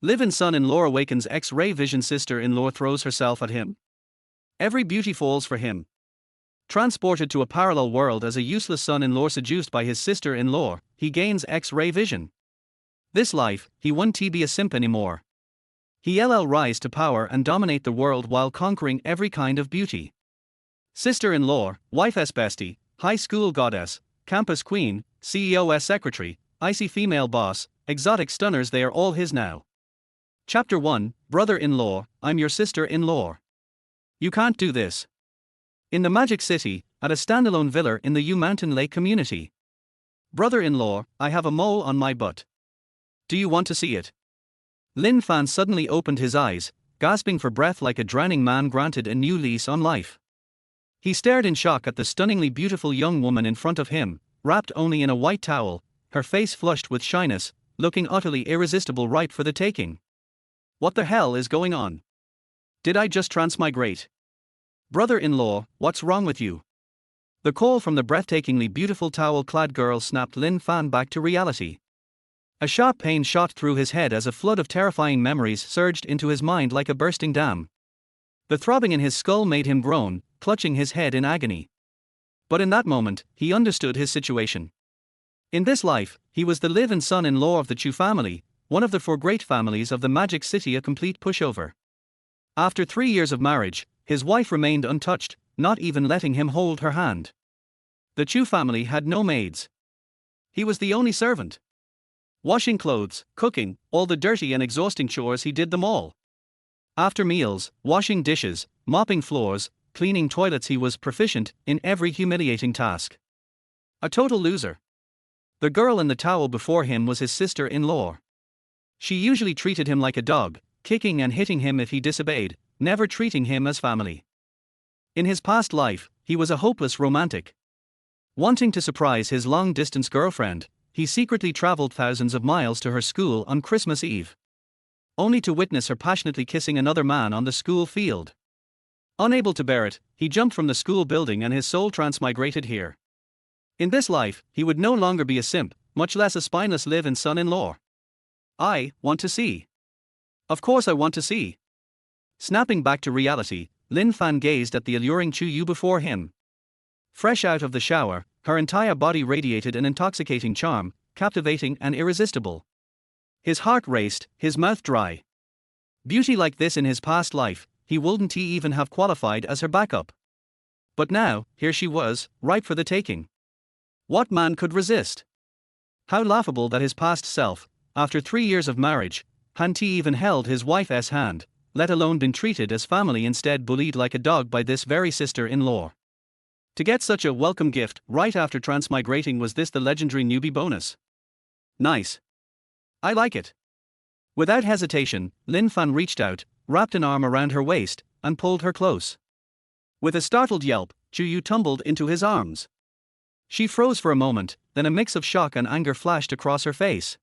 Live-in son-in-law awakens X-ray vision sister-in-law throws herself at him. Every beauty falls for him. Transported to a parallel world as a useless son-in-law seduced by his sister-in-law, he gains X-ray vision. This life, he won't be a simp anymore. He'll rise to power and dominate the world while conquering every kind of beauty. Sister-in-law, wife's bestie, high school goddess, campus queen, CEO's secretary, icy female boss, exotic stunners, they are all his now. Chapter 1, Brother-in-law, I'm your sister-in-law. You can't do this. In the Magic City, at a standalone villa in the U Mountain Lake community. Brother-in-law, I have a mole on my butt. Do you want to see it? Lin Fan suddenly opened his eyes, gasping for breath like a drowning man granted a new lease on life. He stared in shock at the stunningly beautiful young woman in front of him, wrapped only in a white towel, her face flushed with shyness, looking utterly irresistible, ripe for the taking. What the hell is going on? Did I just transmigrate? Brother-in-law, what's wrong with you? The call from the breathtakingly beautiful towel-clad girl snapped Lin Fan back to reality. A sharp pain shot through his head as a flood of terrifying memories surged into his mind like a bursting dam. The throbbing in his skull made him groan, clutching his head in agony. But in that moment, he understood his situation. In this life, he was the live-in son-in-law of the Chu family, one of the four great families of the Magic City, a complete pushover. After 3 years of marriage, his wife remained untouched, not even letting him hold her hand. The Chu family had no maids. He was the only servant. Washing clothes, cooking, all the dirty and exhausting chores, he did them all. After meals, washing dishes, mopping floors, cleaning toilets, he was proficient in every humiliating task. A total loser. The girl in the towel before him was his sister-in-law. She usually treated him like a dog, kicking and hitting him if he disobeyed, never treating him as family. In his past life, he was a hopeless romantic. Wanting to surprise his long-distance girlfriend, he secretly traveled thousands of miles to her school on Christmas Eve, only to witness her passionately kissing another man on the school field. Unable to bear it, he jumped from the school building and his soul transmigrated here. In this life, he would no longer be a simp, much less a spineless live-in son-in-law. I want to see. Of course I want to see. Snapping back to reality, Lin Fan gazed at the alluring Chu Yu before him. Fresh out of the shower, her entire body radiated an intoxicating charm, captivating and irresistible. His heart raced, his mouth dry. Beauty like this in his past life, he wouldn't even have qualified as her backup. But now, here she was, ripe for the taking. What man could resist? How laughable that his past self, after 3 years of marriage, hadn't even held his wife's hand, let alone been treated as family, instead bullied like a dog by this very sister-in-law. To get such a welcome gift right after transmigrating, was this the legendary newbie bonus? Nice. I like it. Without hesitation, Lin Fan reached out, wrapped an arm around her waist, and pulled her close. With a startled yelp, Chu Yu tumbled into his arms. She froze for a moment, then a mix of shock and anger flashed across her face.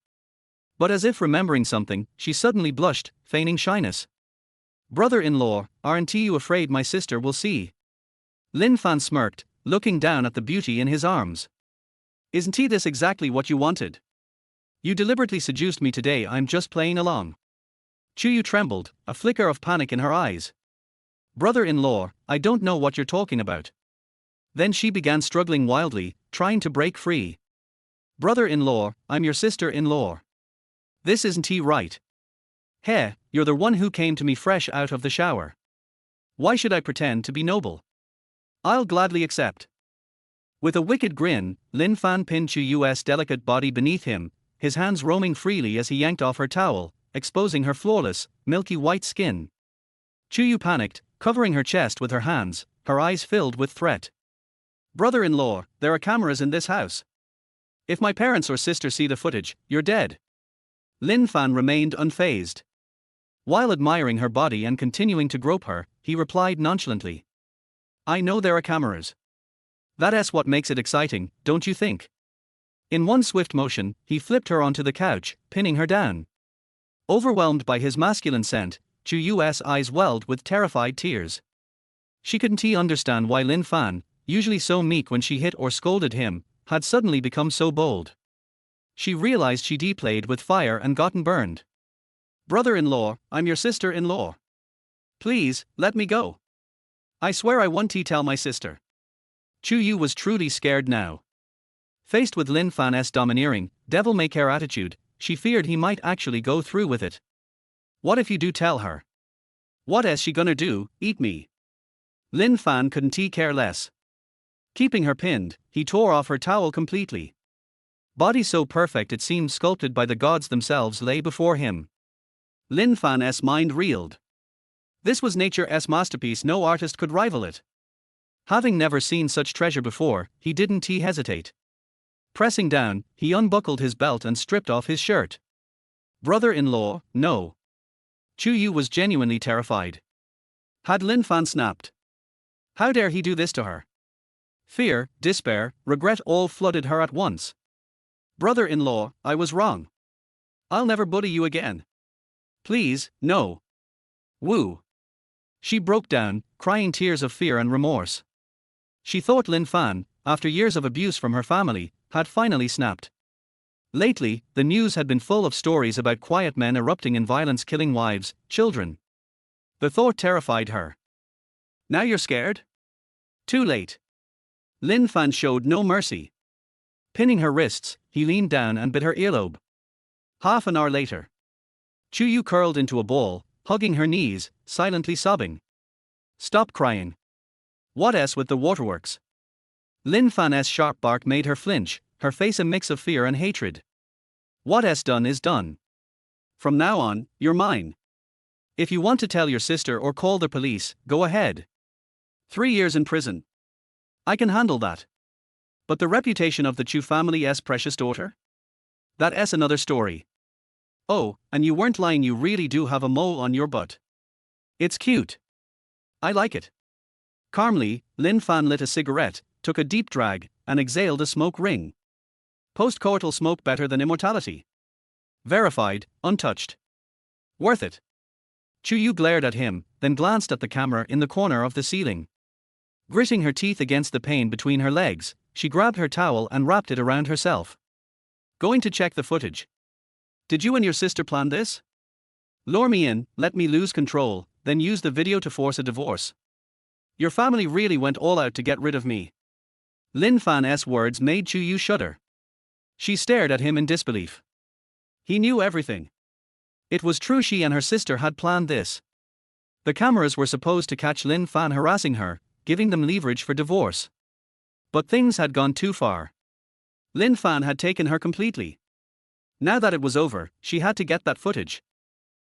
But as if remembering something, she suddenly blushed, feigning shyness. Brother-in-law, aren't you afraid my sister will see? Lin Fan smirked, looking down at the beauty in his arms. Isn't this exactly what you wanted? You deliberately seduced me today, I'm just playing along. Chu Yu trembled, a flicker of panic in her eyes. Brother-in-law, I don't know what you're talking about. Then she began struggling wildly, trying to break free. Brother-in-law, I'm your sister-in-law. This isn't right. Hey, you're the one who came to me fresh out of the shower. Why should I pretend to be noble? I'll gladly accept. With a wicked grin, Lin Fan pinned Chu Yu's delicate body beneath him, his hands roaming freely as he yanked off her towel, exposing her flawless, milky white skin. Chu Yu panicked, covering her chest with her hands, her eyes filled with threat. Brother-in-law, there are cameras in this house. If my parents or sister see the footage, you're dead. Lin Fan remained unfazed. While admiring her body and continuing to grope her, he replied nonchalantly. I know there are cameras. That's what makes it exciting, don't you think? In one swift motion, he flipped her onto the couch, pinning her down. Overwhelmed by his masculine scent, Chu Yu's eyes welled with terrified tears. She couldn't understand why Lin Fan, usually so meek when she hit or scolded him, had suddenly become so bold. She realized she'd played with fire and gotten burned. Brother-in-law, I'm your sister-in-law. Please, let me go. I swear I won't tell my sister. Chu Yu was truly scared now. Faced with Lin Fan's domineering, devil-may-care attitude, she feared he might actually go through with it. What if you do tell her? What is she gonna do, eat me? Lin Fan couldn't care less. Keeping her pinned, he tore off her towel completely. Body so perfect it seemed sculpted by the gods themselves lay before him. Lin Fan's mind reeled. This was nature's masterpiece, no artist could rival it. Having never seen such treasure before, he didn't hesitate. Pressing down, he unbuckled his belt and stripped off his shirt. Brother-in-law, no. Chu Yu was genuinely terrified. Had Lin Fan snapped? How dare he do this to her? Fear, despair, regret all flooded her at once. Brother-in-law, I was wrong. I'll never bully you again. Please, no. Woo. She broke down, crying tears of fear and remorse. She thought Lin Fan, after years of abuse from her family, had finally snapped. Lately, the news had been full of stories about quiet men erupting in violence, killing wives, children. The thought terrified her. Now you're scared? Too late. Lin Fan showed no mercy. Pinning her wrists, he leaned down and bit her earlobe. Half an hour later, Chu Yu curled into a ball, hugging her knees, silently sobbing. Stop crying. What with the waterworks? Lin Fan's sharp bark made her flinch, her face a mix of fear and hatred. What's done is done. From now on, you're mine. If you want to tell your sister or call the police, go ahead. 3 years in prison. I can handle that. But the reputation of the Chu family's precious daughter? That's another story. Oh, and you weren't lying, you really do have a mole on your butt. It's cute. I like it. Calmly, Lin Fan lit a cigarette, took a deep drag, and exhaled a smoke ring. Post-coital smoke better than immortality. Verified, untouched. Worth it. Chu Yu glared at him, then glanced at the camera in the corner of the ceiling. Gritting her teeth against the pain between her legs, she grabbed her towel and wrapped it around herself. Going to check the footage. Did you and your sister plan this? Lure me in, let me lose control, then use the video to force a divorce. Your family really went all out to get rid of me. Lin Fan's words made Chu Yu shudder. She stared at him in disbelief. He knew everything. It was true, she and her sister had planned this. The cameras were supposed to catch Lin Fan harassing her, giving them leverage for divorce. But things had gone too far. Lin Fan had taken her completely. Now that it was over, she had to get that footage.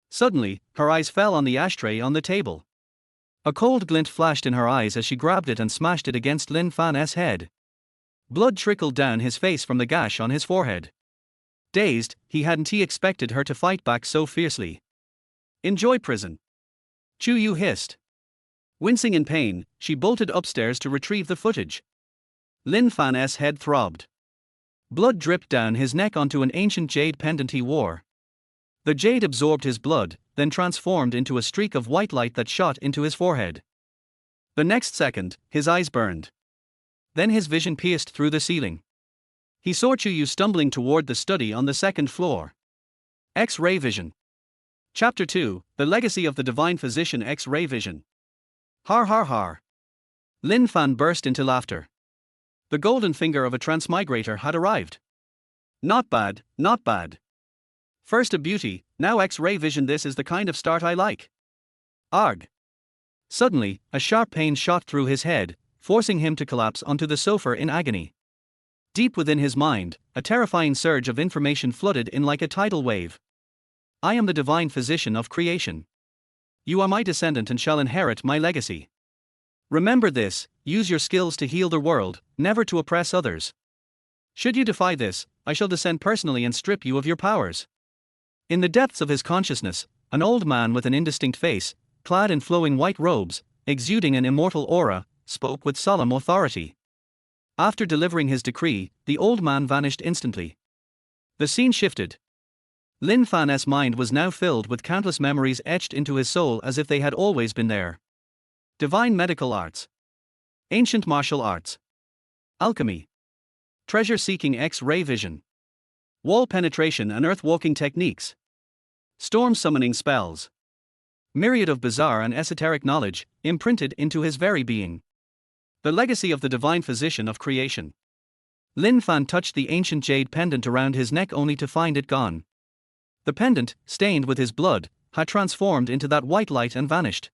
Suddenly, her eyes fell on the ashtray on the table. A cold glint flashed in her eyes as she grabbed it and smashed it against Lin Fan's head. Blood trickled down his face from the gash on his forehead. Dazed, he hadn't expected her to fight back so fiercely. Enjoy prison. Chu Yu hissed. Wincing in pain, she bolted upstairs to retrieve the footage. Lin Fan's head throbbed. Blood dripped down his neck onto an ancient jade pendant he wore. The jade absorbed his blood, then transformed into a streak of white light that shot into his forehead. The next second, his eyes burned. Then his vision pierced through the ceiling. He saw Chu Yu stumbling toward the study on the second floor. X-ray vision. Chapter 2, The Legacy of the Divine Physician. X-ray vision. Har har har. Lin Fan burst into laughter. The golden finger of a transmigrator had arrived. Not bad, not bad. First a beauty, now X-ray vision, this is the kind of start I like. Arg. Suddenly, a sharp pain shot through his head, forcing him to collapse onto the sofa in agony. Deep within his mind, a terrifying surge of information flooded in like a tidal wave. I am the divine physician of creation. You are my descendant and shall inherit my legacy. Remember this, use your skills to heal the world, never to oppress others. Should you defy this, I shall descend personally and strip you of your powers. In the depths of his consciousness, an old man with an indistinct face, clad in flowing white robes, exuding an immortal aura, spoke with solemn authority. After delivering his decree, the old man vanished instantly. The scene shifted. Lin Fan's mind was now filled with countless memories etched into his soul as if they had always been there. Divine medical arts. Ancient martial arts. Alchemy. Treasure-seeking X-ray vision. Wall penetration and earth-walking techniques. storm summoning spells. Myriad of bizarre and esoteric knowledge, imprinted into his very being. The legacy of the divine physician of creation. Lin Fan touched the ancient jade pendant around his neck only to find it gone. The pendant, stained with his blood, had transformed into that white light and vanished.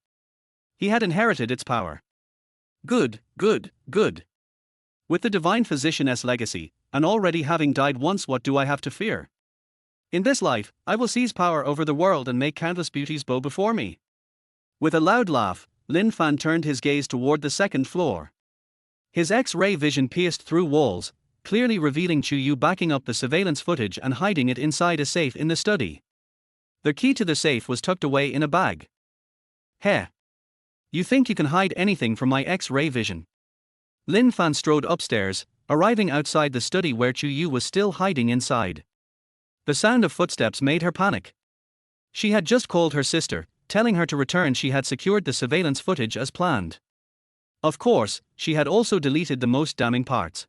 He had inherited its power. Good, good, good. With the divine physician's legacy, and already having died once, what do I have to fear? In this life, I will seize power over the world and make countless beauties bow before me. With a loud laugh, Lin Fan turned his gaze toward the second floor. His X-ray vision pierced through walls, clearly revealing Chu Yu backing up the surveillance footage and hiding it inside a safe in the study. The key to the safe was tucked away in a bag. Heh. You think you can hide anything from my X-ray vision? Lin Fan strode upstairs, arriving outside the study where Chu Yu was still hiding inside. The sound of footsteps made her panic. She had just called her sister, telling her to return. She had secured the surveillance footage as planned. Of course, she had also deleted the most damning parts.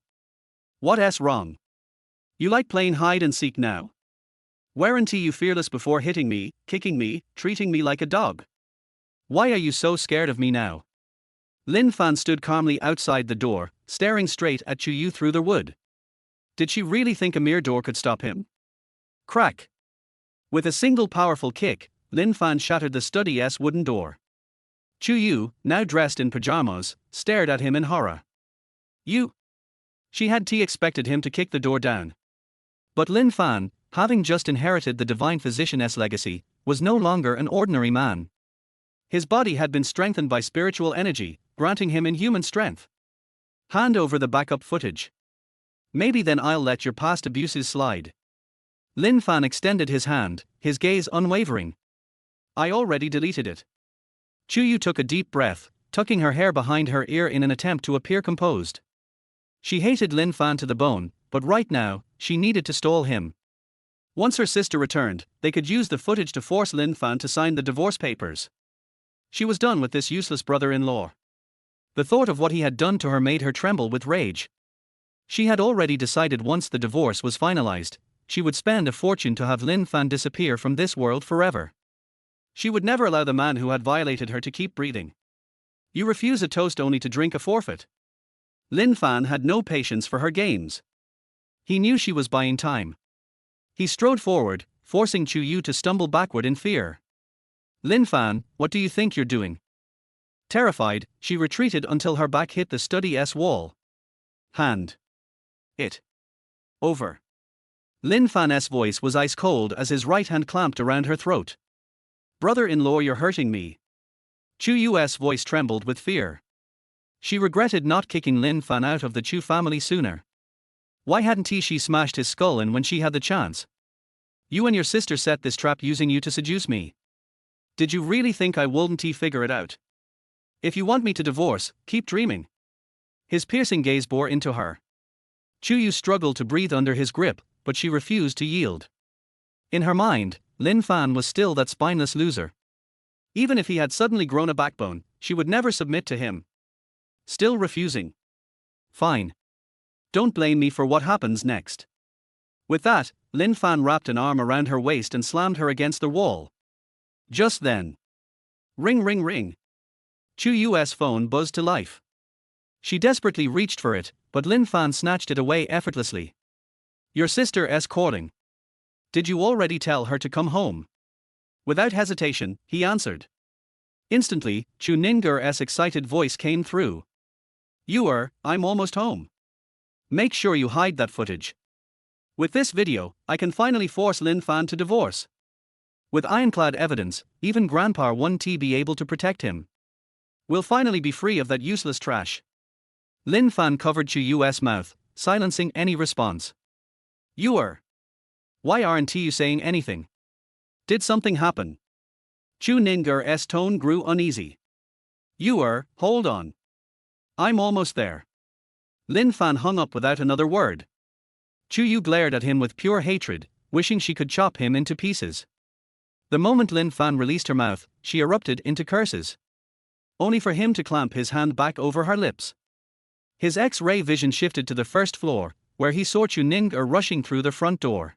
What's wrong? You like playing hide and seek now? Weren't you fearless before hitting me, kicking me, treating me like a dog? Why are you so scared of me now? Lin Fan stood calmly outside the door, staring straight at Chu Yu through the wood. Did she really think a mere door could stop him? Crack! With a single powerful kick, Lin Fan shattered the study's wooden door. Chu Yu, now dressed in pajamas, stared at him in horror. You? She had expected him to kick the door down. But Lin Fan, having just inherited the divine physician's legacy, was no longer an ordinary man. His body had been strengthened by spiritual energy, granting him inhuman strength. Hand over the backup footage. Maybe then I'll let your past abuses slide. Lin Fan extended his hand, his gaze unwavering. I already deleted it. Chu Yu took a deep breath, tucking her hair behind her ear in an attempt to appear composed. She hated Lin Fan to the bone, but right now, she needed to stall him. Once her sister returned, they could use the footage to force Lin Fan to sign the divorce papers. She was done with this useless brother-in-law. The thought of what he had done to her made her tremble with rage. She had already decided once the divorce was finalized, she would spend a fortune to have Lin Fan disappear from this world forever. She would never allow the man who had violated her to keep breathing. You refuse a toast only to drink a forfeit. Lin Fan had no patience for her games. He knew she was buying time. He strode forward, forcing Chu Yu to stumble backward in fear. Lin Fan, what do you think you're doing? Terrified, she retreated until her back hit the study's wall. Hand it over. Lin Fan's voice was ice cold as his right hand clamped around her throat. Brother-in-law, you're hurting me. Chu Yu's voice trembled with fear. She regretted not kicking Lin Fan out of the Chu family sooner. Why hadn't she smashed his skull in when she had the chance? You and your sister set this trap using you to seduce me. Did you really think I wouldn't figure it out? If you want me to divorce, keep dreaming. His piercing gaze bore into her. Chu Yu struggled to breathe under his grip, but she refused to yield. In her mind, Lin Fan was still that spineless loser. Even if he had suddenly grown a backbone, she would never submit to him. Still refusing. Fine. Don't blame me for what happens next. With that, Lin Fan wrapped an arm around her waist and slammed her against the wall. Just then. Ring ring ring. Chu Yu's phone buzzed to life. She desperately reached for it, but Lin Fan snatched it away effortlessly. Your sister's calling. Did you already tell her to come home? Without hesitation, he answered. Instantly, Chu Ningger's excited voice came through. I'm almost home. Make sure you hide that footage. With this video, I can finally force Lin Fan to divorce. With ironclad evidence, even Grandpa won't be able to protect him. We'll finally be free of that useless trash. Lin Fan covered Chu Yu's mouth, silencing any response. Why aren't you saying anything? Did something happen? Chu Ningger's tone grew uneasy. Hold on. I'm almost there. Lin Fan hung up without another word. Chu Yu glared at him with pure hatred, wishing she could chop him into pieces. The moment Lin Fan released her mouth, she erupted into curses. Only for him to clamp his hand back over her lips. His X-ray vision shifted to the first floor, where he saw Chu Ningger rushing through the front door.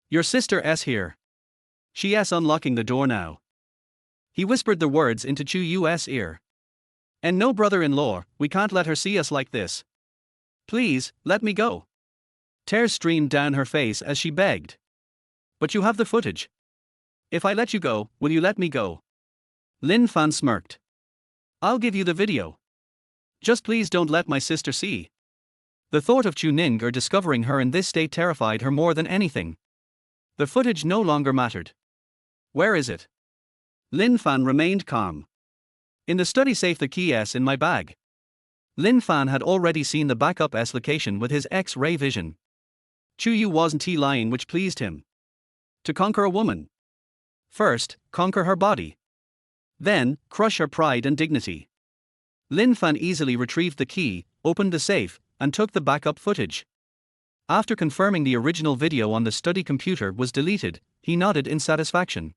Your sister's here. She's unlocking the door now. He whispered the words into Chu Yu's ear. And no brother-in-law, we can't let her see us like this. Please, let me go. Tears streamed down her face as she begged. But you have the footage. If I let you go, will you let me go? Lin Fan smirked. I'll give you the video. Just please don't let my sister see. The thought of Chu Ninger discovering her in this state terrified her more than anything. The footage no longer mattered. Where is it? Lin Fan remained calm. In the study safe, the key is in my bag. Lin Fan had already seen the backup S location with his X-ray vision. Chu Yu wasn't lying, which pleased him. To conquer a woman. First, conquer her body. Then, crush her pride and dignity. Lin Fan easily retrieved the key, opened the safe, and took the backup footage. After confirming the original video on the study computer was deleted, he nodded in satisfaction.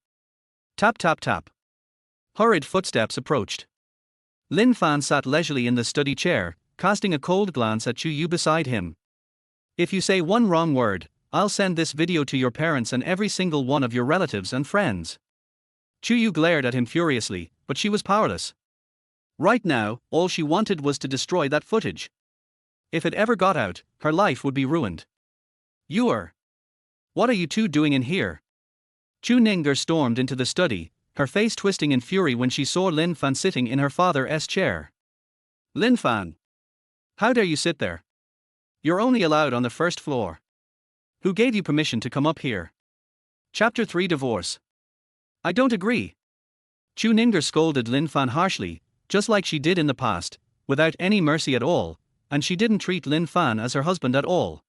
Tap tap tap. Hurried footsteps approached. Lin Fan sat leisurely in the study chair, casting a cold glance at Chu Yu beside him. If you say one wrong word, I'll send this video to your parents and every single one of your relatives and friends. Chu Yu glared at him furiously, but she was powerless. Right now, all she wanted was to destroy that footage. If it ever got out, her life would be ruined. What are you two doing in here? Chu Ninger stormed into the study, her face twisting in fury when she saw Lin Fan sitting in her father's chair. Lin Fan! How dare you sit there? You're only allowed on the first floor. Who gave you permission to come up here? Chapter 3 Divorce. I don't agree. Chu Ninger scolded Lin Fan harshly, just like she did in the past, without any mercy at all, and she didn't treat Lin Fan as her husband at all.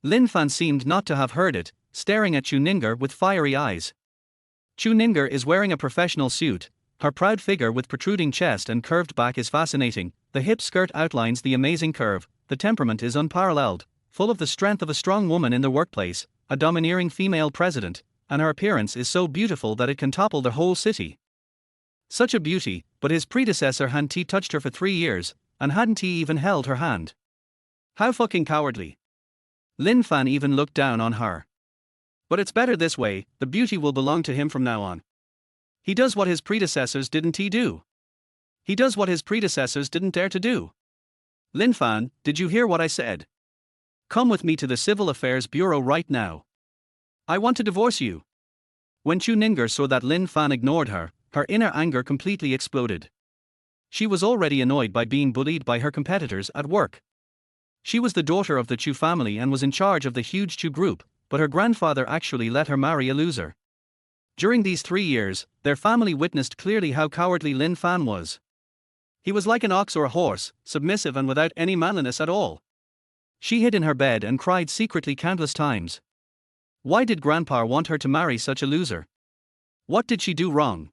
Lin Fan seemed not to have heard it, staring at Chu Ninger with fiery eyes. Chu Ninger is wearing a professional suit, her proud figure with protruding chest and curved back is fascinating, the hip skirt outlines the amazing curve, the temperament is unparalleled, full of the strength of a strong woman in the workplace, a domineering female president, and her appearance is so beautiful that it can topple the whole city. Such a beauty, but his predecessor hadn't touched her for 3 years, and hadn't even held her hand. How fucking cowardly. Lin Fan even looked down on her. But it's better this way, the beauty will belong to him from now on. He does what his predecessors didn't do. He does what his predecessors didn't dare to do. Lin Fan, did you hear what I said? Come with me to the Civil Affairs Bureau right now. I want to divorce you. When Chu Ninger saw that Lin Fan ignored her, her inner anger completely exploded. She was already annoyed by being bullied by her competitors at work. She was the daughter of the Chu family and was in charge of the huge Chu group, but her grandfather actually let her marry a loser. During these 3 years, their family witnessed clearly how cowardly Lin Fan was. He was like an ox or a horse, submissive and without any manliness at all. She hid in her bed and cried secretly countless times. Why did Grandpa want her to marry such a loser? What did she do wrong?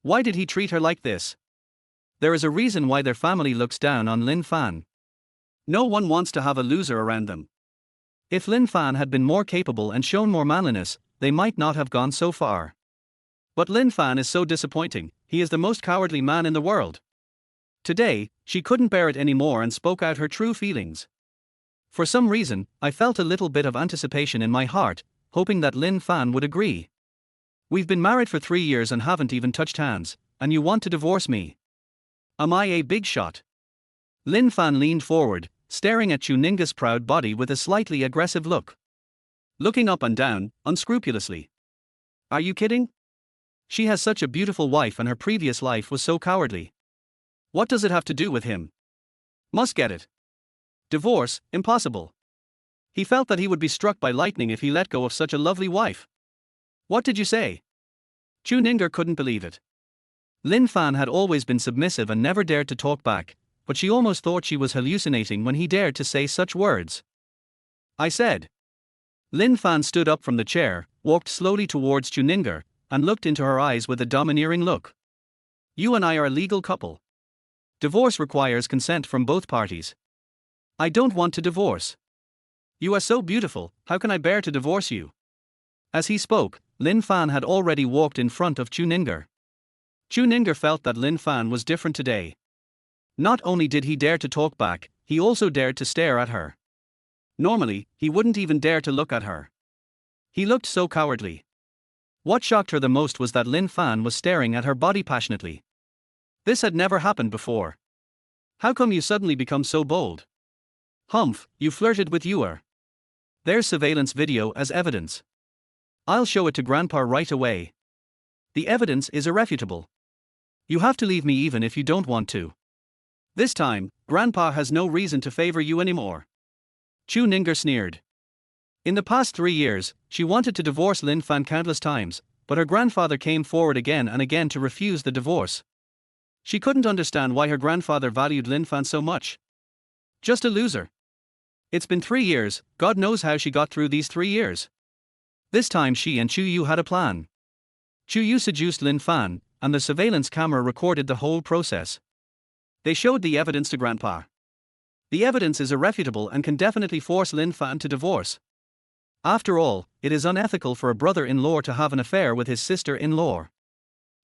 Why did he treat her like this? There is a reason why their family looks down on Lin Fan. No one wants to have a loser around them. If Lin Fan had been more capable and shown more manliness, they might not have gone so far. But Lin Fan is so disappointing, he is the most cowardly man in the world. Today, she couldn't bear it anymore and spoke out her true feelings. For some reason, I felt a little bit of anticipation in my heart, hoping that Lin Fan would agree. We've been married for 3 years and haven't even touched hands, and you want to divorce me? Am I a big shot? Lin Fan leaned forward, staring at Chu Ninger's proud body with a slightly aggressive look. Looking up and down, unscrupulously. Are you kidding? She has such a beautiful wife and her previous life was so cowardly. What does it have to do with him? Must get it. Divorce, impossible. He felt that he would be struck by lightning if he let go of such a lovely wife. What did you say? Chu Ninger couldn't believe it. Lin Fan had always been submissive and never dared to talk back, but she almost thought she was hallucinating when he dared to say such words. I said. Lin Fan stood up from the chair, walked slowly towards Chu Ninger, and looked into her eyes with a domineering look. You and I are a legal couple. Divorce requires consent from both parties. I don't want to divorce. You are so beautiful, how can I bear to divorce you? As he spoke, Lin Fan had already walked in front of Chu Ninger. Chu Ninger felt that Lin Fan was different today. Not only did he dare to talk back, he also dared to stare at her. Normally, he wouldn't even dare to look at her. He looked so cowardly. What shocked her the most was that Lin Fan was staring at her body passionately. This had never happened before. How come you suddenly become so bold? Humph, you flirted with Yuer. There's surveillance video as evidence. I'll show it to Grandpa right away. The evidence is irrefutable. You have to leave me even if you don't want to. This time, Grandpa has no reason to favor you anymore. Chu Ninger sneered. In the past 3 years, she wanted to divorce Lin Fan countless times, but her grandfather came forward again and again to refuse the divorce. She couldn't understand why her grandfather valued Lin Fan so much. Just a loser. It's been 3 years, God knows how she got through these 3 years. This time she and Chu Yu had a plan. Chu Yu seduced Lin Fan, and the surveillance camera recorded the whole process. They showed the evidence to Grandpa. The evidence is irrefutable and can definitely force Lin Fan to divorce. After all, it is unethical for a brother-in-law to have an affair with his sister-in-law.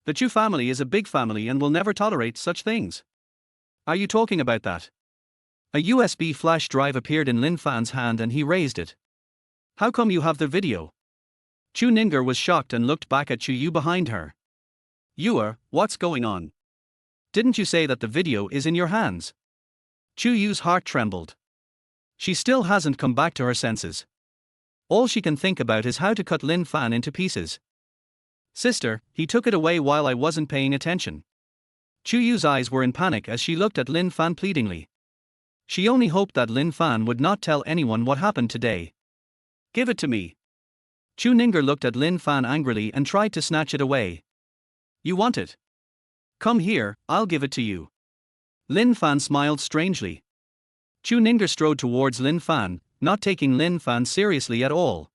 The Chu family is a big family and will never tolerate such things. Are you talking about that? A USB flash drive appeared in Lin Fan's hand and he raised it. How come you have the video? Chu Ninger was shocked and looked back at Chu Yu behind her. Yuer, what's going on? Didn't you say that the video is in your hands? Chu Yu's heart trembled. She still hasn't come back to her senses. All she can think about is how to cut Lin Fan into pieces. Sister, he took it away while I wasn't paying attention. Chu Yu's eyes were in panic as she looked at Lin Fan pleadingly. She only hoped that Lin Fan would not tell anyone what happened today. Give it to me. Chu Ninger looked at Lin Fan angrily and tried to snatch it away. You want it? Come here, I'll give it to you. Lin Fan smiled strangely. Chu Ninger strode towards Lin Fan, not taking Lin Fan seriously at all.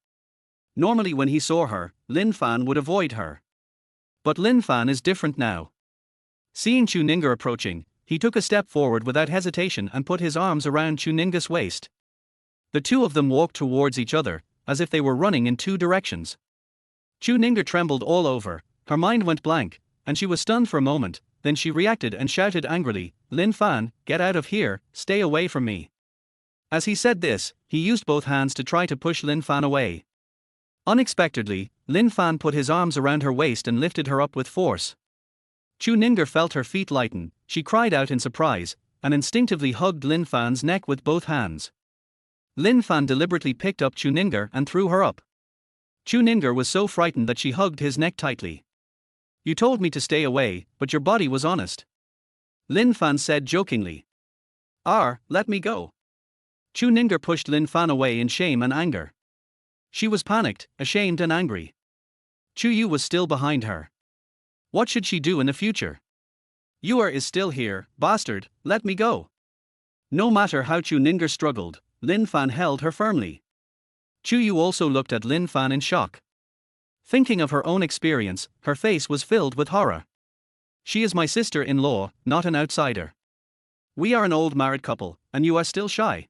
Normally when he saw her, Lin Fan would avoid her. But Lin Fan is different now. Seeing Chu Ninger approaching, he took a step forward without hesitation and put his arms around Chu Ninger's waist. The two of them walked towards each other, as if they were running in 2 directions. Chu Ninger trembled all over, her mind went blank, and she was stunned for a moment, then she reacted and shouted angrily, Lin Fan, get out of here, stay away from me. As he said this, he used both hands to try to push Lin Fan away. Unexpectedly, Lin Fan put his arms around her waist and lifted her up with force. Chu Ninger felt her feet lighten, she cried out in surprise, and instinctively hugged Lin Fan's neck with both hands. Lin Fan deliberately picked up Chu Ninger and threw her up. Chu Ninger was so frightened that she hugged his neck tightly. You told me to stay away, but your body was honest. Lin Fan said jokingly. Let me go. Chu Ninger pushed Lin Fan away in shame and anger. She was panicked, ashamed and angry. Chu Yu was still behind her. What should she do in the future? Yuer is still here, bastard, let me go. No matter how Chu Ninger struggled, Lin Fan held her firmly. Chu Yu also looked at Lin Fan in shock. Thinking of her own experience, her face was filled with horror. She is my sister-in-law, not an outsider. We are an old married couple, and you are still shy.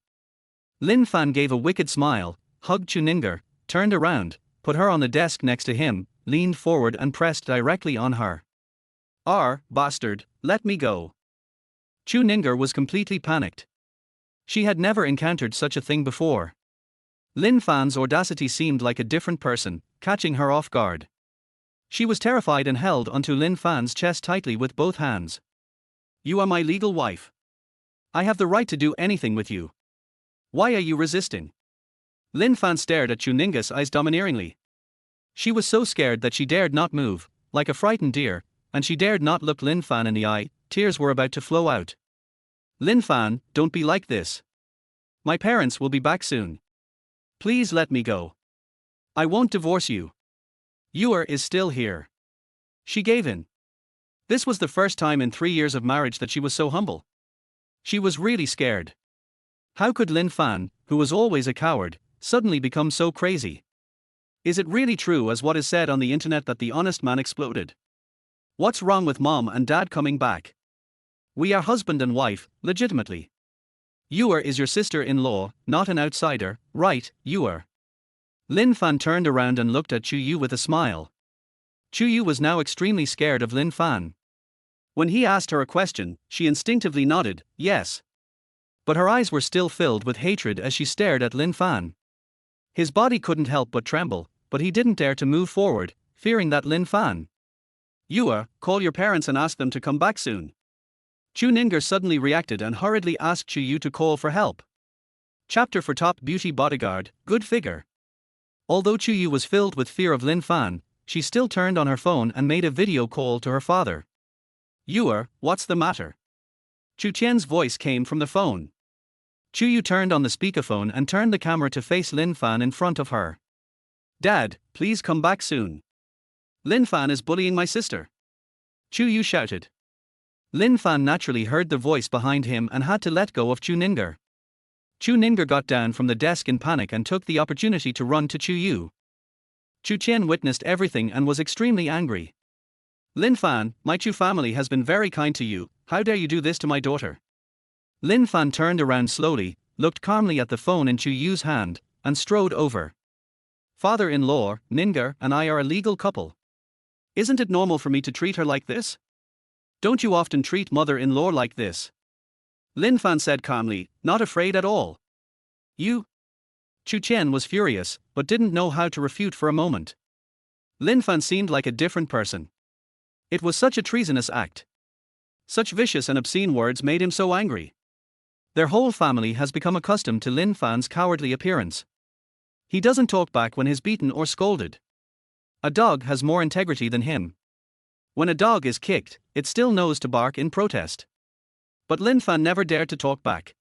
Lin Fan gave a wicked smile, hugged Chu Ninger, turned around, put her on the desk next to him, leaned forward and pressed directly on her. Bastard, let me go. Chu Ninger was completely panicked. She had never encountered such a thing before. Lin Fan's audacity seemed like a different person, catching her off guard. She was terrified and held onto Lin Fan's chest tightly with both hands. You are my legal wife. I have the right to do anything with you. Why are you resisting? Lin Fan stared at Chu Ninger's eyes domineeringly. She was so scared that she dared not move, like a frightened deer, and she dared not look Lin Fan in the eye, tears were about to flow out. Lin Fan, don't be like this. My parents will be back soon. Please let me go. I won't divorce you. Yuer is still here. She gave in. This was the first time in 3 years of marriage that she was so humble. She was really scared. How could Lin Fan, who was always a coward, suddenly become so crazy? Is it really true as what is said on the internet that the honest man exploded? What's wrong with mom and dad coming back? We are husband and wife, legitimately. Yuer is your sister-in-law, not an outsider, right, Yuer? Lin Fan turned around and looked at Chu Yu with a smile. Chu Yu was now extremely scared of Lin Fan. When he asked her a question, she instinctively nodded, yes. But her eyes were still filled with hatred as she stared at Lin Fan. His body couldn't help but tremble, but he didn't dare to move forward, fearing that Lin Fan. Call your parents and ask them to come back soon. Chu Ninger suddenly reacted and hurriedly asked Chu Yu to call for help. Chapter for Top Beauty Bodyguard, Good Figure. Although Chu Yu was filled with fear of Lin Fan, she still turned on her phone and made a video call to her father. What's the matter? Chu Qian's voice came from the phone. Chu Yu turned on the speakerphone and turned the camera to face Lin Fan in front of her. Dad, please come back soon. Lin Fan is bullying my sister. Chu Yu shouted. Lin Fan naturally heard the voice behind him and had to let go of Chu Ninger. Chu Ninger got down from the desk in panic and took the opportunity to run to Chu Yu. Chu Qian witnessed everything and was extremely angry. Lin Fan, my Chu family has been very kind to you, how dare you do this to my daughter? Lin Fan turned around slowly, looked calmly at the phone in Chu Yu's hand, and strode over. Father-in-law, Ninger, and I are a legal couple. Isn't it normal for me to treat her like this? Don't you often treat mother-in-law like this? Lin Fan said calmly, not afraid at all. You? Chu Qian was furious, but didn't know how to refute for a moment. Lin Fan seemed like a different person. It was such a treasonous act. Such vicious and obscene words made him so angry. Their whole family has become accustomed to Lin Fan's cowardly appearance. He doesn't talk back when he's beaten or scolded. A dog has more integrity than him. When a dog is kicked, it still knows to bark in protest. But Lin Fan never dared to talk back.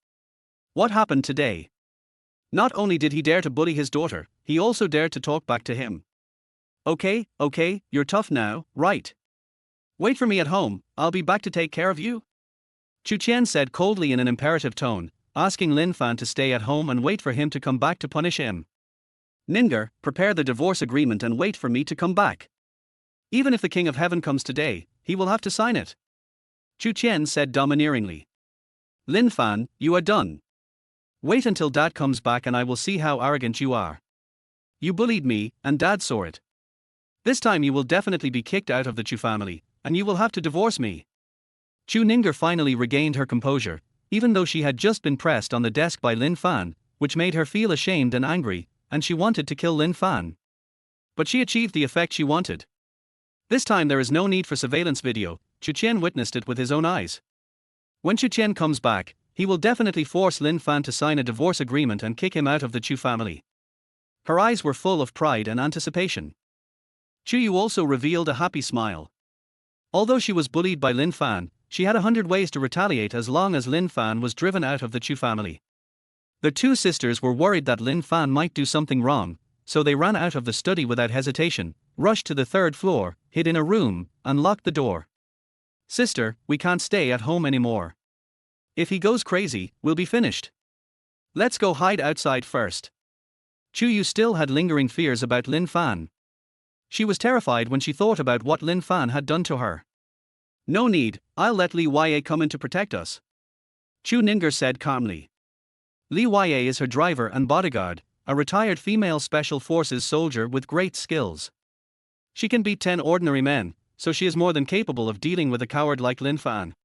What happened today? Not only did he dare to bully his daughter, he also dared to talk back to him. Okay, you're tough now, right? Wait for me at home, I'll be back to take care of you. Chu Qian said coldly in an imperative tone, asking Lin Fan to stay at home and wait for him to come back to punish him. Ninger, prepare the divorce agreement and wait for me to come back. Even if the King of Heaven comes today, he will have to sign it. Chu Qian said domineeringly. Lin Fan, you are done. Wait until Dad comes back and I will see how arrogant you are. You bullied me, and Dad saw it. This time you will definitely be kicked out of the Chu family, and you will have to divorce me. Chu Ninger finally regained her composure, even though she had just been pressed on the desk by Lin Fan, which made her feel ashamed and angry, and she wanted to kill Lin Fan. But she achieved the effect she wanted. This time there is no need for surveillance video, Chu Qian witnessed it with his own eyes. When Chu Qian comes back, he will definitely force Lin Fan to sign a divorce agreement and kick him out of the Chu family. Her eyes were full of pride and anticipation. Chu Yu also revealed a happy smile. Although she was bullied by Lin Fan, she had 100 ways to retaliate as long as Lin Fan was driven out of the Chu family. The two sisters were worried that Lin Fan might do something wrong, so they ran out of the study without hesitation, rushed to the third floor, hid in a room, and locked the door. Sister, we can't stay at home anymore. If he goes crazy, we'll be finished. Let's go hide outside first. Chu Yu still had lingering fears about Lin Fan. She was terrified when she thought about what Lin Fan had done to her. No need, I'll let Li Yue come in to protect us. Chu Ninger said calmly. Li Yue is her driver and bodyguard, a retired female special forces soldier with great skills. She can beat 10 ordinary men, so she is more than capable of dealing with a coward like Lin Fan.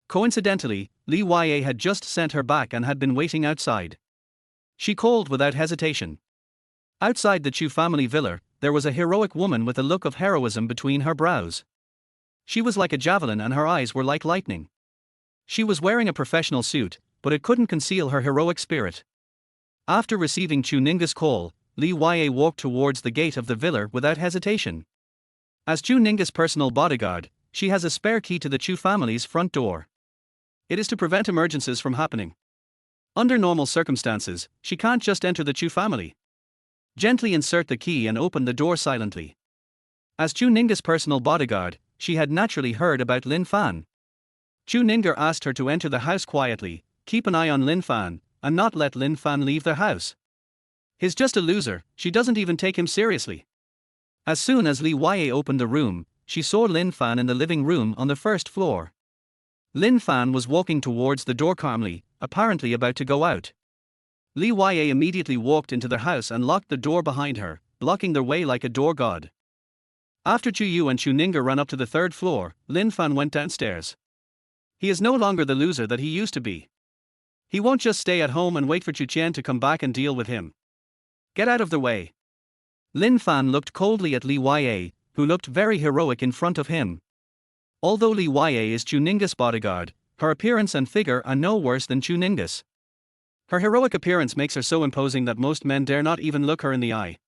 Coincidentally, Li Yue had just sent her back and had been waiting outside. She called without hesitation. Outside the Chu family villa, there was a heroic woman with a look of heroism between her brows. She was like a javelin and her eyes were like lightning. She was wearing a professional suit, but it couldn't conceal her heroic spirit. After receiving Chu Ninger's call, Li Yue walked towards the gate of the villa without hesitation. As Chu Ninger's personal bodyguard, she has a spare key to the Chu family's front door. It is to prevent emergencies from happening. Under normal circumstances, she can't just enter the Chu family. Gently insert the key and open the door silently. As Chu Ninger's personal bodyguard, she had naturally heard about Lin Fan. Chu Ninger asked her to enter the house quietly, keep an eye on Lin Fan, and not let Lin Fan leave their house. He's just a loser, she doesn't even take him seriously. As soon as Li Yue opened the room, she saw Lin Fan in the living room on the first floor. Lin Fan was walking towards the door calmly, apparently about to go out. Li Yue immediately walked into the house and locked the door behind her, blocking their way like a door god. After Chu Yu and Chu Ninger ran up to the third floor, Lin Fan went downstairs. He is no longer the loser that he used to be. He won't just stay at home and wait for Chu Qian to come back and deal with him. Get out of the way. Lin Fan looked coldly at Li Yue, who looked very heroic in front of him. Although Lee Wye is Chuninga's bodyguard, her appearance and figure are no worse than Chuninga's. Her heroic appearance makes her so imposing that most men dare not even look her in the eye.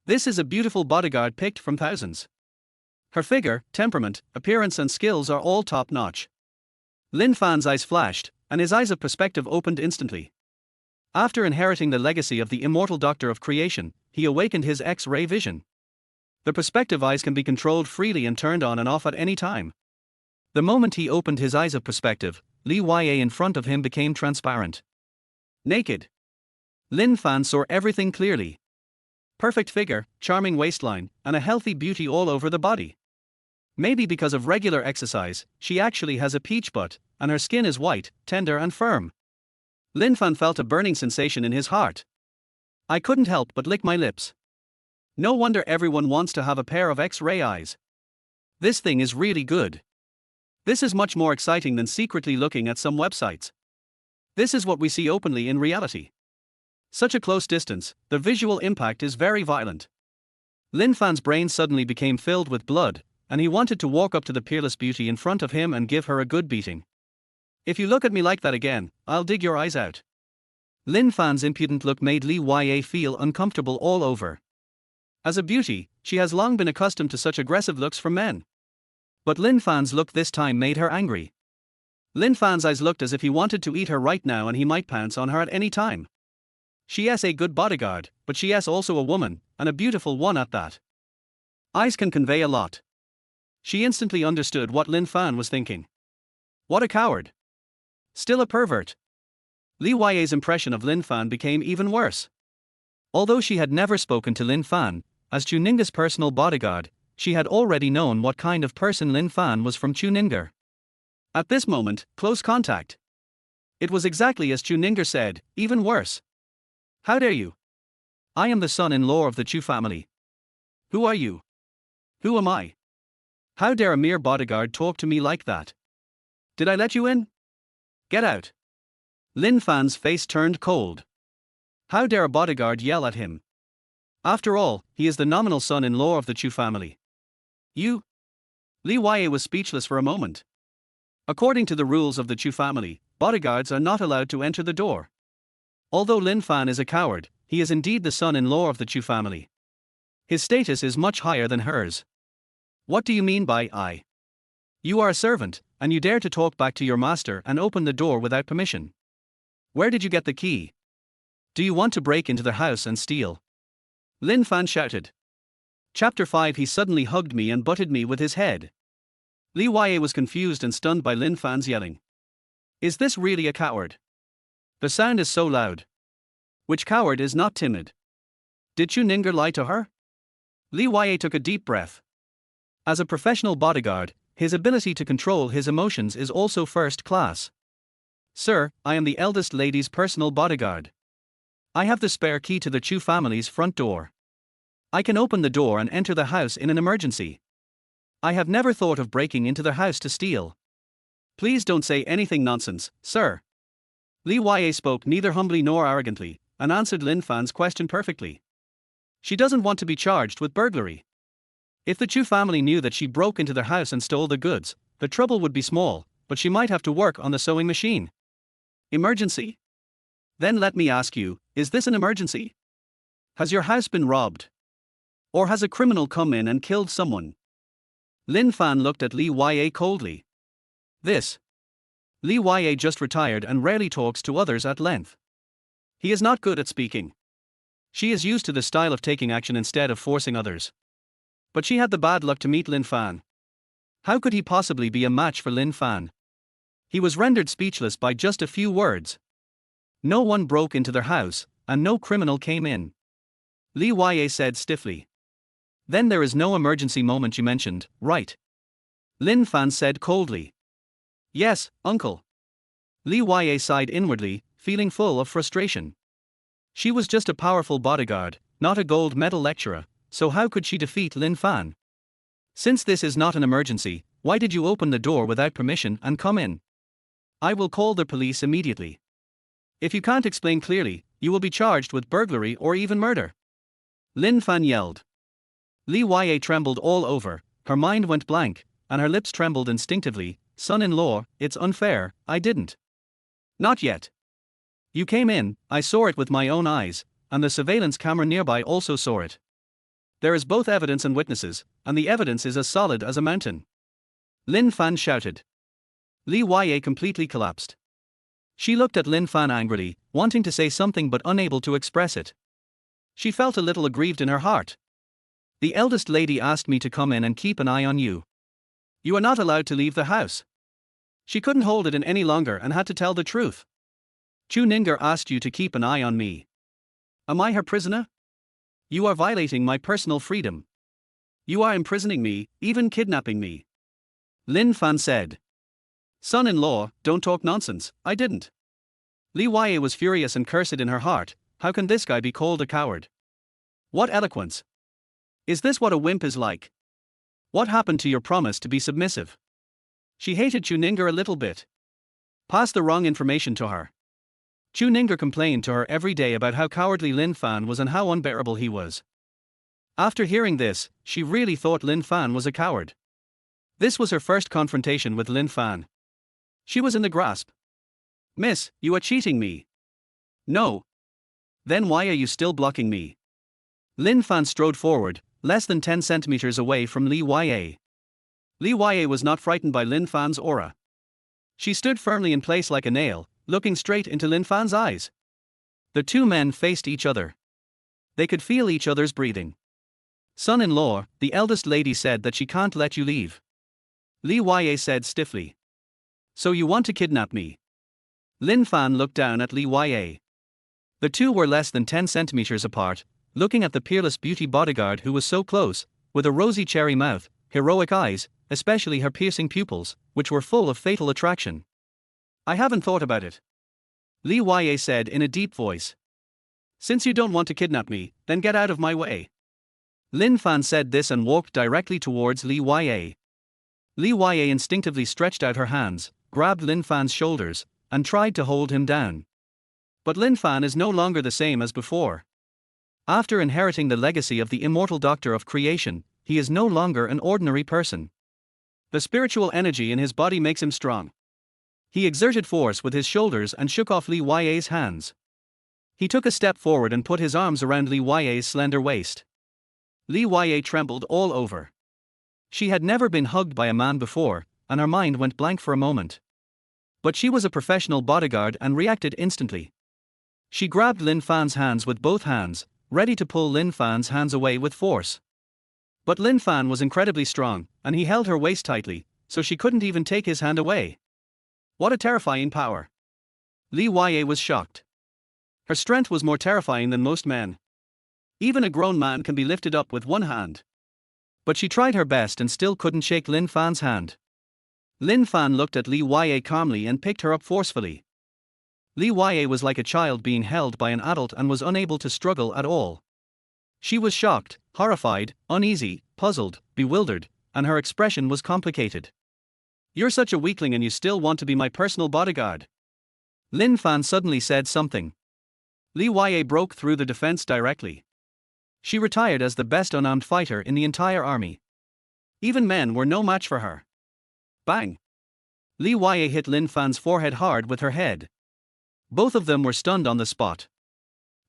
This is a beautiful bodyguard picked from thousands. Her figure, temperament, appearance and skills are all top-notch. Lin Fan's eyes flashed, and his eyes of perspective opened instantly. After inheriting the legacy of the immortal Doctor of Creation, he awakened his X-ray vision. The perspective eyes can be controlled freely and turned on and off at any time. The moment he opened his eyes of perspective, Lee Wye in front of him became transparent. Naked. Lin Fan saw everything clearly. Perfect figure, charming waistline, and a healthy beauty all over the body. Maybe because of regular exercise, she actually has a peach butt, and her skin is white, tender and firm. Lin Fan felt a burning sensation in his heart. I couldn't help but lick my lips. No wonder everyone wants to have a pair of X-ray eyes. This thing is really good. This is much more exciting than secretly looking at some websites. This is what we see openly in reality. Such a close distance, the visual impact is very violent. Lin Fan's brain suddenly became filled with blood, and he wanted to walk up to the peerless beauty in front of him and give her a good beating. If you look at me like that again, I'll dig your eyes out. Lin Fan's impudent look made Lee Wye feel uncomfortable all over. As a beauty, she has long been accustomed to such aggressive looks from men. But Lin Fan's look this time made her angry. Lin Fan's eyes looked as if he wanted to eat her right now and he might pounce on her at any time. She is a good bodyguard, but she is also a woman, and a beautiful one at that. Eyes can convey a lot. She instantly understood what Lin Fan was thinking. What a coward. Still a pervert. Lee Wye's impression of Lin Fan became even worse. Although she had never spoken to Lin Fan, as Chuninga's personal bodyguard, she had already known what kind of person Lin Fan was from Chuninga. At this moment, close contact. It was exactly as Chuninga said, even worse. How dare you? I am the son-in-law of the Chu family. Who are you? Who am I? How dare a mere bodyguard talk to me like that? Did I let you in? Get out. Lin Fan's face turned cold. How dare a bodyguard yell at him? After all, he is the nominal son-in-law of the Chu family. You? Lee Wye was speechless for a moment. According to the rules of the Chu family, bodyguards are not allowed to enter the door. Although Lin Fan is a coward, he is indeed the son-in-law of the Chu family. His status is much higher than hers. What do you mean by I? You are a servant, and you dare to talk back to your master and open the door without permission. Where did you get the key? Do you want to break into the house and steal? Lin Fan shouted. Chapter 5. He suddenly hugged me and butted me with his head. Lee Wye was confused and stunned by Lin Fan's yelling. Is this really a coward? The sound is so loud. Which coward is not timid? Did Chuninga lie to her? Lee Wye took a deep breath. As a professional bodyguard, his ability to control his emotions is also first class. Sir, I am the eldest lady's personal bodyguard. I have the spare key to the Chu family's front door. I can open the door and enter the house in an emergency. I have never thought of breaking into the house to steal. Please don't say anything nonsense, sir. Lee Wye spoke neither humbly nor arrogantly, and answered Lin Fan's question perfectly. She doesn't want to be charged with burglary. If the Chu family knew that she broke into their house and stole the goods, the trouble would be small, but she might have to work on the sewing machine. Emergency? Then let me ask you, is this an emergency? Has your house been robbed? Or has a criminal come in and killed someone? Lin Fan looked at Lee Wye coldly. This. Lee Wye just retired and rarely talks to others at length. He is not good at speaking. She is used to the style of taking action instead of forcing others. But she had the bad luck to meet Lin Fan. How could he possibly be a match for Lin Fan? He was rendered speechless by just a few words. No one broke into their house, and no criminal came in. Lee Wye said stiffly. Then there is no emergency moment you mentioned, right? Lin Fan said coldly. Yes, uncle. Lee Wye sighed inwardly, feeling full of frustration. She was just a powerful bodyguard, not a gold medal lecturer, so how could she defeat Lin Fan? Since this is not an emergency, why did you open the door without permission and come in? I will call the police immediately. If you can't explain clearly, you will be charged with burglary or even murder. Lin Fan yelled. Li Yue trembled all over, her mind went blank, and her lips trembled instinctively. Son-in-law, it's unfair, I didn't. Not yet. You came in, I saw it with my own eyes, and the surveillance camera nearby also saw it. There is both evidence and witnesses, and the evidence is as solid as a mountain. Lin Fan shouted. Li Yue completely collapsed. She looked at Lin Fan angrily, wanting to say something but unable to express it. She felt a little aggrieved in her heart. The eldest lady asked me to come in and keep an eye on you. You are not allowed to leave the house. She couldn't hold it in any longer and had to tell the truth. Chu Ninger asked you to keep an eye on me. Am I her prisoner? You are violating my personal freedom. You are imprisoning me, even kidnapping me. Lin Fan said. Son-in-law, don't talk nonsense, I didn't. Li Yue was furious and cursed in her heart. How can this guy be called a coward? What eloquence! Is this what a wimp is like? What happened to your promise to be submissive? She hated Chu Ninger a little bit. Passed the wrong information to her. Chu Ninger complained to her every day about how cowardly Lin Fan was and how unbearable he was. After hearing this, she really thought Lin Fan was a coward. This was her first confrontation with Lin Fan. She was in the grasp. Miss, you are cheating me. No. Then why are you still blocking me? Lin Fan strode forward, less than 10 centimeters away from Li Yue. Li Yue was not frightened by Lin Fan's aura. She stood firmly in place like a nail, looking straight into Lin Fan's eyes. The two men faced each other. They could feel each other's breathing. Son-in-law, the eldest lady said that she can't let you leave. Li Yue said stiffly. So you want to kidnap me? Lin Fan looked down at Li Yue. The two were less than 10 centimeters apart, looking at the peerless beauty bodyguard who was so close, with a rosy cherry mouth, heroic eyes, especially her piercing pupils, which were full of fatal attraction. I haven't thought about it. Li Yue said in a deep voice. Since you don't want to kidnap me, then get out of my way. Lin Fan said this and walked directly towards Li Yue. Li Yue instinctively stretched out her hands, grabbed Lin Fan's shoulders, and tried to hold him down. But Lin Fan is no longer the same as before. After inheriting the legacy of the immortal Doctor of Creation, he is no longer an ordinary person. The spiritual energy in his body makes him strong. He exerted force with his shoulders and shook off Li Yue's hands. He took a step forward and put his arms around Li Yue's slender waist. Li Yue trembled all over. She had never been hugged by a man before, and her mind went blank for a moment. But she was a professional bodyguard and reacted instantly. She grabbed Lin Fan's hands with both hands, ready to pull Lin Fan's hands away with force. But Lin Fan was incredibly strong, and he held her waist tightly, so she couldn't even take his hand away. What a terrifying power! Li Yue was shocked. Her strength was more terrifying than most men. Even a grown man can be lifted up with one hand. But she tried her best and still couldn't shake Lin Fan's hand. Lin Fan looked at Li Yue calmly and picked her up forcefully. Li Yue was like a child being held by an adult and was unable to struggle at all. She was shocked, horrified, uneasy, puzzled, bewildered, and her expression was complicated. You're such a weakling and you still want to be my personal bodyguard. Lin Fan suddenly said something. Li Yue broke through the defense directly. She retired as the best unarmed fighter in the entire army. Even men were no match for her. Bang! Li Yue hit Lin Fan's forehead hard with her head. Both of them were stunned on the spot.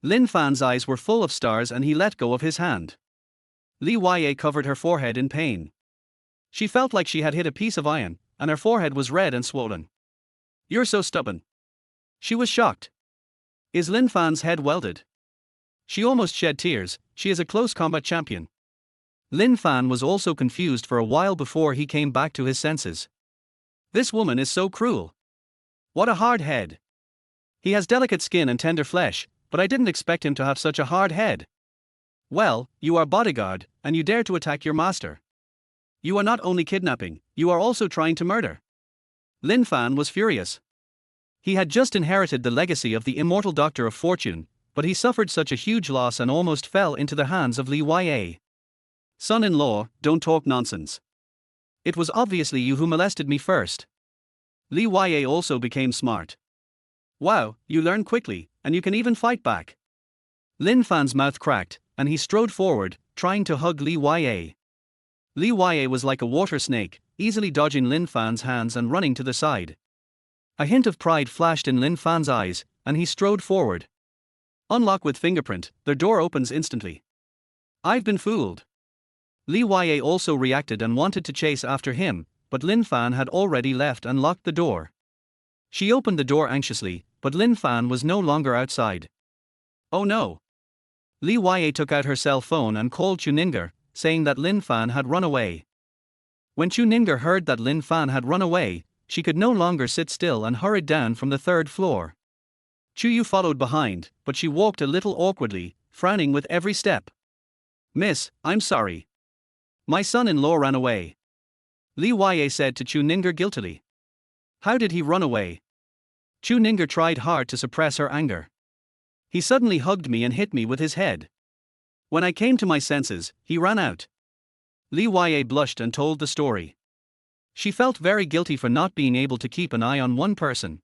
Lin Fan's eyes were full of stars and he let go of his hand. Li Yue covered her forehead in pain. She felt like she had hit a piece of iron, and her forehead was red and swollen. You're so stubborn. She was shocked. Is Lin Fan's head welded? She almost shed tears. She is a close combat champion. Lin Fan was also confused for a while before he came back to his senses. This woman is so cruel. What a hard head. He has delicate skin and tender flesh, but I didn't expect him to have such a hard head. Well, you are bodyguard, and you dare to attack your master. You are not only kidnapping, you are also trying to murder. Lin Fan was furious. He had just inherited the legacy of the immortal Doctor of Fortune, but he suffered such a huge loss and almost fell into the hands of Li Yue. Son-in-law, don't talk nonsense. It was obviously you who molested me first. Li Yue also became smart. Wow, you learn quickly, and you can even fight back. Lin Fan's mouth cracked, and he strode forward, trying to hug Li Ya. Li Ya was like a water snake, easily dodging Lin Fan's hands and running to the side. A hint of pride flashed in Lin Fan's eyes, and he strode forward. Unlock with fingerprint, the door opens instantly. I've been fooled. Li Ya also reacted and wanted to chase after him, but Lin Fan had already left and locked the door. She opened the door anxiously, but Lin Fan was no longer outside. Oh no! Li Ya took out her cell phone and called Chuninger, saying that Lin Fan had run away. When Chuninger heard that Lin Fan had run away, she could no longer sit still and hurried down from the third floor. Chuyu followed behind, but she walked a little awkwardly, frowning with every step. Miss, I'm sorry. My son-in-law ran away. Li Ya said to Chuninger guiltily. How did he run away? Chuninger tried hard to suppress her anger. He suddenly hugged me and hit me with his head. When I came to my senses, he ran out. Li Ya blushed and told the story. She felt very guilty for not being able to keep an eye on one person.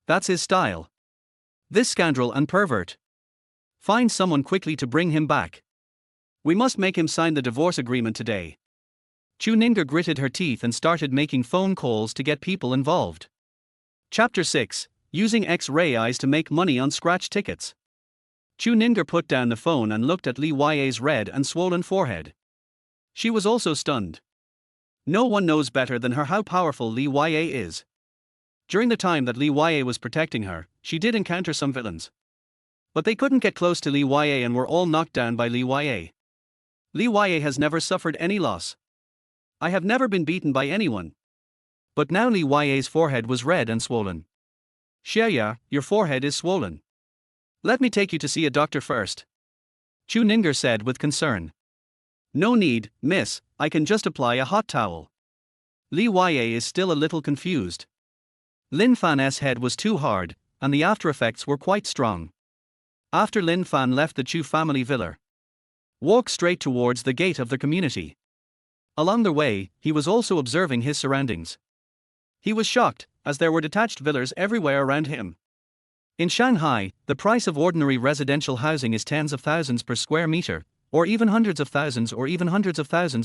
That's his style. This scoundrel and pervert. Find someone quickly to bring him back. We must make him sign the divorce agreement today. Chuninger gritted her teeth and started making phone calls to get people involved. Chapter 6: Using X-ray eyes to make money on scratch tickets. Chuninger put down the phone and looked at Li Ya's red and swollen forehead. She was also stunned. No one knows better than her how powerful Li Ya is. During the time that Li Ya was protecting her, she did encounter some villains. But they couldn't get close to Li Ya and were all knocked down by Li Ya. Li Ya has never suffered any loss. I have never been beaten by anyone. But now Li Ya's forehead was red and swollen. Xia, your forehead is swollen. Let me take you to see a doctor first. Chuninger said with concern. No need, miss, I can just apply a hot towel. Li Ya is still a little confused. Lin Fan's head was too hard, and the after effects were quite strong. After Lin Fan left the Chu family villa, walked straight towards the gate of the community. Along the way, he was also observing his surroundings. He was shocked, as there were detached villas everywhere around him. In Shanghai, the price of ordinary residential housing is tens of thousands per square meter, or even hundreds of thousands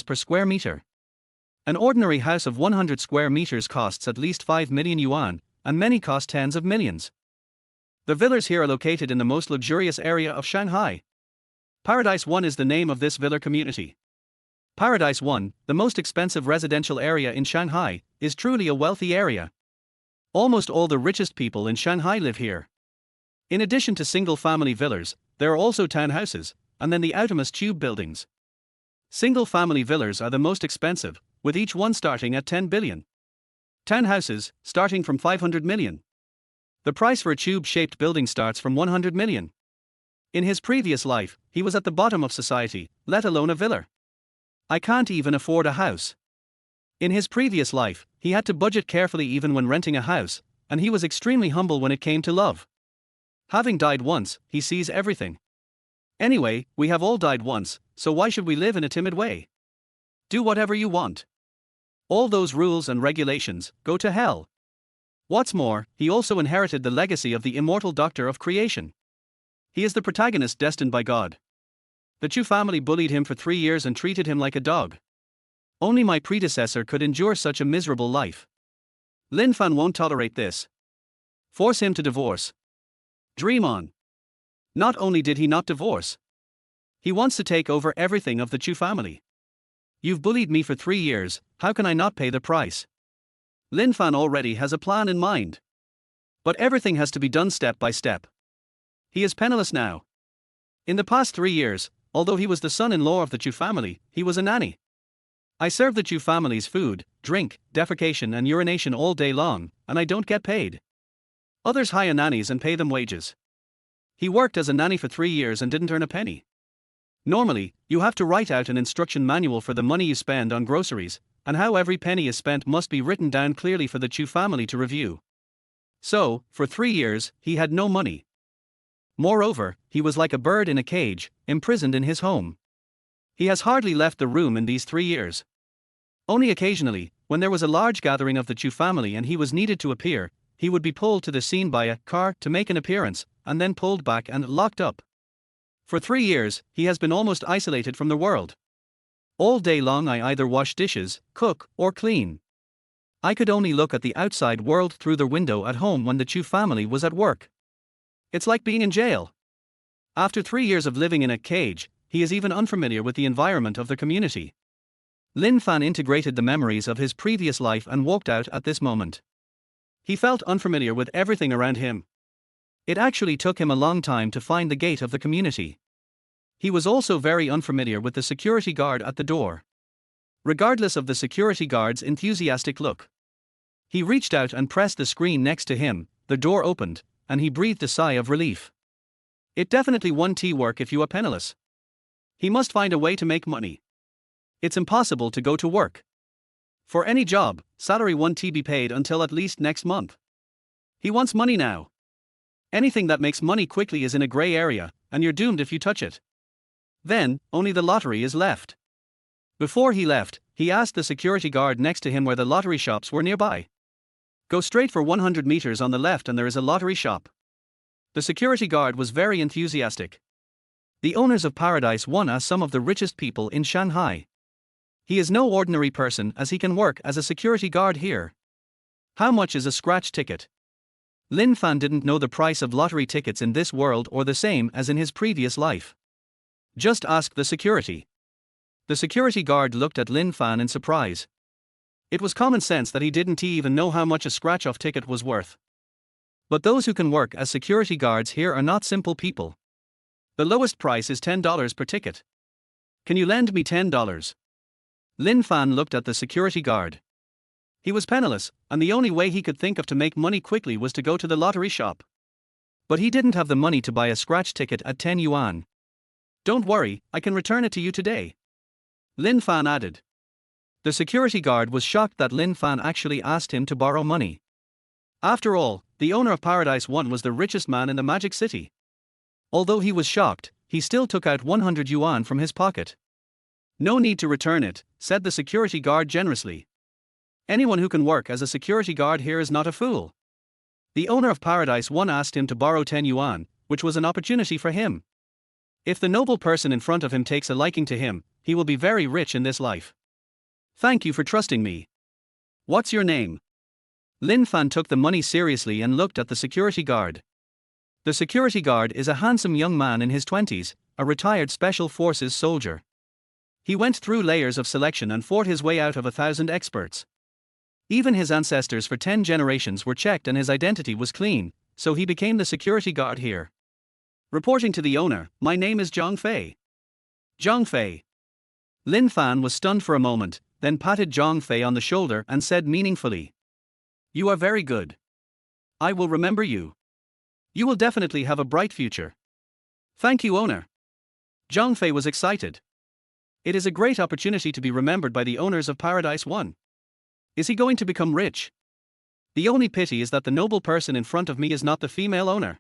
per square meter. An ordinary house of 100 square meters costs at least 5 million yuan, and many cost tens of millions. The villas here are located in the most luxurious area of Shanghai. Paradise 1 is the name of this villa community. Paradise 1, the most expensive residential area in Shanghai, is truly a wealthy area. Almost all the richest people in Shanghai live here. In addition to single-family villas, there are also townhouses, and then the outermost tube buildings. Single-family villas are the most expensive, with each one starting at 10 billion. Townhouses, starting from 500 million. The price for a tube-shaped building starts from 100 million. In his previous life, he was at the bottom of society, let alone a villa. I can't even afford a house. In his previous life, he had to budget carefully even when renting a house, and he was extremely humble when it came to love. Having died once, he sees everything. Anyway, we have all died once, so why should we live in a timid way? Do whatever you want. All those rules and regulations, go to hell. What's more, he also inherited the legacy of the immortal Doctor of Creation. He is the protagonist destined by God. The Chu family bullied him for 3 years and treated him like a dog. Only my predecessor could endure such a miserable life. Lin Fan won't tolerate this. Force him to divorce. Dream on. Not only did he not divorce, he wants to take over everything of the Chu family. You've bullied me for 3 years, how can I not pay the price? Lin Fan already has a plan in mind. But everything has to be done step by step. He is penniless now. In the past 3 years, although he was the son-in-law of the Chu family, he was a nanny. I serve the Chu family's food, drink, defecation and urination all day long, and I don't get paid. Others hire nannies and pay them wages. He worked as a nanny for 3 years and didn't earn a penny. Normally, you have to write out an instruction manual for the money you spend on groceries, and how every penny is spent must be written down clearly for the Chu family to review. So, for 3 years, he had no money. Moreover, he was like a bird in a cage, imprisoned in his home. He has hardly left the room in these 3 years. Only occasionally, when there was a large gathering of the Chu family and he was needed to appear, he would be pulled to the scene by a car to make an appearance, and then pulled back and locked up. For 3 years, he has been almost isolated from the world. All day long I either wash dishes, cook, or clean. I could only look at the outside world through the window at home when the Chu family was at work. It's like being in jail. After 3 years of living in a cage, he is even unfamiliar with the environment of the community. Lin Fan integrated the memories of his previous life and walked out at this moment. He felt unfamiliar with everything around him. It actually took him a long time to find the gate of the community. He was also very unfamiliar with the security guard at the door. Regardless of the security guard's enthusiastic look, he reached out and pressed the screen next to him. The door opened, and he breathed a sigh of relief. It definitely won't work if you are penniless. He must find a way to make money. It's impossible to go to work. For any job, salary won't be paid until at least next month. He wants money now. Anything that makes money quickly is in a gray area, and you're doomed if you touch it. Then, only the lottery is left. Before he left, he asked the security guard next to him where the lottery shops were nearby. Go straight for 100 meters on the left and there is a lottery shop. The security guard was very enthusiastic. The owners of Paradise 1 are some of the richest people in Shanghai. He is no ordinary person as he can work as a security guard here. How much is a scratch ticket? Lin Fan didn't know the price of lottery tickets in this world or the same as in his previous life. Just ask the security. The security guard looked at Lin Fan in surprise. It was common sense that he didn't even know how much a scratch-off ticket was worth. But those who can work as security guards here are not simple people. The lowest price is $10 per ticket. Can you lend me $10? Lin Fan looked at the security guard. He was penniless, and the only way he could think of to make money quickly was to go to the lottery shop. But he didn't have the money to buy a scratch ticket at 10 yuan. Don't worry, I can return it to you today. Lin Fan added. The security guard was shocked that Lin Fan actually asked him to borrow money. After all, the owner of Paradise 1 was the richest man in the Magic City. Although he was shocked, he still took out 100 yuan from his pocket. No need to return it, said the security guard generously. Anyone who can work as a security guard here is not a fool. The owner of Paradise 1 asked him to borrow 10 yuan, which was an opportunity for him. If the noble person in front of him takes a liking to him, he will be very rich in this life. Thank you for trusting me. What's your name? Lin Fan took the money seriously and looked at the security guard. The security guard is a handsome young man in his 20s, a retired Special Forces soldier. He went through layers of selection and fought his way out of 1,000 experts. Even his ancestors for 10 generations were checked and his identity was clean, so he became the security guard here. Reporting to the owner, my name is Zhang Fei. Zhang Fei. Lin Fan was stunned for a moment, then patted Zhang Fei on the shoulder and said meaningfully. You are very good. I will remember you. You will definitely have a bright future. Thank you, owner. Zhang Fei was excited. It is a great opportunity to be remembered by the owners of Paradise 1. Is he going to become rich? The only pity is that the noble person in front of me is not the female owner.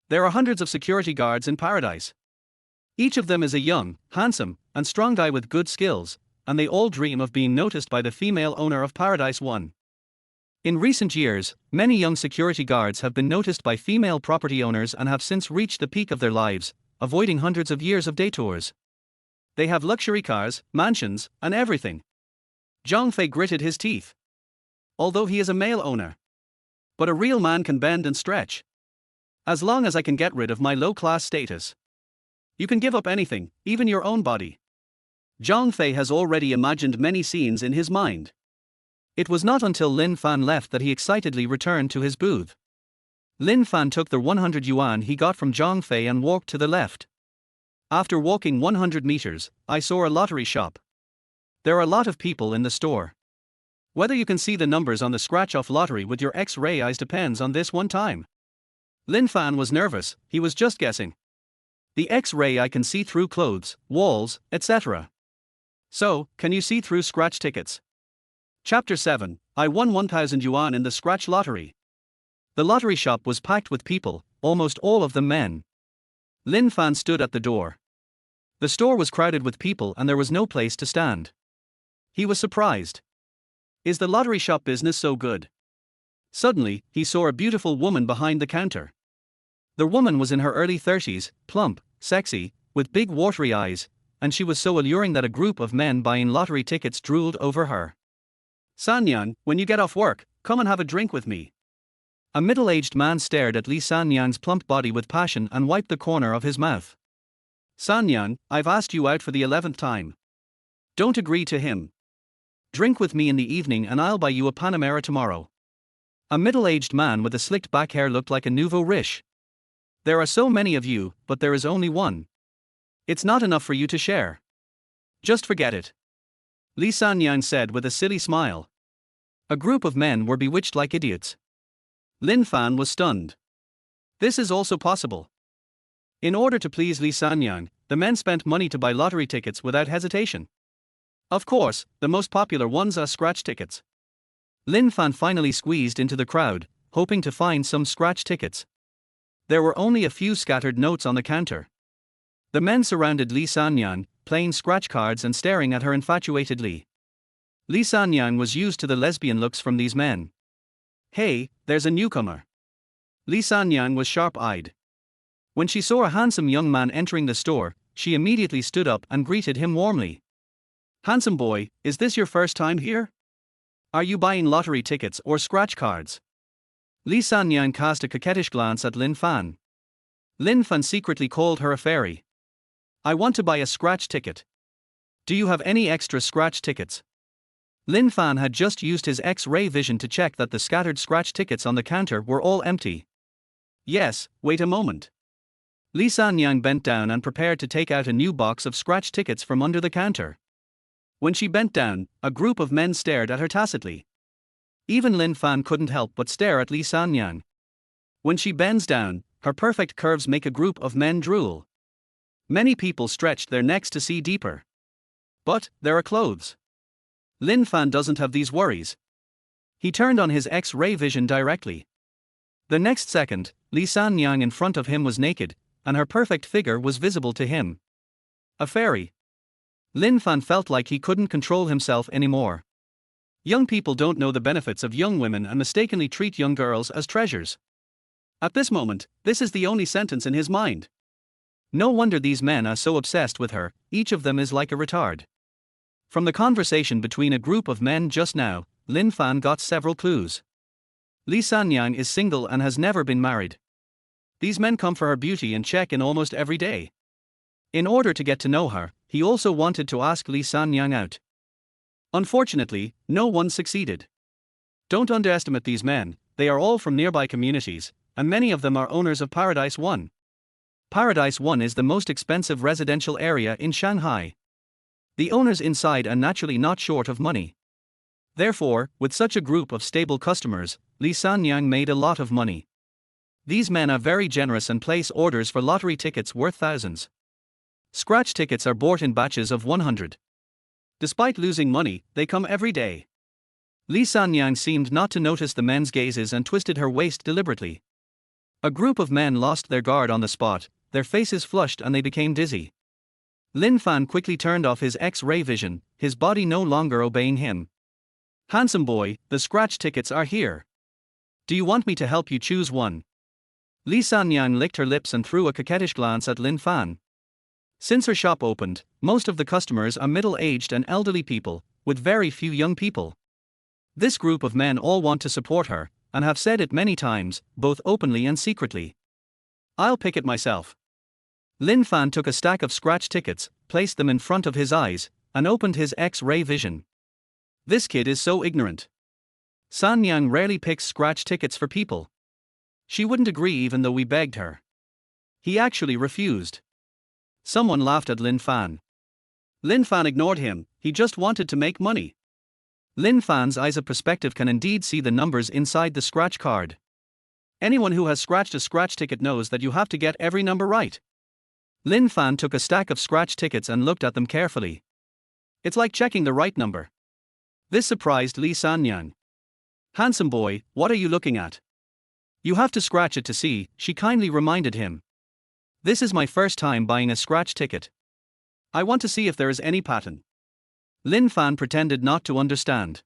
There are hundreds of security guards in Paradise. Each of them is a young, handsome, and strong guy with good skills, and they all dream of being noticed by the female owner of Paradise 1. In recent years, many young security guards have been noticed by female property owners and have since reached the peak of their lives, avoiding hundreds of years of detours. They have luxury cars, mansions, and everything. Zhang Fei gritted his teeth. Although he is a male owner. But a real man can bend and stretch. As long as I can get rid of my low-class status. You can give up anything, even your own body. Zhang Fei has already imagined many scenes in his mind. It was not until Lin Fan left that he excitedly returned to his booth. Lin Fan took the 100 yuan he got from Zhang Fei and walked to the left. After walking 100 meters, I saw a lottery shop. There are a lot of people in the store. Whether you can see the numbers on the scratch-off lottery with your X-ray eyes depends on this one time. Lin Fan was nervous, he was just guessing. The X-ray eye can see through clothes, walls, etc. So, can you see through scratch tickets? Chapter 7, I won 1,000 yuan in the scratch lottery. The lottery shop was packed with people, almost all of them men. Lin Fan stood at the door. The store was crowded with people and there was no place to stand. He was surprised. Is the lottery shop business so good? Suddenly, he saw a beautiful woman behind the counter. The woman was in her early 30s, plump, sexy, with big watery eyes, and she was so alluring that a group of men buying lottery tickets drooled over her. Sanyang, when you get off work, come and have a drink with me. A middle-aged man stared at Lee Sanyang's plump body with passion and wiped the corner of his mouth. Sanyang, I've asked you out for the 11th time. Don't agree to him. Drink with me in the evening and I'll buy you a Panamera tomorrow. A middle-aged man with a slicked back hair looked like a nouveau riche. There are so many of you, but there is only one. It's not enough for you to share. Just forget it. Lee Sanyang said with a silly smile. A group of men were bewitched like idiots. Lin Fan was stunned. This is also possible. In order to please Lee Sanyang, the men spent money to buy lottery tickets without hesitation. Of course, the most popular ones are scratch tickets. Lin Fan finally squeezed into the crowd, hoping to find some scratch tickets. There were only a few scattered notes on the counter. The men surrounded Lee Sanyang, playing scratch cards and staring at her infatuatedly. Lee Sanyang was used to the lesbian looks from these men. Hey, there's a newcomer. Lee Sanyang was sharp-eyed. When she saw a handsome young man entering the store, she immediately stood up and greeted him warmly. Handsome boy, is this your first time here? Are you buying lottery tickets or scratch cards? Lee Sanyang cast a coquettish glance at Lin Fan. Lin Fan secretly called her a fairy. I want to buy a scratch ticket. Do you have any extra scratch tickets? Lin Fan had just used his X-ray vision to check that the scattered scratch tickets on the counter were all empty. Yes, wait a moment. Lee Sanyang bent down and prepared to take out a new box of scratch tickets from under the counter. When she bent down, a group of men stared at her tacitly. Even Lin Fan couldn't help but stare at Lee Sanyang. When she bends down, her perfect curves make a group of men drool. Many people stretched their necks to see deeper. But there are clothes. Lin Fan doesn't have these worries. He turned on his X-ray vision directly. The next second, Lee Sanyang in front of him was naked, and her perfect figure was visible to him. A fairy. Lin Fan felt like he couldn't control himself anymore. Young people don't know the benefits of young women and mistakenly treat young girls as treasures. At this moment, this is the only sentence in his mind. No wonder these men are so obsessed with her, each of them is like a retard. From the conversation between a group of men just now, Lin Fan got several clues. Lee Sanyang is single and has never been married. These men come for her beauty and check in almost every day. In order to get to know her, he also wanted to ask Lee Sanyang out. Unfortunately, no one succeeded. Don't underestimate these men, they are all from nearby communities, and many of them are owners of Paradise 1. Paradise 1 is the most expensive residential area in Shanghai. The owners inside are naturally not short of money. Therefore, with such a group of stable customers, Lee Sanyang made a lot of money. These men are very generous and place orders for lottery tickets worth thousands. Scratch tickets are bought in batches of 100. Despite losing money, they come every day. Lee Sanyang seemed not to notice the men's gazes and twisted her waist deliberately. A group of men lost their guard on the spot, their faces flushed and they became dizzy. Lin Fan quickly turned off his X-ray vision, his body no longer obeying him. Handsome boy, the scratch tickets are here. Do you want me to help you choose one? Lee Sanyang licked her lips and threw a coquettish glance at Lin Fan. Since her shop opened, most of the customers are middle-aged and elderly people, with very few young people. This group of men all want to support her, and have said it many times, both openly and secretly. I'll pick it myself. Lin Fan took a stack of scratch tickets, placed them in front of his eyes, and opened his X-ray vision. This kid is so ignorant. Sanyang rarely picks scratch tickets for people. She wouldn't agree even though we begged her. He actually refused. Someone laughed at Lin Fan. Lin Fan ignored him, he just wanted to make money. Lin Fan's eyes of perspective can indeed see the numbers inside the scratch card. Anyone who has scratched a scratch ticket knows that you have to get every number right. Lin Fan took a stack of scratch tickets and looked at them carefully. It's like checking the right number. This surprised Lee Sanyang. Handsome boy, what are you looking at? You have to scratch it to see, she kindly reminded him. This is my first time buying a scratch ticket. I want to see if there is any pattern. Lin Fan pretended not to understand.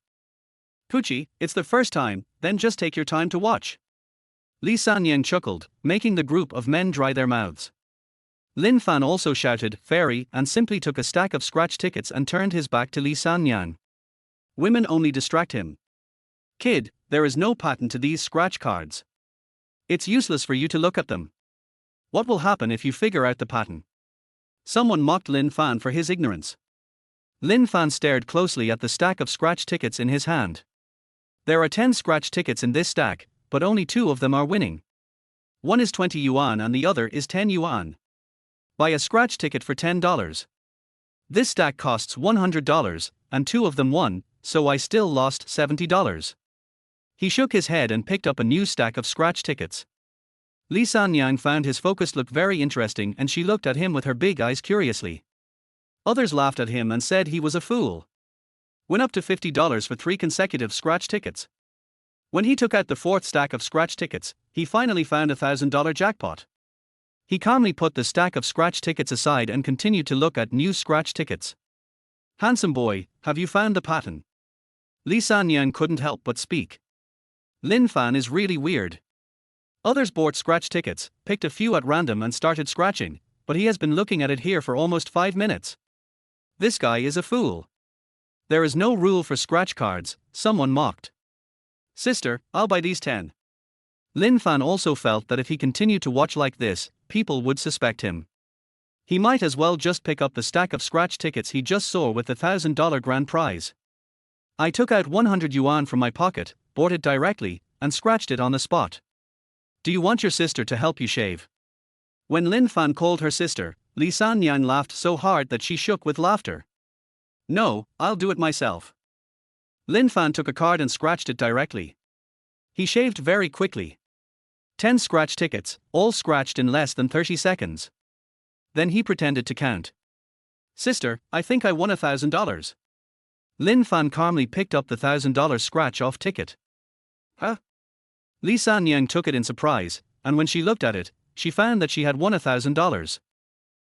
Poochie, it's the first time, then just take your time to watch. Lee Sanyang chuckled, making the group of men dry their mouths. Lin Fan also shouted, "Fairy," and simply took a stack of scratch tickets and turned his back to Li Sanyang. Women only distract him. Kid, there is no pattern to these scratch cards. It's useless for you to look at them. What will happen if you figure out the pattern? Someone mocked Lin Fan for his ignorance. Lin Fan stared closely at the stack of scratch tickets in his hand. There are 10 scratch tickets in this stack, but only 2 of them are winning. One is 20 yuan and the other is 10 yuan. Buy a scratch ticket for $10. This stack costs $100, and 2 of them won, so I still lost $70. He shook his head and picked up a new stack of scratch tickets. Li Sanyang found his focus look very interesting and she looked at him with her big eyes curiously. Others laughed at him and said he was a fool. Win up to $50 for 3 consecutive scratch tickets. When he took out the 4th stack of scratch tickets, he finally found a $1,000 jackpot. He calmly put the stack of scratch tickets aside and continued to look at new scratch tickets. "Handsome boy, have you found the pattern?" Li Sanyang couldn't help but speak. "Lin Fan is really weird." Others bought scratch tickets, picked a few at random and started scratching, but he has been looking at it here for almost 5 minutes. This guy is a fool. There is no rule for scratch cards, someone mocked. "Sister, I'll buy these 10. Lin Fan also felt that if he continued to watch like this, people would suspect him. He might as well just pick up the stack of scratch tickets he just saw with the $1,000 grand prize. I took out 100 yuan from my pocket, bought it directly, and scratched it on the spot. Do you want your sister to help you shave? When Lin Fan called her sister, Li Sanyang laughed so hard that she shook with laughter. No, I'll do it myself. Lin Fan took a card and scratched it directly. He shaved very quickly. 10 scratch tickets, all scratched in less than 30 seconds. Then he pretended to count. Sister, I think I won $1,000. Lin Fan calmly picked up the $1,000 scratch-off ticket. Huh? Li Sanyang took it in surprise, and when she looked at it, she found that she had won $1,000.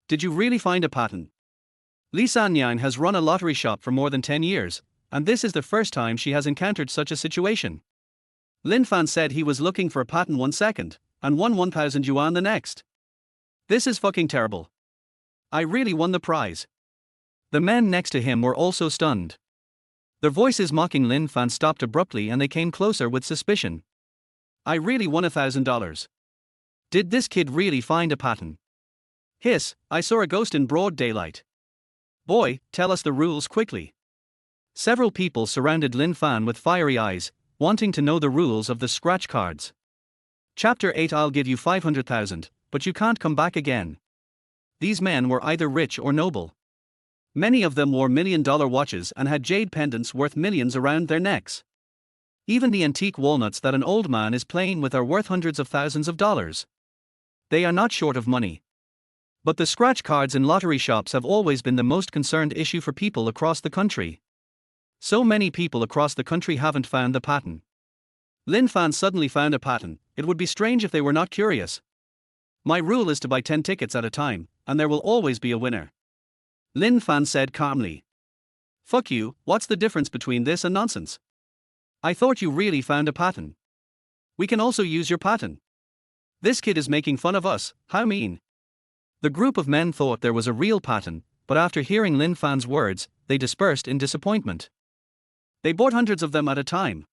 Did you really find a pattern? Li Sanyang has run a lottery shop for more than 10 years, and this is the first time she has encountered such a situation. Lin Fan said he was looking for a pattern 1 second, and won 1,000 yuan the next. This is fucking terrible. I really won the prize. The men next to him were also stunned. Their voices mocking Lin Fan stopped abruptly and they came closer with suspicion. I really won $1,000. Did this kid really find a pattern? Hiss, I saw a ghost in broad daylight. Boy, tell us the rules quickly. Several people surrounded Lin Fan with fiery eyes, wanting to know the rules of the scratch cards. Chapter 8. I'll give you 500,000, but you can't come back again. These men were either rich or noble. Many of them wore $1,000,000 watches and had jade pendants worth millions around their necks. Even the antique walnuts that an old man is playing with are worth hundreds of thousands of dollars. They are not short of money. But the scratch cards in lottery shops have always been the most concerned issue for people across the country. So many people across the country haven't found the pattern. Lin Fan suddenly found a pattern. It would be strange if they were not curious. My rule is to buy 10 tickets at a time, and there will always be a winner. Lin Fan said calmly. Fuck you, what's the difference between this and nonsense? I thought you really found a pattern. We can also use your pattern. This kid is making fun of us, how mean. The group of men thought there was a real pattern, but after hearing Lin Fan's words, they dispersed in disappointment. They bought hundreds of them at a time.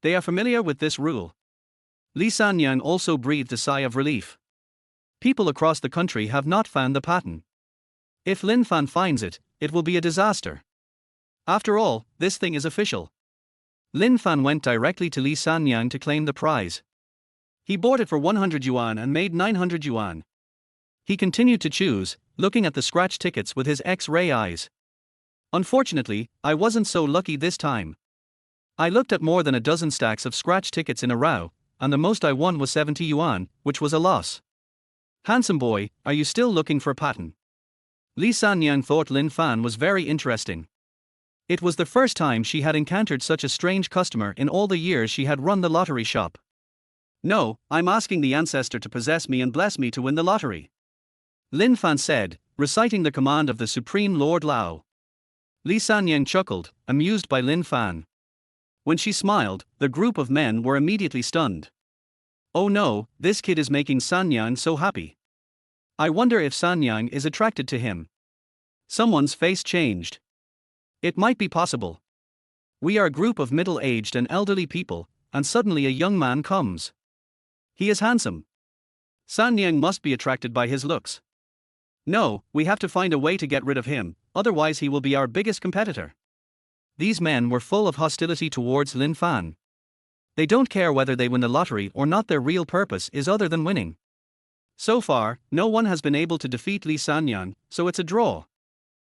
They are familiar with this rule. Li Sanyang also breathed a sigh of relief. People across the country have not found the pattern. If Lin Fan finds it, it will be a disaster. After all, this thing is official. Lin Fan went directly to Li Sanyang to claim the prize. He bought it for 100 yuan and made 900 yuan. He continued to choose, looking at the scratch tickets with his X-ray eyes. Unfortunately, I wasn't so lucky this time. I looked at more than a dozen stacks of scratch tickets in a row, and the most I won was 70 yuan, which was a loss. Handsome boy, are you still looking for a pattern? Li Sanyang thought Lin Fan was very interesting. It was the first time she had encountered such a strange customer in all the years she had run the lottery shop. No, I'm asking the ancestor to possess me and bless me to win the lottery. Lin Fan said, reciting the command of the Supreme Lord Lao. Li Sanyang chuckled, amused by Lin Fan. When she smiled, the group of men were immediately stunned. Oh no, this kid is making Sanyang so happy. I wonder if Sanyang is attracted to him. Someone's face changed. It might be possible. We are a group of middle-aged and elderly people, and suddenly a young man comes. He is handsome. Sanyang must be attracted by his looks. No, we have to find a way to get rid of him, otherwise he will be our biggest competitor. These men were full of hostility towards Lin Fan. They don't care whether they win the lottery or not, their real purpose is other than winning. So far, no one has been able to defeat Li Sanyang, so it's a draw.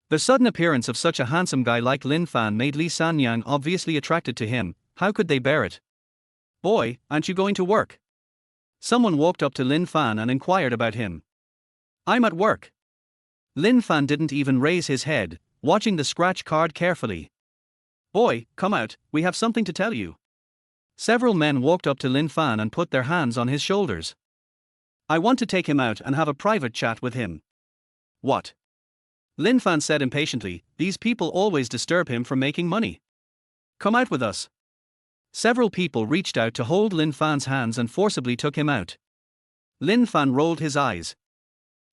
The sudden appearance of such a handsome guy like Lin Fan made Li Sanyang obviously attracted to him. How could they bear it? Boy, aren't you going to work? Someone walked up to Lin Fan and inquired about him. I'm at work. Lin Fan didn't even raise his head, watching the scratch card carefully. Boy, come out, we have something to tell you. Several men walked up to Lin Fan and put their hands on his shoulders. I want to take him out and have a private chat with him. What? Lin Fan said impatiently, these people always disturb him from making money. Come out with us. Several people reached out to hold Lin Fan's hands and forcibly took him out. Lin Fan rolled his eyes.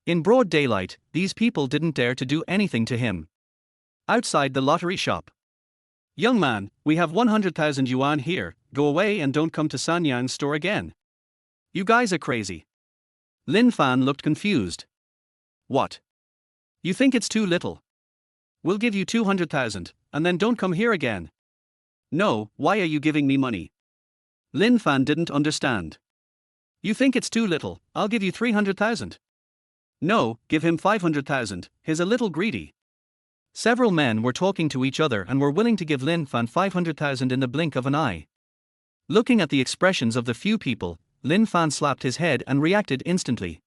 In broad daylight, these people didn't dare to do anything to him. Outside the lottery shop. Young man, we have 100,000 yuan here, go away and don't come to Sanyang's store again. You guys are crazy. Lin Fan looked confused. What? You think it's too little? We'll give you 200,000, and then don't come here again. No, why are you giving me money? Lin Fan didn't understand. You think it's too little, I'll give you 300,000. No, give him 500,000, he's a little greedy. Several men were talking to each other and were willing to give Lin Fan 500,000 in the blink of an eye. Looking at the expressions of the few people, Lin Fan slapped his head and reacted instantly.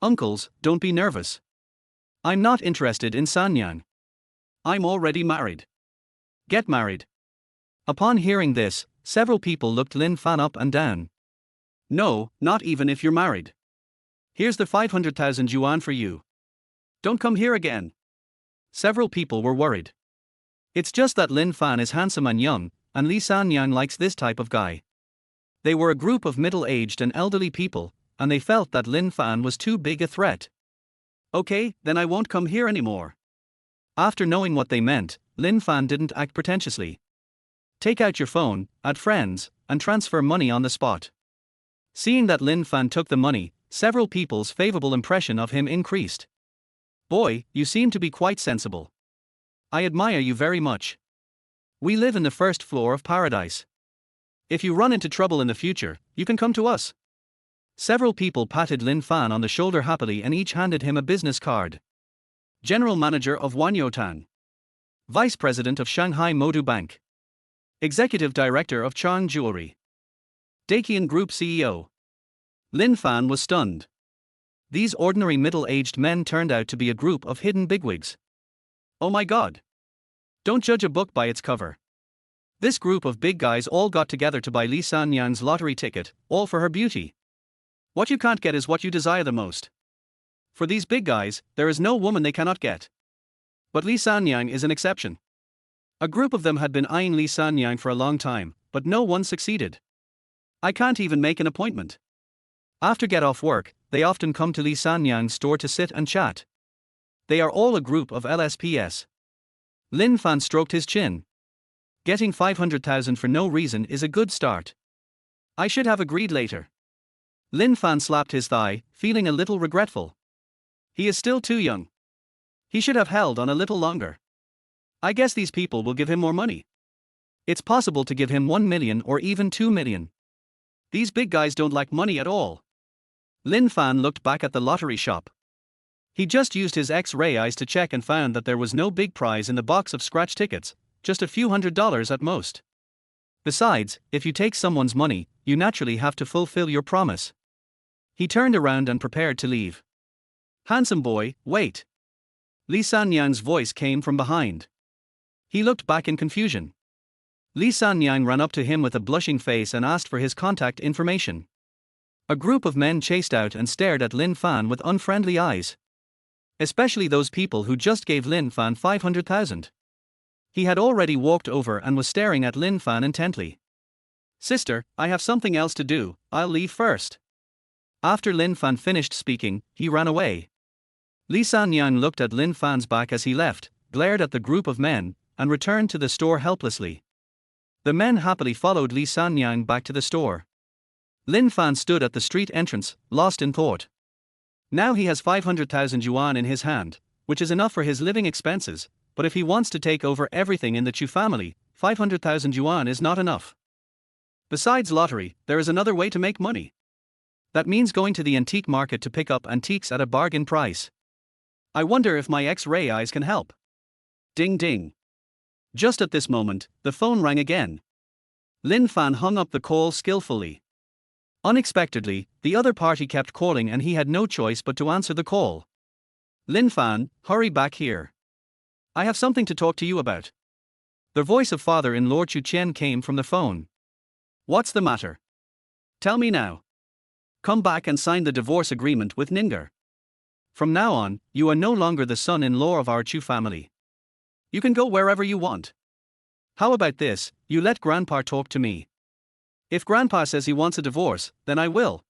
Uncles, don't be nervous. I'm not interested in Sanyang. I'm already married. Get married. Upon hearing this, several people looked Lin Fan up and down. No, not even if you're married. Here's the 500,000 yuan for you. Don't come here again. Several people were worried. It's just that Lin Fan is handsome and young, and Li Sanyang likes this type of guy. They were a group of middle-aged and elderly people, and they felt that Lin Fan was too big a threat. Okay, then I won't come here anymore. After knowing what they meant, Lin Fan didn't act pretentiously. Take out your phone, add friends, and transfer money on the spot. Seeing that Lin Fan took the money, several people's favorable impression of him increased. Boy, you seem to be quite sensible. I admire you very much. We live in the first floor of paradise. If you run into trouble in the future, you can come to us. Several people patted Lin Fan on the shoulder happily and each handed him a business card. General Manager of Wanyotan. Vice President of Shanghai Modu Bank. Executive Director of Chang Jewelry. Dakian Group CEO. Lin Fan was stunned. These ordinary middle-aged men turned out to be a group of hidden bigwigs. Oh my god. Don't judge a book by its cover. This group of big guys all got together to buy Li Sanyang's lottery ticket, all for her beauty. What you can't get is what you desire the most. For these big guys, there is no woman they cannot get. But Li Sanyang is an exception. A group of them had been eyeing Li Sanyang for a long time, but no one succeeded. I can't even make an appointment. After get off work, they often come to Li Sanyang's store to sit and chat. They are all a group of LSPS. Lin Fan stroked his chin. Getting 500,000 for no reason is a good start. I should have agreed later. Lin Fan slapped his thigh, feeling a little regretful. He is still too young. He should have held on a little longer. I guess these people will give him more money. It's possible to give him 1 million or even 2 million. These big guys don't like money at all. Lin Fan looked back at the lottery shop. He just used his X-ray eyes to check and found that there was no big prize in the box of scratch tickets, just a few $100s at most. Besides, if you take someone's money, you naturally have to fulfill your promise. He turned around and prepared to leave. Handsome boy, wait. Li Sanyang's voice came from behind. He looked back in confusion. Li Sanyang ran up to him with a blushing face and asked for his contact information. A group of men chased out and stared at Lin Fan with unfriendly eyes. Especially those people who just gave Lin Fan 500,000. He had already walked over and was staring at Lin Fan intently. Sister, I have something else to do, I'll leave first. After Lin Fan finished speaking, he ran away. Li Sanyang looked at Lin Fan's back as he left, glared at the group of men, and returned to the store helplessly. The men happily followed Li Sanyang back to the store. Lin Fan stood at the street entrance, lost in thought. Now he has 500,000 yuan in his hand, which is enough for his living expenses, but if he wants to take over everything in the Chu family, 500,000 yuan is not enough. Besides lottery, there is another way to make money. That means going to the antique market to pick up antiques at a bargain price. I wonder if my X-ray eyes can help. Ding ding. Just at this moment, the phone rang again. Lin Fan hung up the call skillfully. Unexpectedly, the other party kept calling and he had no choice but to answer the call. Lin Fan, hurry back here. I have something to talk to you about. The voice of father-in-law Chu Chen came from the phone. What's the matter? Tell me now. Come back and sign the divorce agreement with Ninger. From now on, you are no longer the son-in-law of our Chu family. You can go wherever you want. How about this, you let Grandpa talk to me. If Grandpa says he wants a divorce, then I will.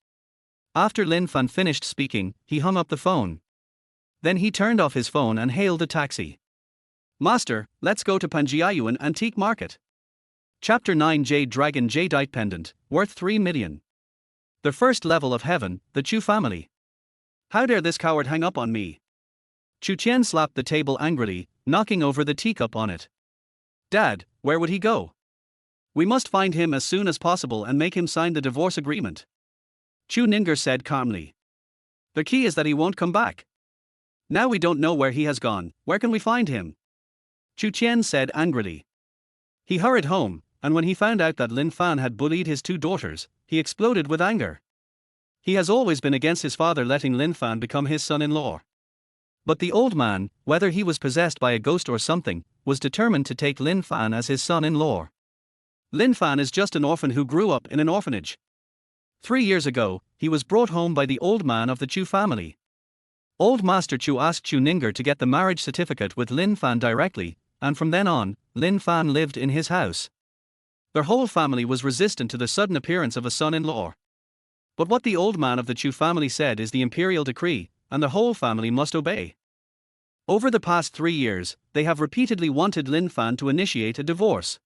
After Lin Fan finished speaking, he hung up the phone. Then he turned off his phone and hailed a taxi. Master, let's go to Panjiayuan Antique Market. Chapter 9 Jade Dragon Jadeite Pendant, worth 3 million. The first level of heaven, the Chu family. How dare this coward hang up on me? Chu Chen slapped the table angrily, knocking over the teacup on it. Dad, where would he go? We must find him as soon as possible and make him sign the divorce agreement. Chu Ninger said calmly. The key is that he won't come back. Now we don't know where he has gone, where can we find him? Chu Chen said angrily. He hurried home, and when he found out that Lin Fan had bullied his 2 daughters, he exploded with anger. He has always been against his father letting Lin Fan become his son-in-law. But the old man, whether he was possessed by a ghost or something, was determined to take Lin Fan as his son-in-law. Lin Fan is just an orphan who grew up in an orphanage. 3 years ago, he was brought home by the old man of the Chu family. Old Master Chu asked Chu Ninger to get the marriage certificate with Lin Fan directly, and from then on, Lin Fan lived in his house. Their whole family was resistant to the sudden appearance of a son-in-law. But what the old man of the Chu family said is the imperial decree, and the whole family must obey. Over the past 3 years, they have repeatedly wanted Lin Fan to initiate a divorce.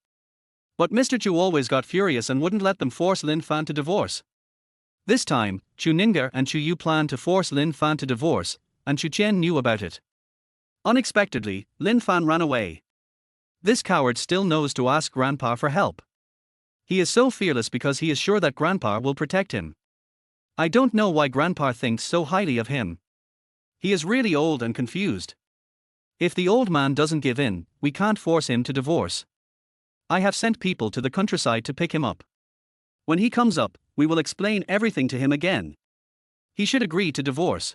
But Mr. Chu always got furious and wouldn't let them force Lin Fan to divorce. This time, Chu Ninger and Chu Yu planned to force Lin Fan to divorce, and Chu Chen knew about it. Unexpectedly, Lin Fan ran away. This coward still knows to ask Grandpa for help. He is so fearless because he is sure that Grandpa will protect him. I don't know why Grandpa thinks so highly of him. He is really old and confused. If the old man doesn't give in, we can't force him to divorce. I have sent people to the countryside to pick him up. When he comes up, we will explain everything to him again. He should agree to divorce.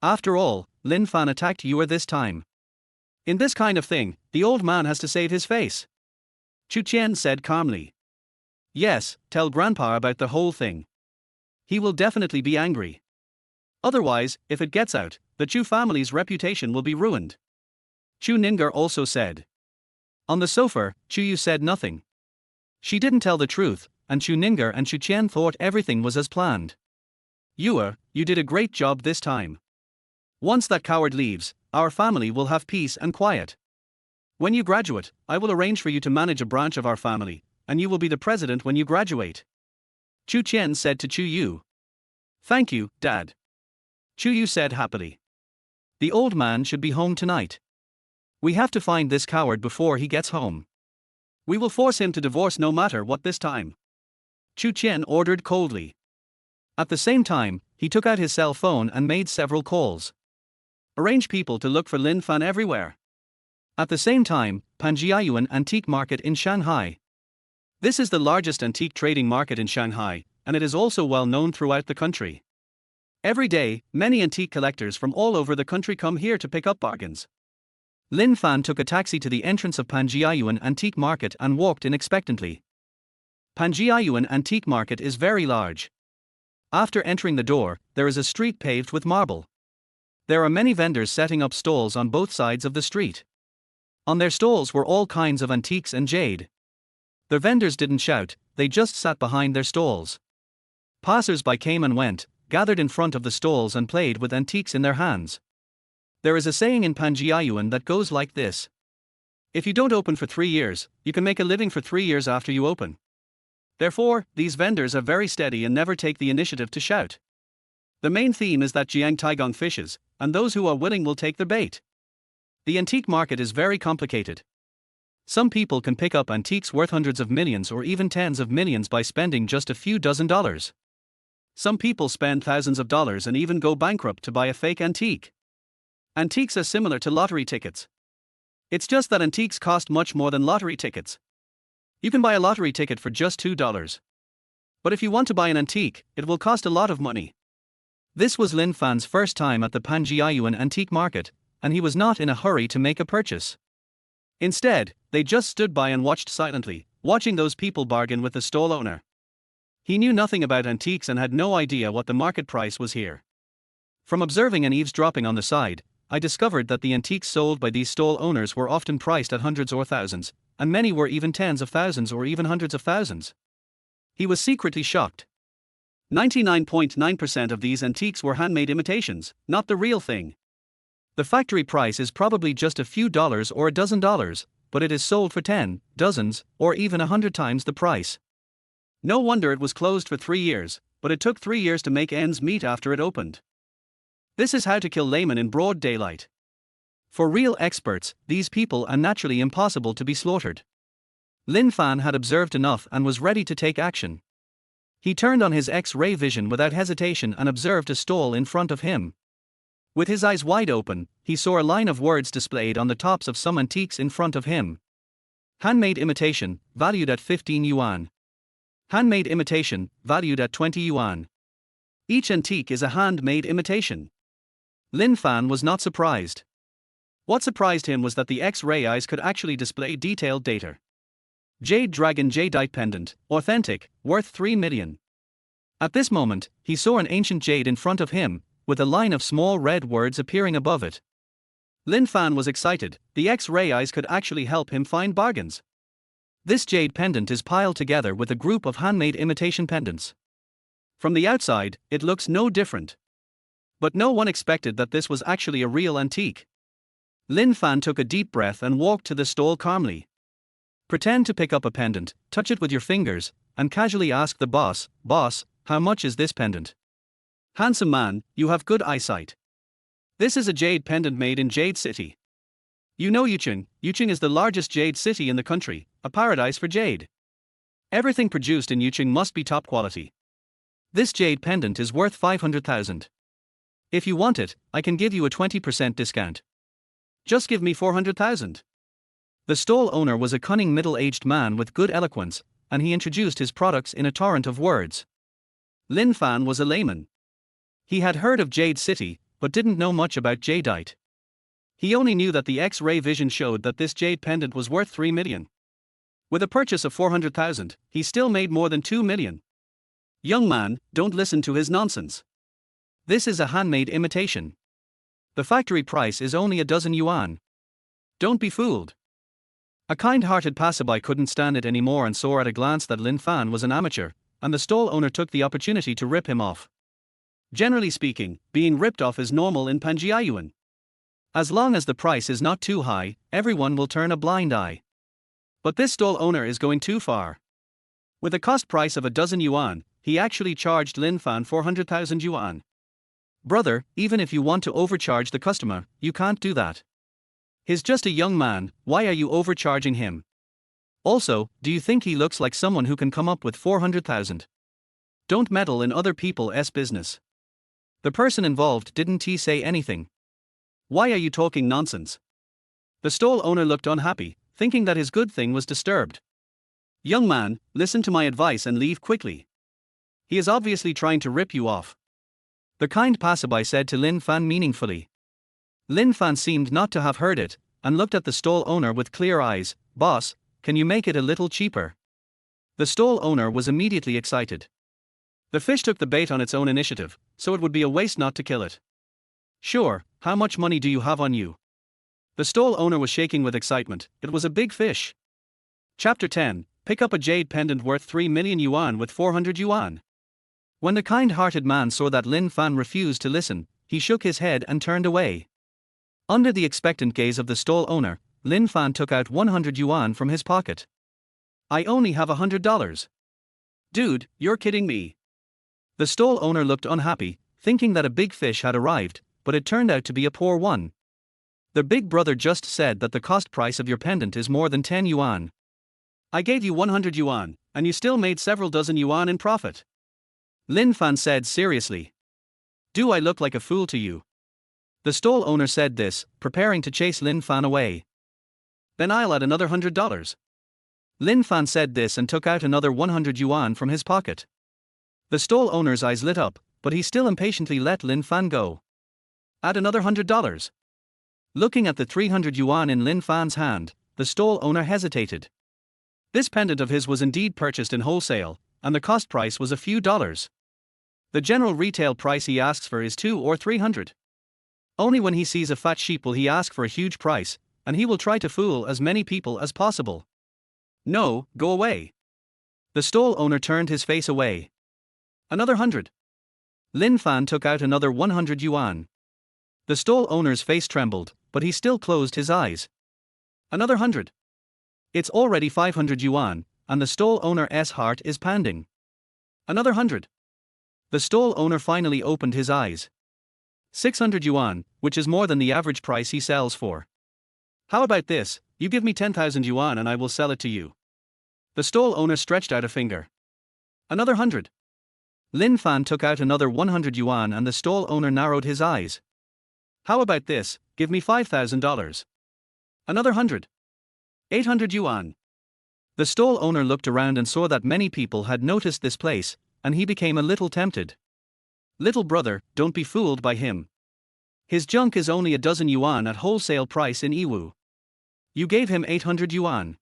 After all, Lin Fan attacked you this time. In this kind of thing, the old man has to save his face. Chu Chen said calmly. Yes, tell Grandpa about the whole thing. He will definitely be angry. Otherwise, if it gets out, the Chu family's reputation will be ruined. Chu Ninger also said. On the sofa, Chu Yu said nothing. She didn't tell the truth, and Chu Ninger and Chu Chen thought everything was as planned. You did a great job this time. Once that coward leaves, our family will have peace and quiet. When you graduate, I will arrange for you to manage a branch of our family, and you will be the president when you graduate. Chu Chen said to Chu Yu. Thank you, Dad. Chu Yu said happily. The old man should be home tonight. We have to find this coward before he gets home. We will force him to divorce no matter what this time. Chu Chen ordered coldly. At the same time, he took out his cell phone and made several calls. Arrange people to look for Lin Fan everywhere. At the same time, Panjiayuan Antique Market in Shanghai. This is the largest antique trading market in Shanghai, and it is also well known throughout the country. Every day, many antique collectors from all over the country come here to pick up bargains. Lin Fan took a taxi to the entrance of Panjiayuan Antique Market and walked in expectantly. Panjiayuan Antique Market is very large. After entering the door, there is a street paved with marble. There are many vendors setting up stalls on both sides of the street. On their stalls were all kinds of antiques and jade. The vendors didn't shout, they just sat behind their stalls. Passers-by came and went, gathered in front of the stalls and played with antiques in their hands. There is a saying in Panjiayuan that goes like this: if you don't open for 3 years, you can make a living for 3 years after you open. Therefore, these vendors are very steady and never take the initiative to shout. The main theme is that Jiang Taigong fishes, and those who are willing will take the bait. The antique market is very complicated. Some people can pick up antiques worth hundreds of millions or even tens of millions by spending just a few dozen dollars. Some people spend thousands of dollars and even go bankrupt to buy a fake antique. Antiques are similar to lottery tickets. It's just that antiques cost much more than lottery tickets. You can buy a lottery ticket for just $2. But if you want to buy an antique, it will cost a lot of money. This was Lin Fan's first time at the Panjiayuan antique market, and he was not in a hurry to make a purchase. Instead, they just stood by and watched silently, watching those people bargain with the stall owner. He knew nothing about antiques and had no idea what the market price was here. From observing and eavesdropping on the side, I discovered that the antiques sold by these stall owners were often priced at hundreds or thousands, and many were even tens of thousands or even hundreds of thousands. He was secretly shocked. 99.9% of these antiques were handmade imitations, not the real thing. The factory price is probably just a few dollars or a dozen dollars, but it is sold for 10, dozens, or even 100 times the price. No wonder it was closed for 3 years, but it took 3 years to make ends meet after it opened. This is how to kill laymen in broad daylight. For real experts, these people are naturally impossible to be slaughtered. Lin Fan had observed enough and was ready to take action. He turned on his X-ray vision without hesitation and observed a stall in front of him. With his eyes wide open, he saw a line of words displayed on the tops of some antiques in front of him. Handmade imitation, valued at 15 yuan. Handmade imitation, valued at 20 yuan. Each antique is a handmade imitation. Lin Fan was not surprised. What surprised him was that the X-ray eyes could actually display detailed data. Jade Dragon Jadeite Pendant, authentic, worth 3 million. At this moment, he saw an ancient jade in front of him, with a line of small red words appearing above it. Lin Fan was excited. The X-ray eyes could actually help him find bargains. This jade pendant is piled together with a group of handmade imitation pendants. From the outside, it looks no different. But no one expected that this was actually a real antique. Lin Fan took a deep breath and walked to the stall calmly. Pretend to pick up a pendant, touch it with your fingers, and casually ask the boss, "Boss, how much is this pendant?" "Handsome man, you have good eyesight. This is a jade pendant made in Jade City. You know Yucheng is the largest jade city in the country, a paradise for jade. Everything produced in Yucheng must be top quality. This jade pendant is worth 500,000. If you want it, I can give you a 20% discount. Just give me 400,000. The stall owner was a cunning middle-aged man with good eloquence, and he introduced his products in a torrent of words. Lin Fan was a layman. He had heard of Jade City, but didn't know much about jadeite. He only knew that the X-ray vision showed that this jade pendant was worth 3 million. With a purchase of 400,000, he still made more than 2 million. Young man, don't listen to his nonsense. This is a handmade imitation. The factory price is only a dozen yuan. Don't be fooled. A kind-hearted passerby couldn't stand it anymore and saw at a glance that Lin Fan was an amateur, and the stall owner took the opportunity to rip him off. Generally speaking, being ripped off is normal in Panjiayuan. As long as the price is not too high, everyone will turn a blind eye. But this stall owner is going too far. With a cost price of a dozen yuan, he actually charged Lin Fan 400,000 yuan. Brother, even if you want to overcharge the customer, you can't do that. He's just a young man, why are you overcharging him? Also, do you think he looks like someone who can come up with 400,000? Don't meddle in other people's business. The person involved didn't say anything. Why are you talking nonsense? The stall owner looked unhappy, thinking that his good thing was disturbed. Young man, listen to my advice and leave quickly. He is obviously trying to rip you off. The kind passerby said to Lin Fan meaningfully. Lin Fan seemed not to have heard it, and looked at the stall owner with clear eyes. Boss, can you make it a little cheaper? The stall owner was immediately excited. The fish took the bait on its own initiative, so it would be a waste not to kill it. Sure, how much money do you have on you? The stall owner was shaking with excitement, it was a big fish. Chapter 10, pick up a jade pendant worth 3 million yuan with 400 yuan. When the kind-hearted man saw that Lin Fan refused to listen, he shook his head and turned away. Under the expectant gaze of the stall owner, Lin Fan took out 100 yuan from his pocket. I only have $100. Dude, you're kidding me. The stall owner looked unhappy, thinking that a big fish had arrived, but it turned out to be a poor one. The big brother just said that the cost price of your pendant is more than 10 yuan. I gave you 100 yuan, and you still made several dozen yuan in profit. Lin Fan said seriously. Do I look like a fool to you? The stall owner said this, preparing to chase Lin Fan away. Then I'll add another $100. Lin Fan said this and took out another 100 yuan from his pocket. The stall owner's eyes lit up, but he still impatiently let Lin Fan go. Add another $100. Looking at the 300 yuan in Lin Fan's hand, the stall owner hesitated. This pendant of his was indeed purchased in wholesale, and the cost price was a few dollars. The general retail price he asks for is 200 or 300. Only when he sees a fat sheep will he ask for a huge price, and he will try to fool as many people as possible. No, go away. The stall owner turned his face away. Another 100. Lin Fan took out another 100 yuan. The stall owner's face trembled, but he still closed his eyes. Another 100. It's already 500 yuan, and the stall owner's heart is pounding. Another 100. The stall owner finally opened his eyes. 600 yuan, which is more than the average price he sells for. How about this, you give me 10,000 yuan and I will sell it to you. The stall owner stretched out a finger. Another 100. Lin Fan took out another 100 yuan and the stall owner narrowed his eyes. How about this, give me $5,000. Another 100. 800 yuan. The stall owner looked around and saw that many people had noticed this place, and he became a little tempted. Little brother, don't be fooled by him. His junk is only a dozen yuan at wholesale price in Yiwu. You gave him 800 yuan.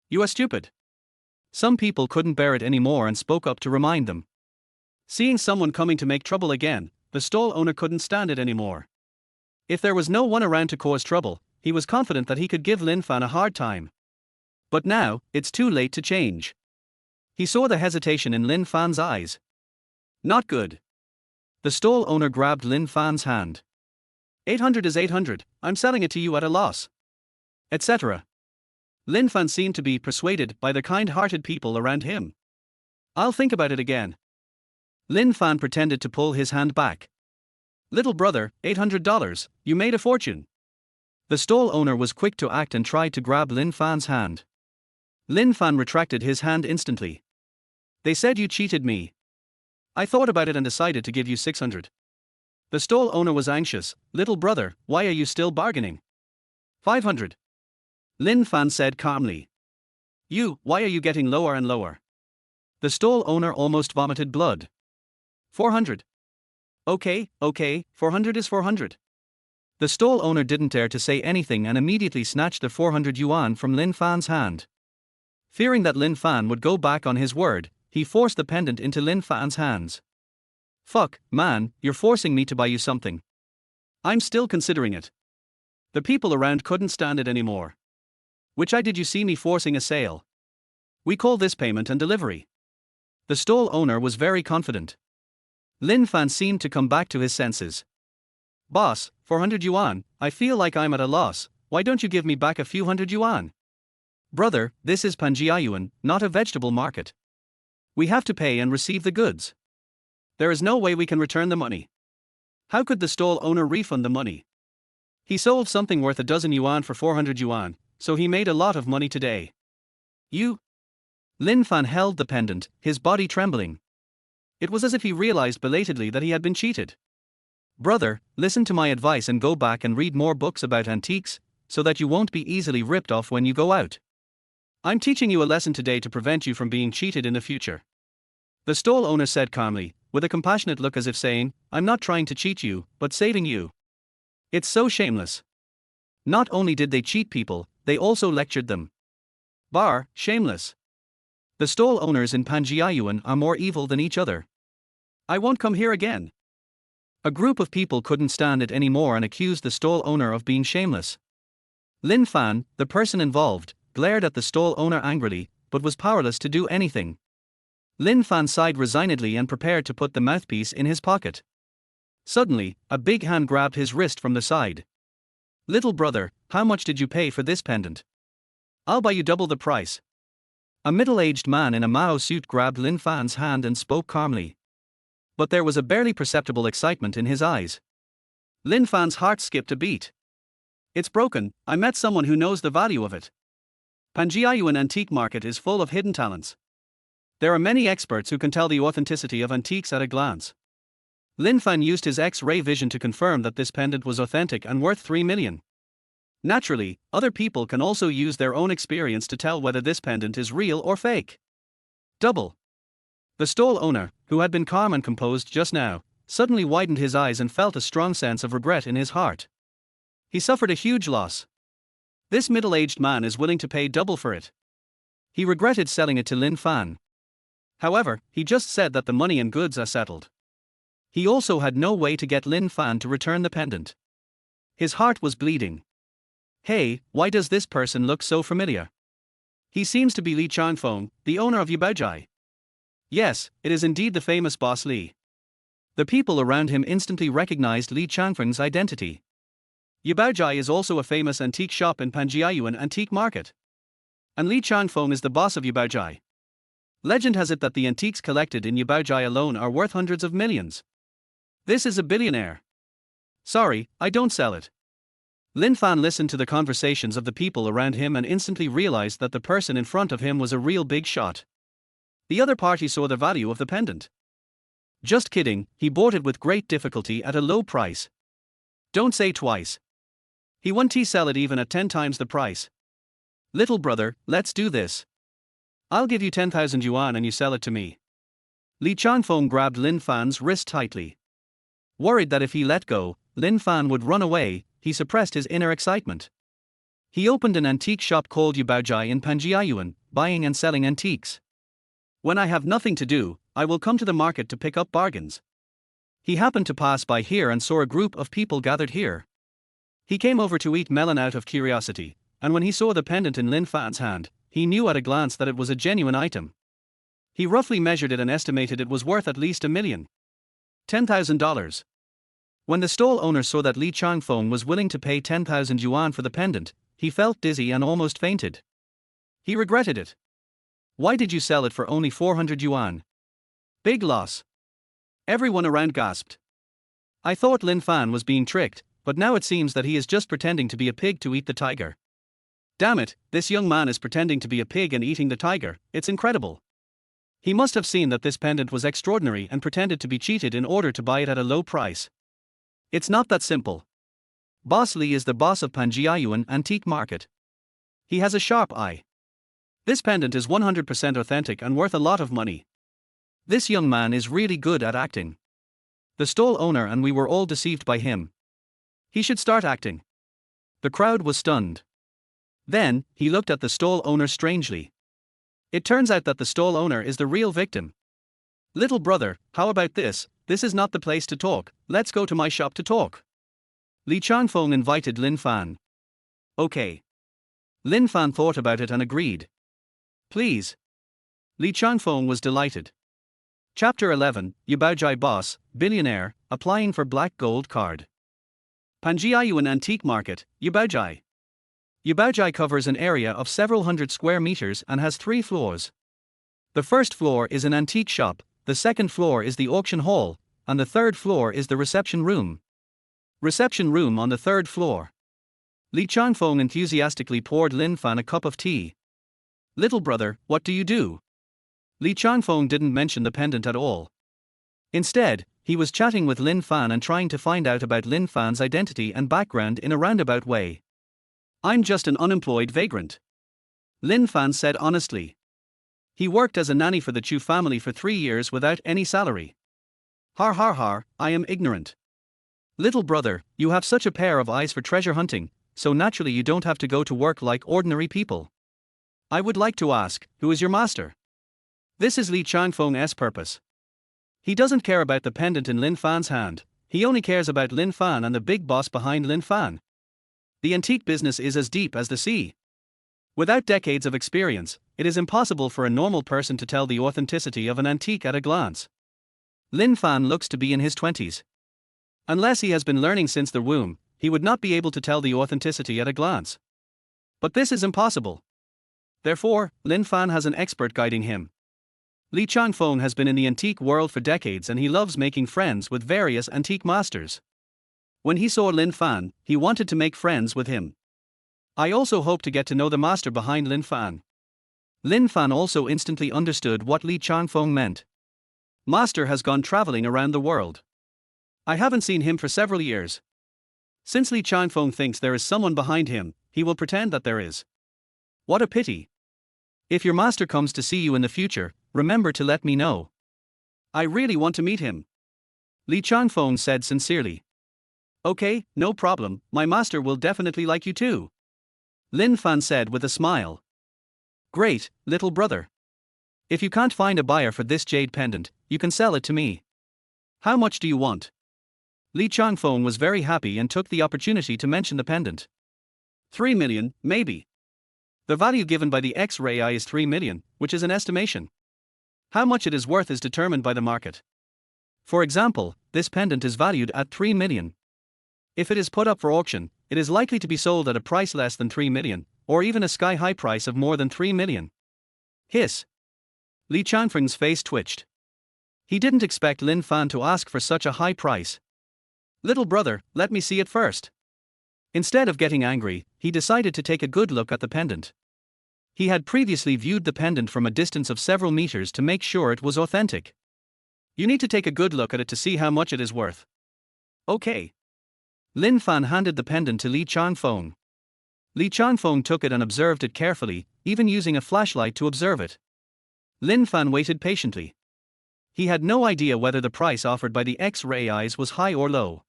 You are stupid. Some people couldn't bear it anymore and spoke up to remind them. Seeing someone coming to make trouble again, the stall owner couldn't stand it anymore. If there was no one around to cause trouble, he was confident that he could give Lin Fan a hard time. But now, it's too late to change. He saw the hesitation in Lin Fan's eyes. Not good. The stall owner grabbed Lin Fan's hand. 800 is 800, I'm selling it to you at a loss. Etc. Lin Fan seemed to be persuaded by the kind-hearted people around him. I'll think about it again. Lin Fan pretended to pull his hand back. Little brother, $800, you made a fortune. The stall owner was quick to act and tried to grab Lin Fan's hand. Lin Fan retracted his hand instantly. They said you cheated me. I thought about it and decided to give you 600. The stall owner was anxious. Little brother, why are you still bargaining? 500. Lin Fan said calmly. Why are you getting lower and lower? The stall owner almost vomited blood. 400. Okay, 400 is 400. The stall owner didn't dare to say anything and immediately snatched the 400 yuan from Lin Fan's hand. Fearing that Lin Fan would go back on his word, he forced the pendant into Lin Fan's hands. Fuck, man, you're forcing me to buy you something. I'm still considering it. The people around couldn't stand it anymore. Which eye did you see me forcing a sale? We call this payment and delivery. The stall owner was very confident. Lin Fan seemed to come back to his senses. Boss, 400 yuan, I feel like I'm at a loss, why don't you give me back a few hundred yuan? Brother, this is Panjiayuan, not a vegetable market. We have to pay and receive the goods. There is no way we can return the money. How could the stall owner refund the money? He sold something worth a dozen yuan for 400 yuan, so he made a lot of money today. Lin Fan held the pendant, his body trembling. It was as if he realized belatedly that he had been cheated. Brother, listen to my advice and go back and read more books about antiques, so that you won't be easily ripped off when you go out. I'm teaching you a lesson today to prevent you from being cheated in the future. The stall owner said calmly, with a compassionate look as if saying, I'm not trying to cheat you, but saving you. It's so shameless. Not only did they cheat people, they also lectured them. Shameless. The stall owners in Panjiayuan are more evil than each other. I won't come here again. A group of people couldn't stand it anymore and accused the stall owner of being shameless. Lin Fan, the person involved, glared at the stall owner angrily, but was powerless to do anything. Lin Fan sighed resignedly and prepared to put the mouthpiece in his pocket. Suddenly, a big hand grabbed his wrist from the side. "Little brother, how much did you pay for this pendant? I'll buy you double the price." A middle-aged man in a Mao suit grabbed Lin Fan's hand and spoke calmly. But there was a barely perceptible excitement in his eyes. Lin Fan's heart skipped a beat. "It's broken, I met someone who knows the value of it. Panjiayuan antique market is full of hidden talents. There are many experts who can tell the authenticity of antiques at a glance." Lin Fan used his X-ray vision to confirm that this pendant was authentic and worth 3 million. Naturally, other people can also use their own experience to tell whether this pendant is real or fake. Double. The stall owner, who had been calm and composed just now, suddenly widened his eyes and felt a strong sense of regret in his heart. He suffered a huge loss. This middle-aged man is willing to pay double for it. He regretted selling it to Lin Fan. However, he just said that the money and goods are settled. He also had no way to get Lin Fan to return the pendant. His heart was bleeding. "Hey, why does this person look so familiar? He seems to be Li Changfeng, the owner of Yibaojai." Yes, it is indeed the famous boss Li. The people around him instantly recognized Li Changfeng's identity. Yibaojai is also a famous antique shop in Panjiayuan antique market. And Li Changfeng is the boss of Yibaojai. Legend has it that the antiques collected in Yibaojai alone are worth hundreds of millions. This is a billionaire. "Sorry, I don't sell it." Lin Fan listened to the conversations of the people around him and instantly realized that the person in front of him was a real big shot. The other party saw the value of the pendant. "Just kidding, he bought it with great difficulty at a low price. Don't say twice. He won't sell it even at 10 times the price. Little brother, let's do this. I'll give you 10,000 yuan and you sell it to me." Li Changfeng grabbed Lin Fan's wrist tightly. Worried that if he let go, Lin Fan would run away, he suppressed his inner excitement. He opened an antique shop called Yibaojai in Panjiayuan, buying and selling antiques. "When I have nothing to do, I will come to the market to pick up bargains." He happened to pass by here and saw a group of people gathered here. He came over to eat melon out of curiosity, and when he saw the pendant in Lin Fan's hand, he knew at a glance that it was a genuine item. He roughly measured it and estimated it was worth at least $1 million. $10,000. When the stall owner saw that Li Changfeng was willing to pay 10,000 yuan for the pendant, he felt dizzy and almost fainted. He regretted it. "Why did you sell it for only 400 yuan? Big loss." Everyone around gasped. "I thought Lin Fan was being tricked, but now it seems that he is just pretending to be a pig to eat the tiger." Damn it, this young man is pretending to be a pig and eating the tiger, it's incredible. He must have seen that this pendant was extraordinary and pretended to be cheated in order to buy it at a low price. It's not that simple. Boss Li is the boss of Panjiayuan antique market. He has a sharp eye. This pendant is 100% authentic and worth a lot of money. This young man is really good at acting. The stall owner and we were all deceived by him. He should start acting. The crowd was stunned. Then, he looked at the stall owner strangely. It turns out that the stall owner is the real victim. "Little brother, how about this? This is not the place to talk, let's go to my shop to talk." Li Changfeng invited Lin Fan. "Okay." Lin Fan thought about it and agreed. "Please." Li Changfeng was delighted. Chapter 11, Yibaojai Boss, Billionaire, Applying for Black Gold Card. Panjiayuan Antique Market, Yibaojai. Yibaojai covers an area of several hundred square meters and has 3 floors. The first floor is an antique shop, the second floor is the auction hall, and the third floor is the reception room. Reception room on the third floor. Li Changfeng enthusiastically poured Lin Fan a cup of tea. "Little brother, what do you do?" Li Changfeng didn't mention the pendant at all. Instead, he was chatting with Lin Fan and trying to find out about Lin Fan's identity and background in a roundabout way. "I'm just an unemployed vagrant," Lin Fan said honestly. He worked as a nanny for the Chu family for 3 years without any salary. Har har har, I am ignorant. "Little brother, you have such a pair of eyes for treasure hunting, so naturally you don't have to go to work like ordinary people. I would like to ask, who is your master?" This is Li Changfeng's purpose. He doesn't care about the pendant in Lin Fan's hand, he only cares about Lin Fan and the big boss behind Lin Fan. The antique business is as deep as the sea. Without decades of experience, it is impossible for a normal person to tell the authenticity of an antique at a glance. Lin Fan looks to be in his 20s. Unless he has been learning since the womb, he would not be able to tell the authenticity at a glance. But this is impossible. Therefore, Lin Fan has an expert guiding him. Li Changfeng has been in the antique world for decades and he loves making friends with various antique masters. When he saw Lin Fan, he wanted to make friends with him. I also hope to get to know the master behind Lin Fan. Lin Fan also instantly understood what Li Changfeng meant. Master has gone traveling around the world. I haven't seen him for several years. Since Li Changfeng thinks there is someone behind him, he will pretend that there is. What a pity. If your master comes to see you in the future, remember to let me know. I really want to meet him. Li Changfeng said sincerely. Okay, no problem, my master will definitely like you too. Lin Fan said with a smile. Great, little brother. If you can't find a buyer for this jade pendant, you can sell it to me. How much do you want? Li Changfeng was very happy and took the opportunity to mention the pendant. 3 million, maybe. The value given by the X-ray eye is 3 million, which is an estimation. How much it is worth is determined by the market. For example, this pendant is valued at 3 million. If it is put up for auction, it is likely to be sold at a price less than 3 million, or even a sky-high price of more than 3 million. Hiss. Li Changfeng's face twitched. He didn't expect Lin Fan to ask for such a high price. Little brother, let me see it first. Instead of getting angry, he decided to take a good look at the pendant. He had previously viewed the pendant from a distance of several meters to make sure it was authentic. You need to take a good look at it to see how much it is worth. Okay. Lin Fan handed the pendant to Li Changfeng. Li Changfeng took it and observed it carefully, even using a flashlight to observe it. Lin Fan waited patiently. He had no idea whether the price offered by the X-ray eyes was high or low.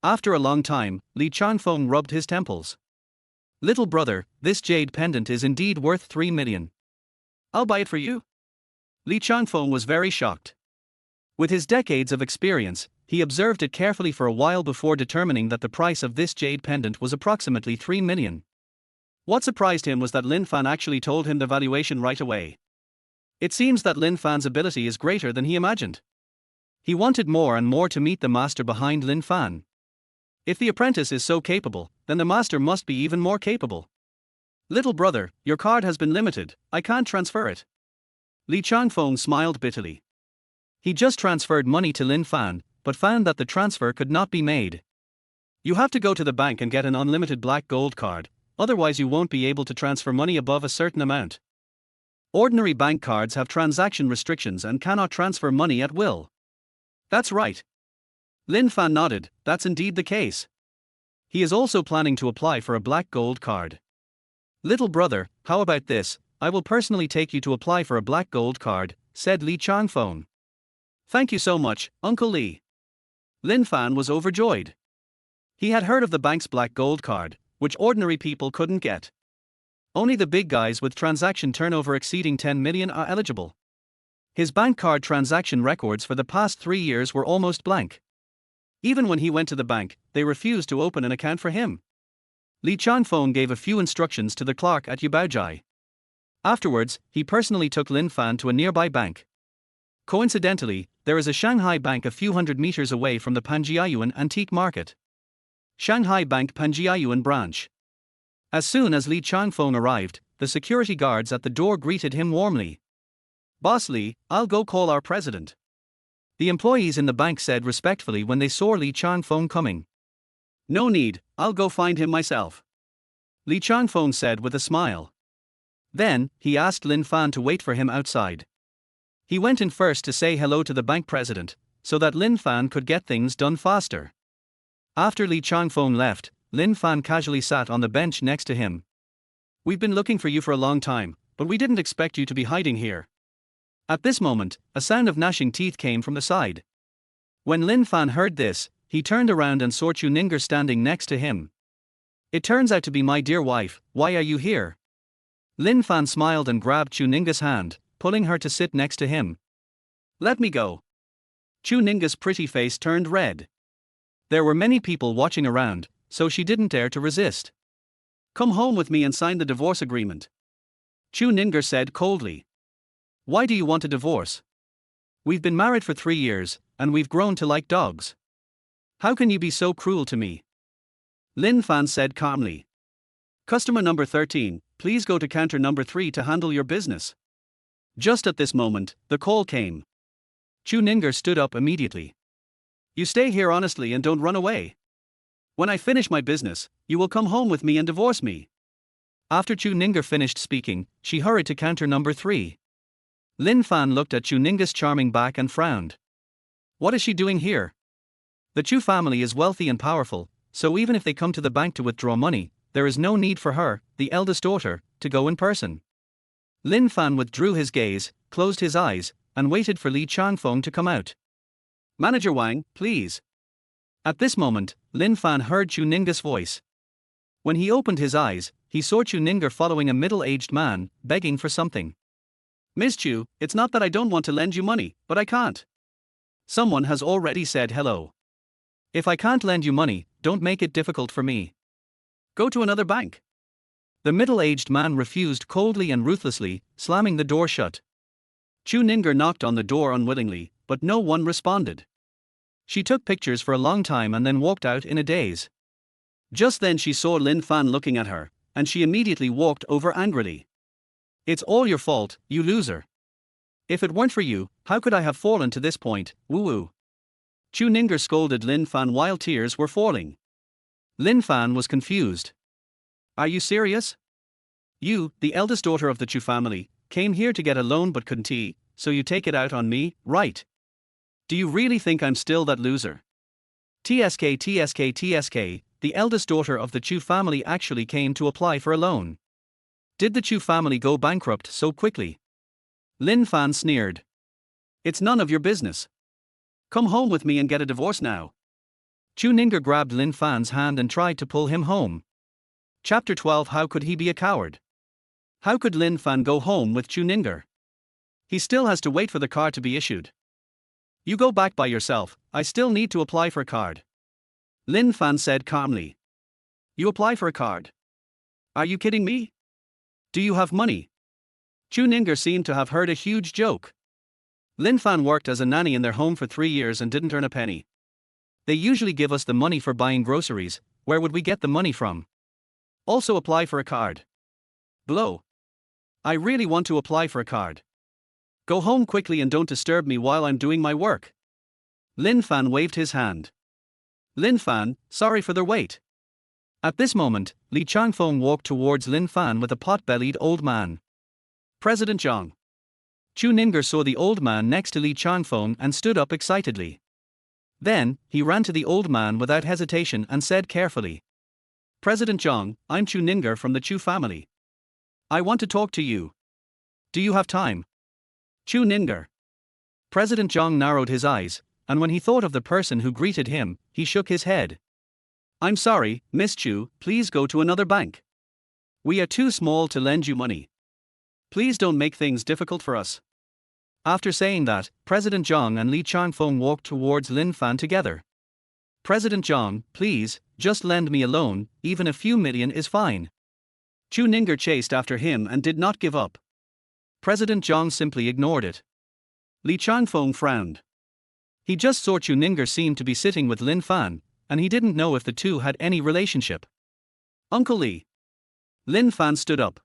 After a long time, Li Changfeng rubbed his temples. Little brother, this jade pendant is indeed worth 3 million. I'll buy it for you. Li Changfeng was very shocked. With his decades of experience, he observed it carefully for a while before determining that the price of this jade pendant was approximately 3 million. What surprised him was that Lin Fan actually told him the valuation right away. It seems that Lin Fan's ability is greater than he imagined. He wanted more and more to meet the master behind Lin Fan. If the apprentice is so capable, then the master must be even more capable. Little brother, your card has been limited, I can't transfer it. Li Changfeng smiled bitterly. He just transferred money to Lin Fan, but found that the transfer could not be made. You have to go to the bank and get an unlimited black gold card, otherwise you won't be able to transfer money above a certain amount. Ordinary bank cards have transaction restrictions and cannot transfer money at will. That's right. Lin Fan nodded, that's indeed the case. He is also planning to apply for a black gold card. Little brother, how about this, I will personally take you to apply for a black gold card, said Li Changfeng. Thank you so much, Uncle Li. Lin Fan was overjoyed. He had heard of the bank's black gold card, which ordinary people couldn't get. Only the big guys with transaction turnover exceeding 10 million are eligible. His bank card transaction records for the past 3 years were almost blank. Even when he went to the bank, they refused to open an account for him. Li Changfeng gave a few instructions to the clerk at Yubaojai. Afterwards, he personally took Lin Fan to a nearby bank. Coincidentally, there is a Shanghai bank a few hundred meters away from the Panjiayuan antique market. Shanghai Bank Panjiayuan branch. As soon as Li Changfeng arrived, the security guards at the door greeted him warmly. Boss Li, I'll go call our president. The employees in the bank said respectfully when they saw Li Changfeng coming. No need, I'll go find him myself. Li Changfeng said with a smile. Then, he asked Lin Fan to wait for him outside. He went in first to say hello to the bank president, so that Lin Fan could get things done faster. After Li Changfeng left, Lin Fan casually sat on the bench next to him. We've been looking for you for a long time, but we didn't expect you to be hiding here. At this moment, a sound of gnashing teeth came from the side. When Lin Fan heard this, he turned around and saw Chu Ninger standing next to him. It turns out to be my dear wife, why are you here? Lin Fan smiled and grabbed Chu Ninga's hand, pulling her to sit next to him. Let me go. Chu Ninga's pretty face turned red. There were many people watching around, so she didn't dare to resist. Come home with me and sign the divorce agreement. Chu Ninger said coldly. Why do you want a divorce? We've been married for 3 years, and we've grown to like dogs. How can you be so cruel to me? Lin Fan said calmly. Customer number 13, please go to counter number 3 to handle your business. Just at this moment, the call came. Chu Ninger stood up immediately. You stay here honestly and don't run away. When I finish my business, you will come home with me and divorce me. After Chu Ninger finished speaking, she hurried to counter number 3. Lin Fan looked at Chu Ninger's charming back and frowned. What is she doing here? The Chu family is wealthy and powerful, so even if they come to the bank to withdraw money, there is no need for her, the eldest daughter, to go in person. Lin Fan withdrew his gaze, closed his eyes, and waited for Li Changfeng to come out. Manager Wang, please. At this moment, Lin Fan heard Chu Ninger's voice. When he opened his eyes, he saw Chu Ninger following a middle-aged man, begging for something. Miss Chu, it's not that I don't want to lend you money, but I can't. Someone has already said hello. If I can't lend you money, don't make it difficult for me. Go to another bank. The middle-aged man refused coldly and ruthlessly, slamming the door shut. Chu Ninger knocked on the door unwillingly, but no one responded. She took pictures for a long time and then walked out in a daze. Just then she saw Lin Fan looking at her, and she immediately walked over angrily. It's all your fault, you loser. If it weren't for you, how could I have fallen to this point, woo-woo? Chu Ninger scolded Lin Fan while tears were falling. Lin Fan was confused. Are you serious? You, the eldest daughter of the Chu family, came here to get a loan but couldn't, so you take it out on me, right? Do you really think I'm still that loser? TSK, the eldest daughter of the Chu family actually came to apply for a loan. Did the Chu family go bankrupt so quickly? Lin Fan sneered. It's none of your business. Come home with me and get a divorce now. Chu Ninger grabbed Lin Fan's hand and tried to pull him home. Chapter 12. How could he be a coward? How could Lin Fan go home with Chu Ninger? He still has to wait for the card to be issued. You go back by yourself, I still need to apply for a card. Lin Fan said calmly. You apply for a card? Are you kidding me? Do you have money? Chu Ninger seemed to have heard a huge joke. Lin Fan worked as a nanny in their home for 3 years and didn't earn a penny. They usually give us the money for buying groceries, where would we get the money from? Also apply for a card. Blow. I really want to apply for a card. Go home quickly and don't disturb me while I'm doing my work. Lin Fan waved his hand. Lin Fan, sorry for the wait. At this moment, Li Changfeng walked towards Lin Fan with a pot-bellied old man. President Zhang. Chu Ninger saw the old man next to Li Changfeng and stood up excitedly. Then, he ran to the old man without hesitation and said carefully. President Zhang, I'm Chu Ninger from the Chu family. I want to talk to you. Do you have time? Chu Ninger. President Zhang narrowed his eyes, and when he thought of the person who greeted him, he shook his head. I'm sorry, Miss Chu, please go to another bank. We are too small to lend you money. Please don't make things difficult for us. After saying that, President Zhang and Li Changfeng walked towards Lin Fan together. President Zhang, please, just lend me a loan, even a few million is fine. Chu Ninger chased after him and did not give up. President Zhang simply ignored it. Li Changfeng frowned. He just saw Chu Ninger seemed to be sitting with Lin Fan, and he didn't know if the two had any relationship. Uncle Li. Lin Fan stood up.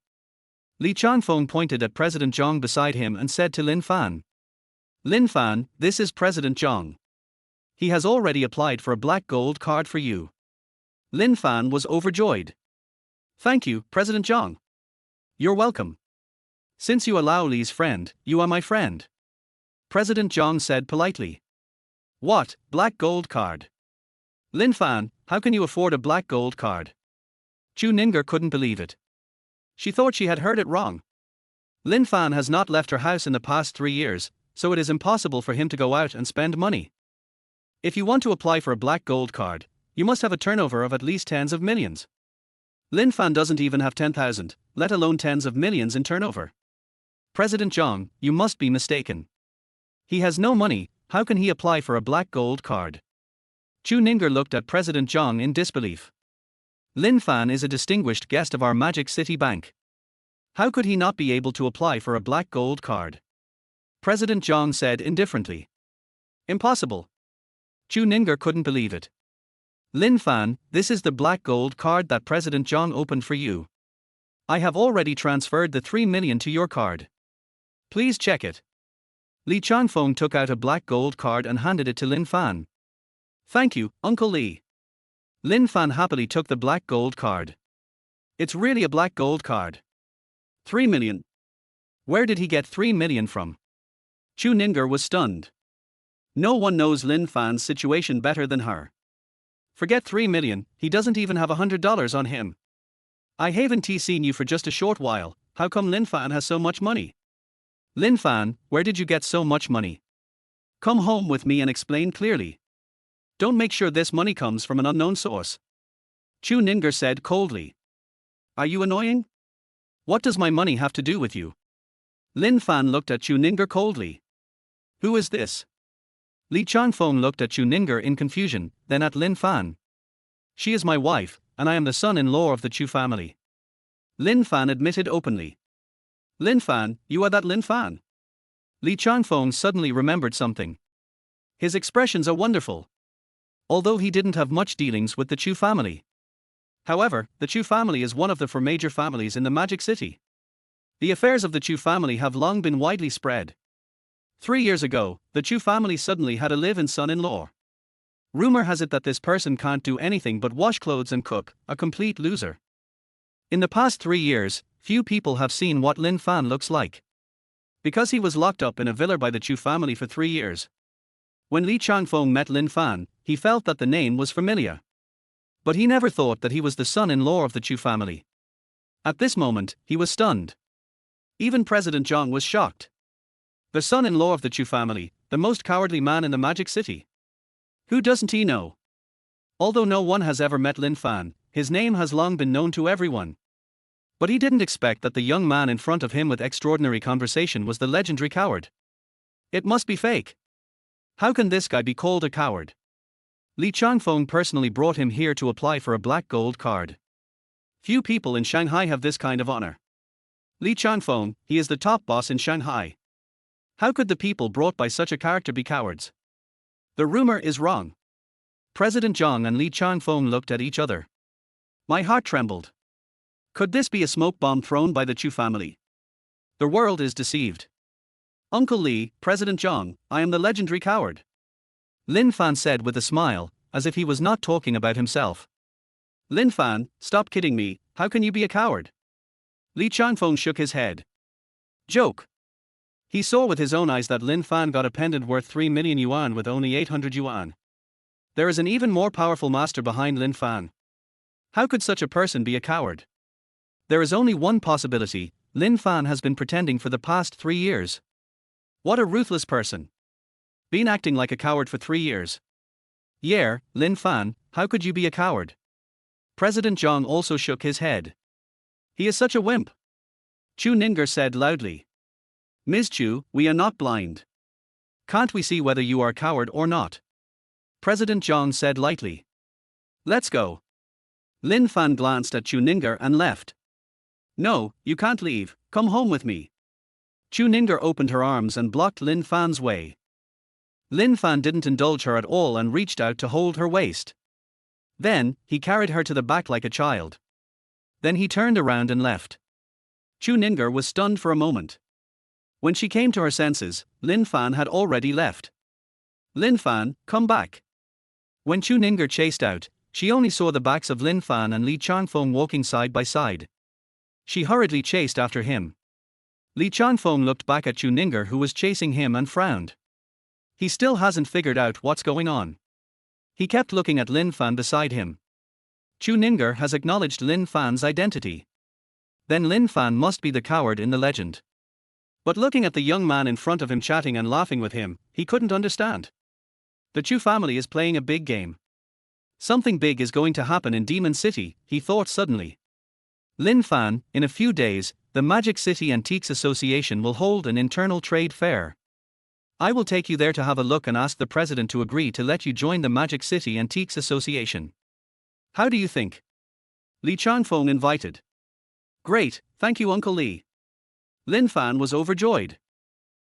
Li Changfeng pointed at President Zhang beside him and said to Lin Fan. Lin Fan, this is President Zhang. He has already applied for a black gold card for you. Lin Fan was overjoyed. Thank you, President Zhang. You're welcome. Since you allow Li's friend, you are my friend. President Zhang said politely. What, black gold card? Lin Fan, how can you afford a black gold card? Chu Ninger couldn't believe it. She thought she had heard it wrong. Lin Fan has not left her house in the past 3 years, so it is impossible for him to go out and spend money. If you want to apply for a black gold card, you must have a turnover of at least tens of millions. Lin Fan doesn't even have 10,000, let alone tens of millions in turnover. President Zhang, you must be mistaken. He has no money, how can he apply for a black gold card? Chu Ninger looked at President Zhang in disbelief. Lin Fan is a distinguished guest of our Magic City Bank. How could he not be able to apply for a black gold card? President Zhang said indifferently. Impossible. Chu Ninger couldn't believe it. Lin Fan, this is the black gold card that President Zhang opened for you. I have already transferred the 3 million to your card. Please check it. Li Changfeng took out a black gold card and handed it to Lin Fan. Thank you, Uncle Li. Lin Fan happily took the black gold card. It's really a black gold card. 3 million. Where did he get 3 million from? Chu Ninger was stunned. No one knows Lin Fan's situation better than her. Forget 3 million, he doesn't even have $100 on him. I haven't seen you for just a short while, how come Lin Fan has so much money? Lin Fan, where did you get so much money? Come home with me and explain clearly. Don't make sure this money comes from an unknown source. Chu Ninger said coldly. Are you annoying? What does my money have to do with you? Lin Fan looked at Chu Ninger coldly. Who is this? Li Changfeng looked at Chu Ninger in confusion, then at Lin Fan. She is my wife, and I am the son-in-law of the Chu family. Lin Fan admitted openly. Lin Fan, you are that Lin Fan? Li Changfeng suddenly remembered something. His expressions are wonderful. Although he didn't have much dealings with the Chu family. However, the Chu family is one of the 4 major families in the Magic City. The affairs of the Chu family have long been widely spread. 3 years ago, the Chu family suddenly had a live-in son-in-law. Rumor has it that this person can't do anything but wash clothes and cook, a complete loser. In the past 3 years, few people have seen what Lin Fan looks like. Because he was locked up in a villa by the Chu family for 3 years. When Li Changfeng met Lin Fan, he felt that the name was familiar. But he never thought that he was the son-in-law of the Chu family. At this moment, he was stunned. Even President Zhang was shocked. The son-in-law of the Chu family, the most cowardly man in the Magic City. Who doesn't he know? Although no one has ever met Lin Fan, his name has long been known to everyone. But he didn't expect that the young man in front of him with extraordinary conversation was the legendary coward. It must be fake. How can this guy be called a coward? Li Changfeng personally brought him here to apply for a black gold card. Few people in Shanghai have this kind of honor. Li Changfeng, he is the top boss in Shanghai. How could the people brought by such a character be cowards? The rumor is wrong. President Zhang and Li Changfeng looked at each other. My heart trembled. Could this be a smoke bomb thrown by the Chu family? The world is deceived. Uncle Li, President Zhang, I am the legendary coward. Lin Fan said with a smile, as if he was not talking about himself. Lin Fan, stop kidding me, how can you be a coward? Li Changfeng shook his head. Joke. He saw with his own eyes that Lin Fan got a pendant worth 3 million yuan with only 800 yuan. There is an even more powerful master behind Lin Fan. How could such a person be a coward? There is only one possibility, Lin Fan has been pretending for the past 3 years. What a ruthless person. Been acting like a coward for 3 years. Yeah, Lin Fan, how could you be a coward? President Zhang also shook his head. He is such a wimp. Chu Ninger said loudly. Ms. Chu, we are not blind. Can't we see whether you are a coward or not? President Zhang said lightly. Let's go. Lin Fan glanced at Chu Ninger and left. No, you can't leave, come home with me. Chu Ninger opened her arms and blocked Lin Fan's way. Lin Fan didn't indulge her at all and reached out to hold her waist. Then, he carried her to the back like a child. Then he turned around and left. Chu Ninger was stunned for a moment. When she came to her senses, Lin Fan had already left. Lin Fan, come back. When Chu Ninger chased out, she only saw the backs of Lin Fan and Li Changfeng walking side by side. She hurriedly chased after him. Li Changfeng looked back at Chu Ninger who was chasing him and frowned. He still hasn't figured out what's going on. He kept looking at Lin Fan beside him. Chu Ninger has acknowledged Lin Fan's identity. Then Lin Fan must be the coward in the legend. But looking at the young man in front of him chatting and laughing with him, he couldn't understand. The Chu family is playing a big game. Something big is going to happen in Demon City, he thought suddenly. Lin Fan, in a few days, the Magic City Antiques Association will hold an internal trade fair. I will take you there to have a look and ask the president to agree to let you join the Magic City Antiques Association. How do you think? Li Changfeng invited. Great, thank you Uncle Li. Lin Fan was overjoyed.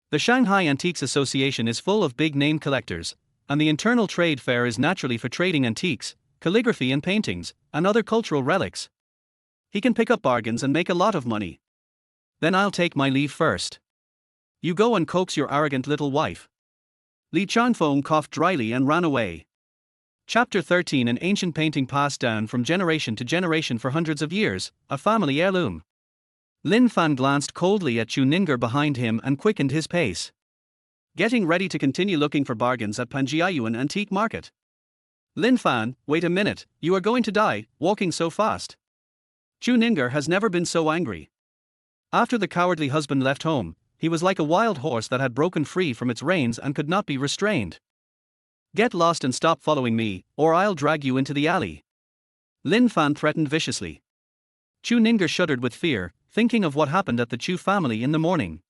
The Shanghai Antiques Association is full of big-name collectors, and the internal trade fair is naturally for trading antiques, calligraphy and paintings, and other cultural relics. He can pick up bargains and make a lot of money. Then I'll take my leave first. You go and coax your arrogant little wife. Li Changfeng coughed dryly and ran away. Chapter 13. An ancient painting passed down from generation to generation for hundreds of years, a family heirloom. Lin Fan glanced coldly at Chu Ninger behind him and quickened his pace. Getting ready to continue looking for bargains at Panjiayuan Antique Market. Lin Fan, wait a minute, you are going to die, walking so fast. Chu Ninger has never been so angry. After the cowardly husband left home, he was like a wild horse that had broken free from its reins and could not be restrained. Get lost and stop following me, or I'll drag you into the alley. Lin Fan threatened viciously. Chu Ninger shuddered with fear, thinking of what happened at the Chu family in the morning.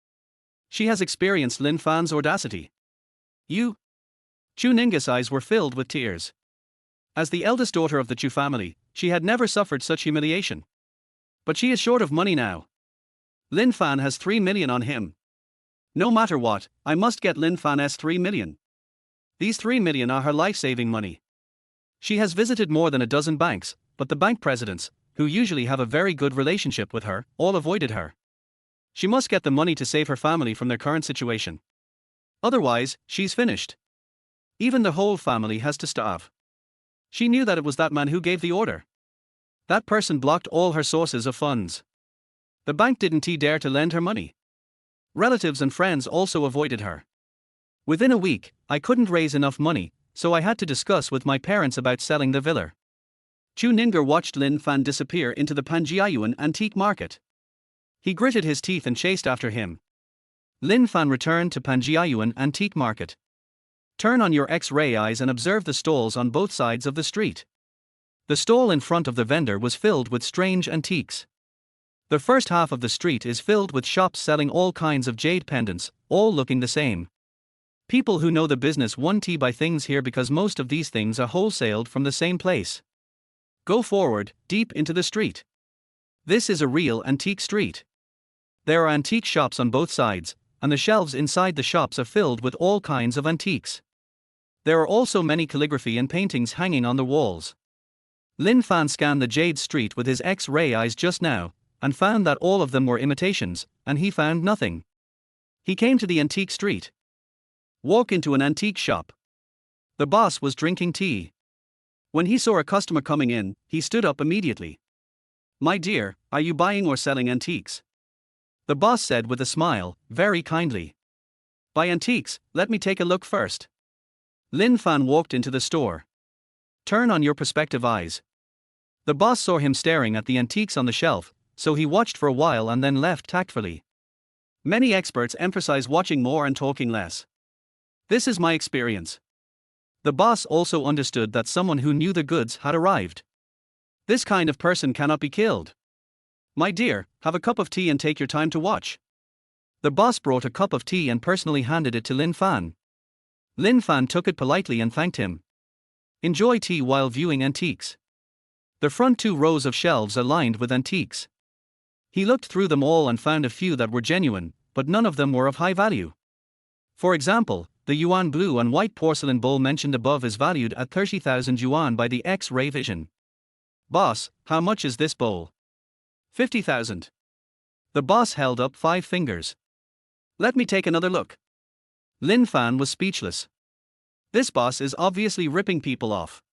She has experienced Lin Fan's audacity. You? Chu Ninger's eyes were filled with tears. As the eldest daughter of the Chu family, she had never suffered such humiliation. But she is short of money now. Lin Fan has 3 million on him. No matter what, I must get Lin Fan's 3 million. These 3 million are her life-saving money. She has visited more than a dozen banks, but the bank presidents, who usually have a very good relationship with her, all avoided her. She must get the money to save her family from their current situation. Otherwise, she's finished. Even the whole family has to starve. She knew that it was that man who gave the order. That person blocked all her sources of funds. The bank didn't dare to lend her money. Relatives and friends also avoided her. Within a week, I couldn't raise enough money, so I had to discuss with my parents about selling the villa. Chu Ninger watched Lin Fan disappear into the Panjiayuan Antique Market. He gritted his teeth and chased after him. Lin Fan returned to Panjiayuan Antique Market. Turn on your X-ray eyes and observe the stalls on both sides of the street. The stall in front of the vendor was filled with strange antiques. The first half of the street is filled with shops selling all kinds of jade pendants, all looking the same. People who know the business want to buy things here because most of these things are wholesaled from the same place. Go forward, deep into the street. This is a real antique street. There are antique shops on both sides, and the shelves inside the shops are filled with all kinds of antiques. There are also many calligraphy and paintings hanging on the walls. Lin Fan scanned the jade street with his X-ray eyes just now, and found that all of them were imitations, and he found nothing. He came to the antique street. Walk into an antique shop. The boss was drinking tea. When he saw a customer coming in, he stood up immediately. My dear, are you buying or selling antiques? The boss said with a smile, very kindly. Buy antiques, let me take a look first. Lin Fan walked into the store. Turn on your perspective eyes. The boss saw him staring at the antiques on the shelf, so he watched for a while and then left tactfully. Many experts emphasize watching more and talking less. This is my experience. The boss also understood that someone who knew the goods had arrived. This kind of person cannot be killed. My dear, have a cup of tea and take your time to watch. The boss brought a cup of tea and personally handed it to Lin Fan. Lin Fan took it politely and thanked him. Enjoy tea while viewing antiques. The front 2 rows of shelves are lined with antiques. He looked through them all and found a few that were genuine, but none of them were of high value. For example, the yuan blue and white porcelain bowl mentioned above is valued at 30,000 yuan by the X-ray vision. Boss, how much is this bowl? 50,000. The boss held up 5 fingers. Let me take another look. Lin Fan was speechless. This boss is obviously ripping people off.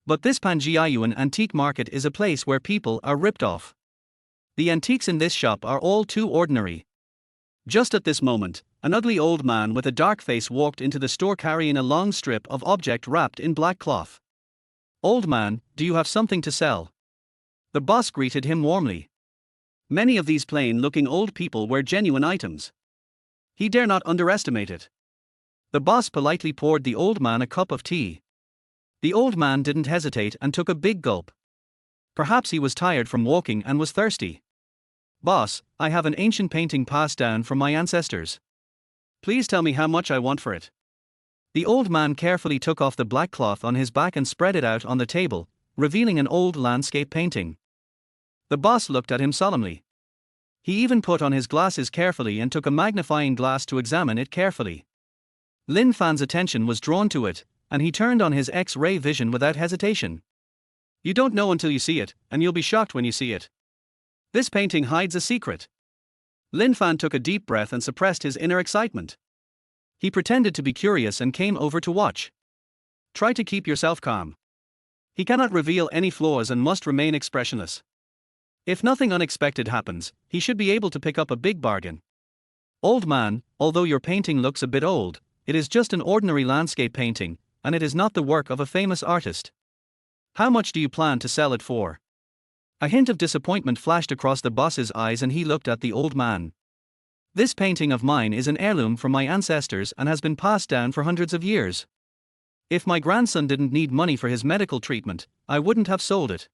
But this Panjiayuan Antique Market is a place where people are ripped off. The antiques in this shop are all too ordinary. Just at this moment, an ugly old man with a dark face walked into the store carrying a long strip of object wrapped in black cloth. Old man, do you have something to sell? The boss greeted him warmly. Many of these plain-looking old people were genuine items. He dare not underestimate it. The boss politely poured the old man a cup of tea. The old man didn't hesitate and took a big gulp. Perhaps he was tired from walking and was thirsty. Boss, I have an ancient painting passed down from my ancestors. Please tell me how much I want for it. The old man carefully took off the black cloth on his back and spread it out on the table, revealing an old landscape painting. The boss looked at him solemnly. He even put on his glasses carefully and took a magnifying glass to examine it carefully. Lin Fan's attention was drawn to it, and he turned on his X-ray vision without hesitation. You don't know until you see it, and you'll be shocked when you see it. This painting hides a secret. Lin Fan took a deep breath and suppressed his inner excitement. He pretended to be curious and came over to watch. Try to keep yourself calm. He cannot reveal any flaws and must remain expressionless. If nothing unexpected happens, he should be able to pick up a big bargain. Old man, although your painting looks a bit old, it is just an ordinary landscape painting, and it is not the work of a famous artist. How much do you plan to sell it for? A hint of disappointment flashed across the boss's eyes and he looked at the old man. This painting of mine is an heirloom from my ancestors and has been passed down for hundreds of years. If my grandson didn't need money for his medical treatment, I wouldn't have sold it.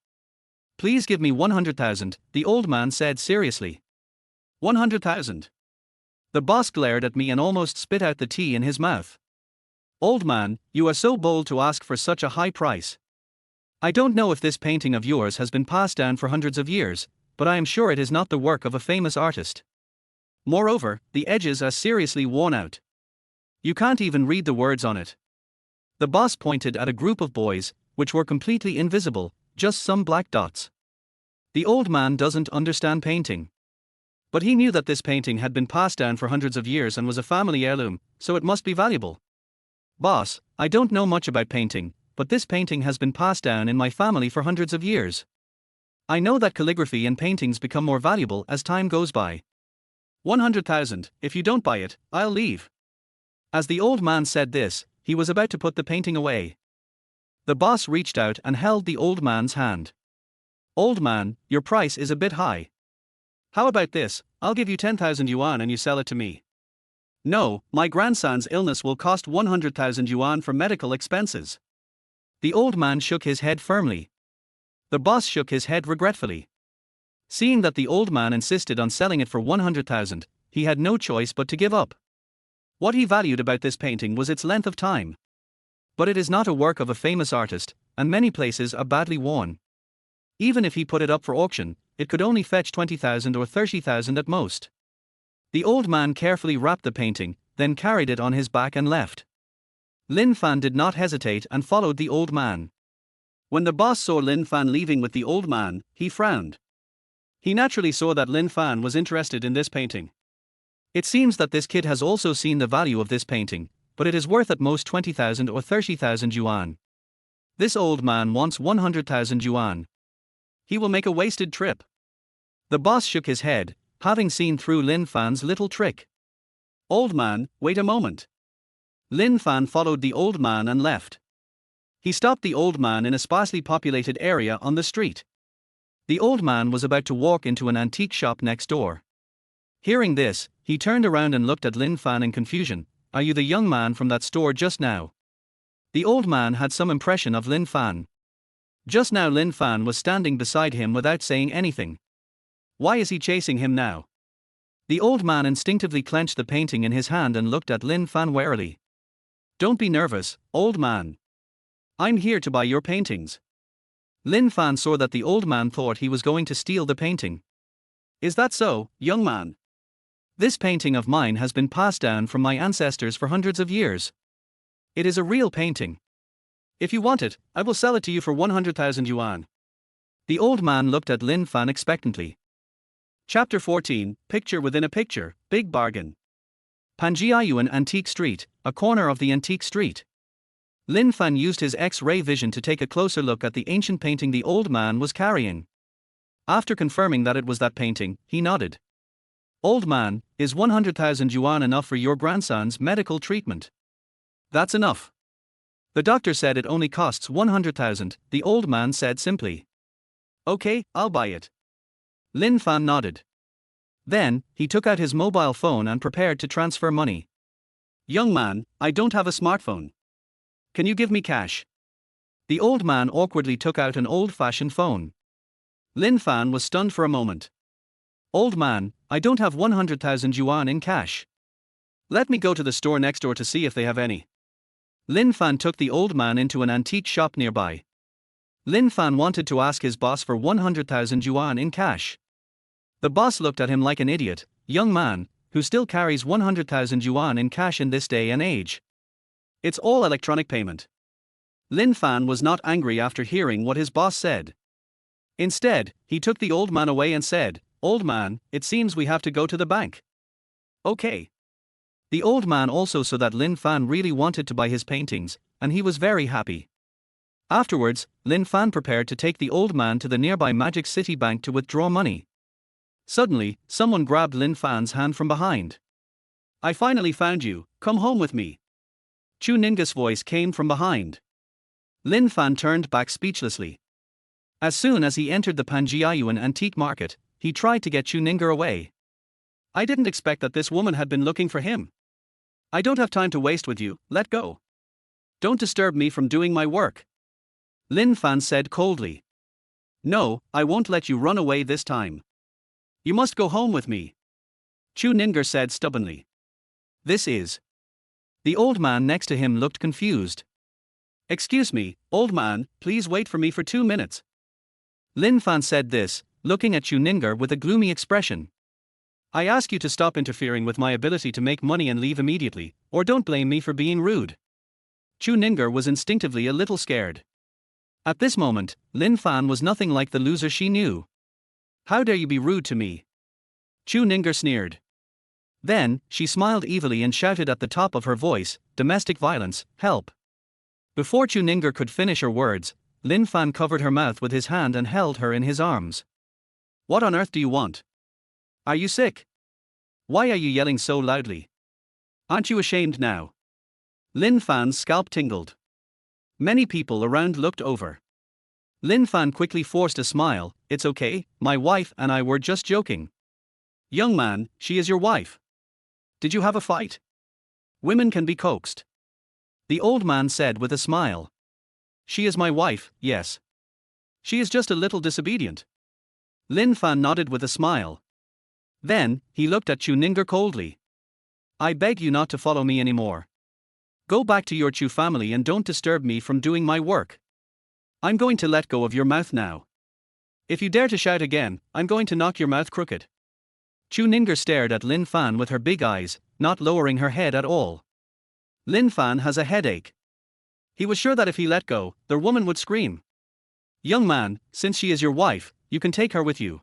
Please give me 100,000, the old man said seriously. 100,000. The boss glared at me and almost spit out the tea in his mouth. Old man, you are so bold to ask for such a high price. I don't know if this painting of yours has been passed down for hundreds of years, but I am sure it is not the work of a famous artist. Moreover, the edges are seriously worn out. You can't even read the words on it. The boss pointed at a group of boys, which were completely invisible, just some black dots. The old man doesn't understand painting. But he knew that this painting had been passed down for hundreds of years and was a family heirloom, so it must be valuable. Boss, I don't know much about painting, but this painting has been passed down in my family for hundreds of years. I know that calligraphy and paintings become more valuable as time goes by. 100,000, if you don't buy it, I'll leave. As the old man said this, he was about to put the painting away. The boss reached out and held the old man's hand. Old man, your price is a bit high. How about this, I'll give you 10,000 yuan and you sell it to me. No, my grandson's illness will cost 100,000 yuan for medical expenses. The old man shook his head firmly. The boss shook his head regretfully. Seeing that the old man insisted on selling it for 100,000, he had no choice but to give up. What he valued about this painting was its length of time. But it is not a work of a famous artist, and many places are badly worn. Even if he put it up for auction, it could only fetch 20,000 or 30,000 at most. The old man carefully wrapped the painting, then carried it on his back and left. Lin Fan did not hesitate and followed the old man. When the boss saw Lin Fan leaving with the old man, he frowned. He naturally saw that Lin Fan was interested in this painting. It seems that this kid has also seen the value of this painting, but it is worth at most 20,000 or 30,000 yuan. This old man wants 100,000 yuan. He will make a wasted trip. The boss shook his head, having seen through Lin Fan's little trick. Old man, wait a moment. Lin Fan followed the old man and left. He stopped the old man in a sparsely populated area on the street. The old man was about to walk into an antique shop next door. Hearing this, he turned around and looked at Lin Fan in confusion. Are you the young man from that store just now? The old man had some impression of Lin Fan. Just now Lin Fan was standing beside him without saying anything. Why is he chasing him now? The old man instinctively clenched the painting in his hand and looked at Lin Fan warily. Don't be nervous, old man. I'm here to buy your paintings. Lin Fan saw that the old man thought he was going to steal the painting. Is that so, young man? This painting of mine has been passed down from my ancestors for hundreds of years. It is a real painting. If you want it, I will sell it to you for 100,000 yuan. The old man looked at Lin Fan expectantly. Chapter 14, Picture Within a Picture, Big Bargain. Panjiayuan Antique Street, a corner of the antique street. Lin Fan used his X-ray vision to take a closer look at the ancient painting the old man was carrying. After confirming that it was that painting, he nodded. Old man, is 100,000 yuan enough for your grandson's medical treatment? That's enough. The doctor said it only costs 100,000, the old man said simply. Okay, I'll buy it. Lin Fan nodded. Then, he took out his mobile phone and prepared to transfer money. Young man, I don't have a smartphone. Can you give me cash? The old man awkwardly took out an old-fashioned phone. Lin Fan was stunned for a moment. Old man, I don't have 100,000 yuan in cash. Let me go to the store next door to see if they have any. Lin Fan took the old man into an antique shop nearby. Lin Fan wanted to ask his boss for 100,000 yuan in cash. The boss looked at him like an idiot. Young man, who still carries 100,000 yuan in cash in this day and age? It's all electronic payment. Lin Fan was not angry after hearing what his boss said. Instead, he took the old man away and said, "Old man, it seems we have to go to the bank." Okay. The old man also saw that Lin Fan really wanted to buy his paintings, and he was very happy. Afterwards, Lin Fan prepared to take the old man to the nearby Magic City Bank to withdraw money. Suddenly, someone grabbed Lin Fan's hand from behind. "I finally found you, come home with me." Chu Ninga's voice came from behind. Lin Fan turned back speechlessly. As soon as he entered the Panjiayuan antique market, he tried to get Chu Ninga away. "I didn't expect that this woman had been looking for him. I don't have time to waste with you, let go. Don't disturb me from doing my work." Lin Fan said coldly. "No, I won't let you run away this time. You must go home with me." Chu Ninga said stubbornly. "This is..." The old man next to him looked confused. "Excuse me, old man, please wait for me for 2 minutes." Lin Fan said this, looking at Chu Ninga with a gloomy expression. "I ask you to stop interfering with my ability to make money and leave immediately, or don't blame me for being rude." Chu Ninga was instinctively a little scared. At this moment, Lin Fan was nothing like the loser she knew. "How dare you be rude to me?" Chu Ninga sneered. Then, she smiled evilly and shouted at the top of her voice, "Domestic violence, help." Before Chu Ninga could finish her words, Lin Fan covered her mouth with his hand and held her in his arms. "What on earth do you want? Are you sick? Why are you yelling so loudly? Aren't you ashamed now?" Lin Fan's scalp tingled. Many people around looked over. Lin Fan quickly forced a smile. "It's okay, my wife and I were just joking." "Young man, she is your wife. Did you have a fight? Women can be coaxed." The old man said with a smile. "She is my wife, yes. She is just a little disobedient." Lin Fan nodded with a smile. Then, he looked at Chu Ninga coldly. "I beg you not to follow me anymore. Go back to your Chu family and don't disturb me from doing my work. I'm going to let go of your mouth now. If you dare to shout again, I'm going to knock your mouth crooked." Chu Ninga stared at Lin Fan with her big eyes, not lowering her head at all. "Lin Fan has a headache." He was sure that if he let go, the woman would scream. "Young man, since she is your wife, you can take her with you.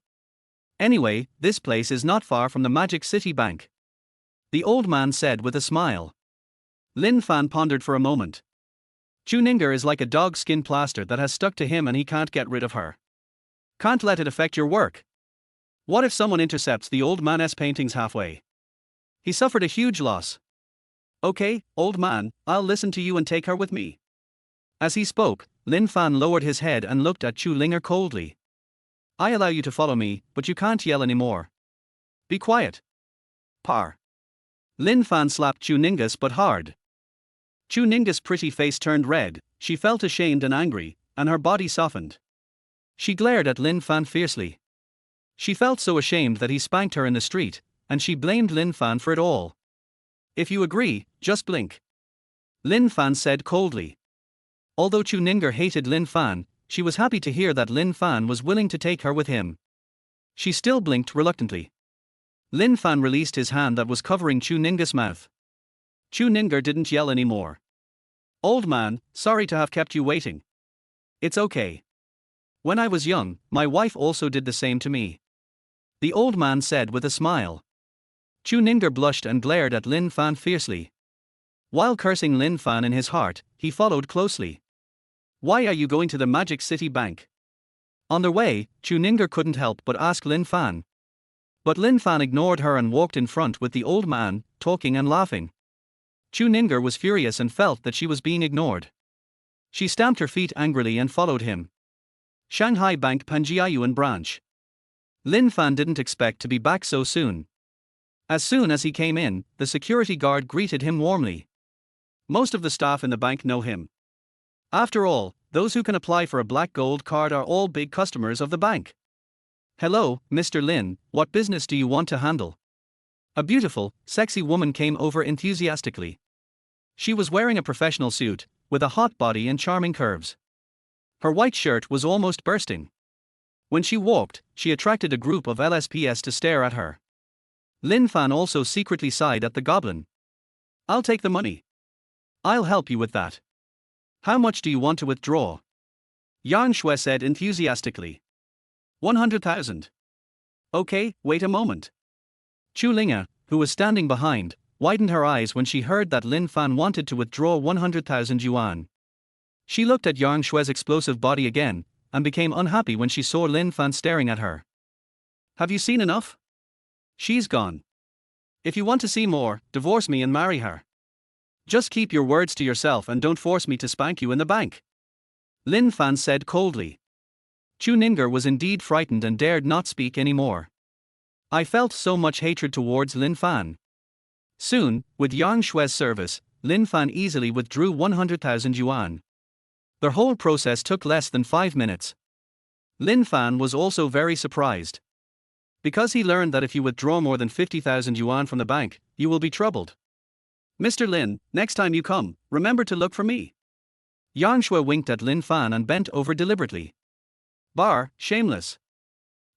Anyway, this place is not far from the Magic City Bank." The old man said with a smile. Lin Fan pondered for a moment. Chu Ninga is like a dog skin plaster that has stuck to him and he can't get rid of her. Can't let it affect your work. What if someone intercepts the old man's paintings halfway? He suffered a huge loss. "Okay, old man, I'll listen to you and take her with me." As he spoke, Lin Fan lowered his head and looked at Chu Ninga coldly. "I allow you to follow me, but you can't yell anymore. Be quiet." Par. Lin Fan slapped Chu Ninga's butt hard. Chu Ninga's pretty face turned red, she felt ashamed and angry, and her body softened. She glared at Lin Fan fiercely. She felt so ashamed that he spanked her in the street, and she blamed Lin Fan for it all. "If you agree, just blink," Lin Fan said coldly. Although Chu Ninga hated Lin Fan, she was happy to hear that Lin Fan was willing to take her with him. She still blinked reluctantly. Lin Fan released his hand that was covering Chu Ninga's mouth. Chu Ninga didn't yell anymore. "Old man, sorry to have kept you waiting. It's okay. When I was young, my wife also did the same to me," the old man said with a smile. Chu Ninga blushed and glared at Lin Fan fiercely. While cursing Lin Fan in his heart, he followed closely. "Why are you going to the Magic City Bank?" On their way, Chu Ninga couldn't help but ask Lin Fan. But Lin Fan ignored her and walked in front with the old man, talking and laughing. Chu Ninga was furious and felt that she was being ignored. She stamped her feet angrily and followed him. Shanghai Bank Panjiayuan branch. Lin Fan didn't expect to be back so soon. As soon as he came in, the security guard greeted him warmly. Most of the staff in the bank know him. After all, those who can apply for a black gold card are all big customers of the bank. "Hello, Mr. Lin, what business do you want to handle?" A beautiful, sexy woman came over enthusiastically. She was wearing a professional suit, with a hot body and charming curves. Her white shirt was almost bursting. When she walked, she attracted a group of LSPs to stare at her. Lin Fan also secretly sighed at the goblin. "I'll take the money. I'll help you with that. How much do you want to withdraw?" Yang Shui said enthusiastically. 100,000. Okay, wait a moment. Chu Linga, who was standing behind, widened her eyes when she heard that Lin Fan wanted to withdraw 100,000 yuan. She looked at Yang Shui's explosive body again, and became unhappy when she saw Lin Fan staring at her. "Have you seen enough? She's gone. If you want to see more, divorce me and marry her. Just keep your words to yourself and don't force me to spank you in the bank," Lin Fan said coldly. Chu Ninger was indeed frightened and dared not speak anymore. I felt so much hatred towards Lin Fan. Soon, with Yang Shui's service, Lin Fan easily withdrew 100,000 yuan. Their whole process took less than 5 minutes. Lin Fan was also very surprised. Because he learned that if you withdraw more than 50,000 yuan from the bank, you will be troubled. "Mr. Lin, next time you come, remember to look for me." Yang Shui winked at Lin Fan and bent over deliberately. Bar, shameless.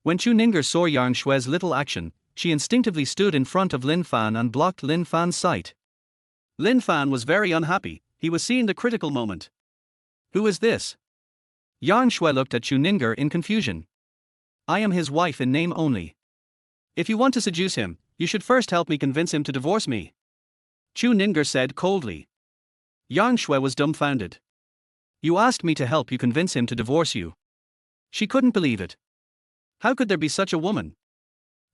When Chu Ninger saw Yang Shui's little action, she instinctively stood in front of Lin Fan and blocked Lin Fan's sight. Lin Fan was very unhappy, he was seeing the critical moment. "Who is this?" Yang Shui looked at Chu Ninger in confusion. "I am his wife in name only. If you want to seduce him, you should first help me convince him to divorce me," Chu Ninger said coldly. Yang Shui was dumbfounded. "You asked me to help you convince him to divorce you." She couldn't believe it. How could there be such a woman?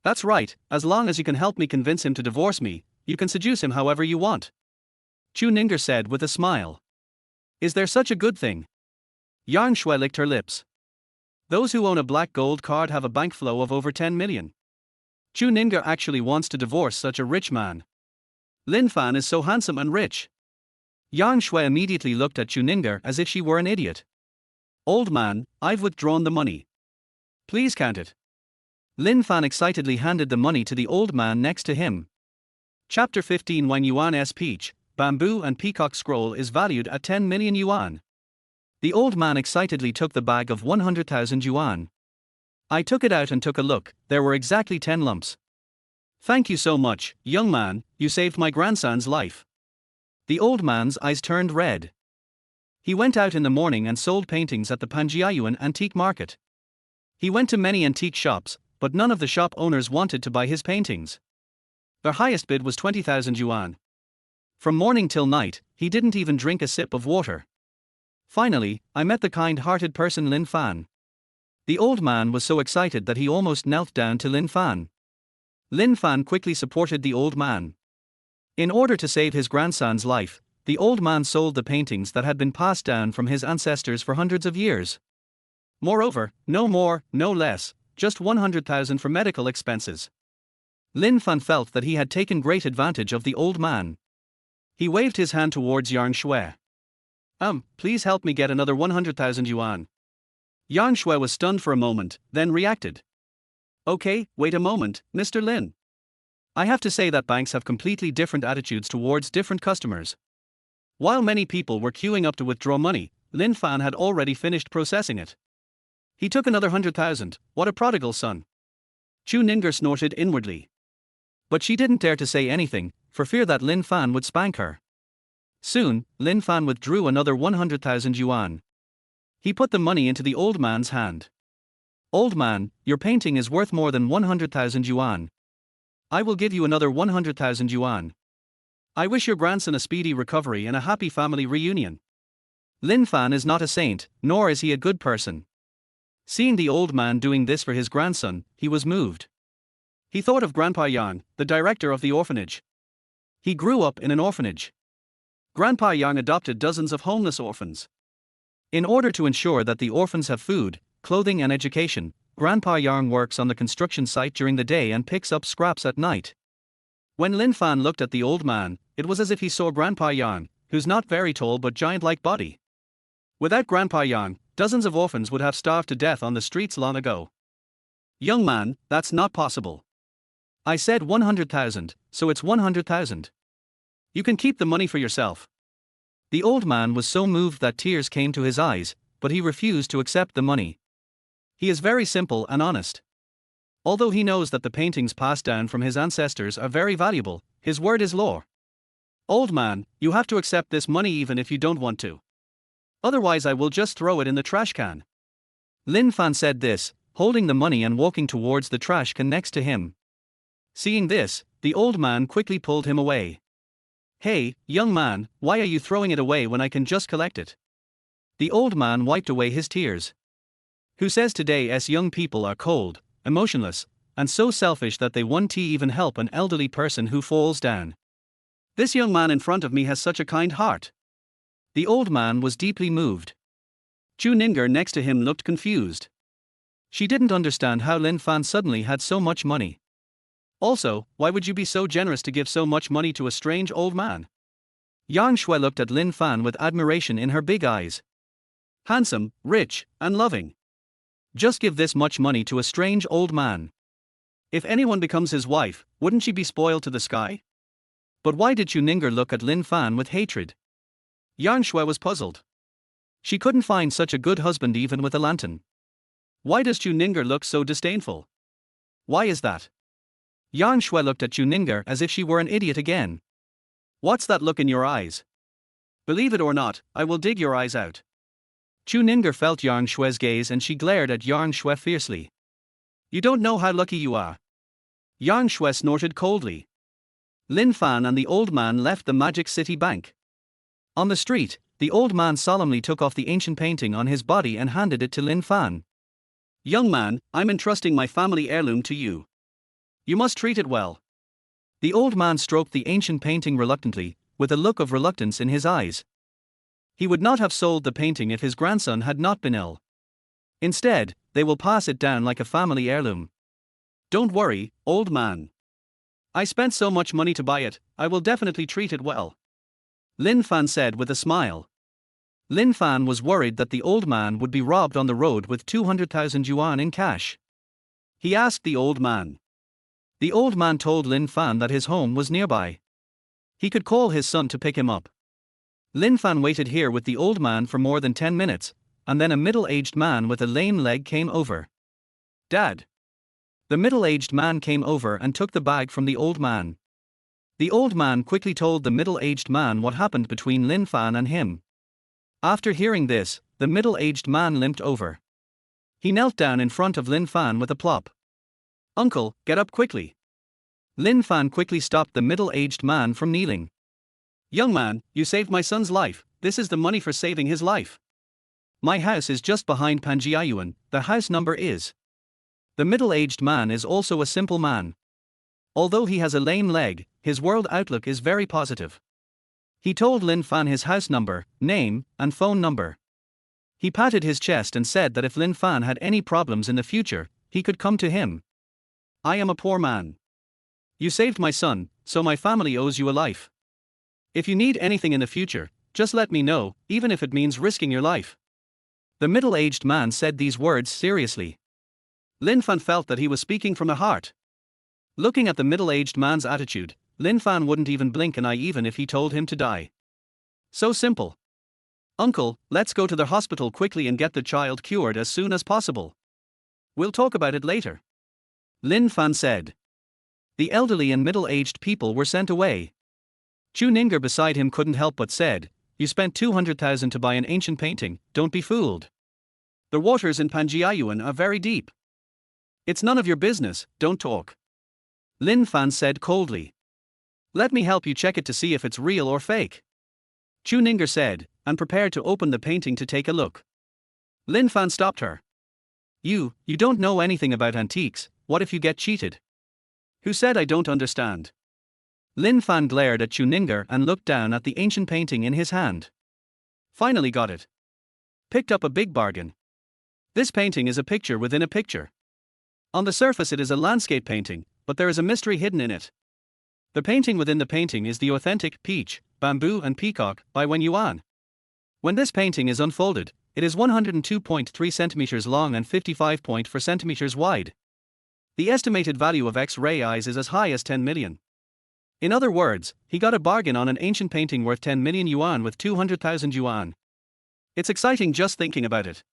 "That's right, as long as you can help me convince him to divorce me, you can seduce him however you want," Chu Ninger said with a smile. "Is there such a good thing?" Yang Shui licked her lips. "Those who own a black gold card have a bank flow of over 10 million. Chu Ninger actually wants to divorce such a rich man. Lin Fan is so handsome and rich." Yang Shui immediately looked at Chu Ninger as if she were an idiot. "Old man, I've withdrawn the money. Please count it." Lin Fan excitedly handed the money to the old man next to him. Chapter 15 Wang Yuan's peach, bamboo and peacock scroll is valued at 10 million yuan. The old man excitedly took the bag of 100,000 yuan. I took it out and took a look, there were exactly 10 lumps. "Thank you so much, young man, you saved my grandson's life." The old man's eyes turned red. He went out in the morning and sold paintings at the Panjiayuan antique market. He went to many antique shops, but none of the shop owners wanted to buy his paintings. Their highest bid was 20,000 yuan. From morning till night, he didn't even drink a sip of water. Finally, I met the kind-hearted person Lin Fan. The old man was so excited that he almost knelt down to Lin Fan. Lin Fan quickly supported the old man. In order to save his grandson's life, the old man sold the paintings that had been passed down from his ancestors for hundreds of years. Moreover, no more, no less, just 100,000 for medical expenses. Lin Fan felt that he had taken great advantage of the old man. He waved his hand towards Yang Shui. Please help me get another 100,000 yuan." Yang Shui was stunned for a moment, then reacted. "Okay, wait a moment, Mr. Lin. I have to say that banks have completely different attitudes towards different customers." While many people were queuing up to withdraw money, Lin Fan had already finished processing it. He took another 100,000, what a prodigal son. Chu Ninger snorted inwardly. But she didn't dare to say anything, for fear that Lin Fan would spank her. Soon, Lin Fan withdrew another 100,000 yuan. He put the money into the old man's hand. "Old man, your painting is worth more than 100,000 yuan. I will give you another 100,000 yuan. I wish your grandson a speedy recovery and a happy family reunion." Lin Fan is not a saint, nor is he a good person. Seeing the old man doing this for his grandson, he was moved. He thought of Grandpa Yang, the director of the orphanage. He grew up in an orphanage. Grandpa Yang adopted dozens of homeless orphans. In order to ensure that the orphans have food, clothing and education, Grandpa Yang works on the construction site during the day and picks up scraps at night. When Lin Fan looked at the old man, it was as if he saw Grandpa Yang, who's not very tall but giant-like body. Without Grandpa Yang, dozens of orphans would have starved to death on the streets long ago. "Young man, that's not possible. I said 100,000, so it's 100,000. You can keep the money for yourself." The old man was so moved that tears came to his eyes, but he refused to accept the money. He is very simple and honest. Although he knows that the paintings passed down from his ancestors are very valuable, his word is law. Old man, you have to accept this money even if you don't want to. Otherwise I will just throw it in the trash can. Lin Fan said this, holding the money and walking towards the trash can next to him. Seeing this, the old man quickly pulled him away. Hey, young man, why are you throwing it away when I can just collect it? The old man wiped away his tears. Who says today's young people are cold, emotionless, and so selfish that they won't even help an elderly person who falls down? This young man in front of me has such a kind heart. The old man was deeply moved. Chu Ninger next to him looked confused. She didn't understand how Lin Fan suddenly had so much money. Also, why would you be so generous to give so much money to a strange old man? Yang Shui looked at Lin Fan with admiration in her big eyes. Handsome, rich, and loving. Just give this much money to a strange old man. If anyone becomes his wife, wouldn't she be spoiled to the sky? But why did Chu Ninger look at Lin Fan with hatred? Yang Shui was puzzled. She couldn't find such a good husband even with a lantern. Why does Chu Ninger look so disdainful? Why is that? Yang Shui looked at Chu Ninger as if she were an idiot again. What's that look in your eyes? Believe it or not, I will dig your eyes out. Chu Ninger felt Yang Shui's gaze and she glared at Yang Shui fiercely. You don't know how lucky you are. Yang Shui snorted coldly. Lin Fan and the old man left the Magic City Bank. On the street, the old man solemnly took off the ancient painting on his body and handed it to Lin Fan. Young man, I'm entrusting my family heirloom to you. You must treat it well. The old man stroked the ancient painting reluctantly, with a look of reluctance in his eyes. He would not have sold the painting if his grandson had not been ill. Instead, they will pass it down like a family heirloom. Don't worry, old man. I spent so much money to buy it, I will definitely treat it well. Lin Fan said with a smile. Lin Fan was worried that the old man would be robbed on the road with 200,000 yuan in cash. He asked the old man. The old man told Lin Fan that his home was nearby. He could call his son to pick him up. Lin Fan waited here with the old man for more than 10 minutes, and then a middle-aged man with a lame leg came over. Dad. The middle-aged man came over and took the bag from the old man. The old man quickly told the middle-aged man what happened between Lin Fan and him. After hearing this, the middle-aged man limped over. He knelt down in front of Lin Fan with a plop. Uncle, get up quickly. Lin Fan quickly stopped the middle-aged man from kneeling. Young man, you saved my son's life, this is the money for saving his life. My house is just behind Panjiayuan, the house number is. The middle-aged man is also a simple man. Although he has a lame leg, his world outlook is very positive. He told Lin Fan his house number, name, and phone number. He patted his chest and said that if Lin Fan had any problems in the future, he could come to him. I am a poor man. You saved my son, so my family owes you a life. If you need anything in the future, just let me know, even if it means risking your life. The middle-aged man said these words seriously. Lin Fan felt that he was speaking from the heart. Looking at the middle-aged man's attitude, Lin Fan wouldn't even blink an eye even if he told him to die. So simple. Uncle, let's go to the hospital quickly and get the child cured as soon as possible. We'll talk about it later. Lin Fan said. The elderly and middle-aged people were sent away. Chu Ninger beside him couldn't help but said, You spent 200,000 to buy an ancient painting, don't be fooled. The waters in Panjiayuan are very deep. It's none of your business, don't talk. Lin Fan said coldly. Let me help you check it to see if it's real or fake. Chu Ninger said, and prepared to open the painting to take a look. Lin Fan stopped her. You don't know anything about antiques, what if you get cheated? Who said I don't understand? Lin Fan glared at Chu Ninger and looked down at the ancient painting in his hand. Finally got it. Picked up a big bargain. This painting is a picture within a picture. On the surface it is a landscape painting, but there is a mystery hidden in it. The painting within the painting is the authentic Peach, Bamboo and Peacock by Wen Yuan. When this painting is unfolded, it is 102.3 centimeters long and 55.4 centimeters wide. The estimated value of X-ray eyes is as high as 10 million. In other words, he got a bargain on an ancient painting worth 10 million yuan with 200,000 yuan. It's exciting just thinking about it.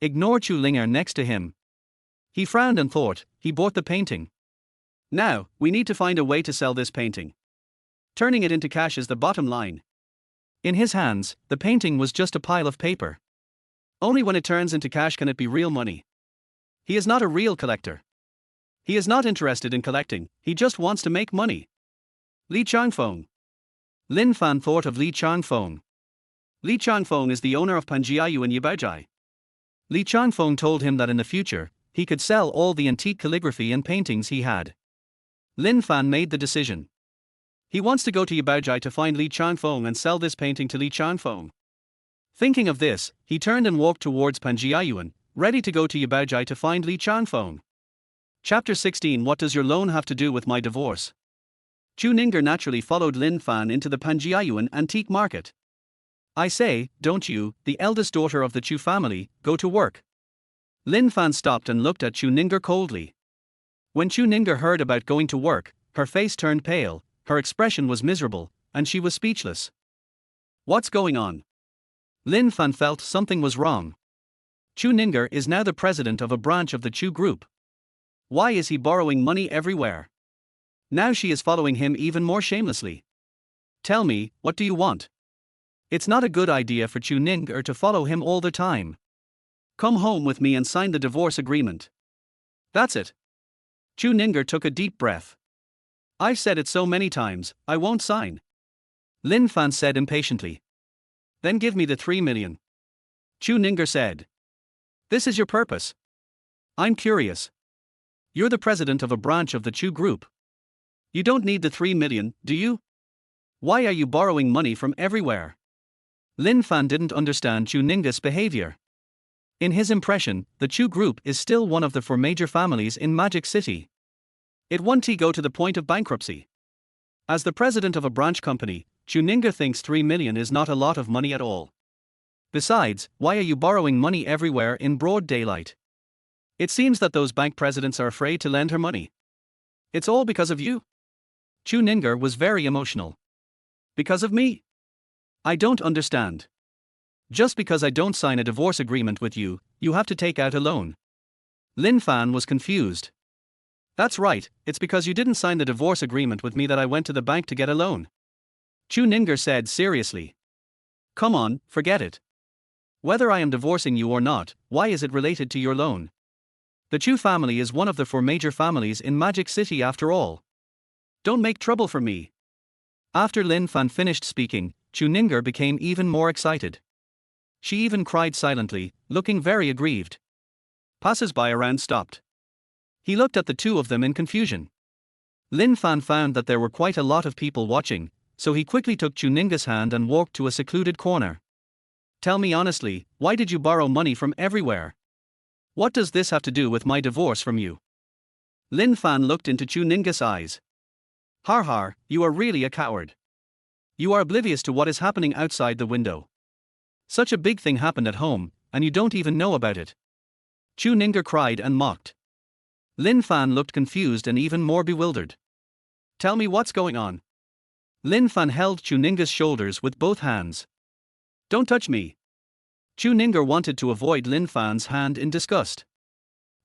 Ignore Chu Linger next to him. He frowned and thought, he bought the painting. Now, we need to find a way to sell this painting. Turning it into cash is the bottom line. In his hands, the painting was just a pile of paper. Only when it turns into cash can it be real money. He is not a real collector. He is not interested in collecting, he just wants to make money. Li Changfeng. Lin Fan thought of Li Changfeng. Li Changfeng is the owner of Panjiayu in Yabaojai. Li Changfeng told him that in the future, he could sell all the antique calligraphy and paintings he had. Lin Fan made the decision. He wants to go to Yabaojai to find Li Changfeng and sell this painting to Li Changfeng. Thinking of this, he turned and walked towards Panjiayuan, ready to go to Yabaojai to find Li Changfeng. Chapter 16. What does your loan have to do with my divorce? Chu Ninger naturally followed Lin Fan into the Panjiayuan antique market. I say, don't you, the eldest daughter of the Chu family, go to work? Lin Fan stopped and looked at Chu Ninger coldly. When Chu Ninger heard about going to work, her face turned pale, her expression was miserable, and she was speechless. What's going on? Lin Fan felt something was wrong. Chu Ninger is now the president of a branch of the Chu group. Why is he borrowing money everywhere? Now she is following him even more shamelessly. Tell me, what do you want? It's not a good idea for Chu Ninger to follow him all the time. Come home with me and sign the divorce agreement. That's it. Chu Ninger took a deep breath. I've said it so many times, I won't sign. Lin Fan said impatiently. Then give me the 3 million. Chu Ninger said. This is your purpose? I'm curious. You're the president of a branch of the Chu group. You don't need the 3 million, do you? Why are you borrowing money from everywhere? Lin Fan didn't understand Chu Ninger's behavior. In his impression, the Chu group is still one of the 4 major families in Magic City. It won't go to the point of bankruptcy. As the president of a branch company, Chu Ninger thinks 3 million is not a lot of money at all. Besides, why are you borrowing money everywhere in broad daylight? It seems that those bank presidents are afraid to lend her money. It's all because of you? Chu Ninger was very emotional. Because of me? I don't understand. Just because I don't sign a divorce agreement with you, you have to take out a loan. Lin Fan was confused. That's right, it's because you didn't sign the divorce agreement with me that I went to the bank to get a loan. Chu Ninger said seriously. Come on, forget it. Whether I am divorcing you or not, why is it related to your loan? The Chu family is one of the 4 major families in Magic City after all. Don't make trouble for me. After Lin Fan finished speaking, Chu Ninger became even more excited. She even cried silently, looking very aggrieved. Passers-by around stopped. He looked at the two of them in confusion. Lin Fan found that there were quite a lot of people watching, so he quickly took Chu Ninger's hand and walked to a secluded corner. Tell me honestly, why did you borrow money from everywhere? What does this have to do with my divorce from you? Lin Fan looked into Chu Ninger's eyes. Har har, you are really a coward. You are oblivious to what is happening outside the window. Such a big thing happened at home, and you don't even know about it. Chu Ninger cried and mocked. Lin Fan looked confused and even more bewildered. Tell me what's going on. Lin Fan held Chu Ninger's shoulders with both hands. Don't touch me. Chu Ninger wanted to avoid Lin Fan's hand in disgust.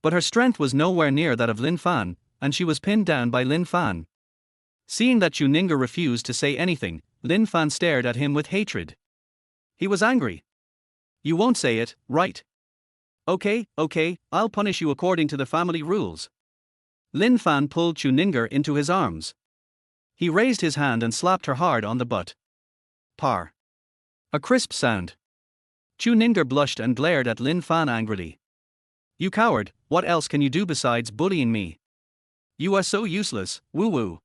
But her strength was nowhere near that of Lin Fan, and she was pinned down by Lin Fan. Seeing that Chu Ninger refused to say anything, Lin Fan stared at him with hatred. He was angry. You won't say it, right? Okay, I'll punish you according to the family rules. Lin Fan pulled Chu Ninger into his arms. He raised his hand and slapped her hard on the butt. Par. A crisp sound. Chu Ninger blushed and glared at Lin Fan angrily. You coward, what else can you do besides bullying me? You are so useless, woo-woo.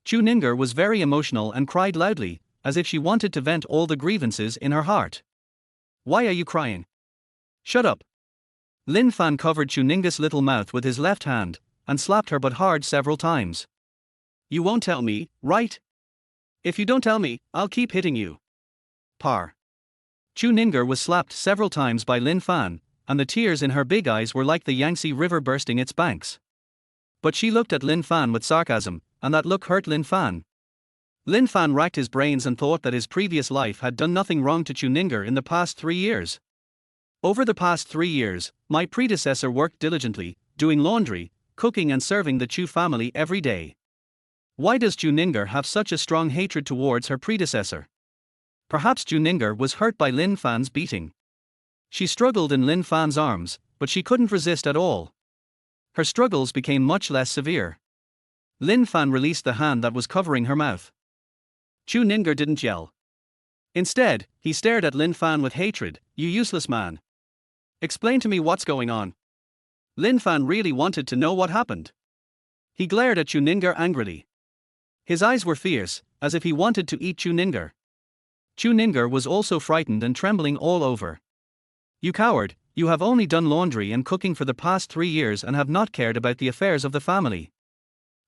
Chu Ninger was very emotional and cried loudly, as if she wanted to vent all the grievances in her heart. Why are you crying? Shut up. Lin Fan covered Chu Ninger's little mouth with his left hand, and slapped her butt hard several times. You won't tell me, right? If you don't tell me, I'll keep hitting you. Par. Chu Ninger was slapped several times by Lin Fan, and the tears in her big eyes were like the Yangtze River bursting its banks. But she looked at Lin Fan with sarcasm, and that look hurt Lin Fan. Lin Fan racked his brains and thought that his previous life had done nothing wrong to Chu Ninger in the past 3 years. Over the past 3 years, my predecessor worked diligently, doing laundry, cooking and serving the Chu family every day. Why does Chu Ninger have such a strong hatred towards her predecessor? Perhaps Chu Ninger was hurt by Lin Fan's beating. She struggled in Lin Fan's arms, but she couldn't resist at all. Her struggles became much less severe. Lin Fan released the hand that was covering her mouth. Chu Ninger didn't yell. Instead, he stared at Lin Fan with hatred. "You useless man. Explain to me what's going on." Lin Fan really wanted to know what happened. He glared at Chu Ninger angrily. His eyes were fierce, as if he wanted to eat Chu Ninger. Chu Ninger was also frightened and trembling all over. "You coward, you have only done laundry and cooking for the past 3 years and have not cared about the affairs of the family.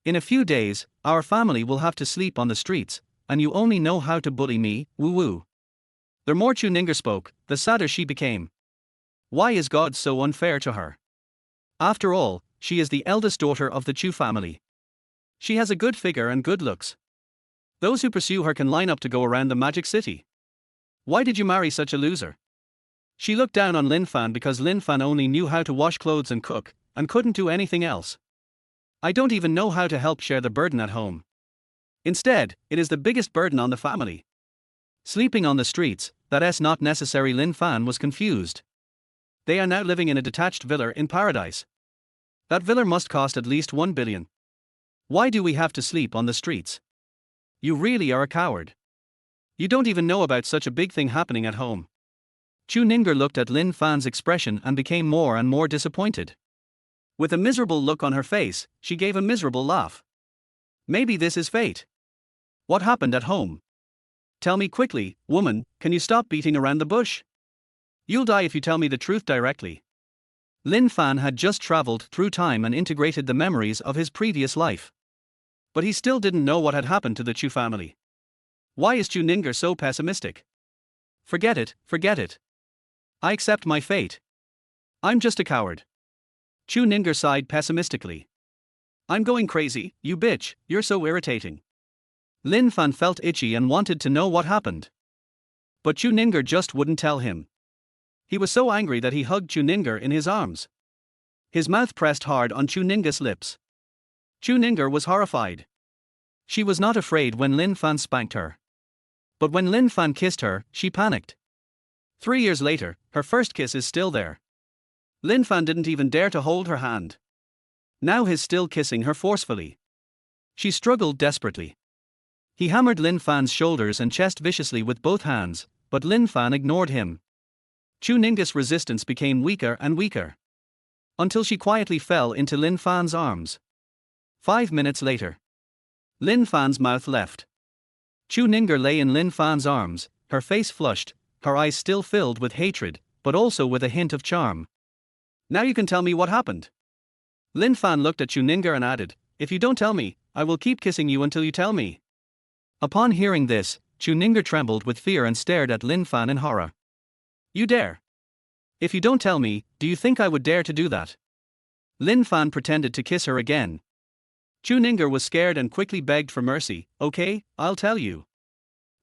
In a few days, our family will have to sleep on the streets, and you only know how to bully me, woo-woo." The more Chu Ninger spoke, the sadder she became. Why is God so unfair to her? After all, she is the eldest daughter of the Chu family. She has a good figure and good looks. Those who pursue her can line up to go around the magic city. Why did you marry such a loser? She looked down on Lin Fan because Lin Fan only knew how to wash clothes and cook, and couldn't do anything else. "I don't even know how to help share the burden at home. Instead, it is the biggest burden on the family. Sleeping on the streets, that's not necessary." Lin Fan was confused. They are now living in a detached villa in paradise. That villa must cost at least 1 billion. Why do we have to sleep on the streets? You really are a coward. You don't even know about such a big thing happening at home. Chu Ninger looked at Lin Fan's expression and became more and more disappointed. With a miserable look on her face, she gave a miserable laugh. Maybe this is fate. What happened at home? Tell me quickly, woman, can you stop beating around the bush? You'll die if you tell me the truth directly. Lin Fan had just traveled through time and integrated the memories of his previous life. But he still didn't know what had happened to the Chu family. Why is Chu Ninger so pessimistic? Forget it, forget it. I accept my fate. I'm just a coward. Chu Ninger sighed pessimistically. I'm going crazy, you bitch, you're so irritating. Lin Fan felt itchy and wanted to know what happened. But Chu Ninger just wouldn't tell him. He was so angry that he hugged Chu Ninger in his arms. His mouth pressed hard on Chu Ninger's lips. Chu Ninger was horrified. She was not afraid when Lin Fan spanked her. But when Lin Fan kissed her, she panicked. 3 years later, her first kiss is still there. Lin Fan didn't even dare to hold her hand. Now he's still kissing her forcefully. She struggled desperately. He hammered Lin Fan's shoulders and chest viciously with both hands, but Lin Fan ignored him. Chu Ninger's resistance became weaker and weaker. Until she quietly fell into Lin Fan's arms. 5 minutes later. Lin Fan's mouth left. Chu Ninger lay in Lin Fan's arms, her face flushed, her eyes still filled with hatred, but also with a hint of charm. Now you can tell me what happened. Lin Fan looked at Chu Ninger and added, "If you don't tell me, I will keep kissing you until you tell me." Upon hearing this, Chu Ninger trembled with fear and stared at Lin Fan in horror. "You dare? If you don't tell me, do you think I would dare to do that?" Lin Fan pretended to kiss her again. Chu Ninger was scared and quickly begged for mercy. "Okay, I'll tell you."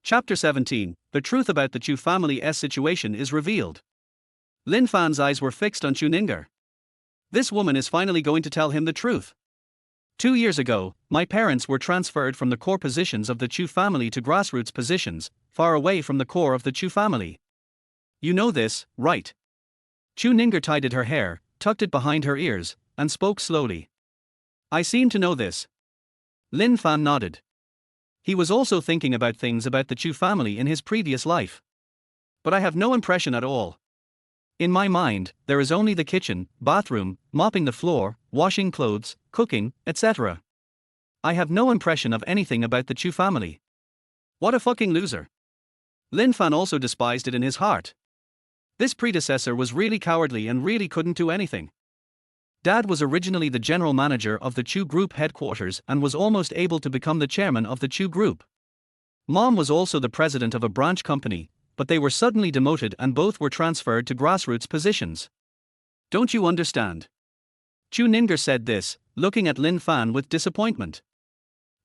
Chapter 17, the truth about the Chu family's situation is revealed. Lin Fan's eyes were fixed on Chu Ninger. This woman is finally going to tell him the truth. 2 years ago, my parents were transferred from the core positions of the Chu family to grassroots positions, far away from the core of the Chu family. You know this, right? Chu Ninger tidied her hair, tucked it behind her ears, and spoke slowly. I seem to know this. Lin Fan nodded. He was also thinking about things about the Chu family in his previous life. But I have no impression at all. In my mind, there is only the kitchen, bathroom, mopping the floor, washing clothes, cooking, etc. I have no impression of anything about the Chu family. What a fucking loser. Lin Fan also despised it in his heart. This predecessor was really cowardly and really couldn't do anything. Dad was originally the general manager of the Chu Group headquarters and was almost able to become the chairman of the Chu Group. Mom was also the president of a branch company, but they were suddenly demoted and both were transferred to grassroots positions. Don't you understand? Chu Ninger said this, looking at Lin Fan with disappointment.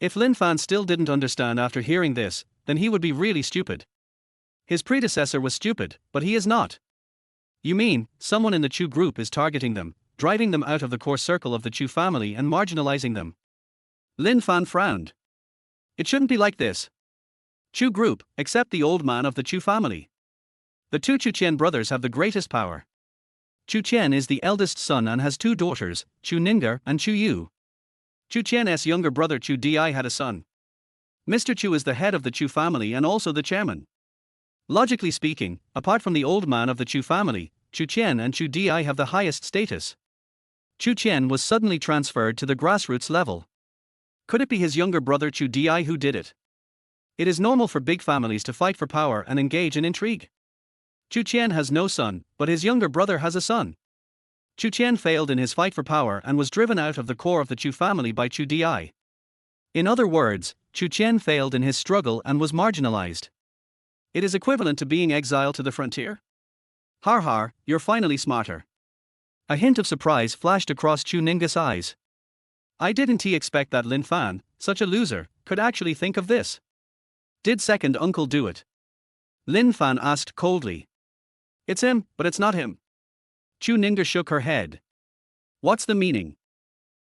If Lin Fan still didn't understand after hearing this, then he would be really stupid. His predecessor was stupid, but he is not. You mean, someone in the Chu group is targeting them, driving them out of the core circle of the Chu family and marginalizing them? Lin Fan frowned. It shouldn't be like this. Chu group, except the old man of the Chu family. The two Chu Qian brothers have the greatest power. Chu Qian is the eldest son and has two daughters, Chu Ninger and Chu Yu. Chu Qian's younger brother Chu Di had a son. Mr. Chu is the head of the Chu family and also the chairman. Logically speaking, apart from the old man of the Chu family, Chu Qian and Chu Di have the highest status. Chu Qian was suddenly transferred to the grassroots level. Could it be his younger brother Chu Di who did it? It is normal for big families to fight for power and engage in intrigue. Chu Qian has no son, but his younger brother has a son. Chu Qian failed in his fight for power and was driven out of the core of the Chu family by Chu Di. In other words, Chu Qian failed in his struggle and was marginalized. It is equivalent to being exiled to the frontier. Har har, you're finally smarter. A hint of surprise flashed across Chu Ninga's eyes. I didn't expect that Lin Fan, such a loser, could actually think of this. Did second uncle do it? Lin Fan asked coldly. It's him, but it's not him. Chu Ninger shook her head. What's the meaning?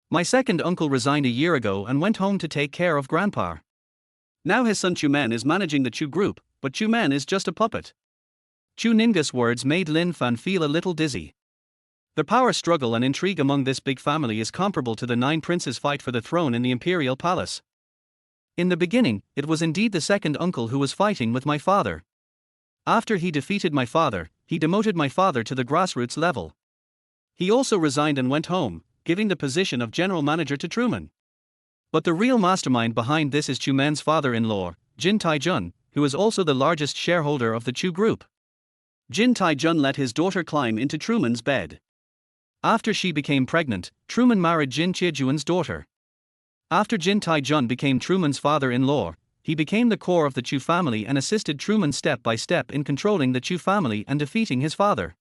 My second uncle resigned a year ago and went home to take care of grandpa. Now his son Chu Men is managing the Chu group, but Chu Men is just a puppet. Chu Ninga's words made Lin Fan feel a little dizzy. The power struggle and intrigue among this big family is comparable to the 9 princes' fight for the throne in the imperial palace. In the beginning, it was indeed the second uncle who was fighting with my father. After he defeated my father, he demoted my father to the grassroots level. He also resigned and went home, giving the position of general manager to Truman. But the real mastermind behind this is Chu Men's father-in-law, Jin Tai-jun, who is also the largest shareholder of the Chu group. Jin Tai-jun let his daughter climb into Truman's bed. After she became pregnant, Truman married Jin Chiejuan's daughter. After Jin Tai-jun became Truman's father-in-law, he became the core of the Chu family and assisted Truman step by step in controlling the Chu family and defeating his father.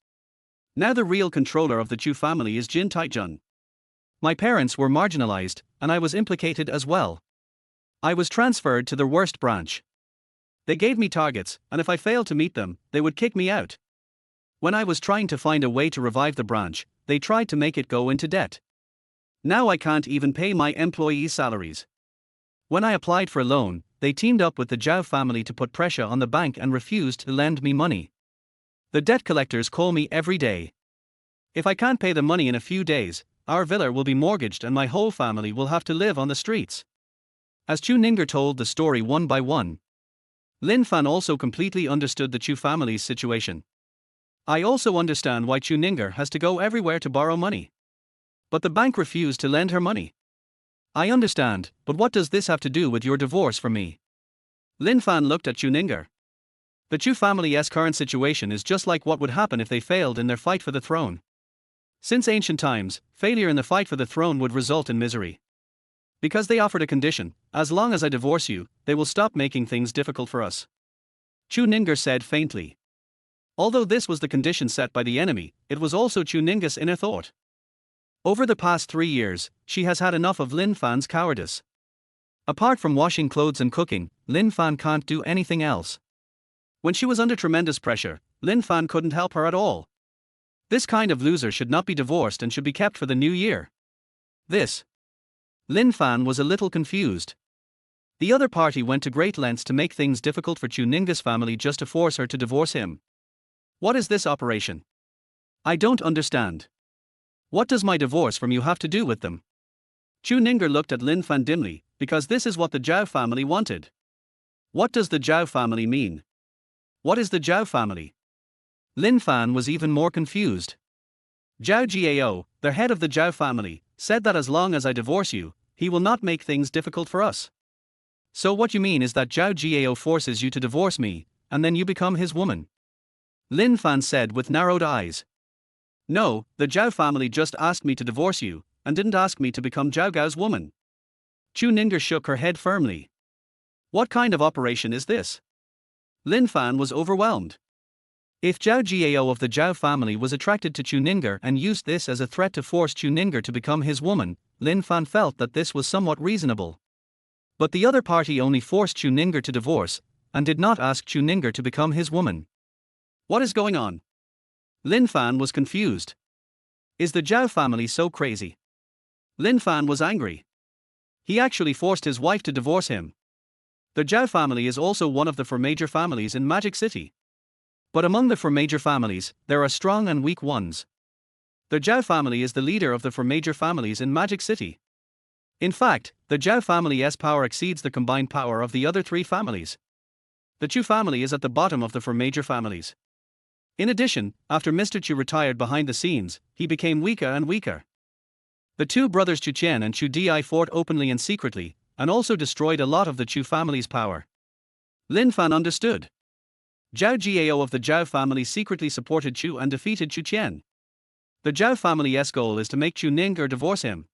Now the real controller of the Chu family is Jin Tai-jun. My parents were marginalized, and I was implicated as well. I was transferred to the worst branch. They gave me targets, and if I failed to meet them, they would kick me out. When I was trying to find a way to revive the branch, they tried to make it go into debt. Now I can't even pay my employees' salaries. When I applied for a loan, they teamed up with the Zhao family to put pressure on the bank and refused to lend me money. The debt collectors call me every day. If I can't pay the money in a few days, our villa will be mortgaged and my whole family will have to live on the streets. As Chu Ninger told the story one by one, Lin Fan also completely understood the Chu family's situation. I also understand why Chu Ninger has to go everywhere to borrow money. But the bank refused to lend her money. I understand, but what does this have to do with your divorce from me? Lin Fan looked at Chu Ninger. The Chu family's current situation is just like what would happen if they failed in their fight for the throne. Since ancient times, failure in the fight for the throne would result in misery. Because they offered a condition, as long as I divorce you, they will stop making things difficult for us. Chu Ninger said faintly. Although this was the condition set by the enemy, it was also Chu Ninga's inner thought. Over the past 3 years, she has had enough of Lin Fan's cowardice. Apart from washing clothes and cooking, Lin Fan can't do anything else. When she was under tremendous pressure, Lin Fan couldn't help her at all. This kind of loser should not be divorced and should be kept for the new year. Lin Fan was a little confused. The other party went to great lengths to make things difficult for Chu Ninga's family just to force her to divorce him. What is this operation? I don't understand. What does my divorce from you have to do with them? Chu Ninger looked at Lin Fan dimly, because this is what the Zhao family wanted. What does the Zhao family mean? What is the Zhao family? Lin Fan was even more confused. Zhao Jiao, the head of the Zhao family, said that as long as I divorce you, he will not make things difficult for us. So what you mean is that Zhao Jiao forces you to divorce me, and then you become his woman? Lin Fan said with narrowed eyes. No, the Zhao family just asked me to divorce you, and didn't ask me to become Zhao Gao's woman. Chu Ninger shook her head firmly. What kind of operation is this? Lin Fan was overwhelmed. If Zhao Jiao of the Zhao family was attracted to Chu Ninger and used this as a threat to force Chu Ninger to become his woman, Lin Fan felt that this was somewhat reasonable. But the other party only forced Chu Ninger to divorce, and did not ask Chu Ninger to become his woman. What is going on? Lin Fan was confused. Is the Zhao family so crazy? Lin Fan was angry. He actually forced his wife to divorce him. The Zhao family is also one of the four major families in Magic City. But among the four major families, there are strong and weak ones. The Zhao family is the leader of the four major families in Magic City. In fact, the Zhao family's power exceeds the combined power of the other three families. The Chu family is at the bottom of the four major families. In addition, after Mr. Chu retired behind the scenes, he became weaker and weaker. The two brothers Chu Chen and Chu Di fought openly and secretly, and also destroyed a lot of the Chu family's power. Lin Fan understood. Zhao Jiao of the Zhao family secretly supported Chu and defeated Chu Chen. The Zhao family's goal is to make Chu Ninger divorce him.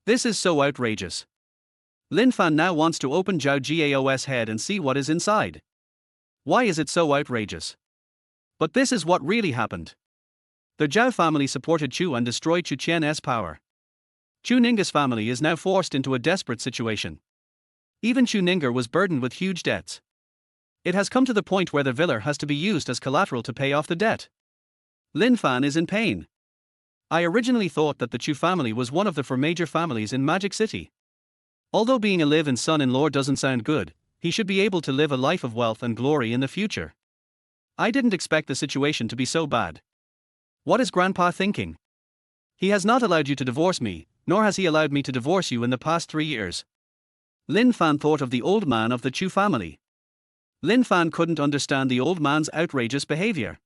This is so outrageous. Lin Fan now wants to open Zhao Jiao's head and see what is inside. Why is it so outrageous? But this is what really happened. The Zhao family supported Chu and destroyed Chu Chen's power. Chu Ninger's family is now forced into a desperate situation. Even Chu Ninger was burdened with huge debts. It has come to the point where the villa has to be used as collateral to pay off the debt. Lin Fan is in pain. I originally thought that the Chu family was one of the four major families in Magic City. Although being a live-in son-in-law doesn't sound good, he should be able to live a life of wealth and glory in the future. I didn't expect the situation to be so bad. What is Grandpa thinking? He has not allowed you to divorce me, nor has he allowed me to divorce you in the past 3 years. Lin Fan thought of the old man of the Chu family. Lin Fan couldn't understand the old man's outrageous behavior.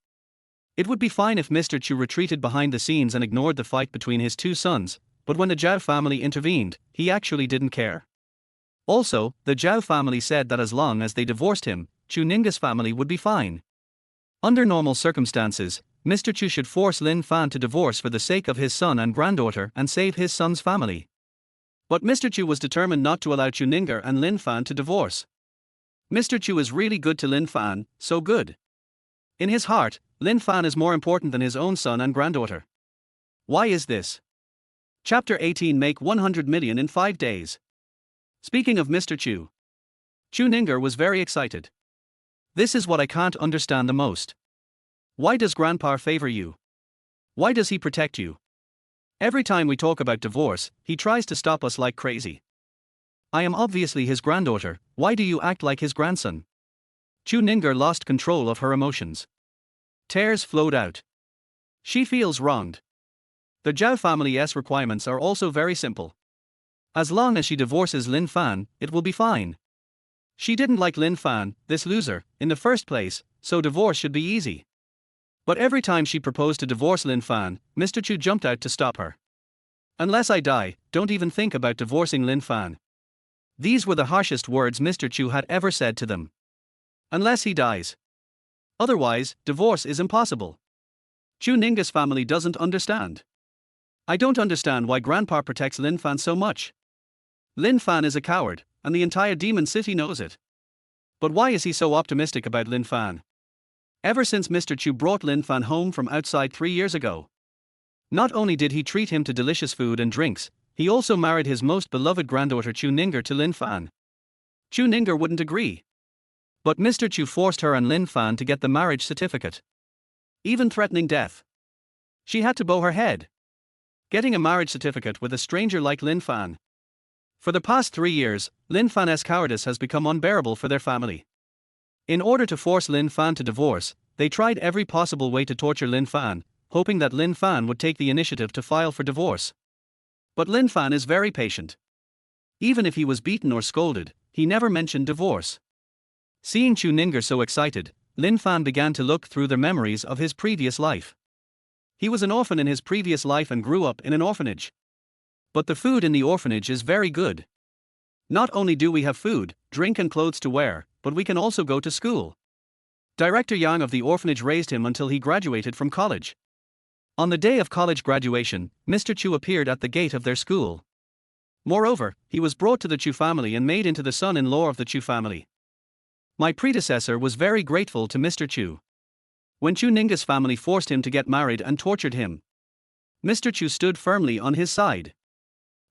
It would be fine if Mr. Chu retreated behind the scenes and ignored the fight between his two sons, but when the Zhao family intervened, he actually didn't care. Also, the Zhao family said that as long as they divorced him, Chu Ninger's family would be fine. Under normal circumstances, Mr. Chu should force Lin Fan to divorce for the sake of his son and granddaughter and save his son's family. But Mr. Chu was determined not to allow Chu Ninger and Lin Fan to divorce. Mr. Chu is really good to Lin Fan, so good. In his heart, Lin Fan is more important than his own son and granddaughter. Why is this? Chapter 18 Make 100 million in 5 days. Speaking of Mr. Chu, Chu Ninger was very excited. This is what I can't understand the most. Why does Grandpa favor you? Why does he protect you? Every time we talk about divorce, he tries to stop us like crazy. I am obviously his granddaughter, why do you act like his grandson? Chu Ninger lost control of her emotions. Tears flowed out. She feels wronged. The Zhao family's requirements are also very simple. As long as she divorces Lin Fan, it will be fine. She didn't like Lin Fan, this loser, in the first place, so divorce should be easy. But every time she proposed to divorce Lin Fan, Mr. Chu jumped out to stop her. Unless I die, don't even think about divorcing Lin Fan. These were the harshest words Mr. Chu had ever said to them. Unless he dies. Otherwise, divorce is impossible. Chu Ninger's family doesn't understand. I don't understand why Grandpa protects Lin Fan so much. Lin Fan is a coward, and the entire Demon City knows it. But why is he so optimistic about Lin Fan? Ever since Mr. Chu brought Lin Fan home from outside 3 years ago. Not only did he treat him to delicious food and drinks, he also married his most beloved granddaughter Chu Ninger to Lin Fan. Chu Ninger wouldn't agree. But Mr. Chu forced her and Lin Fan to get the marriage certificate. Even threatening death. She had to bow her head. Getting a marriage certificate with a stranger like Lin Fan. For the past 3 years, Lin Fan's cowardice has become unbearable for their family. In order to force Lin Fan to divorce, they tried every possible way to torture Lin Fan, hoping that Lin Fan would take the initiative to file for divorce. But Lin Fan is very patient. Even if he was beaten or scolded, he never mentioned divorce. Seeing Chu Ninger so excited, Lin Fan began to look through the memories of his previous life. He was an orphan in his previous life and grew up in an orphanage. But the food in the orphanage is very good. Not only do we have food, drink and clothes to wear, but we can also go to school. Director Yang of the orphanage raised him until he graduated from college. On the day of college graduation, Mr. Chu appeared at the gate of their school. Moreover, he was brought to the Chu family and made into the son-in-law of the Chu family. My predecessor was very grateful to Mr. Chu. When Chu Ninger's family forced him to get married and tortured him, Mr. Chu stood firmly on his side.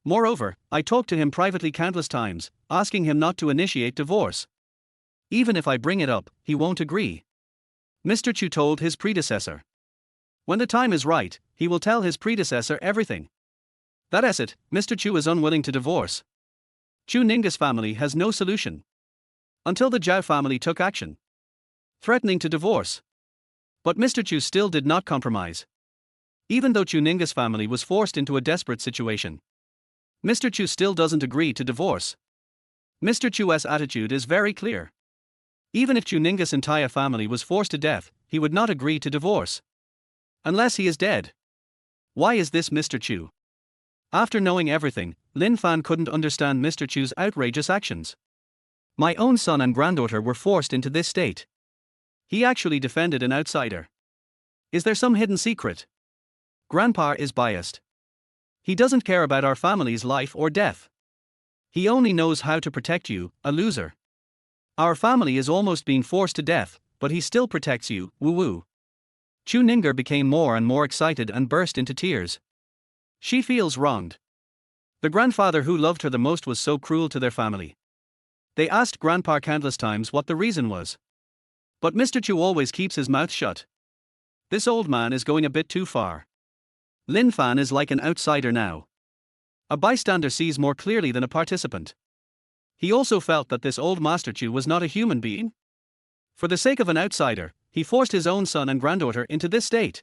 Moreover, I talked to him privately countless times, asking him not to initiate divorce. Even if I bring it up, he won't agree. Mr. Chu told his predecessor. When the time is right, he will tell his predecessor everything. That's it, Mr. Chu is unwilling to divorce. Chu Ning's family has no solution. Until the Zhao family took action, threatening to divorce. But Mr. Chu still did not compromise. Even though Chu Ning's family was forced into a desperate situation, Mr. Chu still doesn't agree to divorce. Mr. Chu's attitude is very clear. Even if Chu Ning's entire family was forced to death, he would not agree to divorce. Unless he is dead. Why is this Mr. Chu? After knowing everything, Lin Fan couldn't understand Mr. Chu's outrageous actions. My own son and granddaughter were forced into this state. He actually defended an outsider. Is there some hidden secret? Grandpa is biased. He doesn't care about our family's life or death. He only knows how to protect you, a loser. Our family is almost being forced to death, but he still protects you, woo-woo. Chu Ninger became more and more excited and burst into tears. She feels wronged. The grandfather who loved her the most was so cruel to their family. They asked Grandpa countless times what the reason was. But Mr. Chu always keeps his mouth shut. This old man is going a bit too far. Lin Fan is like an outsider now. A bystander sees more clearly than a participant. He also felt that this old Master Chu was not a human being. For the sake of an outsider, he forced his own son and granddaughter into this state.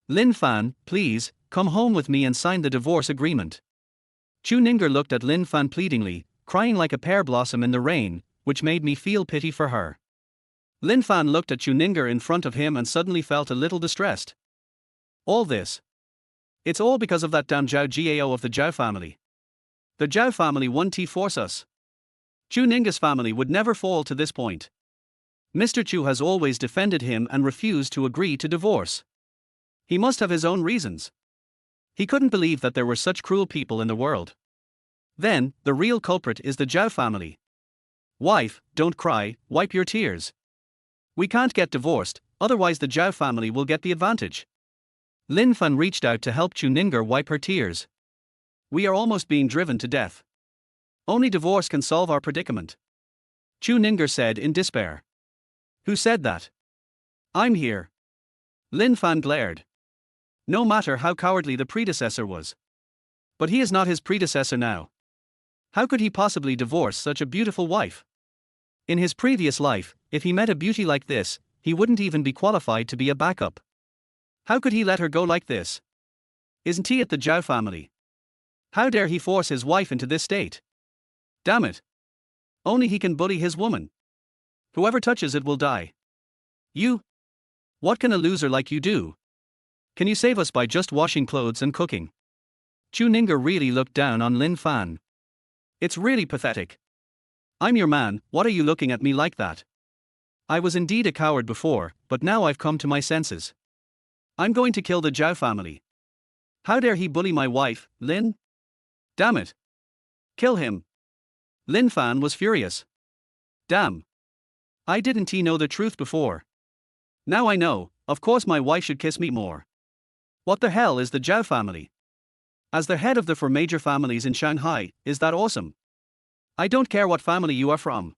Lin Fan, please, come home with me and sign the divorce agreement. Chu Ninger looked at Lin Fan pleadingly, crying like a pear blossom in the rain, which made me feel pity for her. Lin Fan looked at Chu Ninger in front of him and suddenly felt a little distressed. All this. It's all because of that damn Zhao Jiao of the Zhao family. The Zhao family won't force us. Chu Ning's family would never fall to this point. Mr. Chu has always defended him and refused to agree to divorce. He must have his own reasons. He couldn't believe that there were such cruel people in the world. Then, the real culprit is the Zhao family. Wife, don't cry, wipe your tears. We can't get divorced, otherwise the Zhao family will get the advantage. Lin Fan reached out to help Chu Ninger wipe her tears. We are almost being driven to death. Only divorce can solve our predicament. Chu Ninger said in despair. Who said that? I'm here. Lin Fan glared. No matter how cowardly the predecessor was. But he is not his predecessor now. How could he possibly divorce such a beautiful wife? In his previous life, if he met a beauty like this, he wouldn't even be qualified to be a backup. How could he let her go like this? Isn't he at the Zhao family? How dare he force his wife into this state? Damn it. Only he can bully his woman. Whoever touches it will die. You? What can a loser like you do? Can you save us by just washing clothes and cooking? Chu Ninger really looked down on Lin Fan. It's really pathetic. I'm your man, what are you looking at me like that? I was indeed a coward before, but now I've come to my senses. I'm going to kill the Zhao family. How dare he bully my wife, Lin? Damn it. Kill him. Lin Fan was furious. Damn. I didn't know the truth before. Now I know, of course my wife should kiss me more. What the hell is the Zhao family? As the head of the four major families in Shanghai, is that awesome? I don't care what family you are from.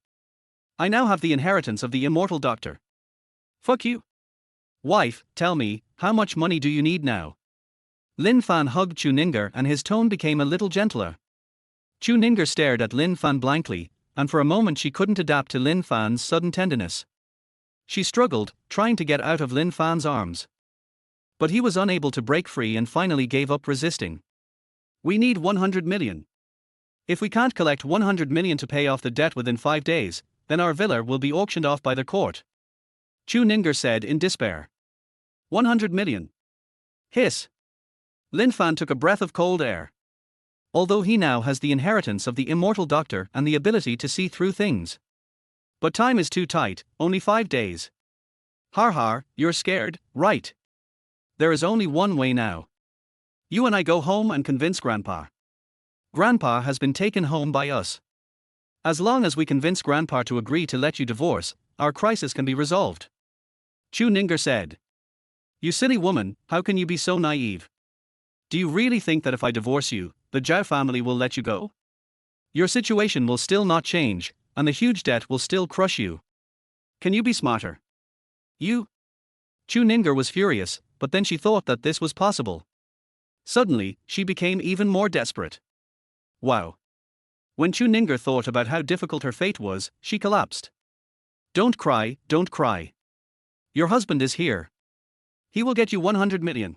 I now have the inheritance of the immortal doctor. Fuck you. Wife, tell me, how much money do you need now? Lin Fan hugged Chu Ninger and his tone became a little gentler. Chu Ninger stared at Lin Fan blankly, and for a moment she couldn't adapt to Lin Fan's sudden tenderness. She struggled, trying to get out of Lin Fan's arms. But he was unable to break free and finally gave up resisting. We need 100 million. If we can't collect 100 million to pay off the debt within 5 days, then our villa will be auctioned off by the court. Chu Ninger said in despair. 100 million. Hiss. Lin Fan took a breath of cold air. Although he now has the inheritance of the immortal doctor and the ability to see through things. But time is too tight, only 5 days. Har har, you're scared, right? There is only one way now. You and I go home and convince Grandpa. Grandpa has been taken home by us. As long as we convince Grandpa to agree to let you divorce, our crisis can be resolved. Chu Ninger said. You silly woman, how can you be so naive? Do you really think that if I divorce you, the Zhao family will let you go? Your situation will still not change, and the huge debt will still crush you. Can you be smarter? You? Chu Ninger was furious, but then she thought that this was possible. Suddenly, she became even more desperate. Wow. When Chu Ninger thought about how difficult her fate was, she collapsed. Don't cry, don't cry. Your husband is here. He will get you 100 million.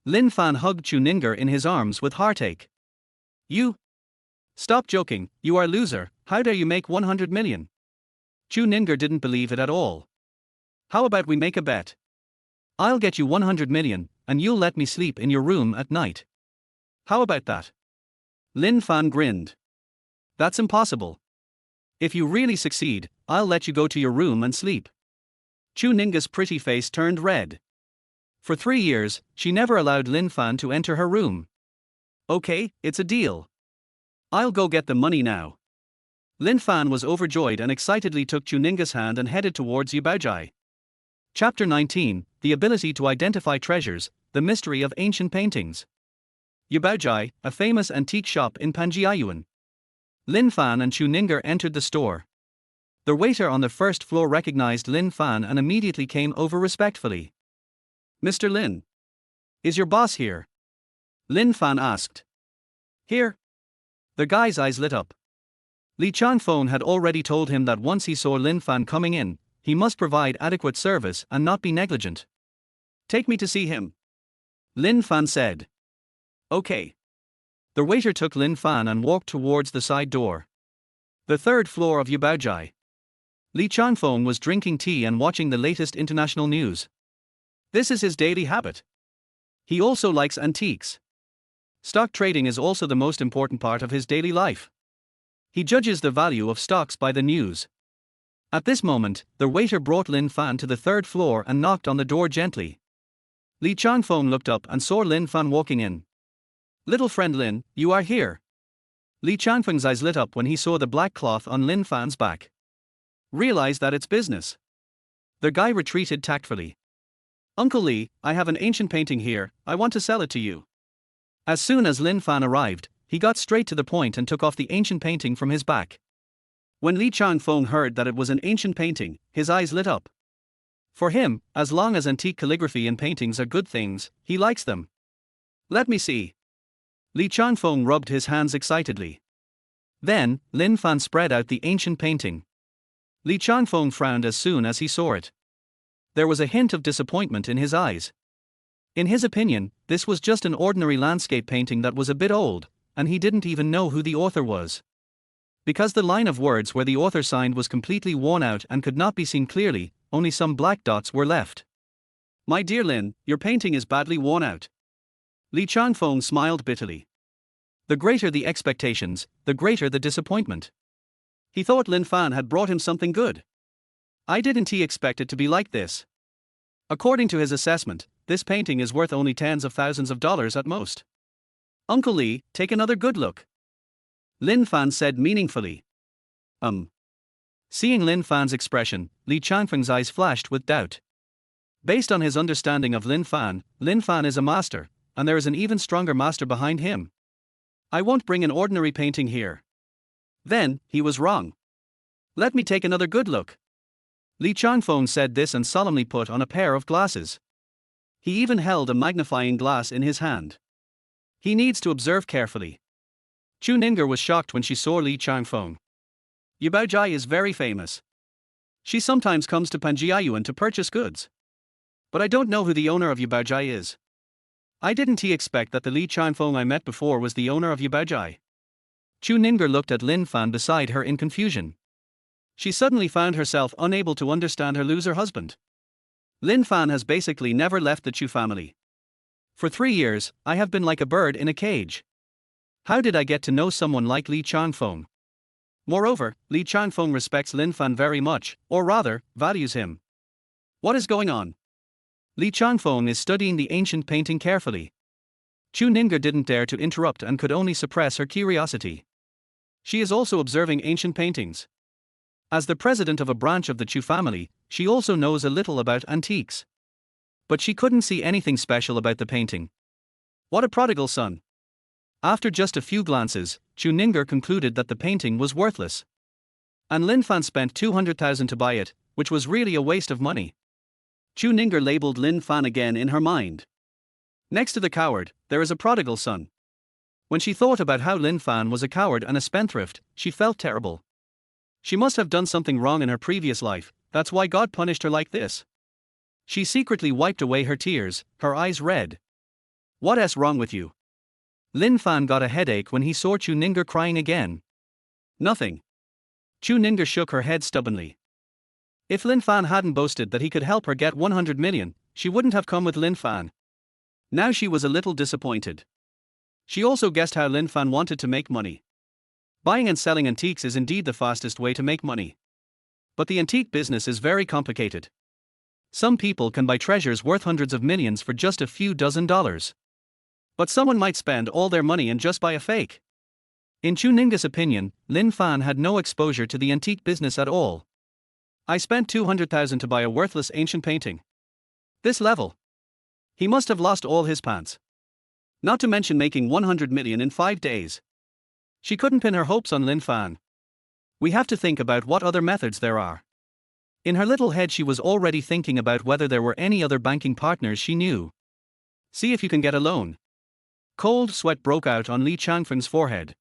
Lin Fan hugged Chu Ninger in his arms with heartache. You? Stop joking, you are a loser, how dare you make 100 million? Chu Ninger didn't believe it at all. How about we make a bet? I'll get you 100 million, and you'll let me sleep in your room at night. How about that? Lin Fan grinned. That's impossible. If you really succeed, I'll let you go to your room and sleep. Chu Ninger's pretty face turned red. For 3 years, she never allowed Lin Fan to enter her room. Okay, it's a deal. I'll go get the money now. Lin Fan was overjoyed and excitedly took Chu Ninger's hand and headed towards Yubaojai. Chapter 19, The Ability to Identify Treasures, The Mystery of Ancient Paintings. Yubaojai, a famous antique shop in Panjiayuan. Lin Fan and Chu Ninger entered the store. The waiter on the first floor recognized Lin Fan and immediately came over respectfully. Mr. Lin. Is your boss here? Lin Fan asked. Here. The guy's eyes lit up. Li Changfeng had already told him that once he saw Lin Fan coming in, he must provide adequate service and not be negligent. Take me to see him. Lin Fan said. Okay. The waiter took Lin Fan and walked towards the side door. The third floor of Yubaojai. Li Changfeng was drinking tea and watching the latest international news. This is his daily habit. He also likes antiques. Stock trading is also the most important part of his daily life. He judges the value of stocks by the news. At this moment, the waiter brought Lin Fan to the third floor and knocked on the door gently. Li Changfeng looked up and saw Lin Fan walking in. Little friend Lin, you are here. Li Changfeng's eyes lit up when he saw the black cloth on Lin Fan's back. Realize that it's business. The guy retreated tactfully. Uncle Li, I have an ancient painting here, I want to sell it to you. As soon as Lin Fan arrived, he got straight to the point and took off the ancient painting from his back. When Li Changfeng heard that it was an ancient painting, his eyes lit up. For him, as long as antique calligraphy and paintings are good things, he likes them. Let me see. Li Changfeng rubbed his hands excitedly. Then, Lin Fan spread out the ancient painting. Li Changfeng frowned as soon as he saw it. There was a hint of disappointment in his eyes. In his opinion, this was just an ordinary landscape painting that was a bit old, and he didn't even know who the author was. Because the line of words where the author signed was completely worn out and could not be seen clearly, only some black dots were left. My dear Lin, your painting is badly worn out. Li Changfeng smiled bitterly. The greater the expectations, the greater the disappointment. He thought Lin Fan had brought him something good. Why didn't he expect it to be like this? According to his assessment, this painting is worth only tens of thousands of dollars at most. Uncle Li, take another good look. Lin Fan said meaningfully. Seeing Lin Fan's expression, Li Changfeng's eyes flashed with doubt. Based on his understanding of Lin Fan is a master, and there is an even stronger master behind him. I won't bring an ordinary painting here. Then, he was wrong. Let me take another good look. Li Changfeng said this and solemnly put on a pair of glasses. He even held a magnifying glass in his hand. He needs to observe carefully. Chu Ninger was shocked when she saw Li Changfeng. Yubaojai is very famous. She sometimes comes to Panjiayuan to purchase goods. But I don't know who the owner of Yubaojai is. Didn't he expect that the Li Changfeng I met before was the owner of Yubaojai? Chu Ninger looked at Lin Fan beside her in confusion. She suddenly found herself unable to understand her loser husband. Lin Fan has basically never left the Chu family. For 3 years, I have been like a bird in a cage. How did I get to know someone like Li Changfeng? Moreover, Li Changfeng respects Lin Fan very much, or rather, values him. What is going on? Li Changfeng is studying the ancient painting carefully. Chu Ninger didn't dare to interrupt and could only suppress her curiosity. She is also observing ancient paintings. As the president of a branch of the Chu family, she also knows a little about antiques. But she couldn't see anything special about the painting. What a prodigal son. After just a few glances, Chu Ninger concluded that the painting was worthless. And Lin Fan spent 200,000 to buy it, which was really a waste of money. Chu Ninger labeled Lin Fan again in her mind. Next to the coward, there is a prodigal son. When she thought about how Lin Fan was a coward and a spendthrift, she felt terrible. She must have done something wrong in her previous life, that's why God punished her like this. She secretly wiped away her tears, her eyes red. What's wrong with you? Lin Fan got a headache when he saw Chu Ninger crying again. Nothing. Chu Ninger shook her head stubbornly. If Lin Fan hadn't boasted that he could help her get 100 million, she wouldn't have come with Lin Fan. Now she was a little disappointed. She also guessed how Lin Fan wanted to make money. Buying and selling antiques is indeed the fastest way to make money. But the antique business is very complicated. Some people can buy treasures worth hundreds of millions for just a few dozen dollars. But someone might spend all their money and just buy a fake. In Chu Ninger's opinion, Lin Fan had no exposure to the antique business at all. I spent 200,000 to buy a worthless ancient painting. This level. He must have lost all his pants. Not to mention making 100 million in 5 days. She couldn't pin her hopes on Lin Fan. We have to think about what other methods there are. In her little head she was already thinking about whether there were any other banking partners she knew. See if you can get a loan. Cold sweat broke out on Li Changfeng's forehead.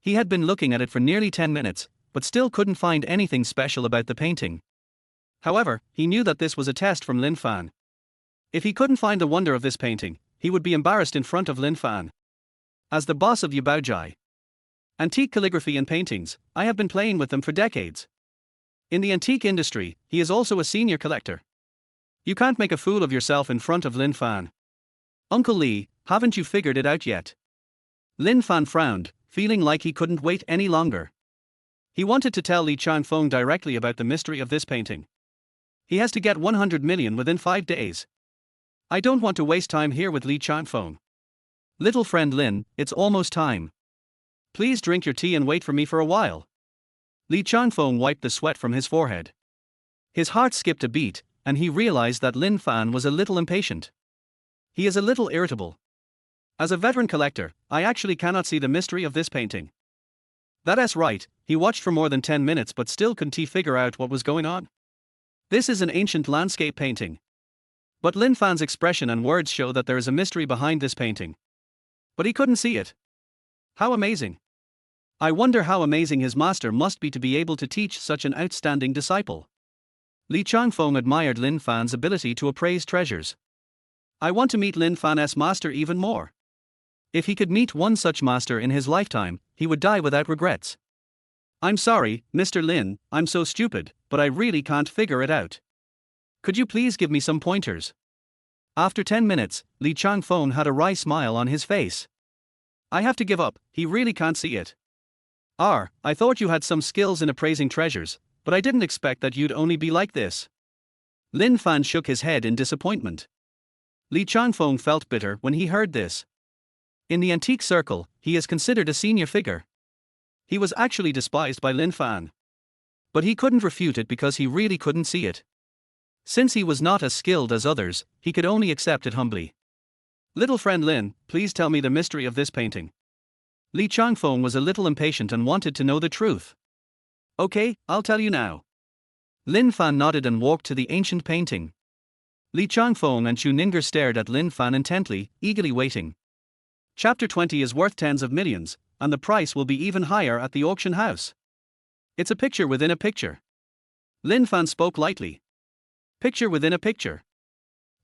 He had been looking at it for nearly 10 minutes, but still couldn't find anything special about the painting. However, he knew that this was a test from Lin Fan. If he couldn't find the wonder of this painting, he would be embarrassed in front of Lin Fan. As the boss of Yabaojai Antique Calligraphy and Paintings, I have been playing with them for decades. In the antique industry, he is also a senior collector. You can't make a fool of yourself in front of Lin Fan. Uncle Li, haven't you figured it out yet? Lin Fan frowned, feeling like he couldn't wait any longer. He wanted to tell Li Changfeng directly about the mystery of this painting. He has to get 100 million within 5 days. I don't want to waste time here with Li Changfeng. Little friend Lin, it's almost time. Please drink your tea and wait for me for a while. Li Changfeng wiped the sweat from his forehead. His heart skipped a beat, and he realized that Lin Fan was a little impatient. He is a little irritable. As a veteran collector, I actually cannot see the mystery of this painting. That's right, he watched for more than 10 minutes but still couldn't figure out what was going on. This is an ancient landscape painting. But Lin Fan's expression and words show that there is a mystery behind this painting. But he couldn't see it. How amazing. I wonder how amazing his master must be to be able to teach such an outstanding disciple. Li Changfeng admired Lin Fan's ability to appraise treasures. I want to meet Lin Fan's master even more. If he could meet one such master in his lifetime, he would die without regrets. I'm sorry, Mr. Lin, I'm so stupid, but I really can't figure it out. Could you please give me some pointers? After 10 minutes, Li Changfeng had a wry smile on his face. I have to give up, he really can't see it. I thought you had some skills in appraising treasures, but I didn't expect that you'd only be like this. Lin Fan shook his head in disappointment. Li Changfeng felt bitter when he heard this. In the antique circle, he is considered a senior figure. He was actually despised by Lin Fan. But he couldn't refute it because he really couldn't see it. Since he was not as skilled as others, he could only accept it humbly. Little friend Lin, please tell me the mystery of this painting. Li Changfeng was a little impatient and wanted to know the truth. Okay, I'll tell you now. Lin Fan nodded and walked to the ancient painting. Li Changfeng and Chu Ninger stared at Lin Fan intently, eagerly waiting. Chapter 20 is worth tens of millions, and the price will be even higher at the auction house. It's a picture within a picture. Lin Fan spoke lightly. Picture within a picture.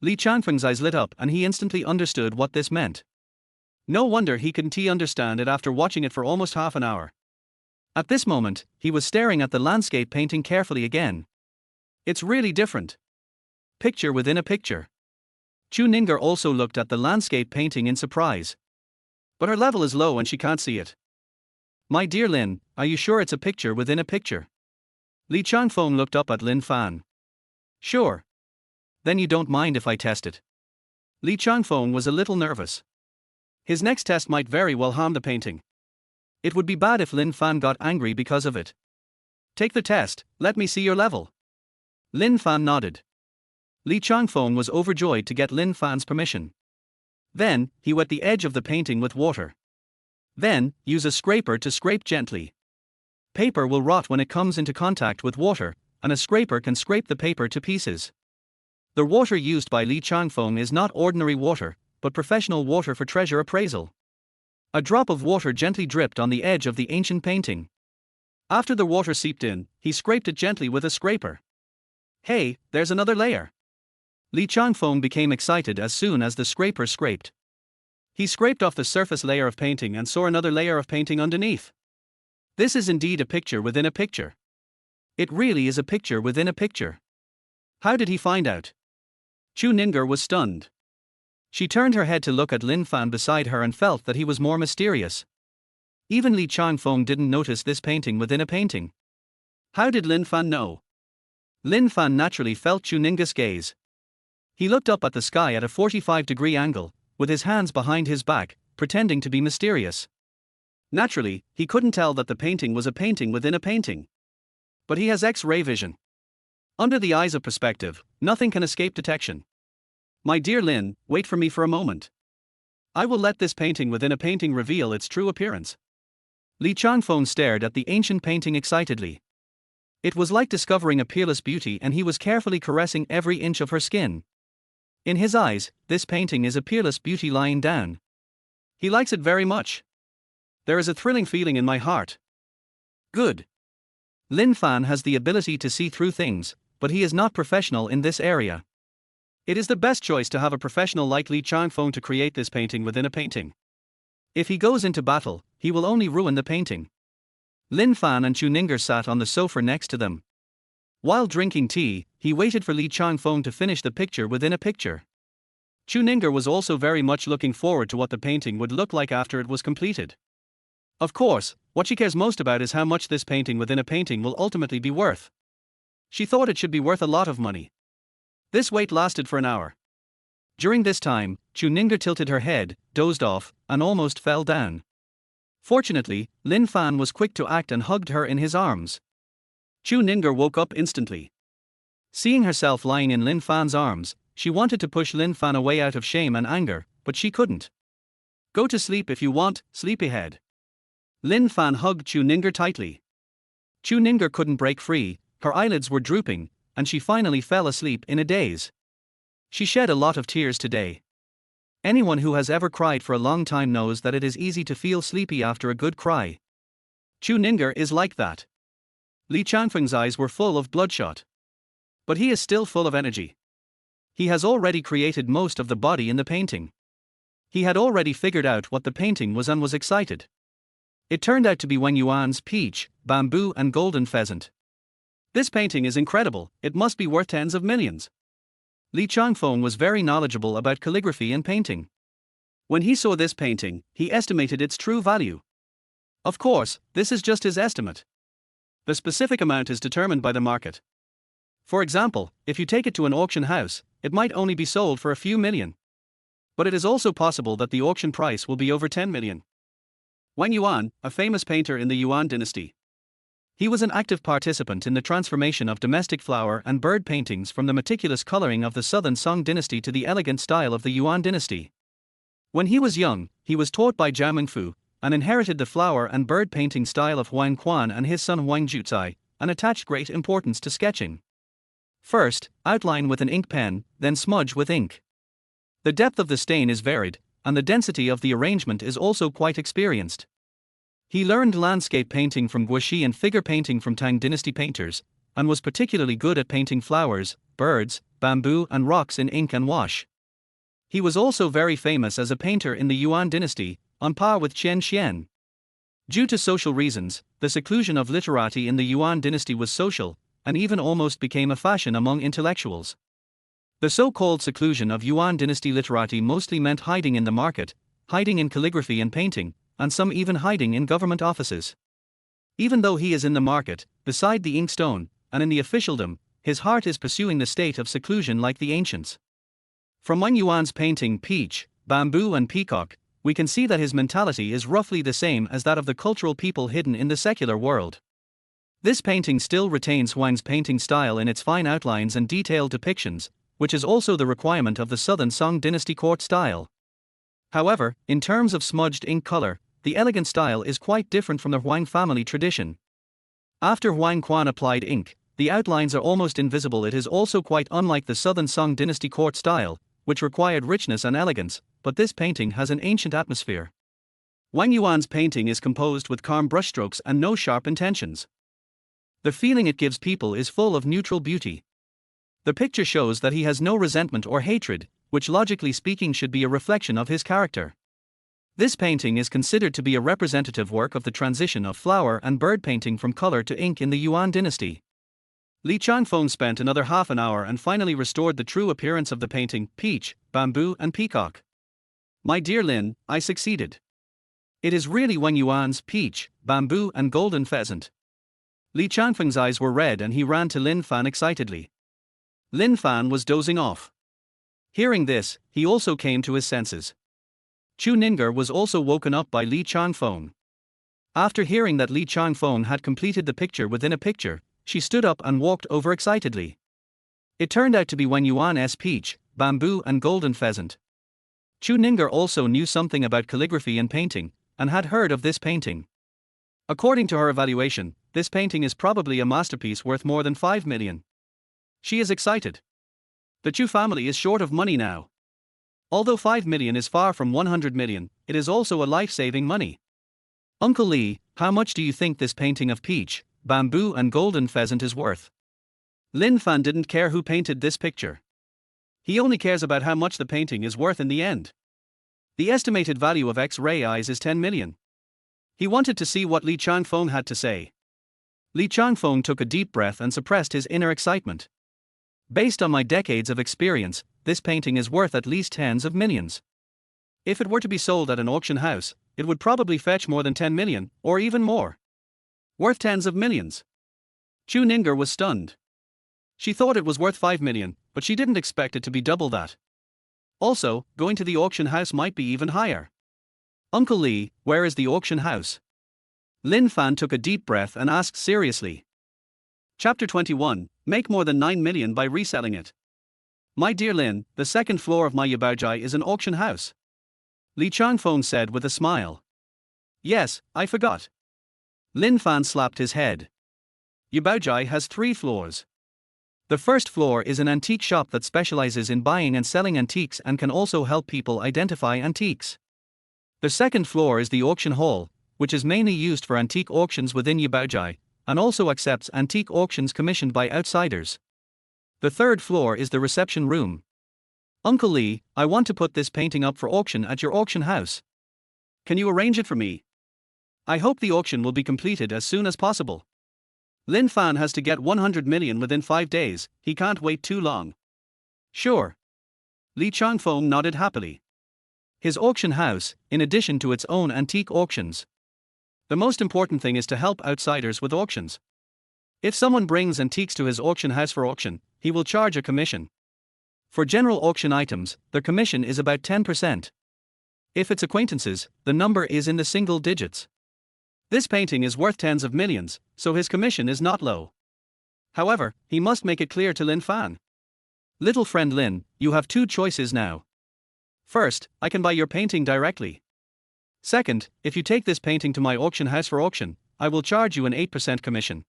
Li Changfeng's eyes lit up and he instantly understood what this meant. No wonder he couldn't understand it after watching it for almost half an hour. At this moment, he was staring at the landscape painting carefully again. It's really different. Picture within a picture. Chu Ninger also looked at the landscape painting in surprise. But her level is low and she can't see it. My dear Lin, are you sure it's a picture within a picture? Li Changfeng looked up at Lin Fan. Sure. Then you don't mind if I test it? Li Changfeng was a little nervous. His next test might very well harm the painting. It would be bad if Lin Fan got angry because of it. Take the test, let me see your level. Lin Fan nodded. Li Changfeng was overjoyed to get Lin Fan's permission. Then, he wet the edge of the painting with water. Then, use a scraper to scrape gently. Paper will rot when it comes into contact with water, and a scraper can scrape the paper to pieces. The water used by Li Changfeng is not ordinary water, but professional water for treasure appraisal. A drop of water gently dripped on the edge of the ancient painting. After the water seeped in, he scraped it gently with a scraper. Hey, there's another layer. Li Changfeng became excited as soon as the scraper scraped. He scraped off the surface layer of painting and saw another layer of painting underneath. This is indeed a picture within a picture. It really is a picture within a picture. How did he find out? Chu Ninger was stunned. She turned her head to look at Lin Fan beside her and felt that he was more mysterious. Even Li Changfeng didn't notice this painting within a painting. How did Lin Fan know? Lin Fan naturally felt Chu Ninger's gaze. He looked up at the sky at a 45-degree angle, with his hands behind his back, pretending to be mysterious. Naturally, he couldn't tell that the painting was a painting within a painting. But he has X-ray vision. Under the eyes of perspective, nothing can escape detection. My dear Lin, wait for me for a moment. I will let this painting within a painting reveal its true appearance. Li Changfeng stared at the ancient painting excitedly. It was like discovering a peerless beauty, and he was carefully caressing every inch of her skin. In his eyes, this painting is a peerless beauty lying down. He likes it very much. There is a thrilling feeling in my heart. Good. Lin Fan has the ability to see through things, but he is not professional in this area. It is the best choice to have a professional like Li Changfeng to create this painting within a painting. If he goes into battle, he will only ruin the painting. Lin Fan and Chu Ninger sat on the sofa next to them. While drinking tea, he waited for Li Changfeng to finish the picture within a picture. Chu Ninger was also very much looking forward to what the painting would look like after it was completed. Of course, what she cares most about is how much this painting within a painting will ultimately be worth. She thought it should be worth a lot of money. This wait lasted for an hour. During this time, Chu Ninger tilted her head, dozed off, and almost fell down. Fortunately, Lin Fan was quick to act and hugged her in his arms. Chu Ninger woke up instantly. Seeing herself lying in Lin Fan's arms, she wanted to push Lin Fan away out of shame and anger, but she couldn't. Go to sleep if you want, sleepyhead. Lin Fan hugged Chu Ninger tightly. Chu Ninger couldn't break free, her eyelids were drooping, and she finally fell asleep in a daze. She shed a lot of tears today. Anyone who has ever cried for a long time knows that it is easy to feel sleepy after a good cry. Chu Ninger is like that. Li Changfeng's eyes were full of bloodshot. But he is still full of energy. He has already created most of the body in the painting. He had already figured out what the painting was and was excited. It turned out to be Wang Yuan's peach, bamboo and golden pheasant. This painting is incredible, it must be worth tens of millions. Li Changfeng was very knowledgeable about calligraphy and painting. When he saw this painting, he estimated its true value. Of course, this is just his estimate. The specific amount is determined by the market. For example, if you take it to an auction house, it might only be sold for a few million. But it is also possible that the auction price will be over 10 million. Wang Yuan, a famous painter in the Yuan dynasty. He was an active participant in the transformation of domestic flower and bird paintings from the meticulous coloring of the Southern Song dynasty to the elegant style of the Yuan dynasty. When he was young, he was taught by Zhao Mingfu, and inherited the flower and bird painting style of Huang Quan and his son Huang Jucai, and attached great importance to sketching. First, outline with an ink pen, then smudge with ink. The depth of the stain is varied, and the density of the arrangement is also quite experienced. He learned landscape painting from gouache and figure painting from Tang dynasty painters, and was particularly good at painting flowers, birds, bamboo and rocks in ink and wash. He was also very famous as a painter in the Yuan dynasty, on par with Chen Xian. Due to social reasons, the seclusion of literati in the Yuan dynasty was social, and even almost became a fashion among intellectuals. The so-called seclusion of Yuan dynasty literati mostly meant hiding in the market, hiding in calligraphy and painting, and some even hiding in government offices. Even though he is in the market, beside the inkstone, and in the officialdom, his heart is pursuing the state of seclusion like the ancients. From Wang Yuan's painting Peach, Bamboo and Peacock, we can see that his mentality is roughly the same as that of the cultural people hidden in the secular world. This painting still retains Huang's painting style in its fine outlines and detailed depictions, which is also the requirement of the Southern Song dynasty court style. However, in terms of smudged ink color, the elegant style is quite different from the Huang family tradition. After Huang Quan applied ink, the outlines are almost invisible. It is also quite unlike the Southern Song dynasty court style, which required richness and elegance, but this painting has an ancient atmosphere. Wang Yuan's painting is composed with calm brushstrokes and no sharp intentions. The feeling it gives people is full of neutral beauty. The picture shows that he has no resentment or hatred, which logically speaking should be a reflection of his character. This painting is considered to be a representative work of the transition of flower and bird painting from color to ink in the Yuan dynasty. Li Changfeng spent another half an hour and finally restored the true appearance of the painting: peach, bamboo, and peacock. My dear Lin, I succeeded. It is really Wang Yuan's peach, bamboo, and golden pheasant. Li Changfeng's eyes were red and he ran to Lin Fan excitedly. Lin Fan was dozing off. Hearing this, he also came to his senses. Chu Ninger was also woken up by Li Changfeng. After hearing that Li Changfeng had completed the picture within a picture, she stood up and walked over excitedly. It turned out to be Wang Yuan's peach, bamboo, and golden pheasant. Chu Ninger also knew something about calligraphy and painting, and had heard of this painting. According to her evaluation, this painting is probably a masterpiece worth more than 5 million. She is excited. The Chu family is short of money now. Although 5 million is far from 100 million, it is also a life-saving money. Uncle Li, how much do you think this painting of peach, bamboo, and golden pheasant is worth? Lin Fan didn't care who painted this picture. He only cares about how much the painting is worth in the end. The estimated value of X-ray eyes is 10 million. He wanted to see what Li Changfeng had to say. Li Changfeng took a deep breath and suppressed his inner excitement. Based on my decades of experience, this painting is worth at least tens of millions. If it were to be sold at an auction house, it would probably fetch more than 10 million, or even more. Worth tens of millions. Chu Ninger was stunned. She thought it was worth 5 million, but she didn't expect it to be double that. Also, going to the auction house might be even higher. Uncle Li, where is the auction house? Lin Fan took a deep breath and asked seriously. Chapter 21, Make more than 9 million by reselling it. My dear Lin, the second floor of my Yabaojai is an auction house. Li Changfeng said with a smile. Yes, I forgot. Lin Fan slapped his head. Yabaojai has 3 floors. The first floor is an antique shop that specializes in buying and selling antiques and can also help people identify antiques. The second floor is the auction hall, which is mainly used for antique auctions within Yabaojai, and also accepts antique auctions commissioned by outsiders. The third floor is the reception room. Uncle Li, I want to put this painting up for auction at your auction house. Can you arrange it for me? I hope the auction will be completed as soon as possible. Lin Fan has to get 100 million within 5 days, he can't wait too long. Sure. Li Changfeng nodded happily. His auction house, in addition to its own antique auctions. The most important thing is to help outsiders with auctions. If someone brings antiques to his auction house for auction, he will charge a commission. For general auction items, the commission is about 10%. If it's acquaintances, the number is in the single digits. This painting is worth tens of millions, so his commission is not low. However, he must make it clear to Lin Fan. Little friend Lin, you have 2 choices now. First, I can buy your painting directly. Second, if you take this painting to my auction house for auction, I will charge you an 8% commission.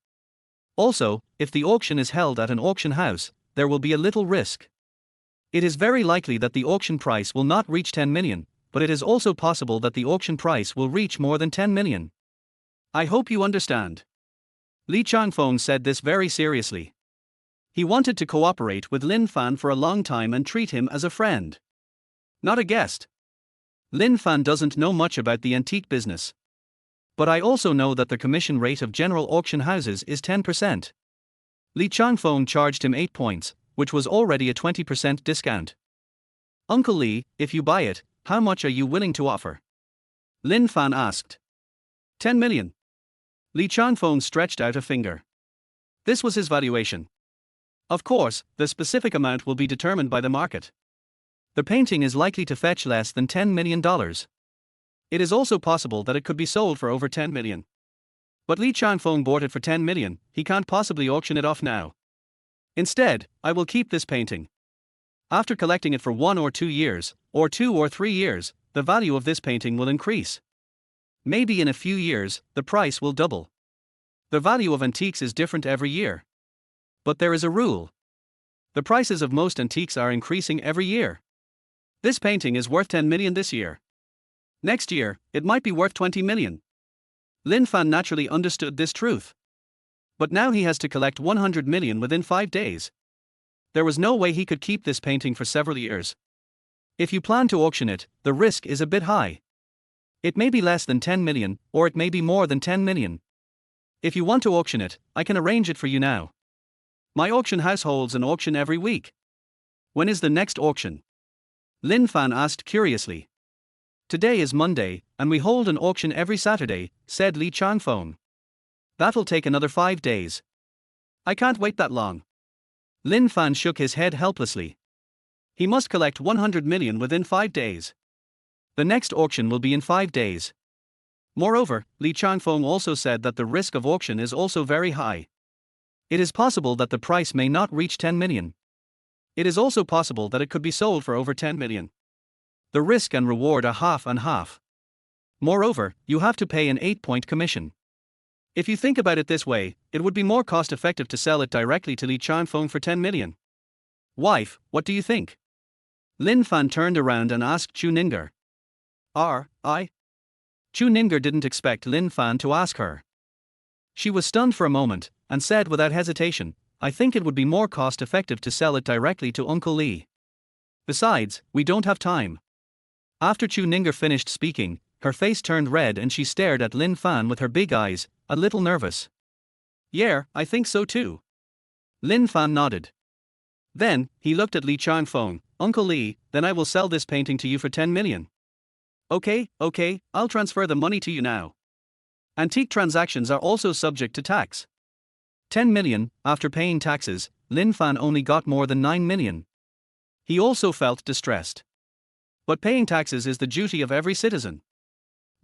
Also, if the auction is held at an auction house, there will be a little risk. It is very likely that the auction price will not reach 10 million, but it is also possible that the auction price will reach more than 10 million. I hope you understand. Li Changfeng said this very seriously. He wanted to cooperate with Lin Fan for a long time and treat him as a friend. Not a guest. Lin Fan doesn't know much about the antique business. But I also know that the commission rate of general auction houses is 10%. Li Changfeng charged him 8 points, which was already a 20% discount. Uncle Li, if you buy it, how much are you willing to offer? Lin Fan asked. 10 million. Li Changfeng stretched out a finger. This was his valuation. Of course, the specific amount will be determined by the market. The painting is likely to fetch less than $10 million. It is also possible that it could be sold for over 10 million. But Li Changfeng bought it for 10 million, he can't possibly auction it off now. Instead, I will keep this painting. After collecting it for 1 or 2 years, or 2 or 3 years, the value of this painting will increase. Maybe in a few years, the price will double. The value of antiques is different every year. But there is a rule. The prices of most antiques are increasing every year. This painting is worth 10 million this year. Next year, it might be worth 20 million. Lin Fan naturally understood this truth. But now he has to collect 100 million within 5 days. There was no way he could keep this painting for several years. If you plan to auction it, the risk is a bit high. It may be less than 10 million, or it may be more than 10 million. If you want to auction it, I can arrange it for you now. My auction house holds an auction every week. When is the next auction? Lin Fan asked curiously. Today is Monday, and we hold an auction every Saturday, said Li Changfeng. That'll take another 5 days. I can't wait that long. Lin Fan shook his head helplessly. He must collect 100 million within 5 days. The next auction will be in 5 days. Moreover, Li Changfeng also said that the risk of auction is also very high. It is possible that the price may not reach 10 million. It is also possible that it could be sold for over 10 million. The risk and reward are half and half. Moreover, you have to pay an 8-point commission. If you think about it this way, it would be more cost-effective to sell it directly to Li Changfeng for 10 million. Wife, what do you think? Lin Fan turned around and asked Chu Ninger. I? Chu Ninger didn't expect Lin Fan to ask her. She was stunned for a moment, and said without hesitation, I think it would be more cost-effective to sell it directly to Uncle Li. Besides, we don't have time. After Chu Ninger finished speaking, her face turned red and she stared at Lin Fan with her big eyes, a little nervous. Yeah, I think so too. Lin Fan nodded. Then, he looked at Li Changfeng. Uncle Li, then I will sell this painting to you for 10 million. Okay, I'll transfer the money to you now. Antique transactions are also subject to tax. 10 million, after paying taxes, Lin Fan only got more than 9 million. He also felt distressed. But paying taxes is the duty of every citizen.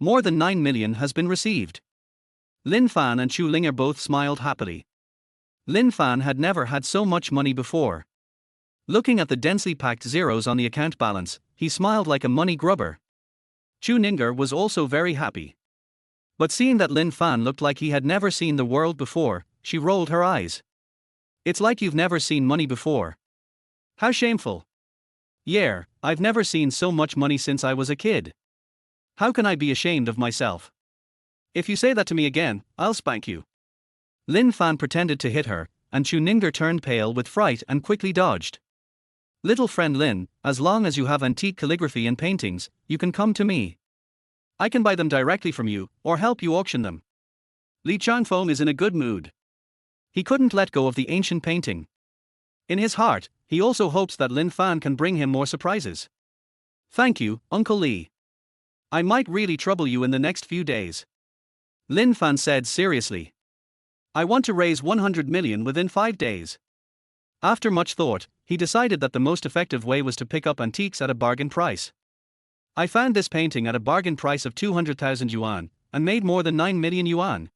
More than 9 million has been received. Lin Fan and Chu Ninger both smiled happily. Lin Fan had never had so much money before. Looking at the densely packed zeros on the account balance, he smiled like a money grubber. Chu Ninger was also very happy. But seeing that Lin Fan looked like he had never seen the world before, she rolled her eyes. It's like you've never seen money before. How shameful. Yeah, I've never seen so much money since I was a kid. How can I be ashamed of myself? If you say that to me again, I'll spank you. Lin Fan pretended to hit her, and Chu Ninger turned pale with fright and quickly dodged. Little friend Lin, as long as you have antique calligraphy and paintings, you can come to me. I can buy them directly from you, or help you auction them. Li Changfeng is in a good mood. He couldn't let go of the ancient painting. In his heart, he also hopes that Lin Fan can bring him more surprises. Thank you, Uncle Li. I might really trouble you in the next few days. Lin Fan said seriously. I want to raise 100 million within 5 days. After much thought, he decided that the most effective way was to pick up antiques at a bargain price. I found this painting at a bargain price of 200,000 yuan, and made more than 9 million yuan.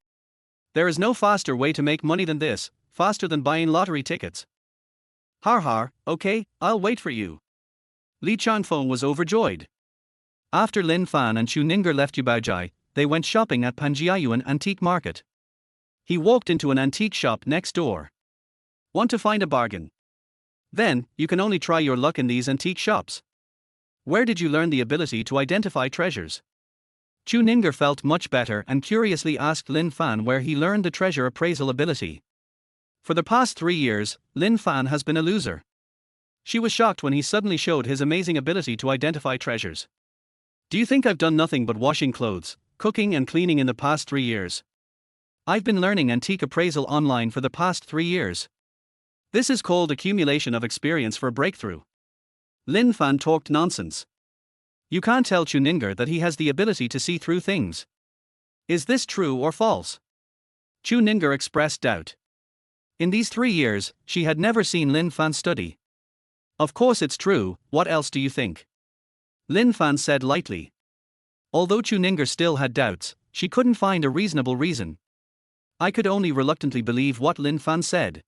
There is no faster way to make money than this, faster than buying lottery tickets. Har, okay, I'll wait for you. Li Changfeng was overjoyed. After Lin Fan and Chu Ninger left Yubaojai, they went shopping at Panjiayuan Antique Market. He walked into an antique shop next door. Want to find a bargain? Then, you can only try your luck in these antique shops. Where did you learn the ability to identify treasures? Chu Ninger felt much better and curiously asked Lin Fan where he learned the treasure appraisal ability. For the past 3 years, Lin Fan has been a loser. She was shocked when he suddenly showed his amazing ability to identify treasures. Do you think I've done nothing but washing clothes, cooking and cleaning in the past 3 years? I've been learning antique appraisal online for the past 3 years. This is called accumulation of experience for a breakthrough. Lin Fan talked nonsense. You can't tell Chu Ninger that he has the ability to see through things. Is this true or false? Chu Ninger expressed doubt. In these 3 years, she had never seen Lin Fan study. Of course it's true, what else do you think? Lin Fan said lightly. Although Chu Ninger still had doubts, she couldn't find a reasonable reason. I could only reluctantly believe what Lin Fan said.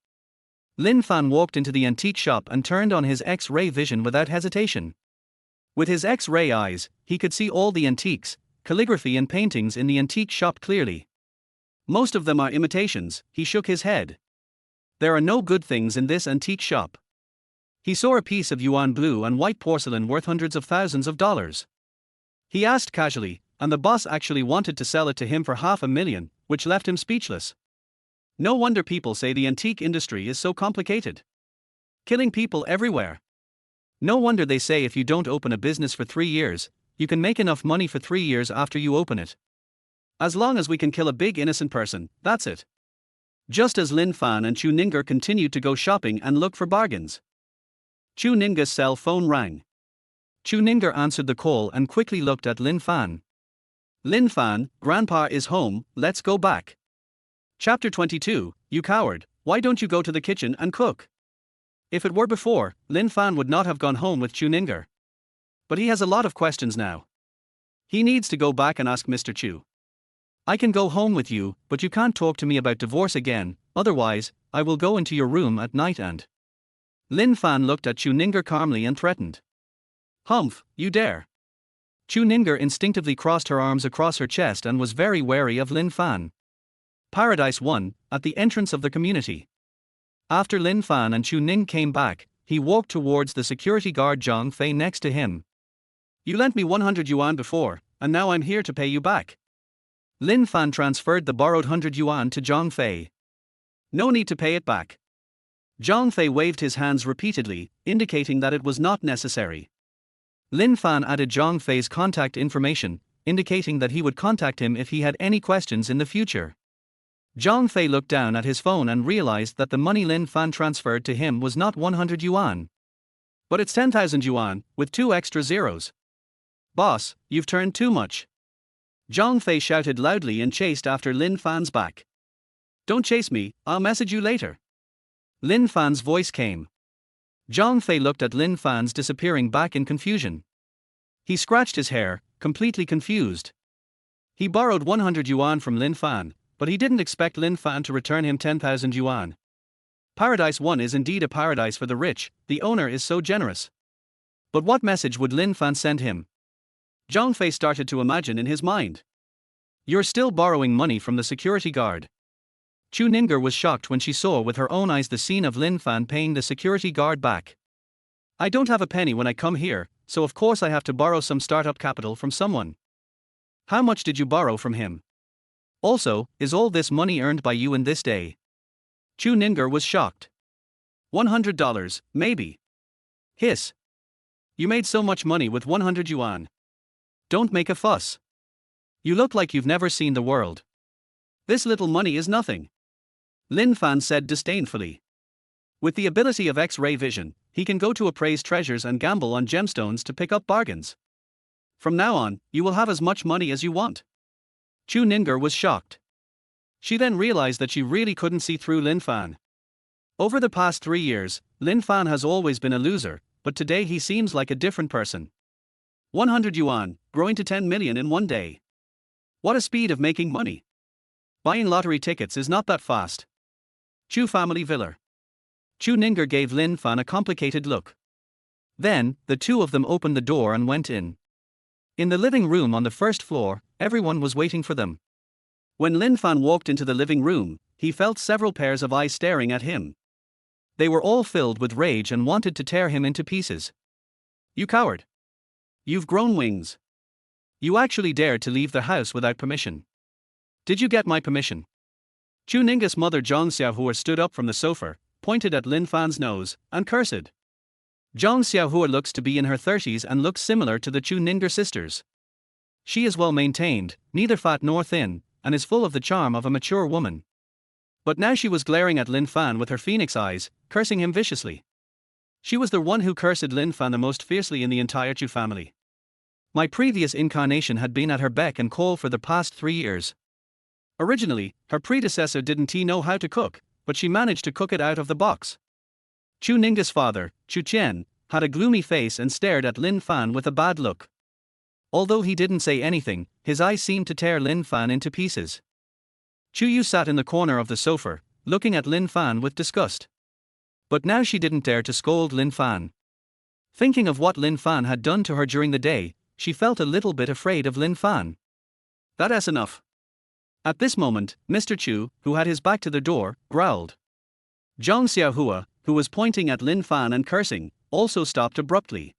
Lin Fan walked into the antique shop and turned on his X-ray vision without hesitation. With his X-ray eyes, he could see all the antiques, calligraphy and paintings in the antique shop clearly. Most of them are imitations, he shook his head. There are no good things in this antique shop. He saw a piece of yuan blue and white porcelain worth hundreds of thousands of dollars. He asked casually, and the boss actually wanted to sell it to him for $500,000, which left him speechless. No wonder people say the antique industry is so complicated. Killing people everywhere. No wonder they say if you don't open a business for 3 years, you can make enough money for 3 years after you open it. As long as we can kill a big innocent person, that's it. Just as Lin Fan and Chu Ninger continued to go shopping and look for bargains. Chu Ninger's cell phone rang. Chu Ninger answered the call and quickly looked at Lin Fan. Lin Fan, Grandpa is home, let's go back. Chapter 22, You coward, why don't you go to the kitchen and cook? If it were before, Lin Fan would not have gone home with Chu Ninger. But he has a lot of questions now. He needs to go back and ask Mr. Chu. I can go home with you, but you can't talk to me about divorce again, otherwise, I will go into your room at night and. Lin Fan looked at Chu Ninger calmly and threatened. Humph, you dare. Chu Ninger instinctively crossed her arms across her chest and was very wary of Lin Fan. Paradise 1, at the entrance of the community. After Lin Fan and Chu Ning came back, he walked towards the security guard Zhang Fei next to him. You lent me 100 yuan before, and now I'm here to pay you back. Lin Fan transferred the borrowed 100 yuan to Zhang Fei. No need to pay it back. Zhang Fei waved his hands repeatedly, indicating that it was not necessary. Lin Fan added Zhang Fei's contact information, indicating that he would contact him if he had any questions in the future. Zhang Fei looked down at his phone and realized that the money Lin Fan transferred to him was not 100 yuan. But it's 10,000 yuan, with 2 extra zeros. Boss, you've turned too much. Zhang Fei shouted loudly and chased after Lin Fan's back. Don't chase me, I'll message you later. Lin Fan's voice came. Zhang Fei looked at Lin Fan's disappearing back in confusion. He scratched his hair, completely confused. He borrowed 100 yuan from Lin Fan, but he didn't expect Lin Fan to return him 10,000 yuan. Paradise 1 is indeed a paradise for the rich, the owner is so generous. But what message would Lin Fan send him? Zhang Fei started to imagine in his mind. You're still borrowing money from the security guard. Chu Ninger was shocked when she saw with her own eyes the scene of Lin Fan paying the security guard back. I don't have a penny when I come here, so of course I have to borrow some startup capital from someone. How much did you borrow from him? Also, is all this money earned by you in this day? Chu Ninger was shocked. $100, maybe. Hiss. You made so much money with 100 yuan. Don't make a fuss. You look like you've never seen the world. This little money is nothing. Lin Fan said disdainfully. With the ability of X-ray vision, he can go to appraise treasures and gamble on gemstones to pick up bargains. From now on, you will have as much money as you want. Chu Ninger was shocked. She then realized that she really couldn't see through Lin Fan. Over the past 3 years, Lin Fan has always been a loser, but today he seems like a different person. 100 yuan, growing to 10 million in one day. What a speed of making money. Buying lottery tickets is not that fast. Chu family villa. Chu Ninger gave Lin Fan a complicated look. Then, the two of them opened the door and went in. In the living room on the first floor, everyone was waiting for them. When Lin Fan walked into the living room, he felt several pairs of eyes staring at him. They were all filled with rage and wanted to tear him into pieces. You coward! You've grown wings. You actually dared to leave the house without permission. Did you get my permission? Chu Ninger's mother Zhang Xiaohua stood up from the sofa, pointed at Lin Fan's nose, and cursed. Zhang Xiaohua looks to be in her 30s and looks similar to the Chu Ninger sisters. She is well maintained, neither fat nor thin, and is full of the charm of a mature woman. But now she was glaring at Lin Fan with her phoenix eyes, cursing him viciously. She was the one who cursed Lin Fan the most fiercely in the entire Chu family. My previous incarnation had been at her beck and call for the past 3 years. Originally, her predecessor didn't know how to cook, but she managed to cook it out of the box. Chu Ninger's father, Chu Qian, had a gloomy face and stared at Lin Fan with a bad look. Although he didn't say anything, his eyes seemed to tear Lin Fan into pieces. Chu Yu sat in the corner of the sofa, looking at Lin Fan with disgust. But now she didn't dare to scold Lin Fan. Thinking of what Lin Fan had done to her during the day, she felt a little bit afraid of Lin Fan. That's enough. At this moment, Mr. Chu, who had his back to the door, growled. Zhang Xiaohua, who was pointing at Lin Fan and cursing, also stopped abruptly.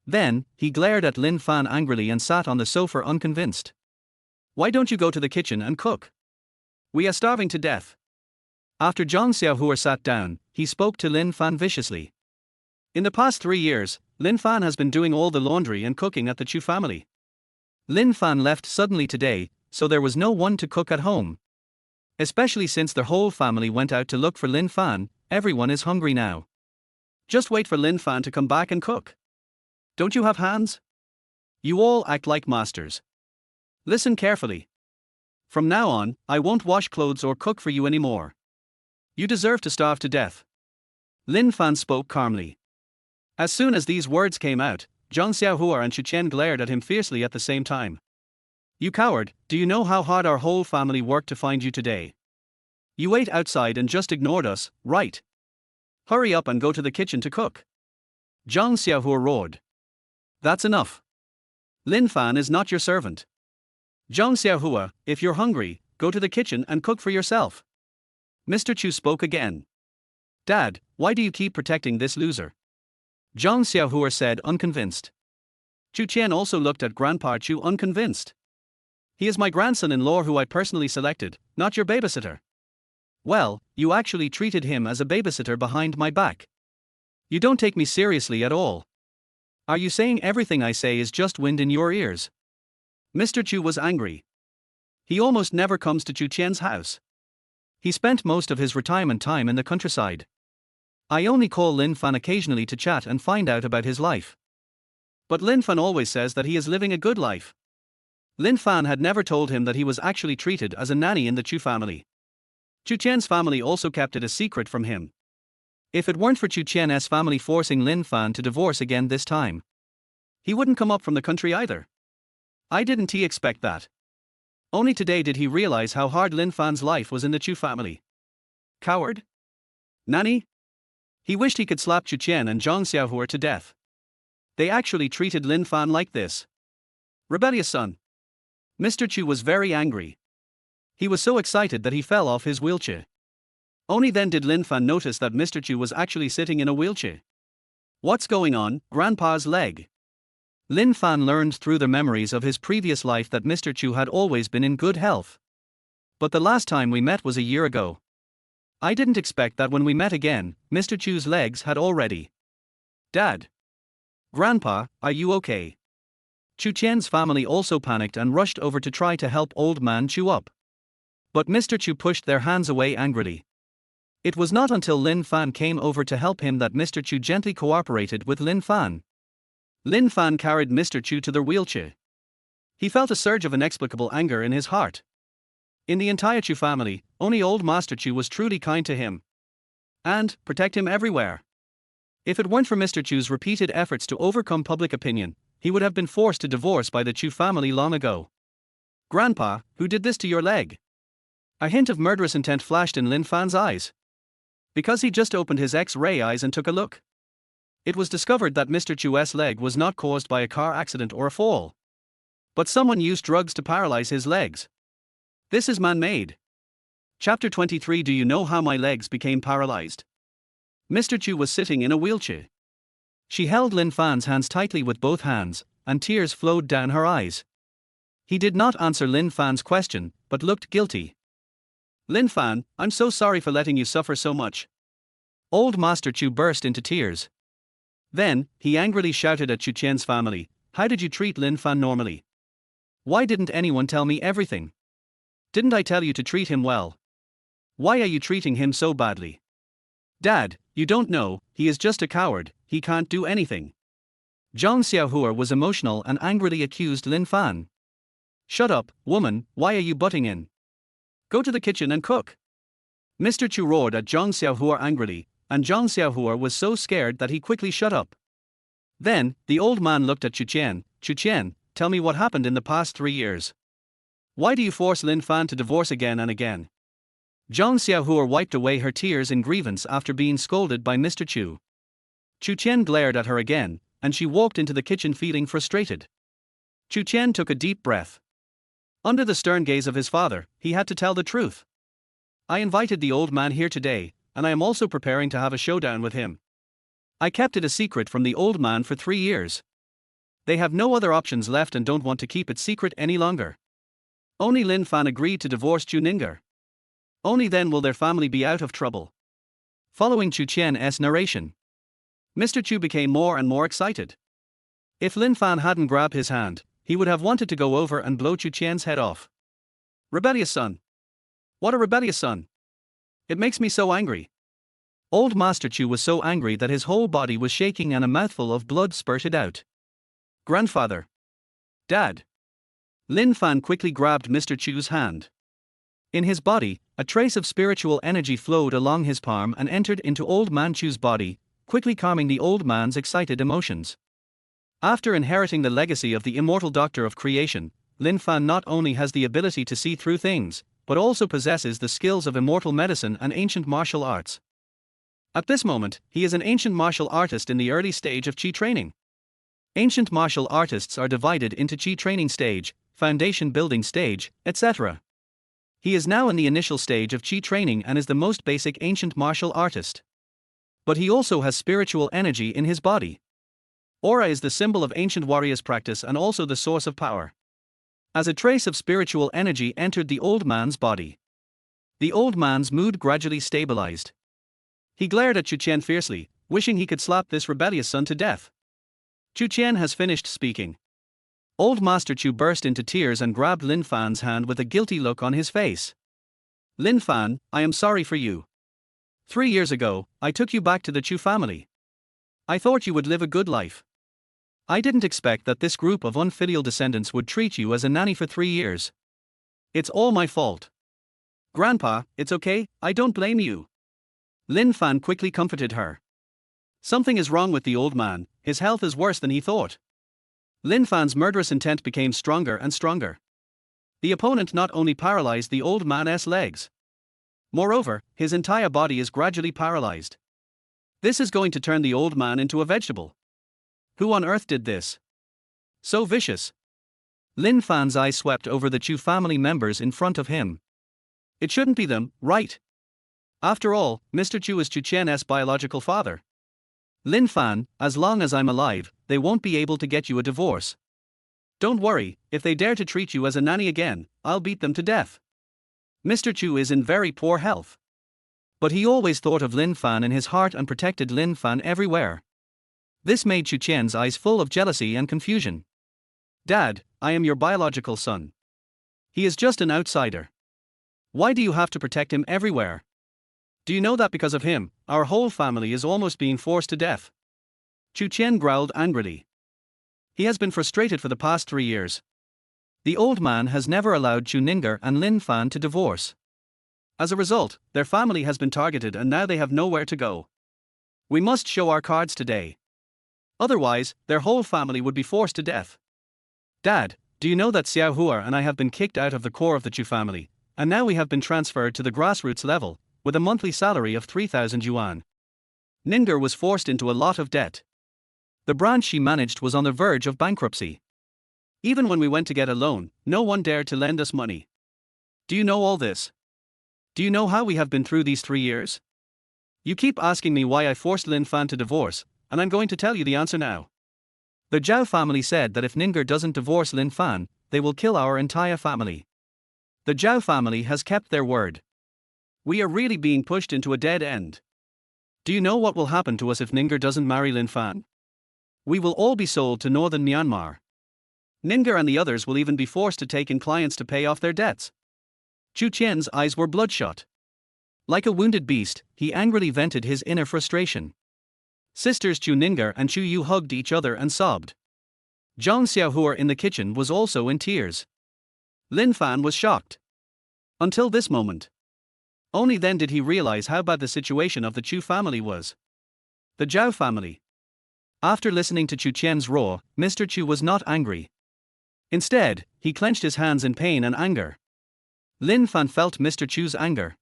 Then, he glared at Lin Fan angrily and sat on the sofa unconvinced. Why don't you go to the kitchen and cook? We are starving to death. After Zhang Xiaohua sat down, he spoke to Lin Fan viciously. In the past 3 years, Lin Fan has been doing all the laundry and cooking at the Chu family. Lin Fan left suddenly today, so there was no one to cook at home. Especially since the whole family went out to look for Lin Fan, everyone is hungry now. Just wait for Lin Fan to come back and cook. Don't you have hands? You all act like masters. Listen carefully. From now on, I won't wash clothes or cook for you anymore. You deserve to starve to death. Lin Fan spoke calmly. As soon as these words came out, Zhang Xiaohua and Chu Chen glared at him fiercely at the same time. You coward, do you know how hard our whole family worked to find you today? You ate outside and just ignored us, right? Hurry up and go to the kitchen to cook. Zhang Xiaohua roared. That's enough. Lin Fan is not your servant. Zhang Xiaohua, if you're hungry, go to the kitchen and cook for yourself. Mr. Chu spoke again. Dad, why do you keep protecting this loser? Zhang Xiaohua said unconvinced. Chu Chen also looked at Grandpa Chu unconvinced. He is my grandson-in-law who I personally selected, not your babysitter. Well, you actually treated him as a babysitter behind my back. You don't take me seriously at all. Are you saying everything I say is just wind in your ears? Mr. Chu was angry. He almost never comes to Chu Chen's house. He spent most of his retirement time in the countryside. I only call Lin Fan occasionally to chat and find out about his life. But Lin Fan always says that he is living a good life. Lin Fan had never told him that he was actually treated as a nanny in the Chu family. Chu Chen's family also kept it a secret from him. If it weren't for Chu Chen's family forcing Lin Fan to divorce again this time, he wouldn't come up from the country either. I didn't expect that. Only today did he realize how hard Lin Fan's life was in the Chu family. Coward? Nanny? He wished he could slap Chu Chen and Zhang Xiaohua to death. They actually treated Lin Fan like this. Rebellious son. Mr. Chu was very angry. He was so excited that he fell off his wheelchair. Only then did Lin Fan notice that Mr. Chu was actually sitting in a wheelchair. What's going on, Grandpa's leg? Lin Fan learned through the memories of his previous life that Mr. Chu had always been in good health. But the last time we met was a year ago. I didn't expect that when we met again, Mr. Chu's legs had already. Dad. Grandpa, are you okay? Chu Chen's family also panicked and rushed over to try to help old man Chu up. But Mr. Chu pushed their hands away angrily. It was not until Lin Fan came over to help him that Mr. Chu gently cooperated with Lin Fan. Lin Fan carried Mr. Chu to their wheelchair. He felt a surge of inexplicable anger in his heart. In the entire Chu family, only old Master Chu was truly kind to him and protect him everywhere. If it weren't for Mr. Chu's repeated efforts to overcome public opinion, he would have been forced to divorce by the Chu family long ago. Grandpa, who did this to your leg? A hint of murderous intent flashed in Lin Fan's eyes. Because he just opened his X-ray eyes and took a look. It was discovered that Mr. Chu's leg was not caused by a car accident or a fall. But someone used drugs to paralyze his legs. This is man-made. Chapter 23. Do you know how my legs became paralyzed? Mr. Chu was sitting in a wheelchair. She held Lin Fan's hands tightly with both hands, and tears flowed down her eyes. He did not answer Lin Fan's question, but looked guilty. Lin Fan, I'm so sorry for letting you suffer so much. Old Master Chu burst into tears. Then, he angrily shouted at Chu Chen's family, how did you treat Lin Fan normally? Why didn't anyone tell me everything? Didn't I tell you to treat him well? Why are you treating him so badly? Dad, you don't know, he is just a coward, he can't do anything. Zhang Xiaohua was emotional and angrily accused Lin Fan. Shut up, woman, why are you butting in? Go to the kitchen and cook. Mr. Chu roared at Zhang Xiaohua angrily, and Zhang Xiaohua was so scared that he quickly shut up. Then, the old man looked at Chu Chen. Chu Chen, tell me what happened in the past 3 years. Why do you force Lin Fan to divorce again and again? Zhang Xiaohua wiped away her tears in grievance after being scolded by Mr. Chu. Chu Chen glared at her again, and she walked into the kitchen feeling frustrated. Chu Chen took a deep breath. Under the stern gaze of his father, he had to tell the truth. I invited the old man here today, and I am also preparing to have a showdown with him. I kept it a secret from the old man for 3 years. They have no other options left and don't want to keep it secret any longer. Only Lin Fan agreed to divorce Chu Ninger. Only then will their family be out of trouble. Following Chu Qian's narration, Mr. Chu became more and more excited. If Lin Fan hadn't grabbed his hand, he would have wanted to go over and blow Chu Qian's head off. Rebellious son. What a rebellious son. It makes me so angry. Old Master Chu was so angry that his whole body was shaking and a mouthful of blood spurted out. Grandfather. Dad. Lin Fan quickly grabbed Mr. Chu's hand. In his body, a trace of spiritual energy flowed along his palm and entered into Old Man Chu's body, quickly calming the old man's excited emotions. After inheriting the legacy of the immortal Doctor of Creation, Lin Fan not only has the ability to see through things, but also possesses the skills of immortal medicine and ancient martial arts. At this moment, he is an ancient martial artist in the early stage of Qi training. Ancient martial artists are divided into Qi training stage, foundation building stage, etc. He is now in the initial stage of Qi training and is the most basic ancient martial artist. But he also has spiritual energy in his body. Aura is the symbol of ancient warriors' practice and also the source of power. As a trace of spiritual energy entered the old man's body, the old man's mood gradually stabilized. He glared at Chu Qian fiercely, wishing he could slap this rebellious son to death. Chu Qian has finished speaking. Old Master Chu burst into tears and grabbed Lin Fan's hand with a guilty look on his face. Lin Fan, I am sorry for you. 3 years ago, I took you back to the Chu family. I thought you would live a good life. I didn't expect that this group of unfilial descendants would treat you as a nanny for 3 years. It's all my fault. Grandpa, it's okay, I don't blame you. Lin Fan quickly comforted her. Something is wrong with the old man, his health is worse than he thought. Lin Fan's murderous intent became stronger and stronger. The opponent not only paralyzed the old man's legs. Moreover, his entire body is gradually paralyzed. This is going to turn the old man into a vegetable. Who on earth did this? So vicious. Lin Fan's eyes swept over the Chu family members in front of him. It shouldn't be them, right? After all, Mr. Chu is Chu Qian's biological father. Lin Fan, as long as I'm alive, they won't be able to get you a divorce. Don't worry, if they dare to treat you as a nanny again, I'll beat them to death. Mr. Chu is in very poor health. But he always thought of Lin Fan in his heart and protected Lin Fan everywhere. This made Chu Qian's eyes full of jealousy and confusion. Dad, I am your biological son. He is just an outsider. Why do you have to protect him everywhere? Do you know that because of him, our whole family is almost being forced to death? Chu Qian growled angrily. He has been frustrated for the past 3 years. The old man has never allowed Chu Ninger and Lin Fan to divorce. As a result, their family has been targeted and now they have nowhere to go. We must show our cards today. Otherwise, their whole family would be forced to death. Dad, do you know that Xiao Hua and I have been kicked out of the core of the Chu family, and now we have been transferred to the grassroots level, with a monthly salary of 3,000 yuan. Ninger was forced into a lot of debt. The branch she managed was on the verge of bankruptcy. Even when we went to get a loan, no one dared to lend us money. Do you know all this? Do you know how we have been through these 3 years? You keep asking me why I forced Lin Fan to divorce, and I'm going to tell you the answer now. The Zhao family said that if Ninger doesn't divorce Lin Fan, they will kill our entire family. The Zhao family has kept their word. We are really being pushed into a dead end. Do you know what will happen to us if Ninger doesn't marry Lin Fan? We will all be sold to northern Myanmar. Ninger and the others will even be forced to take in clients to pay off their debts. Chu Qian's eyes were bloodshot. Like a wounded beast, he angrily vented his inner frustration. Sisters Chu Ninger and Chu Yu hugged each other and sobbed. Zhang Xiaohua in the kitchen was also in tears. Lin Fan was shocked. Until this moment. Only then did he realize how bad the situation of the Chu family was. The Zhao family. After listening to Chu Qian's roar, Mr. Chu was not angry. Instead, he clenched his hands in pain and anger. Lin Fan felt Mr. Chu's anger.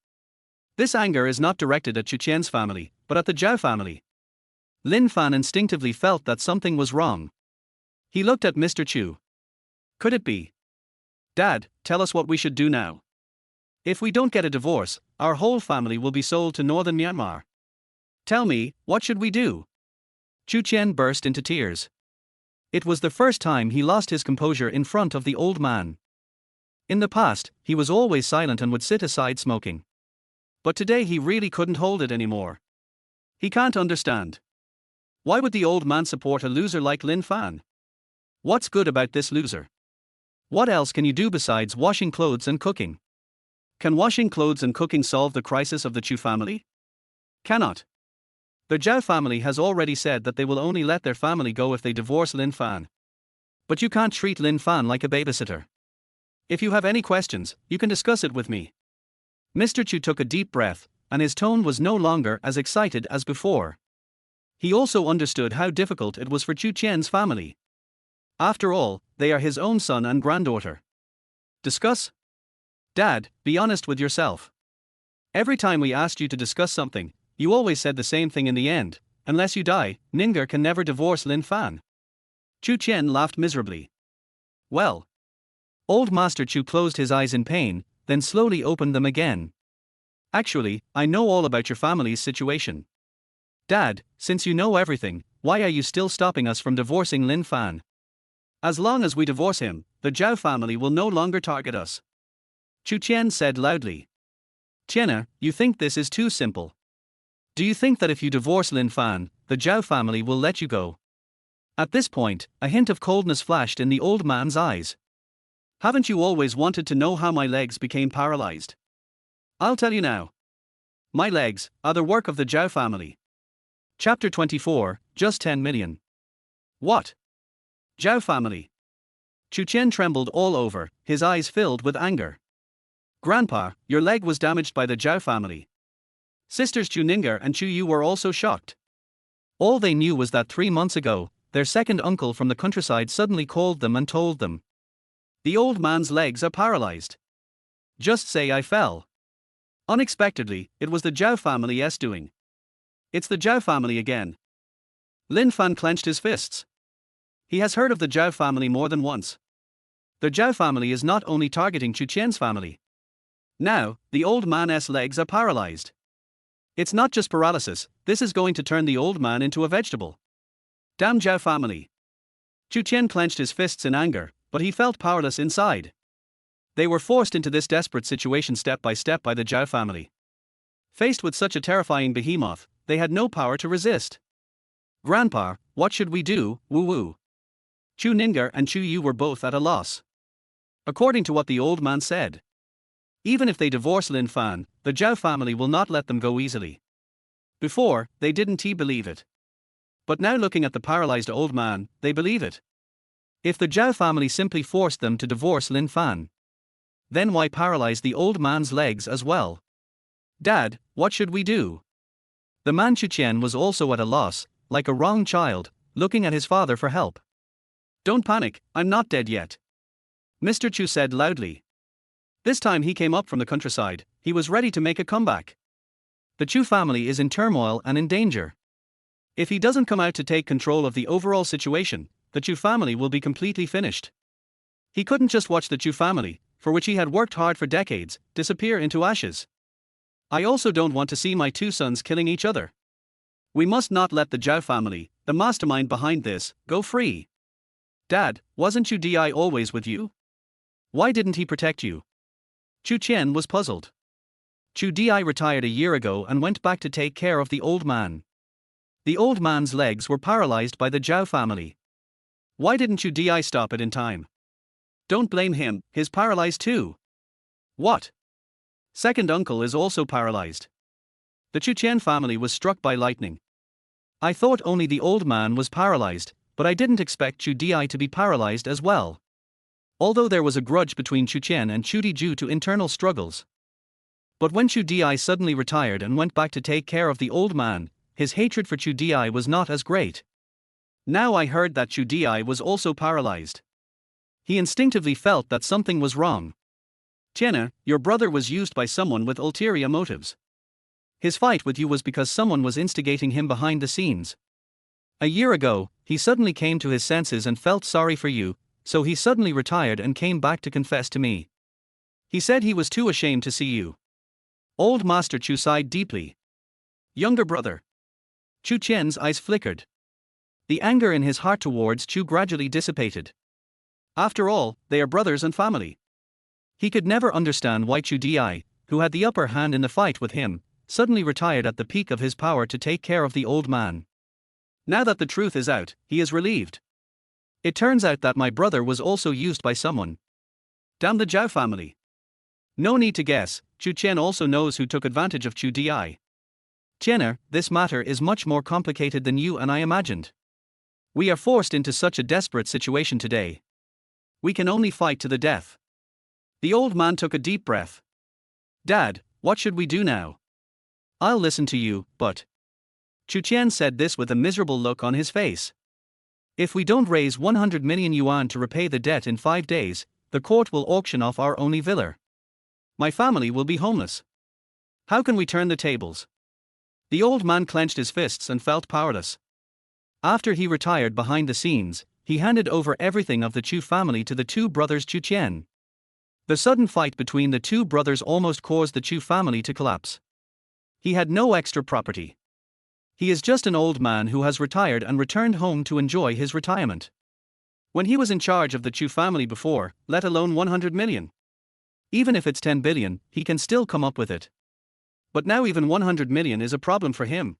This anger is not directed at Chu Qian's family, but at the Zhao family. Lin Fan instinctively felt that something was wrong. He looked at Mr. Chu. Could it be? Dad, tell us what we should do now. If we don't get a divorce, our whole family will be sold to northern Myanmar. Tell me, what should we do? Chu Chen burst into tears. It was the first time he lost his composure in front of the old man. In the past, he was always silent and would sit aside smoking. But today he really couldn't hold it anymore. He can't understand. Why would the old man support a loser like Lin Fan? What's good about this loser? What else can you do besides washing clothes and cooking? Can washing clothes and cooking solve the crisis of the Chu family? Cannot. The Zhao family has already said that they will only let their family go if they divorce Lin Fan. But you can't treat Lin Fan like a babysitter. If you have any questions, you can discuss it with me. Mr. Chu took a deep breath, and his tone was no longer as excited as before. He also understood how difficult it was for Chu Chen's family. After all, they are his own son and granddaughter. Discuss? Dad, be honest with yourself. Every time we asked you to discuss something, you always said the same thing in the end: unless you die, Ninger can never divorce Lin Fan. Chu Chen laughed miserably. Well. Old Master Chu closed his eyes in pain, then slowly opened them again. Actually, I know all about your family's situation. Dad, since you know everything, why are you still stopping us from divorcing Lin Fan? As long as we divorce him, the Zhao family will no longer target us. Chu Chen said loudly. Chenna, you think this is too simple. Do you think that if you divorce Lin Fan, the Zhao family will let you go? At this point, a hint of coldness flashed in the old man's eyes. Haven't you always wanted to know how my legs became paralyzed? I'll tell you now. My legs are the work of the Zhao family. Chapter 24, Just 10 million. What? Zhao family. Chu Chen trembled all over, his eyes filled with anger. Grandpa, your leg was damaged by the Zhao family. Sisters Chu Ninger and Chu Yu were also shocked. All they knew was that 3 months ago, their second uncle from the countryside suddenly called them and told them. The old man's legs are paralyzed. Just say I fell. Unexpectedly, it was the Zhao family's doing. It's the Zhao family again. Lin Fan clenched his fists. He has heard of the Zhao family more than once. The Zhao family is not only targeting Chu Chen's family. Now, the old man's legs are paralyzed. It's not just paralysis, this is going to turn the old man into a vegetable. Damn Zhao family. Chu Chen clenched his fists in anger, but he felt powerless inside. They were forced into this desperate situation step by step by the Zhao family. Faced with such a terrifying behemoth, they had no power to resist. Grandpa, what should we do, woo-woo? Chu Ninger and Chu Yu were both at a loss. According to what the old man said, even if they divorce Lin Fan, the Zhao family will not let them go easily. Before, they didn't believe it. But now looking at the paralyzed old man, they believe it. If the Zhao family simply forced them to divorce Lin Fan, then why paralyze the old man's legs as well? Dad, what should we do? The man Chu Chen was also at a loss, like a wrong child, looking at his father for help. Don't panic, I'm not dead yet. Mr. Chu said loudly. This time he came up from the countryside, he was ready to make a comeback. The Chu family is in turmoil and in danger. If he doesn't come out to take control of the overall situation, the Chu family will be completely finished. He couldn't just watch the Chu family, for which he had worked hard for decades, disappear into ashes. I also don't want to see my two sons killing each other. We must not let the Zhao family, the mastermind behind this, go free. Dad, wasn't Chu Di always with you? Why didn't he protect you? Chu Chen was puzzled. Chu Di retired a year ago and went back to take care of the old man. The old man's legs were paralyzed by the Zhao family. Why didn't Chu Di stop it in time? Don't blame him, he's paralyzed too. What? Second uncle is also paralyzed. The Chu Chen family was struck by lightning. I thought only the old man was paralyzed, but I didn't expect Chu Di to be paralyzed as well. Although there was a grudge between Chu Chen and Chu Di due to internal struggles. But when Chu Di suddenly retired and went back to take care of the old man, his hatred for Chu Di was not as great. Now I heard that Chu Di was also paralyzed. He instinctively felt that something was wrong. Chenna, your brother was used by someone with ulterior motives. His fight with you was because someone was instigating him behind the scenes. A year ago, he suddenly came to his senses and felt sorry for you, so he suddenly retired and came back to confess to me. He said he was too ashamed to see you. Old Master Chu sighed deeply. Younger brother. Chu Qian's eyes flickered. The anger in his heart towards Chu gradually dissipated. After all, they are brothers and family. He could never understand why Chu Di, who had the upper hand in the fight with him, suddenly retired at the peak of his power to take care of the old man. Now that the truth is out, he is relieved. It turns out that my brother was also used by someone. Damn the Zhao family. No need to guess, Chu Qian also knows who took advantage of Chu Di. Qianer, this matter is much more complicated than you and I imagined. We are forced into such a desperate situation today. We can only fight to the death. The old man took a deep breath. Dad, what should we do now? I'll listen to you, but... Chu Qian said this with a miserable look on his face. If we don't raise 100 million yuan to repay the debt in 5 days, the court will auction off our only villa. My family will be homeless. How can we turn the tables? The old man clenched his fists and felt powerless. After he retired behind the scenes, he handed over everything of the Chu family to the two brothers Chu Qian. The sudden fight between the two brothers almost caused the Chu family to collapse. He had no extra property. He is just an old man who has retired and returned home to enjoy his retirement. When he was in charge of the Chu family before, let alone 100 million. Even if it's 10 billion, he can still come up with it. But now even 100 million is a problem for him.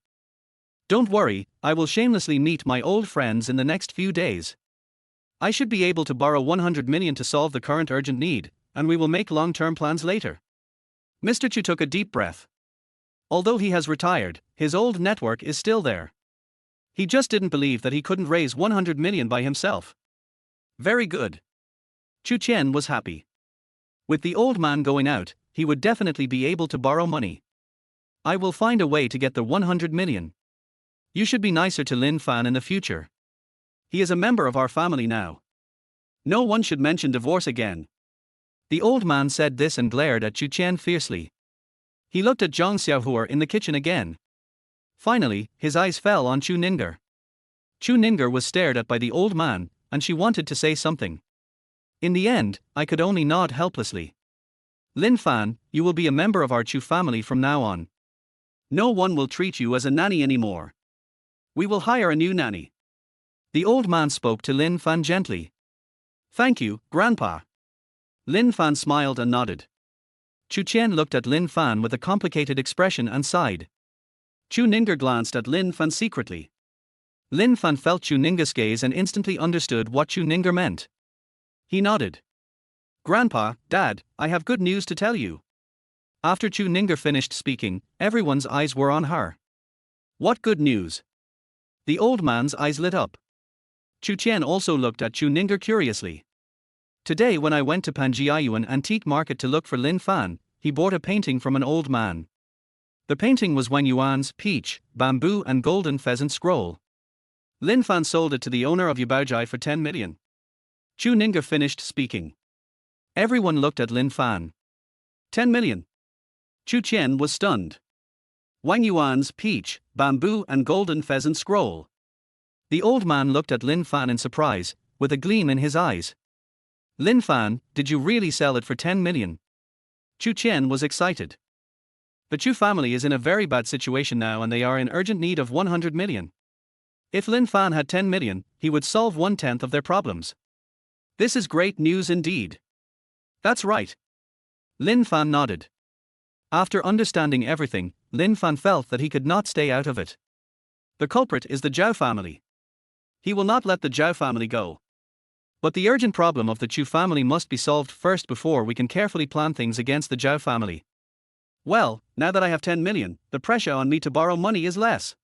Don't worry, I will shamelessly meet my old friends in the next few days. I should be able to borrow 100 million to solve the current urgent need, and we will make long-term plans later. Mr. Chu took a deep breath. Although he has retired, his old network is still there. He just didn't believe that he couldn't raise 100 million by himself. Very good. Chu Qian was happy. With the old man going out, he would definitely be able to borrow money. I will find a way to get the 100 million. You should be nicer to Lin Fan in the future. He is a member of our family now. No one should mention divorce again. The old man said this and glared at Chu Qian fiercely. He looked at Zhang Xiaohua in the kitchen again. Finally, his eyes fell on Chu Ninger. Chu Ninger was stared at by the old man, and she wanted to say something. In the end, I could only nod helplessly. Lin Fan, you will be a member of our Chu family from now on. No one will treat you as a nanny anymore. We will hire a new nanny. The old man spoke to Lin Fan gently. Thank you, Grandpa. Lin Fan smiled and nodded. Chu Qian looked at Lin Fan with a complicated expression and sighed. Chu Ninger glanced at Lin Fan secretly. Lin Fan felt Chu Ninger's gaze and instantly understood what Chu Ninger meant. He nodded. Grandpa, Dad, I have good news to tell you. After Chu Ninger finished speaking, everyone's eyes were on her. What good news? The old man's eyes lit up. Chu Qian also looked at Chu Ninger curiously. Today when I went to Panjiayuan antique market to look for Lin Fan, he bought a painting from an old man. The painting was Wang Yuan's peach, bamboo and golden pheasant scroll. Lin Fan sold it to the owner of Yubaojai for 10 million. Chu Ninger finished speaking. Everyone looked at Lin Fan. 10 million. Chu Qian was stunned. Wang Yuan's peach, bamboo and golden pheasant scroll. The old man looked at Lin Fan in surprise, with a gleam in his eyes. Lin Fan, did you really sell it for 10 million? Chu Qian was excited. The Chu family is in a very bad situation now and they are in urgent need of 100 million. If Lin Fan had 10 million, he would solve 1/10 of their problems. This is great news indeed. That's right. Lin Fan nodded. After understanding everything, Lin Fan felt that he could not stay out of it. The culprit is the Zhao family. He will not let the Zhao family go. But the urgent problem of the Chu family must be solved first before we can carefully plan things against the Zhao family. Well, now that I have 10 million, the pressure on me to borrow money is less.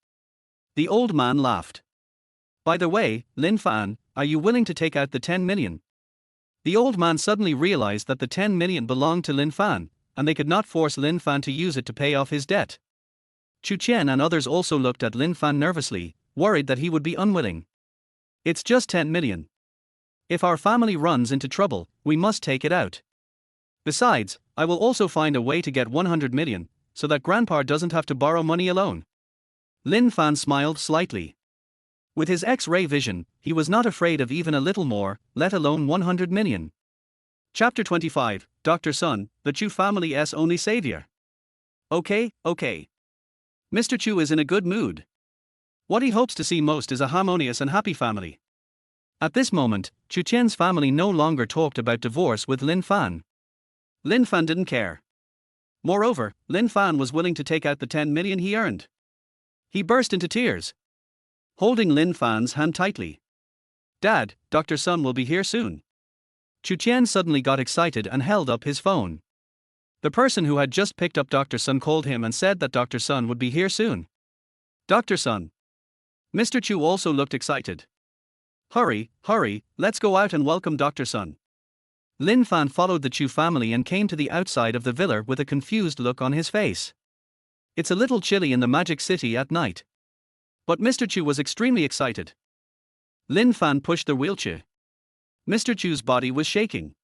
The old man laughed. By the way, Lin Fan, are you willing to take out the 10 million? The old man suddenly realized that the 10 million belonged to Lin Fan, and they could not force Lin Fan to use it to pay off his debt. Chu Qian and others also looked at Lin Fan nervously, worried that he would be unwilling. It's just 10 million. If our family runs into trouble, we must take it out. Besides, I will also find a way to get 100 million, so that Grandpa doesn't have to borrow money alone. Lin Fan smiled slightly. With his X-ray vision, he was not afraid of even a little more, let alone 100 million. Chapter 25, Dr. Sun, the Chu family's only savior. Okay. Mr. Chu is in a good mood. What he hopes to see most is a harmonious and happy family. At this moment, Chu Qian's family no longer talked about divorce with Lin Fan. Lin Fan didn't care. Moreover, Lin Fan was willing to take out the 10 million he earned. He burst into tears, holding Lin Fan's hand tightly. Dad, Dr. Sun will be here soon. Chu Qian suddenly got excited and held up his phone. The person who had just picked up Dr. Sun called him and said that Dr. Sun would be here soon. Dr. Sun. Mr. Chu also looked excited. Hurry, let's go out and welcome Dr. Sun. Lin Fan followed the Chu family and came to the outside of the villa with a confused look on his face. It's a little chilly in the Magic City at night. But Mr. Chu was extremely excited. Lin Fan pushed the wheelchair. Mr. Chu's body was shaking.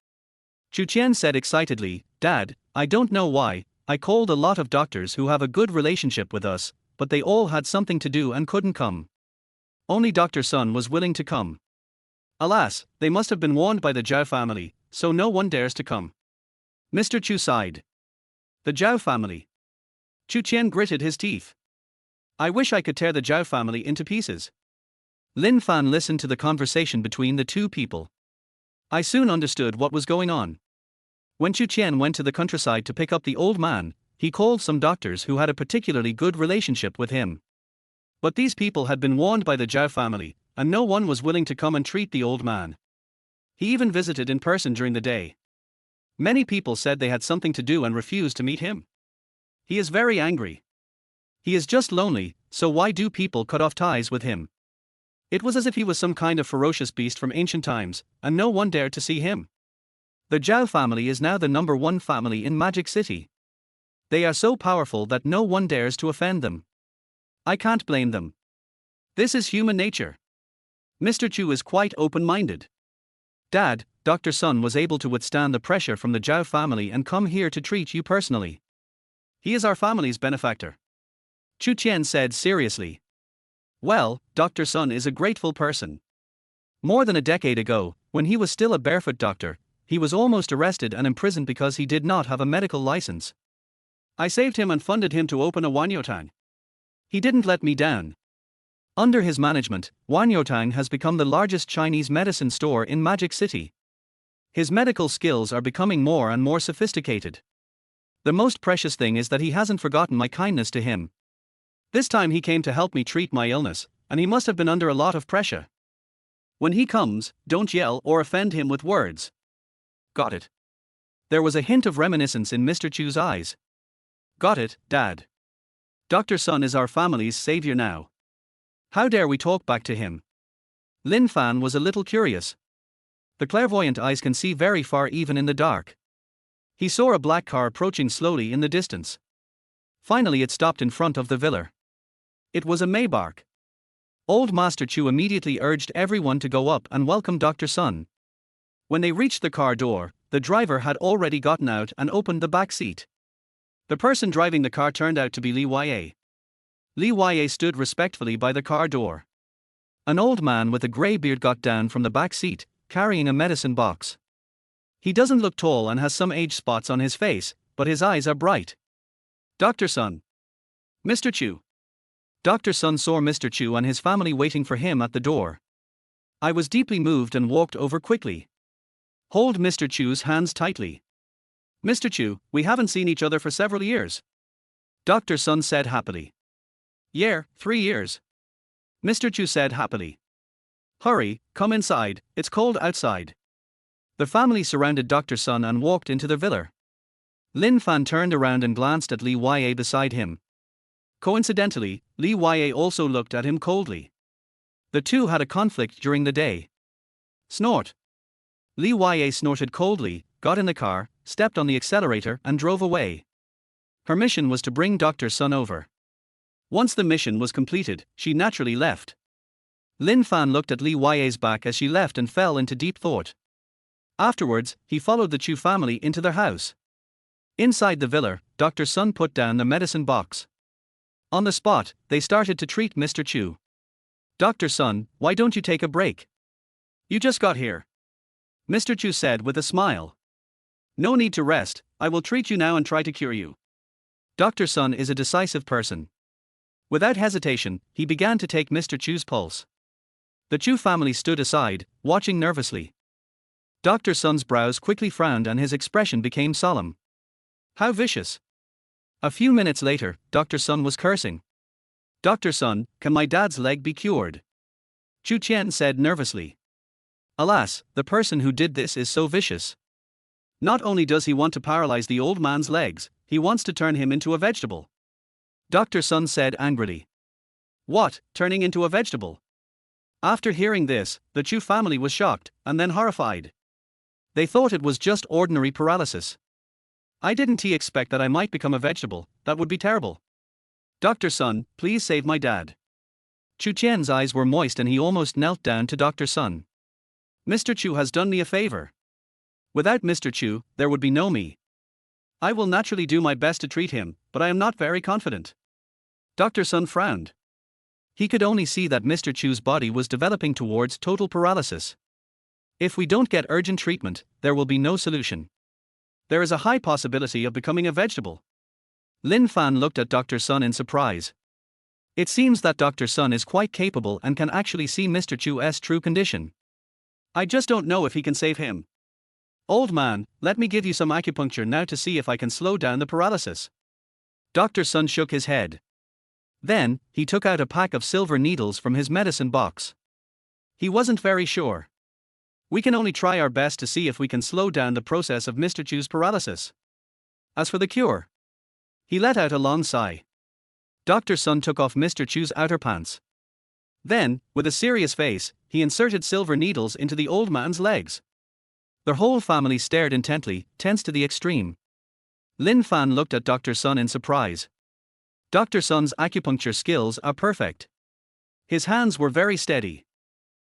Chu Qian said excitedly, Dad, I don't know why, I called a lot of doctors who have a good relationship with us, but they all had something to do and couldn't come. Only Dr. Sun was willing to come. Alas, they must have been warned by the Zhao family, so no one dares to come. Mr. Chu sighed. The Zhao family. Chu Qian gritted his teeth. I wish I could tear the Zhao family into pieces. Lin Fan listened to the conversation between the two people. I soon understood what was going on. When Chu Qian went to the countryside to pick up the old man, he called some doctors who had a particularly good relationship with him. But these people had been warned by the Zhao family, and no one was willing to come and treat the old man. He even visited in person during the day. Many people said they had something to do and refused to meet him. He is very angry. He is just lonely, so why do people cut off ties with him? It was as if he was some kind of ferocious beast from ancient times, and no one dared to see him. The Zhao family is now the #1 family in Magic City. They are so powerful that no one dares to offend them. I can't blame them. This is human nature. Mr. Chu is quite open-minded. Dad, Dr. Sun was able to withstand the pressure from the Zhao family and come here to treat you personally. He is our family's benefactor. Chu Qian said seriously. Well, Dr. Sun is a grateful person. More than a decade ago, when he was still a barefoot doctor, he was almost arrested and imprisoned because he did not have a medical license. I saved him and funded him to open a Wanyotang. He didn't let me down. Under his management, Wanyotang has become the largest Chinese medicine store in Magic City. His medical skills are becoming more and more sophisticated. The most precious thing is that he hasn't forgotten my kindness to him. This time he came to help me treat my illness, and he must have been under a lot of pressure. When he comes, don't yell or offend him with words. Got it. There was a hint of reminiscence in Mr. Chu's eyes. Got it, Dad. Dr. Sun is our family's savior now. How dare we talk back to him? Lin Fan was a little curious. The clairvoyant eyes can see very far even in the dark. He saw a black car approaching slowly in the distance. Finally it stopped in front of the villa. It was a Maybach. Old Master Chu immediately urged everyone to go up and welcome Dr. Sun. When they reached the car door, the driver had already gotten out and opened the back seat. The person driving the car turned out to be Li Yue. Li Yue stood respectfully by the car door. An old man with a grey beard got down from the back seat, carrying a medicine box. He doesn't look tall and has some age spots on his face, but his eyes are bright. Dr. Sun. Mr. Chu. Dr. Sun saw Mr. Chu and his family waiting for him at the door. I was deeply moved and walked over quickly. Hold Mr. Chu's hands tightly. Mr. Chu, we haven't seen each other for several years. Dr. Sun said happily. Yeah, 3 years. Mr. Chu said happily. Hurry, come inside, it's cold outside. The family surrounded Dr. Sun and walked into the villa. Lin Fan turned around and glanced at Li Yue beside him. Coincidentally, Li Yue also looked at him coldly. The two had a conflict during the day. Snort. Li Yue snorted coldly, got in the car, stepped on the accelerator and drove away. Her mission was to bring Dr. Sun over. Once the mission was completed, she naturally left. Lin Fan looked at Li Yue's back as she left and fell into deep thought. Afterwards, he followed the Chu family into their house. Inside the villa, Dr. Sun put down the medicine box. On the spot, they started to treat Mr. Chu. Dr. Sun, why don't you take a break? You just got here. Mr. Chu said with a smile. No need to rest, I will treat you now and try to cure you. Dr. Sun is a decisive person. Without hesitation, he began to take Mr. Chu's pulse. The Chu family stood aside, watching nervously. Dr. Sun's brows quickly frowned and his expression became solemn. How vicious. A few minutes later, Dr. Sun was cursing. Dr. Sun, can my dad's leg be cured? Chu Qian said nervously. Alas, the person who did this is so vicious. Not only does he want to paralyze the old man's legs, he wants to turn him into a vegetable. Dr. Sun said angrily. What, turning into a vegetable? After hearing this, the Chu family was shocked, and then horrified. They thought it was just ordinary paralysis. I didn't expect that I might become a vegetable, that would be terrible. Dr. Sun, please save my dad. Chu Qian's eyes were moist and he almost knelt down to Dr. Sun. Mr. Chu has done me a favor. Without Mr. Chu, there would be no me. I will naturally do my best to treat him, but I am not very confident. Dr. Sun frowned. He could only see that Mr. Chu's body was developing towards total paralysis. If we don't get urgent treatment, there will be no solution. There is a high possibility of becoming a vegetable. Lin Fan looked at Dr. Sun in surprise. It seems that Dr. Sun is quite capable and can actually see Mr. Chu's true condition. I just don't know if he can save him. Old man, let me give you some acupuncture now to see if I can slow down the paralysis. Dr. Sun shook his head. Then, he took out a pack of silver needles from his medicine box. He wasn't very sure. We can only try our best to see if we can slow down the process of Mr. Chu's paralysis. As for the cure, he let out a long sigh. Dr. Sun took off Mr. Chu's outer pants. Then, with a serious face, he inserted silver needles into the old man's legs. Their whole family stared intently, tense to the extreme. Lin Fan looked at Dr. Sun in surprise. Dr. Sun's acupuncture skills are perfect. His hands were very steady.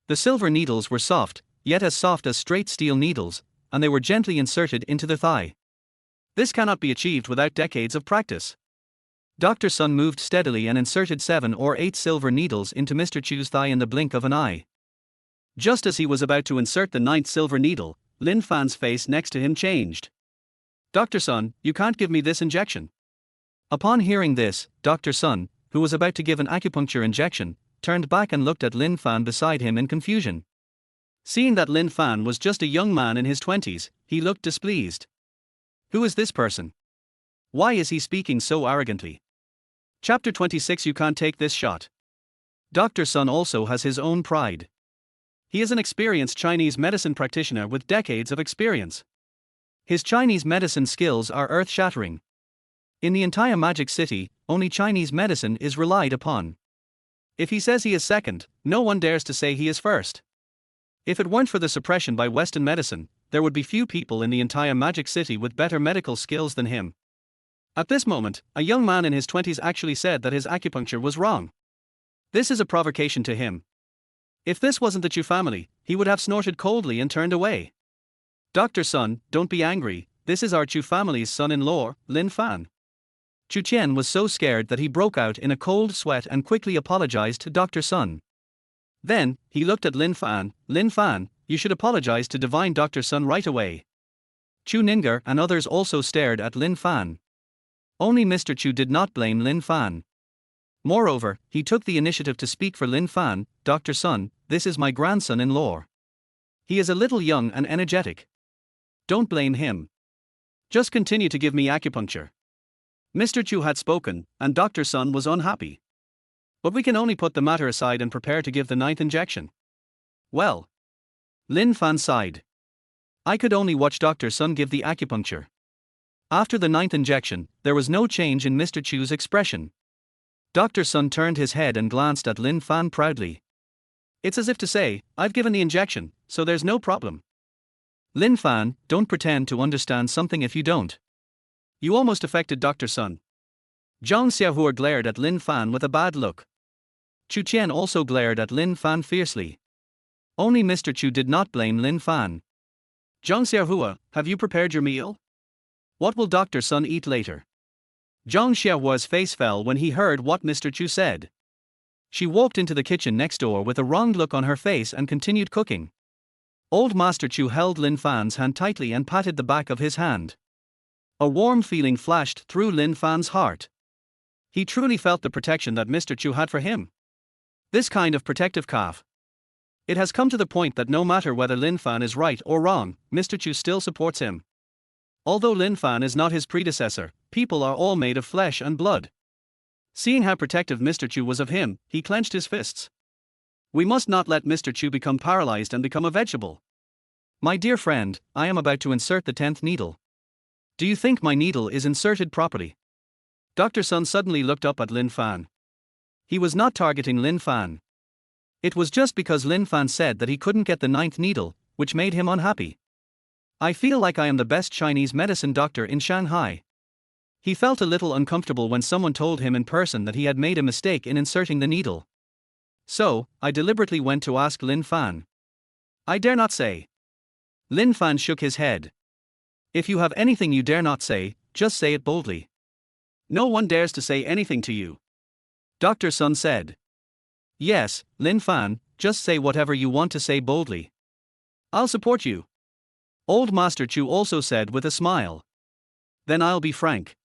The silver needles were soft, yet as soft as straight steel needles, and they were gently inserted into the thigh. This cannot be achieved without decades of practice. Dr. Sun moved steadily and inserted 7 or 8 silver needles into Mr. Chu's thigh in the blink of an eye. Just as he was about to insert the 9th silver needle, Lin Fan's face next to him changed. Dr. Sun, you can't give me this injection. Upon hearing this, Dr. Sun, who was about to give an acupuncture injection, turned back and looked at Lin Fan beside him in confusion. Seeing that Lin Fan was just a young man in his 20s, he looked displeased. Who is this person? Why is he speaking so arrogantly? Chapter 26. You can't take this shot. Dr. Sun also has his own pride. He is an experienced Chinese medicine practitioner with decades of experience. His Chinese medicine skills are earth-shattering. In the entire Magic City, only Chinese medicine is relied upon. If he says he is second, no one dares to say he is first. If it weren't for the suppression by Western medicine, there would be few people in the entire Magic City with better medical skills than him. At this moment, a young man in his 20s actually said that his acupuncture was wrong. This is a provocation to him. If this wasn't the Chu family, he would have snorted coldly and turned away. Dr. Sun, don't be angry, this is our Chu family's son-in-law, Lin Fan. Chu Qian was so scared that he broke out in a cold sweat and quickly apologized to Dr. Sun. Then, he looked at Lin Fan, you should apologize to divine Dr. Sun right away. Chu Ninger and others also stared at Lin Fan. Only Mr. Chu did not blame Lin Fan. Moreover, he took the initiative to speak for Lin Fan. Dr. Sun, this is my grandson-in-law. He is a little young and energetic. Don't blame him. Just continue to give me acupuncture. Mr. Chu had spoken, and Dr. Sun was unhappy. But we can only put the matter aside and prepare to give the 9th injection. Well. Lin Fan sighed. I could only watch Dr. Sun give the acupuncture. After the 9th injection, there was no change in Mr. Chu's expression. Dr. Sun turned his head and glanced at Lin Fan proudly. It's as if to say, I've given the injection, so there's no problem. Lin Fan, don't pretend to understand something if you don't. You almost affected Dr. Sun. Zhang Xiaohua glared at Lin Fan with a bad look. Chu Qian also glared at Lin Fan fiercely. Only Mr. Chu did not blame Lin Fan. Zhang Xiaohua, have you prepared your meal? What will Dr. Sun eat later? Zhang Xiaohua's face fell when he heard what Mr. Chu said. She walked into the kitchen next door with a wronged look on her face and continued cooking. Old Master Chu held Lin Fan's hand tightly and patted the back of his hand. A warm feeling flashed through Lin Fan's heart. He truly felt the protection that Mr. Chu had for him. This kind of protective calf. It has come to the point that no matter whether Lin Fan is right or wrong, Mr. Chu still supports him. Although Lin Fan is not his predecessor, people are all made of flesh and blood. Seeing how protective Mr. Chu was of him, he clenched his fists. We must not let Mr. Chu become paralyzed and become a vegetable. My dear friend, I am about to insert the 10th needle. Do you think my needle is inserted properly? Dr. Sun suddenly looked up at Lin Fan. He was not targeting Lin Fan. It was just because Lin Fan said that he couldn't get the 9th needle, which made him unhappy. I feel like I am the best Chinese medicine doctor in Shanghai. He felt a little uncomfortable when someone told him in person that he had made a mistake in inserting the needle. So, I deliberately went to ask Lin Fan. I dare not say. Lin Fan shook his head. If you have anything you dare not say, just say it boldly. No one dares to say anything to you. Dr. Sun said. Yes, Lin Fan, just say whatever you want to say boldly. I'll support you. Old Master Chu also said with a smile. Then I'll be frank.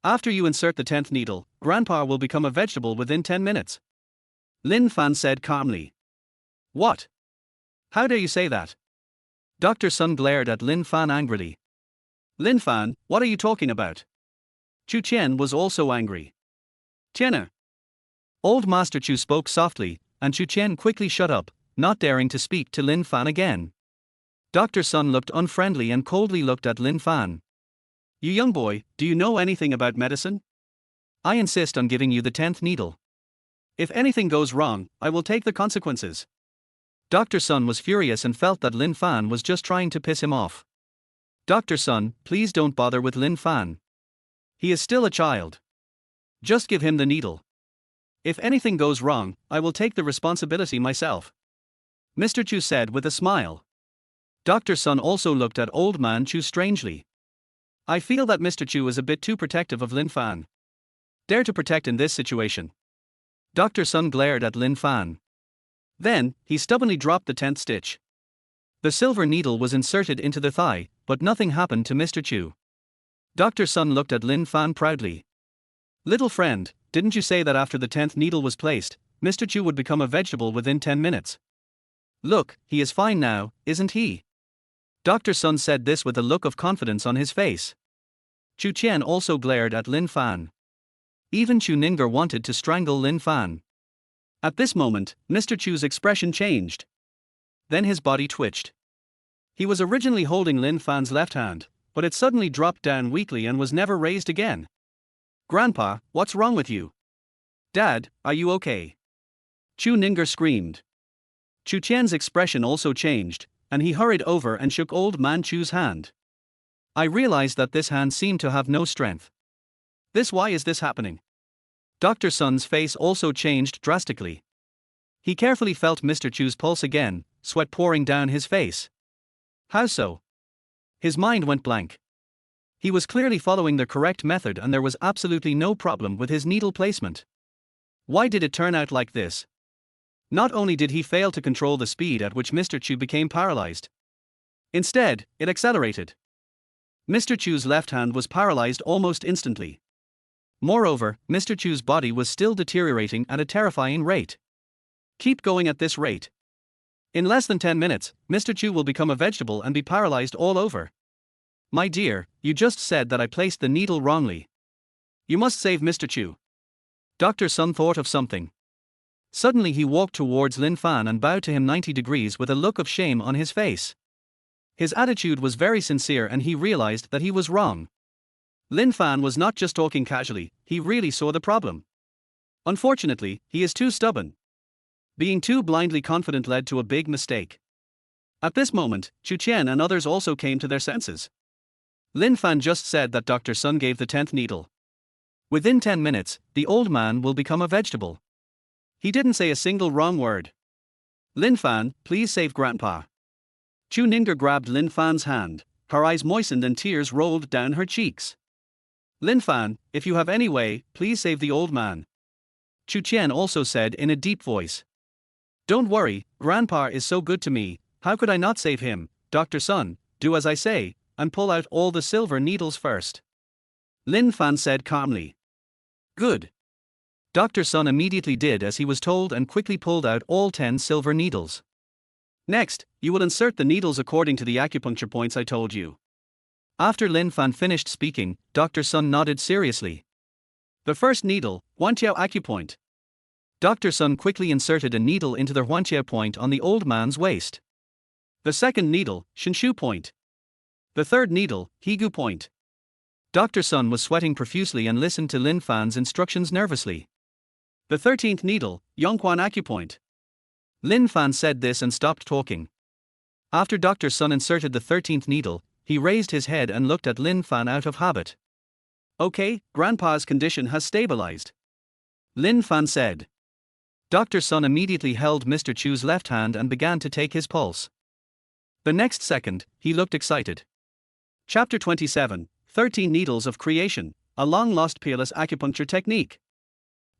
After you insert the 10th needle, Grandpa will become a vegetable within 10 minutes. Lin Fan said calmly. What? How dare you say that? Dr. Sun glared at Lin Fan angrily. Lin Fan, what are you talking about? Chu Qian was also angry. Tian'er. Old Master Chu spoke softly, and Chu Qian quickly shut up, not daring to speak to Lin Fan again. Dr. Sun looked unfriendly and coldly looked at Lin Fan. You young boy, do you know anything about medicine? I insist on giving you the 10th needle. If anything goes wrong, I will take the consequences. Dr. Sun was furious and felt that Lin Fan was just trying to piss him off. Dr. Sun, please don't bother with Lin Fan. He is still a child. Just give him the needle. If anything goes wrong, I will take the responsibility myself. Mr. Chu said with a smile. Dr. Sun also looked at Old Man Chu strangely. I feel that Mr. Chu is a bit too protective of Lin Fan. Dare to protect in this situation. Dr. Sun glared at Lin Fan. Then, he stubbornly dropped the 10th stitch. The silver needle was inserted into the thigh, but nothing happened to Mr. Chu. Dr. Sun looked at Lin Fan proudly. Little friend, didn't you say that after the 10th needle was placed, Mr. Chu would become a vegetable within 10 minutes? Look, he is fine now, isn't he? Dr. Sun said this with a look of confidence on his face. Chu Qian also glared at Lin Fan. Even Chu Ninger wanted to strangle Lin Fan. At this moment, Mr. Chu's expression changed. Then his body twitched. He was originally holding Lin Fan's left hand, but it suddenly dropped down weakly and was never raised again. Grandpa, what's wrong with you? Dad, are you okay? Chu Ninger screamed. Chu Qian's expression also changed, and he hurried over and shook Old Man Chu's hand. I realized that this hand seemed to have no strength. Why is this happening? Dr. Sun's face also changed drastically. He carefully felt Mr. Chu's pulse again, sweat pouring down his face. How so? His mind went blank. He was clearly following the correct method and there was absolutely no problem with his needle placement. Why did it turn out like this? Not only did he fail to control the speed at which Mr. Chu became paralyzed. Instead, it accelerated. Mr. Chu's left hand was paralyzed almost instantly. Moreover, Mr. Chu's body was still deteriorating at a terrifying rate. Keep going at this rate. In less than 10 minutes, Mr. Chu will become a vegetable and be paralyzed all over. My dear, you just said that I placed the needle wrongly. You must save Mr. Chu. Dr. Sun thought of something. Suddenly he walked towards Lin Fan and bowed to him 90 degrees with a look of shame on his face. His attitude was very sincere and he realized that he was wrong. Lin Fan was not just talking casually, he really saw the problem. Unfortunately, he is too stubborn. Being too blindly confident led to a big mistake. At this moment, Chu Qian and others also came to their senses. Lin Fan just said that Dr. Sun gave the 10th needle. Within 10 minutes, the old man will become a vegetable. He didn't say a single wrong word. Lin Fan, please save Grandpa. Chu Ninger grabbed Lin Fan's hand, her eyes moistened and tears rolled down her cheeks. Lin Fan, if you have any way, please save the old man. Chu Qian also said in a deep voice. Don't worry, Grandpa is so good to me, how could I not save him? Dr. Sun, do as I say, and pull out all the silver needles first. Lin Fan said calmly. Good. Dr. Sun immediately did as he was told and quickly pulled out all 10 silver needles. Next, you will insert the needles according to the acupuncture points I told you. After Lin Fan finished speaking, Dr. Sun nodded seriously. The first needle, Huanqiao acupoint. Dr. Sun quickly inserted a needle into the Huanqiao point on the old man's waist. The second needle, Shinshu point. The third needle, Higu point. Dr. Sun was sweating profusely and listened to Lin Fan's instructions nervously. The 13th needle, Yongquan acupoint. Lin Fan said this and stopped talking. After Dr. Sun inserted the 13th needle, he raised his head and looked at Lin Fan out of habit. Okay, Grandpa's condition has stabilized. Lin Fan said. Dr. Sun immediately held Mr. Chu's left hand and began to take his pulse. The next second, he looked excited. Chapter 27, 13 Needles of Creation, a long-lost peerless acupuncture technique.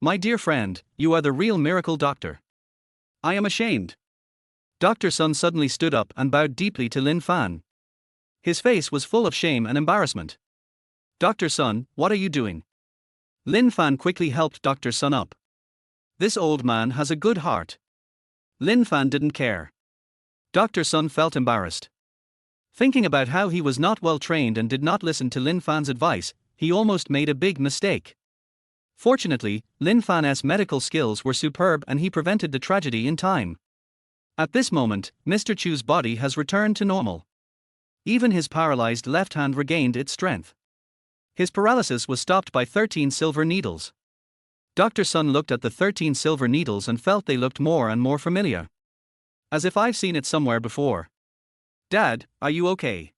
My dear friend, you are the real miracle doctor. I am ashamed. Dr. Sun suddenly stood up and bowed deeply to Lin Fan. His face was full of shame and embarrassment. Dr. Sun, what are you doing? Lin Fan quickly helped Dr. Sun up. This old man has a good heart. Lin Fan didn't care. Dr. Sun felt embarrassed. Thinking about how he was not well trained and did not listen to Lin Fan's advice, he almost made a big mistake. Fortunately, Lin Fan's medical skills were superb and he prevented the tragedy in time. At this moment, Mr. Chu's body has returned to normal. Even his paralyzed left hand regained its strength. His paralysis was stopped by 13 silver needles. Dr. Sun looked at the 13 silver needles and felt they looked more and more familiar. As if I've seen it somewhere before. Dad, are you okay?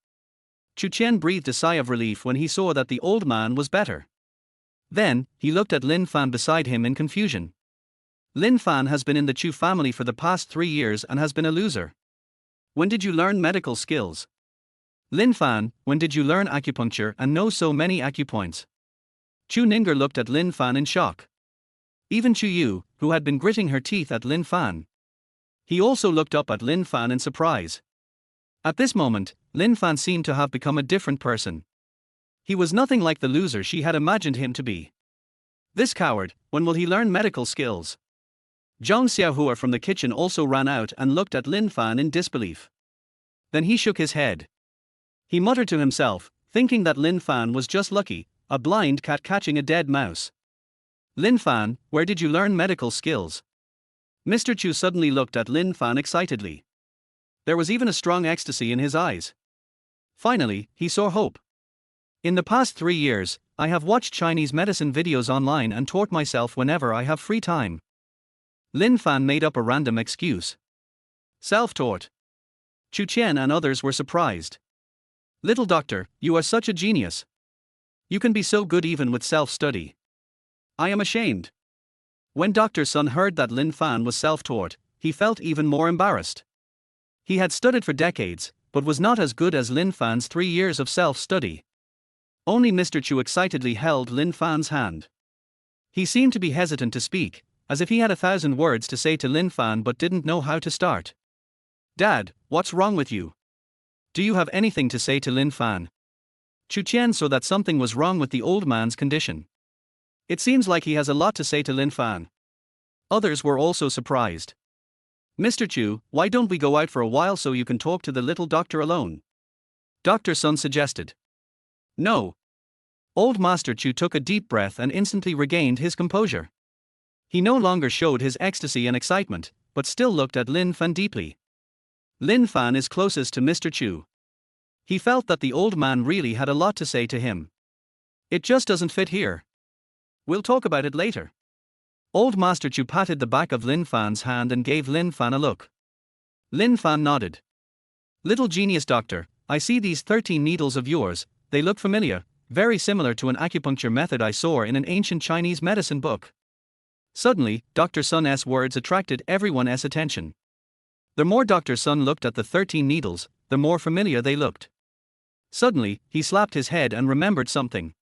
Chu Qian breathed a sigh of relief when he saw that the old man was better. Then, he looked at Lin Fan beside him in confusion. Lin Fan has been in the Chu family for the past 3 years and has been a loser. When did you learn medical skills? Lin Fan, when did you learn acupuncture and know so many acupoints? Chu Ninger looked at Lin Fan in shock. Even Chu Yu, who had been gritting her teeth at Lin Fan. He also looked up at Lin Fan in surprise. At this moment, Lin Fan seemed to have become a different person. He was nothing like the loser she had imagined him to be. This coward, when will he learn medical skills? Zhang Xiaohua from the kitchen also ran out and looked at Lin Fan in disbelief. Then he shook his head. He muttered to himself, thinking that Lin Fan was just lucky, a blind cat catching a dead mouse. Lin Fan, where did you learn medical skills? Mr. Chu suddenly looked at Lin Fan excitedly. There was even a strong ecstasy in his eyes. Finally, he saw hope. In the past 3 years, I have watched Chinese medicine videos online and taught myself whenever I have free time. Lin Fan made up a random excuse. Self-taught. Chu Qian and others were surprised. Little doctor, you are such a genius. You can be so good even with self-study. I am ashamed. When Dr. Sun heard that Lin Fan was self-taught, he felt even more embarrassed. He had studied for decades, but was not as good as Lin Fan's 3 years of self-study. Only Mr. Chu excitedly held Lin Fan's hand. He seemed to be hesitant to speak, as if he had 1,000 words to say to Lin Fan but didn't know how to start. Dad, what's wrong with you? Do you have anything to say to Lin Fan? Chu Qian saw that something was wrong with the old man's condition. It seems like he has a lot to say to Lin Fan. Others were also surprised. Mr. Chu, why don't we go out for a while so you can talk to the little doctor alone? Dr. Sun suggested. No. Old Master Chu took a deep breath and instantly regained his composure. He no longer showed his ecstasy and excitement, but still looked at Lin Fan deeply. Lin Fan is closest to Mr. Chu. He felt that the old man really had a lot to say to him. It just doesn't fit here. We'll talk about it later. Old Master Chu patted the back of Lin Fan's hand and gave Lin Fan a look. Lin Fan nodded. Little genius doctor, I see these 13 needles of yours, they look familiar, very similar to an acupuncture method I saw in an ancient Chinese medicine book. Suddenly, Dr. Sun's words attracted everyone's attention. The more Dr. Sun looked at the 13 needles, the more familiar they looked. Suddenly, he slapped his head and remembered something.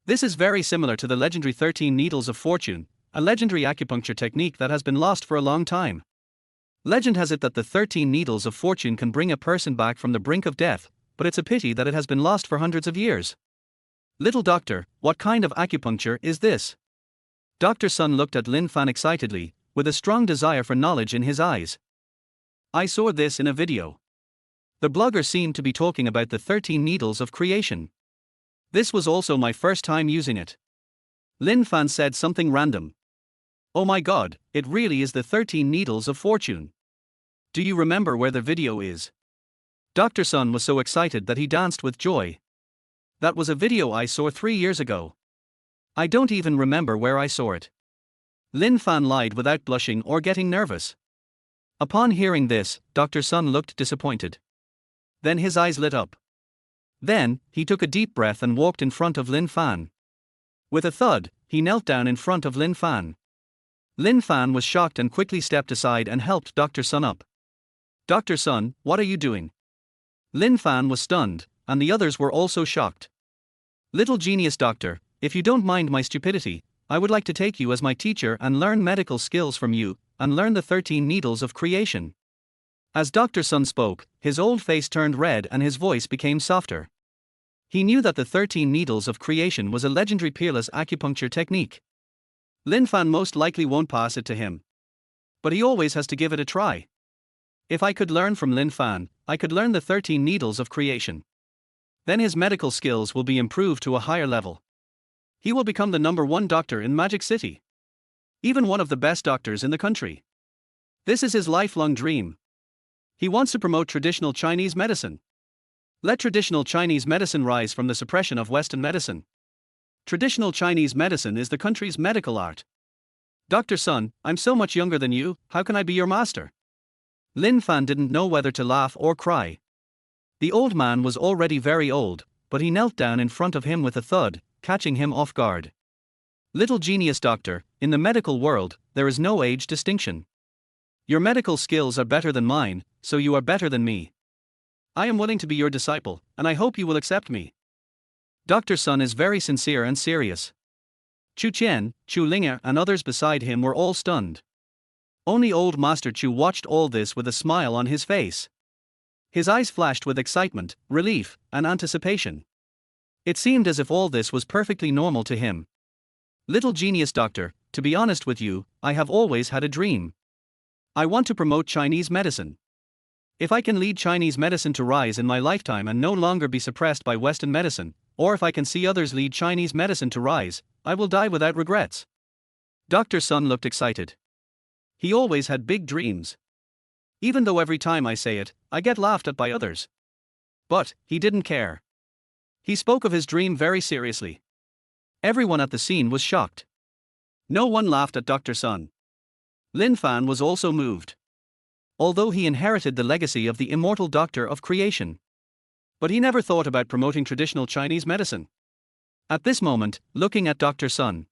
This is very similar to the legendary 13 needles of fortune, a legendary acupuncture technique that has been lost for a long time. Legend has it that the 13 needles of fortune can bring a person back from the brink of death, but it's a pity that it has been lost for hundreds of years. Little doctor, what kind of acupuncture is this? Dr. Sun looked at Lin Fan excitedly, with a strong desire for knowledge in his eyes. I saw this in a video. The blogger seemed to be talking about the 13 needles of creation. This was also my first time using it. Lin Fan said something random. Oh my god, it really is the 13 needles of fortune. Do you remember where the video is? Dr. Sun was so excited that he danced with joy. That was a video I saw 3 years ago. I don't even remember where I saw it. Lin Fan lied without blushing or getting nervous. Upon hearing this, Dr. Sun looked disappointed. Then his eyes lit up. Then, he took a deep breath and walked in front of Lin Fan. With a thud, he knelt down in front of Lin Fan. Lin Fan was shocked and quickly stepped aside and helped Dr. Sun up. Dr. Sun, what are you doing? Lin Fan was stunned, and the others were also shocked. Little genius doctor, if you don't mind my stupidity, I would like to take you as my teacher and learn medical skills from you, and learn the 13 needles of creation. As Dr. Sun spoke, his old face turned red and his voice became softer. He knew that the 13 needles of creation was a legendary peerless acupuncture technique. Lin Fan most likely won't pass it to him. But he always has to give it a try. If I could learn from Lin Fan, I could learn the 13 needles of creation. Then his medical skills will be improved to a higher level. He will become the #1 doctor in Magic City. Even one of the best doctors in the country. This is his lifelong dream. He wants to promote traditional Chinese medicine. Let traditional Chinese medicine rise from the suppression of Western medicine. Traditional Chinese medicine is the country's medical art. Dr. Sun, I'm so much younger than you, how can I be your master? Lin Fan didn't know whether to laugh or cry. The old man was already very old, but he knelt down in front of him with a thud, catching him off guard. Little genius doctor, in the medical world, there is no age distinction. Your medical skills are better than mine, so you are better than me. I am willing to be your disciple, and I hope you will accept me. Dr. Sun is very sincere and serious. Chu Qian, Chu Linger and others beside him were all stunned. Only old Master Chu watched all this with a smile on his face. His eyes flashed with excitement, relief, and anticipation. It seemed as if all this was perfectly normal to him. Little genius doctor, to be honest with you, I have always had a dream. I want to promote Chinese medicine. If I can lead Chinese medicine to rise in my lifetime and no longer be suppressed by Western medicine, or if I can see others lead Chinese medicine to rise, I will die without regrets. Dr. Sun looked excited. He always had big dreams. Even though every time I say it, I get laughed at by others. But, he didn't care. He spoke of his dream very seriously. Everyone at the scene was shocked. No one laughed at Dr. Sun. Lin Fan was also moved. Although he inherited the legacy of the immortal doctor of creation. But he never thought about promoting traditional Chinese medicine. At this moment, looking at Dr. Sun,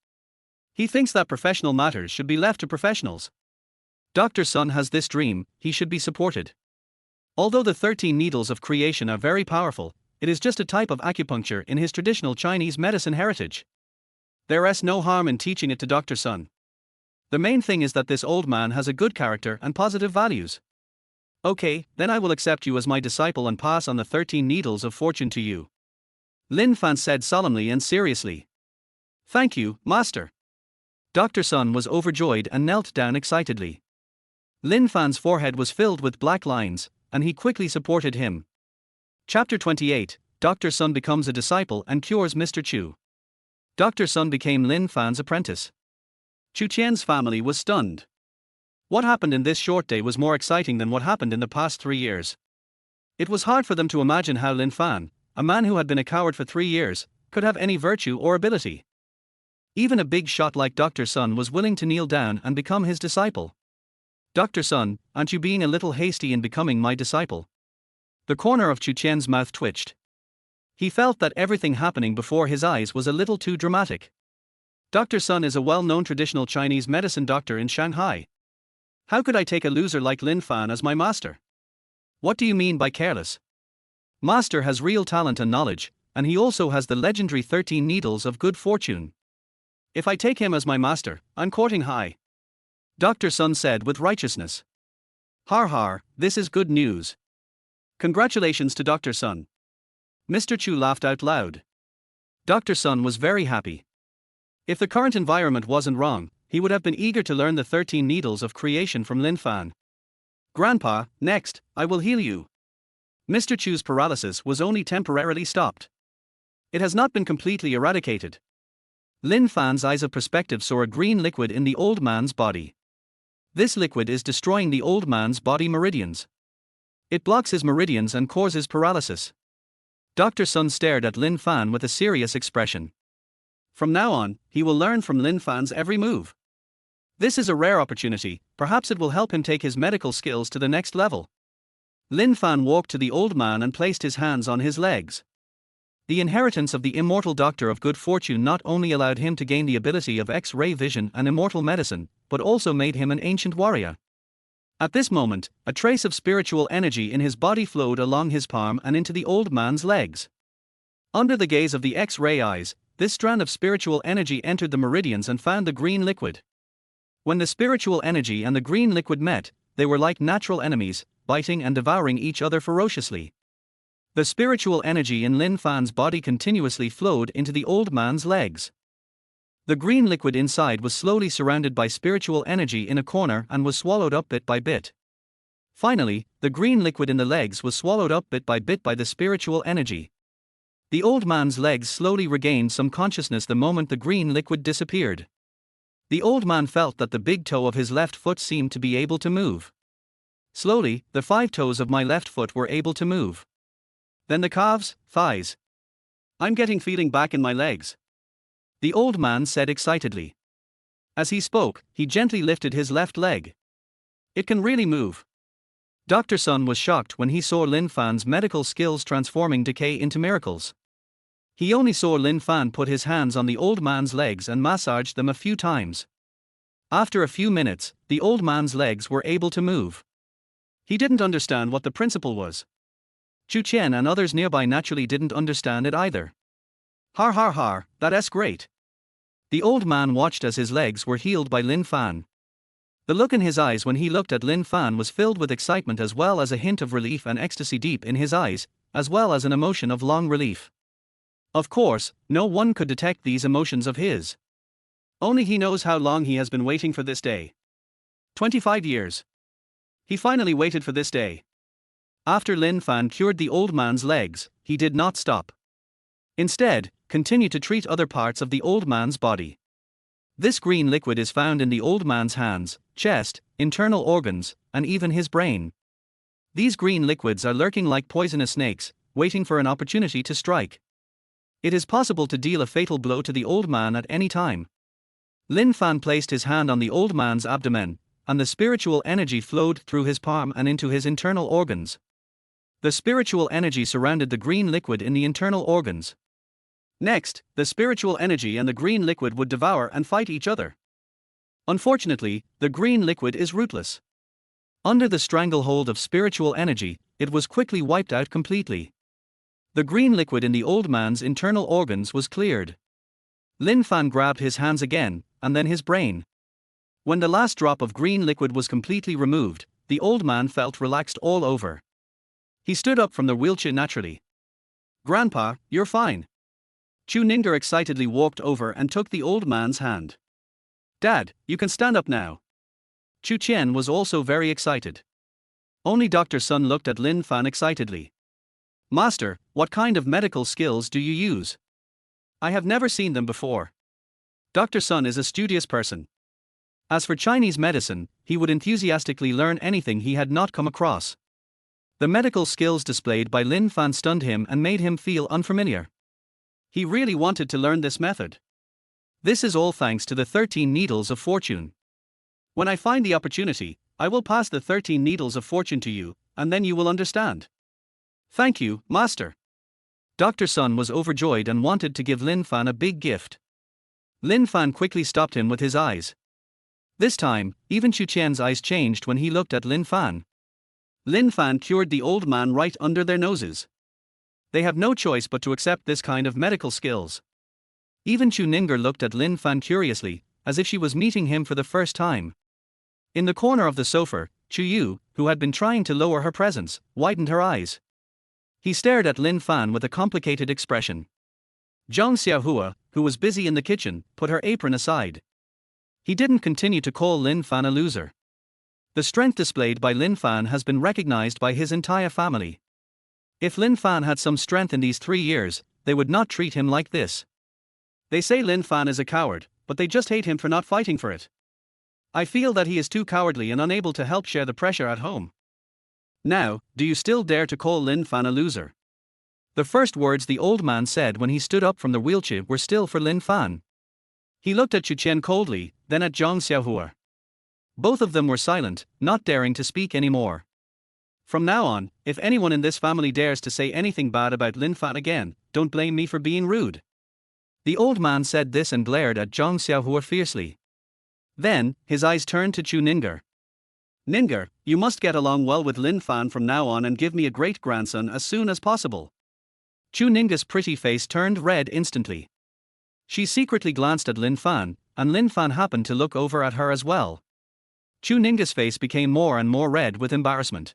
he thinks that professional matters should be left to professionals. Dr. Sun has this dream, he should be supported. Although the 13 needles of creation are very powerful, it is just a type of acupuncture in his traditional Chinese medicine heritage. There is no harm in teaching it to Dr. Sun. The main thing is that this old man has a good character and positive values. Okay, then I will accept you as my disciple and pass on the 13 needles of fortune to you. Lin Fan said solemnly and seriously. Thank you, master. Dr. Sun was overjoyed and knelt down excitedly. Lin Fan's forehead was filled with black lines, and he quickly supported him. Chapter 28, Dr. Sun becomes a disciple and cures Mr. Chu. Dr. Sun became Lin Fan's apprentice. Chu Qian's family was stunned. What happened in this short day was more exciting than what happened in the past 3 years. It was hard for them to imagine how Lin Fan, a man who had been a coward for 3 years, could have any virtue or ability. Even a big shot like Dr. Sun was willing to kneel down and become his disciple. Dr. Sun, aren't you being a little hasty in becoming my disciple? The corner of Chu Qian's mouth twitched. He felt that everything happening before his eyes was a little too dramatic. Dr. Sun is a well-known traditional Chinese medicine doctor in Shanghai. How could I take a loser like Lin Fan as my master? What do you mean by careless? Master has real talent and knowledge, and he also has the legendary 13 needles of good fortune. If I take him as my master, I'm courting high. Dr. Sun said with righteousness. Har har, this is good news. Congratulations to Dr. Sun. Mr. Chu laughed out loud. Dr. Sun was very happy. If the current environment wasn't wrong, he would have been eager to learn the 13 needles of creation from Lin Fan. Grandpa, next, I will heal you. Mr. Chu's paralysis was only temporarily stopped. It has not been completely eradicated. Lin Fan's eyes of perspective saw a green liquid in the old man's body. This liquid is destroying the old man's body meridians. It blocks his meridians and causes paralysis. Dr. Sun stared at Lin Fan with a serious expression. From now on, he will learn from Lin Fan's every move. This is a rare opportunity, perhaps it will help him take his medical skills to the next level. Lin Fan walked to the old man and placed his hands on his legs. The inheritance of the immortal Doctor of Good Fortune not only allowed him to gain the ability of X-ray vision and immortal medicine, but also made him an ancient warrior. At this moment, a trace of spiritual energy in his body flowed along his palm and into the old man's legs. Under the gaze of the X-ray eyes, this strand of spiritual energy entered the meridians and found the green liquid. When the spiritual energy and the green liquid met, they were like natural enemies, biting and devouring each other ferociously. The spiritual energy in Lin Fan's body continuously flowed into the old man's legs. The green liquid inside was slowly surrounded by spiritual energy in a corner and was swallowed up bit by bit. Finally, the green liquid in the legs was swallowed up bit by the spiritual energy. The old man's legs slowly regained some consciousness the moment the green liquid disappeared. The old man felt that the big toe of his left foot seemed to be able to move. Slowly, the 5 toes of my left foot were able to move. Then the calves, thighs. I'm getting feeling back in my legs. The old man said excitedly. As he spoke, he gently lifted his left leg. It can really move. Dr. Sun was shocked when he saw Lin Fan's medical skills transforming decay into miracles. He only saw Lin Fan put his hands on the old man's legs and massaged them a few times. After a few minutes, the old man's legs were able to move. He didn't understand what the principle was. Chu Qian and others nearby naturally didn't understand it either. Har har har, that's great. The old man watched as his legs were healed by Lin Fan. The look in his eyes when he looked at Lin Fan was filled with excitement as well as a hint of relief and ecstasy deep in his eyes, as well as an emotion of long relief. Of course, no one could detect these emotions of his. Only he knows how long he has been waiting for this day. 25 years. He finally waited for this day. After Lin Fan cured the old man's legs, he did not stop. Instead, continued to treat other parts of the old man's body. This green liquid is found in the old man's hands, chest, internal organs, and even his brain. These green liquids are lurking like poisonous snakes, waiting for an opportunity to strike. It is possible to deal a fatal blow to the old man at any time. Lin Fan placed his hand on the old man's abdomen, and the spiritual energy flowed through his palm and into his internal organs. The spiritual energy surrounded the green liquid in the internal organs. Next, the spiritual energy and the green liquid would devour and fight each other. Unfortunately, the green liquid is rootless. Under the stranglehold of spiritual energy, it was quickly wiped out completely. The green liquid in the old man's internal organs was cleared. Lin Fan grabbed his hands again, and then his brain. When the last drop of green liquid was completely removed, the old man felt relaxed all over. He stood up from the wheelchair naturally. Grandpa, you're fine. Chu Ninger excitedly walked over and took the old man's hand. Dad, you can stand up now. Chu Qian was also very excited. Only Dr. Sun looked at Lin Fan excitedly. Master, what kind of medical skills do you use? I have never seen them before. Dr. Sun is a studious person. As for Chinese medicine, he would enthusiastically learn anything he had not come across. The medical skills displayed by Lin Fan stunned him and made him feel unfamiliar. He really wanted to learn this method. This is all thanks to the 13 needles of fortune. When I find the opportunity, I will pass the 13 needles of fortune to you, and then you will understand. Thank you, Master. Dr. Sun was overjoyed and wanted to give Lin Fan a big gift. Lin Fan quickly stopped him with his eyes. This time, even Chu Qian's eyes changed when he looked at Lin Fan. Lin Fan cured the old man right under their noses. They have no choice but to accept this kind of medical skills. Even Chu Ninger looked at Lin Fan curiously, as if she was meeting him for the first time. In the corner of the sofa, Chu Yu, who had been trying to lower her presence, widened her eyes. He stared at Lin Fan with a complicated expression. Zhang Xiaohua, who was busy in the kitchen, put her apron aside. He didn't continue to call Lin Fan a loser. The strength displayed by Lin Fan has been recognized by his entire family. If Lin Fan had some strength in these 3 years, they would not treat him like this. They say Lin Fan is a coward, but they just hate him for not fighting for it. I feel that he is too cowardly and unable to help share the pressure at home. Now, do you still dare to call Lin Fan a loser? The first words the old man said when he stood up from the wheelchair were still for Lin Fan. He looked at Chu Chen coldly, then at Zhang Xiaohua. Both of them were silent, not daring to speak anymore. From now on, if anyone in this family dares to say anything bad about Lin Fan again, don't blame me for being rude. The old man said this and glared at Zhang Xiaohua fiercely. Then, his eyes turned to Chu Ninger. Ninger, you must get along well with Lin Fan from now on and give me a great-grandson as soon as possible. Chu Ninger's pretty face turned red instantly. She secretly glanced at Lin Fan, and Lin Fan happened to look over at her as well. Chu Ninger's face became more and more red with embarrassment.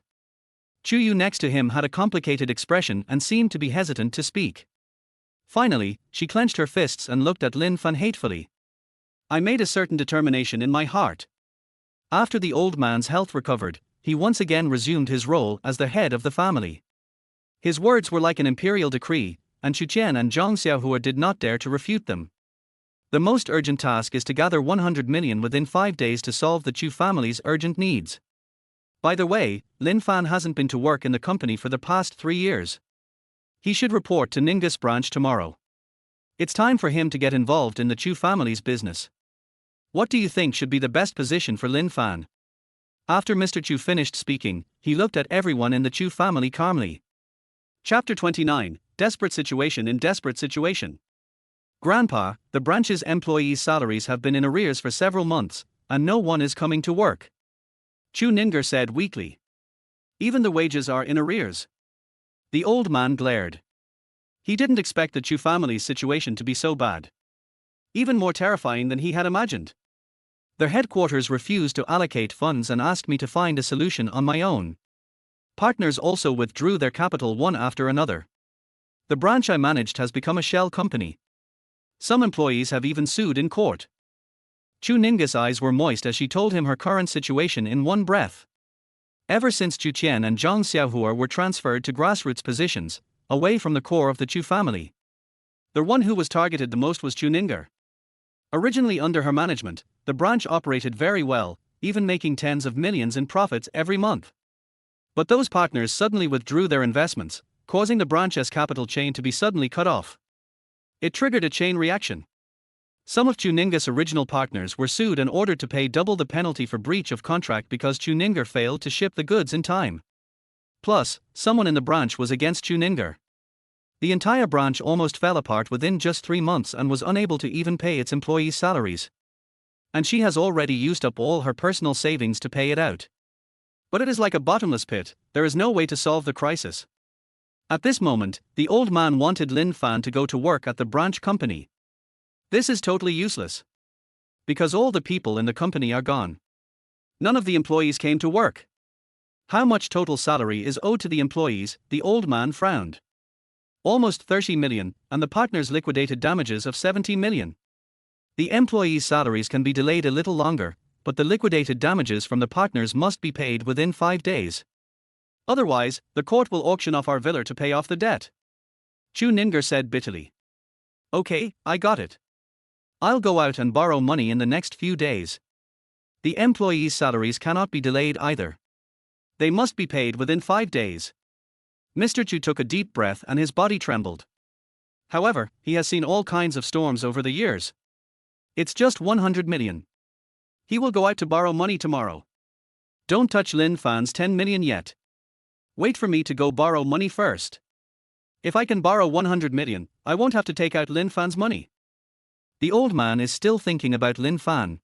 Chu Yu next to him had a complicated expression and seemed to be hesitant to speak. Finally, she clenched her fists and looked at Lin Fan hatefully. I made a certain determination in my heart. After the old man's health recovered, he once again resumed his role as the head of the family. His words were like an imperial decree, and Chu Chen and Zhang Xiaohua did not dare to refute them. The most urgent task is to gather 100 million within 5 days to solve the Chu family's urgent needs. By the way, Lin Fan hasn't been to work in the company for the past 3 years. He should report to Ning's branch tomorrow. It's time for him to get involved in the Chu family's business. What do you think should be the best position for Lin Fan? After Mr. Chu finished speaking, he looked at everyone in the Chu family calmly. Chapter 29, Desperate Situation in Desperate Situation. Grandpa, the branch's employees' salaries have been in arrears for several months, and no one is coming to work. Chu Ninger said weakly. Even the wages are in arrears. The old man glared. He didn't expect the Chu family's situation to be so bad. Even more terrifying than he had imagined. Their headquarters refused to allocate funds and asked me to find a solution on my own. Partners also withdrew their capital one after another. The branch I managed has become a shell company. Some employees have even sued in court. Chu Ninga's eyes were moist as she told him her current situation in one breath. Ever since Chu Qian and Zhang Xiaohua were transferred to grassroots positions, away from the core of the Chu family, the one who was targeted the most was Chu Ninger. Originally under her management, the branch operated very well, even making tens of millions in profits every month. But those partners suddenly withdrew their investments, causing the branch's capital chain to be suddenly cut off. It triggered a chain reaction. Some of Chu Ninga's original partners were sued and ordered to pay double the penalty for breach of contract because Chu Ninger failed to ship the goods in time. Plus, someone in the branch was against Chu Ninger. The entire branch almost fell apart within just 3 months and was unable to even pay its employees' salaries. And she has already used up all her personal savings to pay it out. But it is like a bottomless pit, there is no way to solve the crisis. At this moment, the old man wanted Lin Fan to go to work at the branch company. This is totally useless. Because all the people in the company are gone. None of the employees came to work. How much total salary is owed to the employees? The old man frowned. Almost 30 million, and the partners liquidated damages of 70 million. The employees' salaries can be delayed a little longer, but the liquidated damages from the partners must be paid within 5 days. Otherwise, the court will auction off our villa to pay off the debt. Chu Ninger said bitterly. Okay, I got it. I'll go out and borrow money in the next few days. The employees' salaries cannot be delayed either. They must be paid within 5 days. Mr. Chu took a deep breath and his body trembled. However, he has seen all kinds of storms over the years. It's just 100 million. He will go out to borrow money tomorrow. Don't touch Lin Fan's 10 million yet. Wait for me to go borrow money first. If I can borrow 100 million, I won't have to take out Lin Fan's money. The old man is still thinking about Lin Fan.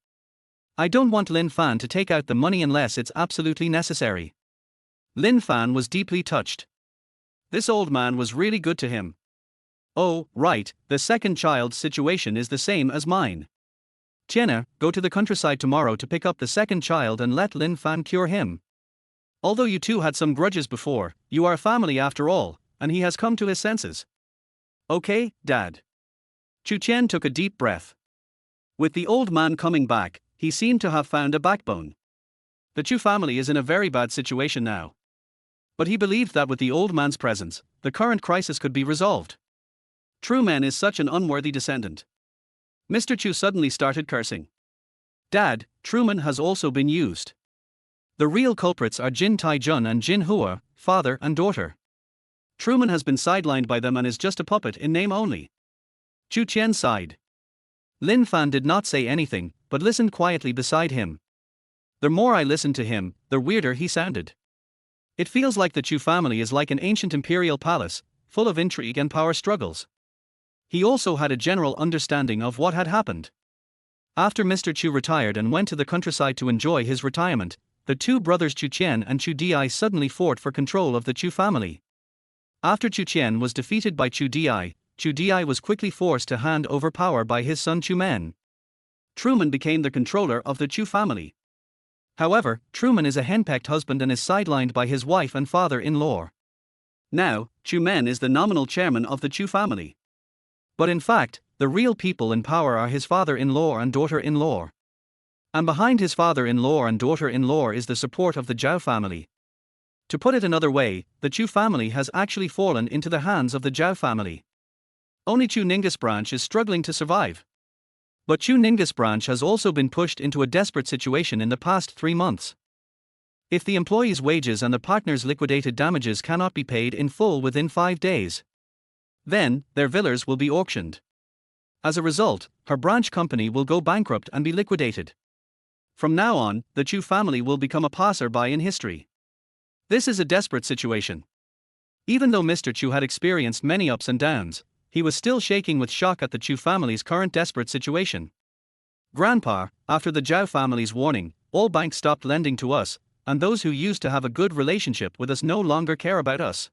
I don't want Lin Fan to take out the money unless it's absolutely necessary. Lin Fan was deeply touched. This old man was really good to him. Oh, right, the second child's situation is the same as mine. Tiana, go to the countryside tomorrow to pick up the second child and let Lin Fan cure him. Although you two had some grudges before, you are a family after all, and he has come to his senses. Okay, Dad. Chu Qian took a deep breath. With the old man coming back, he seemed to have found a backbone. The Chu family is in a very bad situation now. But he believed that with the old man's presence, the current crisis could be resolved. Truman is such an unworthy descendant. Mr. Chu suddenly started cursing. Dad, Truman has also been used. The real culprits are Jin Tai-jun and Jin Hua, father and daughter. Truman has been sidelined by them and is just a puppet in name only. Chu Qian sighed. Lin Fan did not say anything, but listened quietly beside him. The more I listened to him, the weirder he sounded. It feels like the Chu family is like an ancient imperial palace, full of intrigue and power struggles. He also had a general understanding of what had happened. After Mr. Chu retired and went to the countryside to enjoy his retirement, the two brothers Chu Qian and Chu Di suddenly fought for control of the Chu family. After Chu Qian was defeated by Chu Di was quickly forced to hand over power by his son Chu Men. Truman became the controller of the Chu family. However, Truman is a henpecked husband and is sidelined by his wife and father-in-law. Now, Chu Men is the nominal chairman of the Chu family. But in fact, the real people in power are his father-in-law and daughter-in-law. And behind his father-in-law and daughter-in-law is the support of the Zhao family. To put it another way, the Chu family has actually fallen into the hands of the Zhao family. Only Chu Ningus branch is struggling to survive. But Chu Ningus branch has also been pushed into a desperate situation in the past 3 months. If the employees' wages and the partners' liquidated damages cannot be paid in full within 5 days, then their villas will be auctioned. As a result, her branch company will go bankrupt and be liquidated. From now on, the Chu family will become a passer-by in history. This is a desperate situation. Even though Mr. Chu had experienced many ups and downs, he was still shaking with shock at the Chu family's current desperate situation. Grandpa, after the Zhao family's warning, all banks stopped lending to us, and those who used to have a good relationship with us no longer care about us.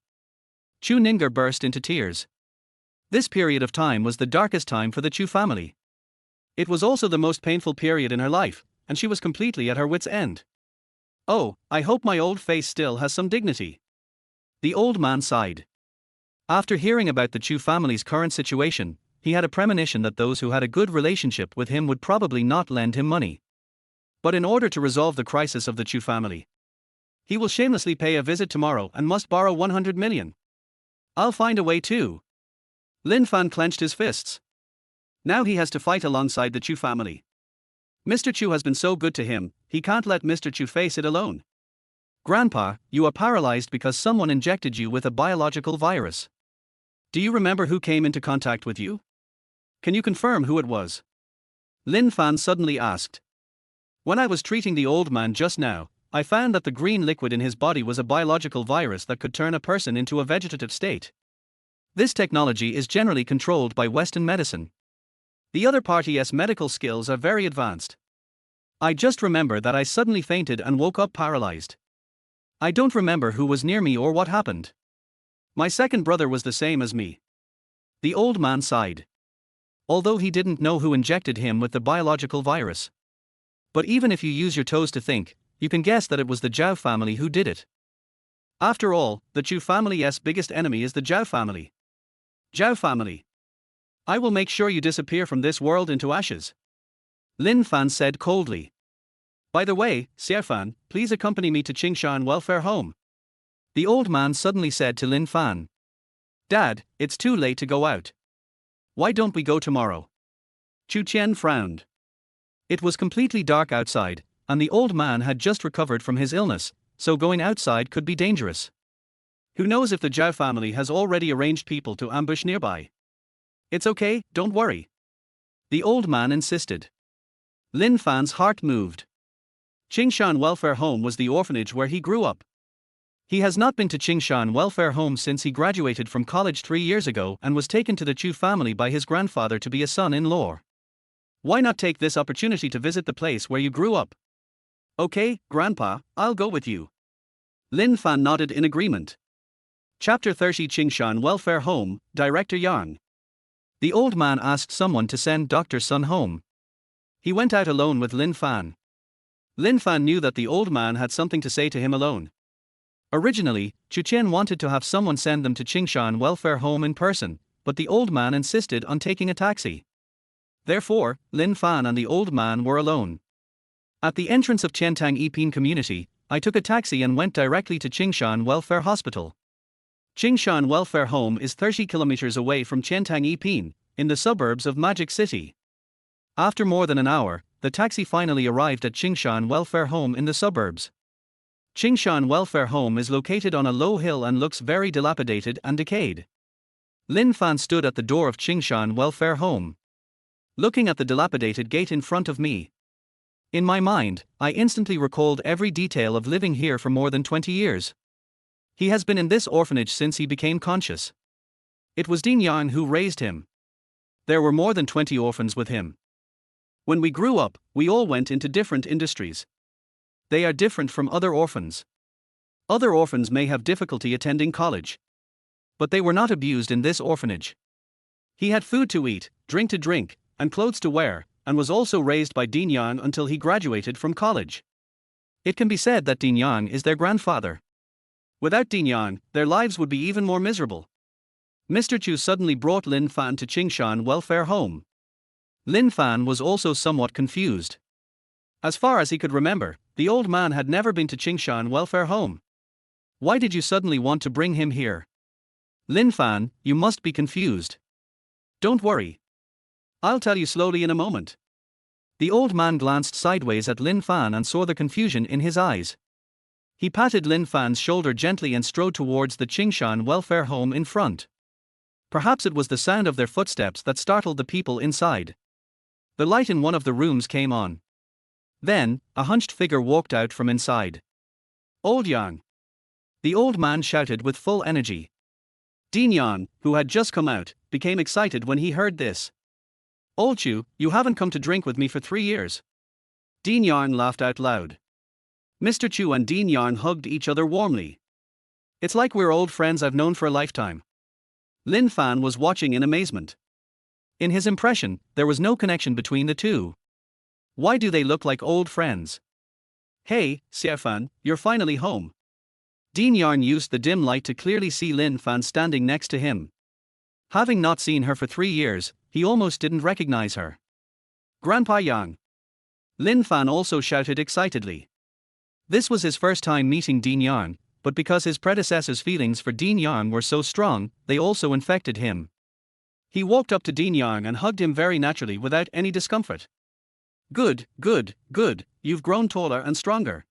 Chu Ninger burst into tears. This period of time was the darkest time for the Chu family. It was also the most painful period in her life, and she was completely at her wits' end. Oh, I hope my old face still has some dignity. The old man sighed. After hearing about the Chu family's current situation, he had a premonition that those who had a good relationship with him would probably not lend him money. But in order to resolve the crisis of the Chu family, he will shamelessly pay a visit tomorrow and must borrow 100 million. I'll find a way too. Lin Fan clenched his fists. Now he has to fight alongside the Chu family. Mr. Chu has been so good to him, he can't let Mr. Chu face it alone. Grandpa, you are paralyzed because someone injected you with a biological virus. Do you remember who came into contact with you? Can you confirm who it was? Lin Fan suddenly asked. When I was treating the old man just now, I found that the green liquid in his body was a biological virus that could turn a person into a vegetative state. This technology is generally controlled by Western medicine. The other party's medical skills are very advanced. I just remember that I suddenly fainted and woke up paralyzed. I don't remember who was near me or what happened. My second brother was the same as me. The old man sighed. Although he didn't know who injected him with the biological virus. But even if you use your toes to think, you can guess that it was the Zhao family who did it. After all, the Chu family's biggest enemy is the Zhao family. Zhao family. I will make sure you disappear from this world into ashes. Lin Fan said coldly. By the way, Xiaofan, please accompany me to Qingshan Welfare Home. The old man suddenly said to Lin Fan. Dad, it's too late to go out. Why don't we go tomorrow? Chu Qian frowned. It was completely dark outside, and the old man had just recovered from his illness, so going outside could be dangerous. Who knows if the Zhao family has already arranged people to ambush nearby? It's okay, don't worry. The old man insisted. Lin Fan's heart moved. Qingshan Welfare Home was the orphanage where he grew up. He has not been to Qingshan Welfare Home since he graduated from college 3 years ago and was taken to the Chu family by his grandfather to be a son-in-law. Why not take this opportunity to visit the place where you grew up? Okay, Grandpa, I'll go with you. Lin Fan nodded in agreement. Chapter 30 Qingshan Welfare Home, Director Yang. The old man asked someone to send Dr. Sun home. He went out alone with Lin Fan. Lin Fan knew that the old man had something to say to him alone. Originally, Chu Qian wanted to have someone send them to Qingshan Welfare Home in person, but the old man insisted on taking a taxi. Therefore, Lin Fan and the old man were alone. At the entrance of Qiantang Yiping community, I took a taxi and went directly to Qingshan Welfare Hospital. Qingshan Welfare Home is 30 kilometers away from Qiantang Yiping, in the suburbs of Magic City. After more than an hour, the taxi finally arrived at Qingshan Welfare Home in the suburbs. Qingshan Welfare Home is located on a low hill and looks very dilapidated and decayed. Lin Fan stood at the door of Qingshan Welfare Home, looking at the dilapidated gate in front of me. In my mind, I instantly recalled every detail of living here for more than 20 years. He has been in this orphanage since he became conscious. It was Din Yang who raised him. There were more than 20 orphans with him. When we grew up, we all went into different industries. They are different from other orphans. Other orphans may have difficulty attending college, but they were not abused in this orphanage. He had food to eat, drink to drink, and clothes to wear, and was also raised by Din Yang until he graduated from college. It can be said that Din Yang is their grandfather. Without Din Yang, their lives would be even more miserable. Mr. Chu suddenly brought Lin Fan to Qingshan Welfare Home. Lin Fan was also somewhat confused. As far as he could remember, the old man had never been to Qingshan Welfare Home. Why did you suddenly want to bring him here? Lin Fan, you must be confused. Don't worry. I'll tell you slowly in a moment. The old man glanced sideways at Lin Fan and saw the confusion in his eyes. He patted Lin Fan's shoulder gently and strode towards the Qingshan Welfare Home in front. Perhaps it was the sound of their footsteps that startled the people inside. The light in one of the rooms came on. Then, a hunched figure walked out from inside. Old Yang! The old man shouted with full energy. Din Yang, who had just come out, became excited when he heard this. Old Chu, you haven't come to drink with me for 3 years. Din Yang laughed out loud. Mr. Chu and Din Yang hugged each other warmly. It's like we're old friends I've known for a lifetime. Lin Fan was watching in amazement. In his impression, there was no connection between the two. Why do they look like old friends? Hey, Xie Fan, you're finally home. Din Yang used the dim light to clearly see Lin Fan standing next to him. Having not seen her for 3 years, he almost didn't recognize her. Grandpa Yang! Lin Fan also shouted excitedly. This was his first time meeting Din Yang, but because his predecessor's feelings for Din Yang were so strong, they also infected him. He walked up to Din Yang and hugged him very naturally without any discomfort. Good, good, good, you've grown taller and stronger.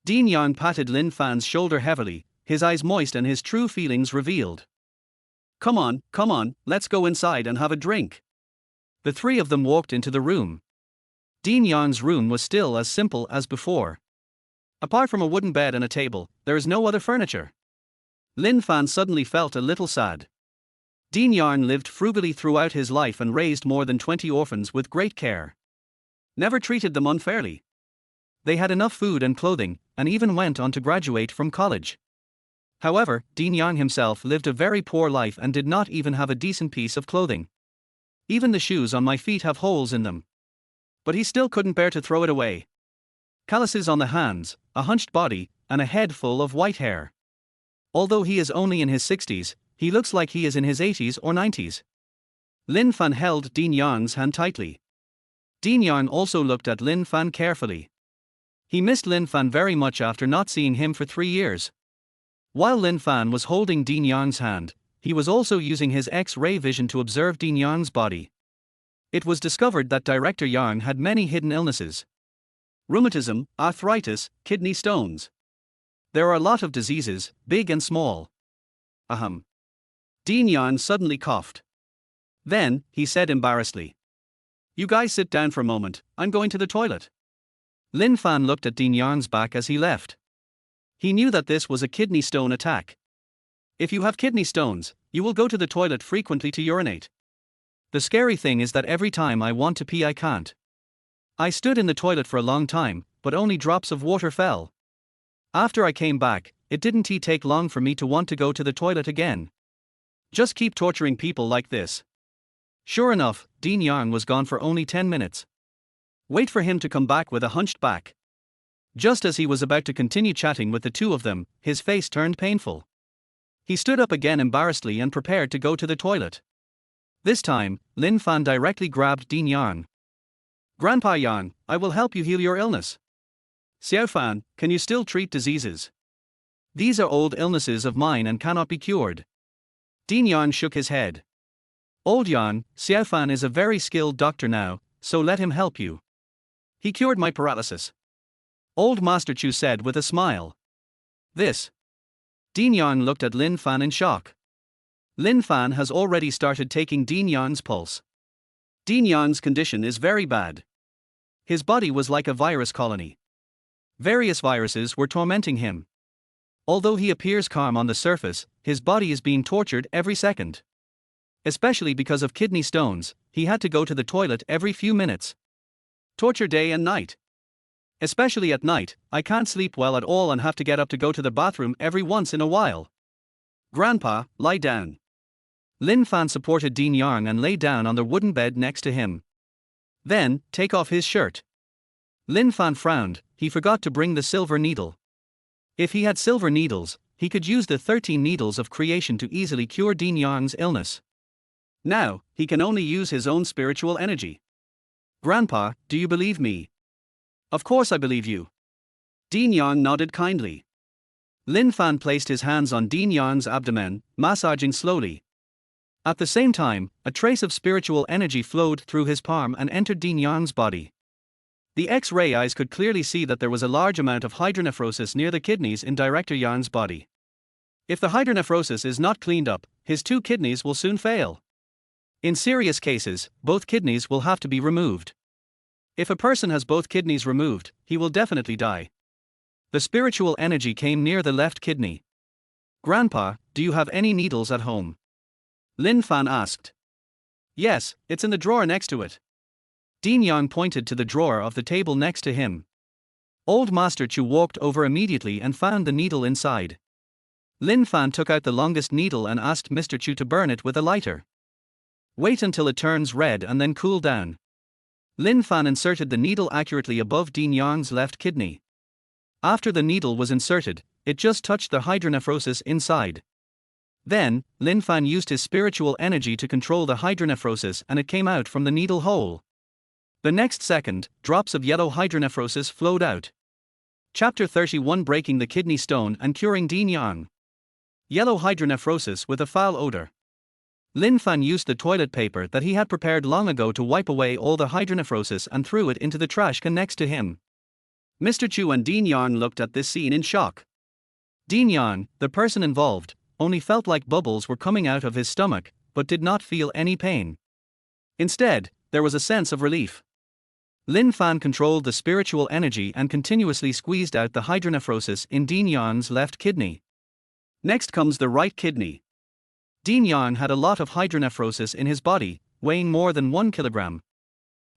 Din Yang patted Lin Fan's shoulder heavily, his eyes moist and his true feelings revealed. Come on, let's go inside and have a drink. The three of them walked into the room. Din Yang's room was still as simple as before. Apart from a wooden bed and a table, there is no other furniture. Lin Fan suddenly felt a little sad. Din Yang lived frugally throughout his life and raised more than 20 orphans with great care. Never treated them unfairly. They had enough food and clothing, and even went on to graduate from college. However, Din Yang himself lived a very poor life and did not even have a decent piece of clothing. Even the shoes on my feet have holes in them. But he still couldn't bear to throw it away. Calluses on the hands, a hunched body, and a head full of white hair. Although he is only in his 60s, he looks like he is in his 80s or 90s. Lin Fan held Din Yang's hand tightly. Din Yang also looked at Lin Fan carefully. He missed Lin Fan very much after not seeing him for 3 years. While Lin Fan was holding Din Yang's hand, he was also using his X-ray vision to observe Din Yang's body. It was discovered that Director Yang had many hidden illnesses. Rheumatism, arthritis, kidney stones. There are a lot of diseases, big and small. Ahem. Din Yang suddenly coughed. Then, he said embarrassedly. You guys sit down for a moment, I'm going to the toilet. Lin Fan looked at Din Yang's back as he left. He knew that this was a kidney stone attack. If you have kidney stones, you will go to the toilet frequently to urinate. The scary thing is that every time I want to pee I can't. I stood in the toilet for a long time, but only drops of water fell. After I came back, it didn't take long for me to want to go to the toilet again. Just keep torturing people like this. Sure enough, Dean Yang was gone for only 10 minutes. Wait for him to come back with a hunched back. Just as he was about to continue chatting with the two of them, his face turned painful. He stood up again embarrassedly and prepared to go to the toilet. This time, Lin Fan directly grabbed Dean Yang. Grandpa Yang, I will help you heal your illness. Xiao Fan, can you still treat diseases? These are old illnesses of mine and cannot be cured. Dean Yang shook his head. Old Yang, Xiao Fan is a very skilled doctor now, so let him help you. He cured my paralysis. Old Master Chu said with a smile. This. Dean Yang looked at Lin Fan in shock. Lin Fan has already started taking Dean Yang's pulse. Dean Yang's condition is very bad. His body was like a virus colony. Various viruses were tormenting him. Although he appears calm on the surface, his body is being tortured every second. Especially because of kidney stones, he had to go to the toilet every few minutes. Torture day and night. Especially at night, I can't sleep well at all and have to get up to go to the bathroom every once in a while. Grandpa, lie down. Lin Fan supported Dean Yang and lay down on the wooden bed next to him. Then, take off his shirt. Lin Fan frowned, he forgot to bring the silver needle. If he had silver needles, he could use the 13 needles of creation to easily cure Dean Yang's illness. Now, he can only use his own spiritual energy. Grandpa, do you believe me? Of course I believe you. Dean Yang nodded kindly. Lin Fan placed his hands on Dean Yang's abdomen, massaging slowly. At the same time, a trace of spiritual energy flowed through his palm and entered Dean Yang's body. The X-ray eyes could clearly see that there was a large amount of hydronephrosis near the kidneys in Director Yang's body. If the hydronephrosis is not cleaned up, his 2 kidneys will soon fail. In serious cases, both kidneys will have to be removed. If a person has both kidneys removed, he will definitely die. The spiritual energy came near the left kidney. Grandpa, do you have any needles at home? Lin Fan asked. Yes, it's in the drawer next to it. Dean Yang pointed to the drawer of the table next to him. Old Master Chu walked over immediately and found the needle inside. Lin Fan took out the longest needle and asked Mr. Chu to burn it with a lighter. Wait until it turns red and then cool down. Lin Fan inserted the needle accurately above Dean Yang's left kidney. After the needle was inserted, it just touched the hydronephrosis inside. Then, Lin Fan used his spiritual energy to control the hydronephrosis and it came out from the needle hole. The next second, drops of yellow hydronephrosis flowed out. Chapter 31 Breaking the Kidney Stone and Curing Dean Yang. Yellow hydronephrosis with a foul odor. Lin Fan used the toilet paper that he had prepared long ago to wipe away all the hydronephrosis and threw it into the trash can next to him. Mr. Chu and Dean Yang looked at this scene in shock. Dean Yang, the person involved, only felt like bubbles were coming out of his stomach, but did not feel any pain. Instead, there was a sense of relief. Lin Fan controlled the spiritual energy and continuously squeezed out the hydronephrosis in Dean Yang's left kidney. Next comes the right kidney. Dean Yang had a lot of hydronephrosis in his body, weighing more than 1 kilogram.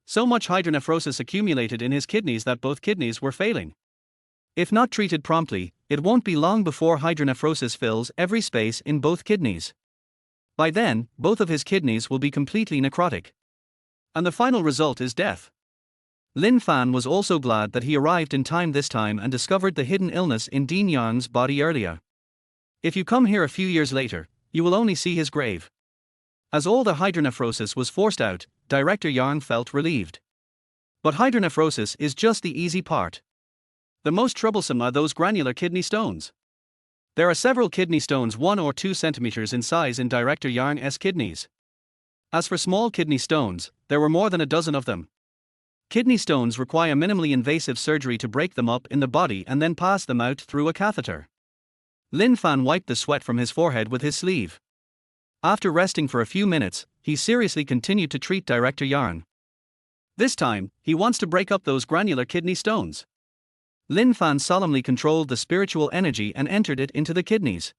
So much hydronephrosis accumulated in his kidneys that both kidneys were failing. If not treated promptly, it won't be long before hydronephrosis fills every space in both kidneys. By then, both of his kidneys will be completely necrotic. And the final result is death. Lin Fan was also glad that he arrived in time this time and discovered the hidden illness in Dean Yang's body earlier. If you come here a few years later, you will only see his grave. As all the hydronephrosis was forced out, Director Yang felt relieved. But hydronephrosis is just the easy part. The most troublesome are those granular kidney stones. There are several kidney stones 1 or 2 centimeters in size in Director Yang's kidneys. As for small kidney stones, there were more than a dozen of them. Kidney stones require minimally invasive surgery to break them up in the body and then pass them out through a catheter. Lin Fan wiped the sweat from his forehead with his sleeve. After resting for a few minutes, he seriously continued to treat Director Yang. This time, he wants to break up those granular kidney stones. Lin Fan solemnly controlled the spiritual energy and entered it into the kidneys.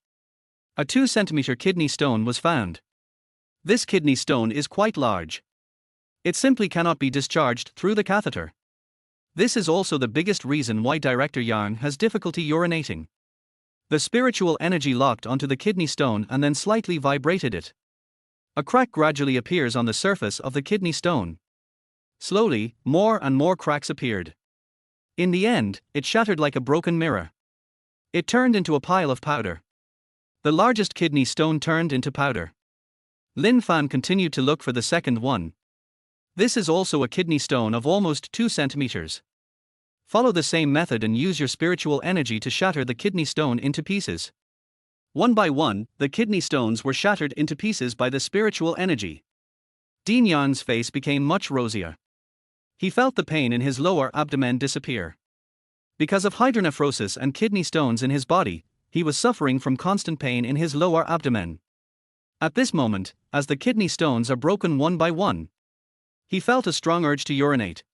A 2-centimeter kidney stone was found. This kidney stone is quite large. It simply cannot be discharged through the catheter. This is also the biggest reason why Director Yang has difficulty urinating. The spiritual energy locked onto the kidney stone and then slightly vibrated it. A crack gradually appears on the surface of the kidney stone. Slowly, more and more cracks appeared. In the end, it shattered like a broken mirror. It turned into a pile of powder. The largest kidney stone turned into powder. Lin Fan continued to look for the second one. This is also a kidney stone of almost 2 centimeters. Follow the same method and use your spiritual energy to shatter the kidney stone into pieces. One by one, the kidney stones were shattered into pieces by the spiritual energy. Dean Yan's face became much rosier. He felt the pain in his lower abdomen disappear. Because of hydronephrosis and kidney stones in his body, he was suffering from constant pain in his lower abdomen. At this moment, as the kidney stones are broken one by one, he felt a strong urge to urinate.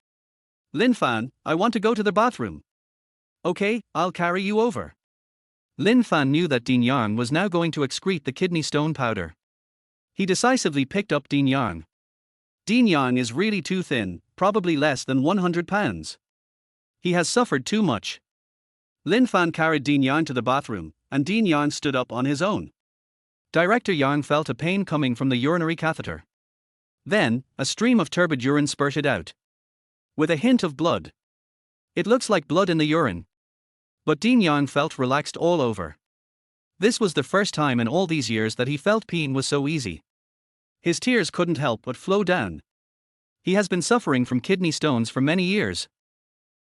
Lin Fan, I want to go to the bathroom. Okay, I'll carry you over. Lin Fan knew that Dean Yang was now going to excrete the kidney stone powder. He decisively picked up Dean Yang. Dean Yang is really too thin, probably less than 100 pounds. He has suffered too much. Lin Fan carried Dean Yang to the bathroom, and Dean Yang stood up on his own. Director Yang felt a pain coming from the urinary catheter. Then, a stream of turbid urine spurted out. With a hint of blood. It looks like blood in the urine. But Dean Yang felt relaxed all over. This was the first time in all these years that he felt peeing was so easy. His tears couldn't help but flow down. He has been suffering from kidney stones for many years.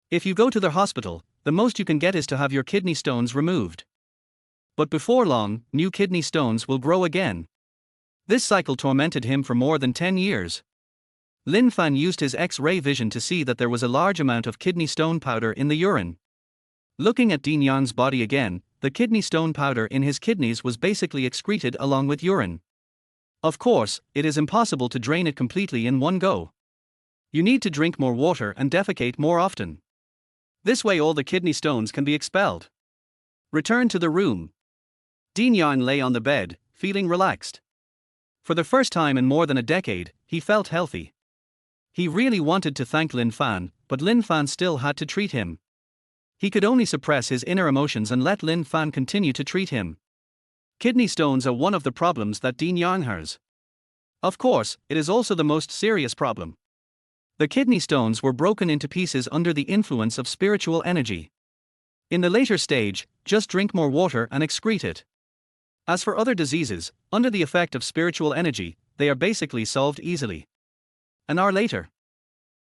If you go to the hospital, the most you can get is to have your kidney stones removed. But before long, new kidney stones will grow again. This cycle tormented him for more than 10 years. Lin Fan used his X-ray vision to see that there was a large amount of kidney stone powder in the urine. Looking at Dean Yang's body again, the kidney stone powder in his kidneys was basically excreted along with urine. Of course, it is impossible to drain it completely in one go. You need to drink more water and defecate more often. This way all the kidney stones can be expelled. Return to the room. Dean Yang lay on the bed, feeling relaxed. For the first time in more than a decade, he felt healthy. He really wanted to thank Lin Fan, but Lin Fan still had to treat him. He could only suppress his inner emotions and let Lin Fan continue to treat him. Kidney stones are one of the problems that Dean Yang has. Of course, it is also the most serious problem. The kidney stones were broken into pieces under the influence of spiritual energy. In the later stage, just drink more water and excrete it. As for other diseases, under the effect of spiritual energy, they are basically solved easily. An hour later,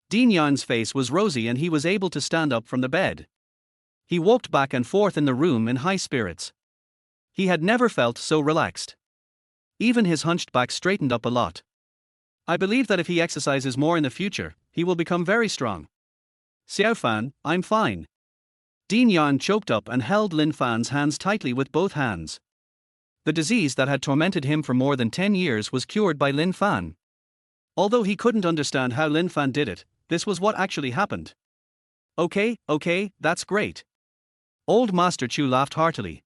Dean Yan's face was rosy and he was able to stand up from the bed. He walked back and forth in the room in high spirits. He had never felt so relaxed. Even his hunched back straightened up a lot. I believe that if he exercises more in the future, he will become very strong. Xiao Fan, I'm fine. Dean Yan choked up and held Lin Fan's hands tightly with both hands. The disease that had tormented him for more than 10 years was cured by Lin Fan. Although he couldn't understand how Lin Fan did it, this was what actually happened. Okay, that's great. Old Master Chu laughed heartily.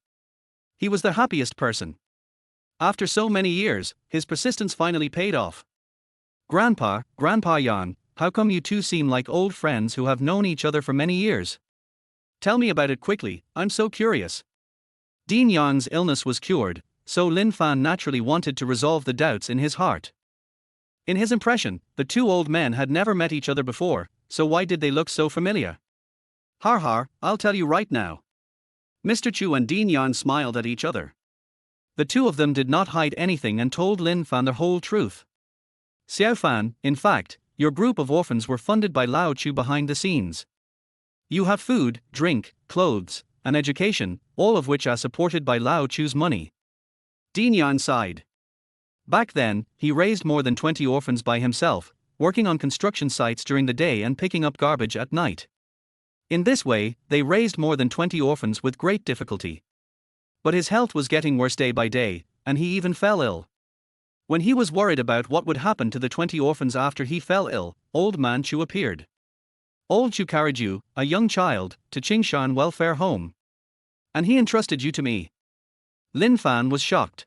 He was the happiest person. After so many years, his persistence finally paid off. Grandpa Yan, how come you two seem like old friends who have known each other for many years? Tell me about it quickly, I'm so curious. Dean Yang's illness was cured, so Lin Fan naturally wanted to resolve the doubts in his heart. In his impression, the two old men had never met each other before, so why did they look so familiar? Har, I'll tell you right now. Mr. Chu and Dean Yan smiled at each other. The two of them did not hide anything and told Lin Fan the whole truth. Xiao Fan, in fact, your group of orphans were funded by Lao Chu behind the scenes. You have food, drink, clothes, and education, all of which are supported by Lao Chu's money. Dean Yan sighed. Back then, he raised more than 20 orphans by himself, working on construction sites during the day and picking up garbage at night. In this way, they raised more than 20 orphans with great difficulty. But his health was getting worse day by day, and he even fell ill. When he was worried about what would happen to the 20 orphans after he fell ill, Old Man Chu appeared. Old Chu carried you, a young child, to Qingshan Welfare Home. And he entrusted you to me. Lin Fan was shocked.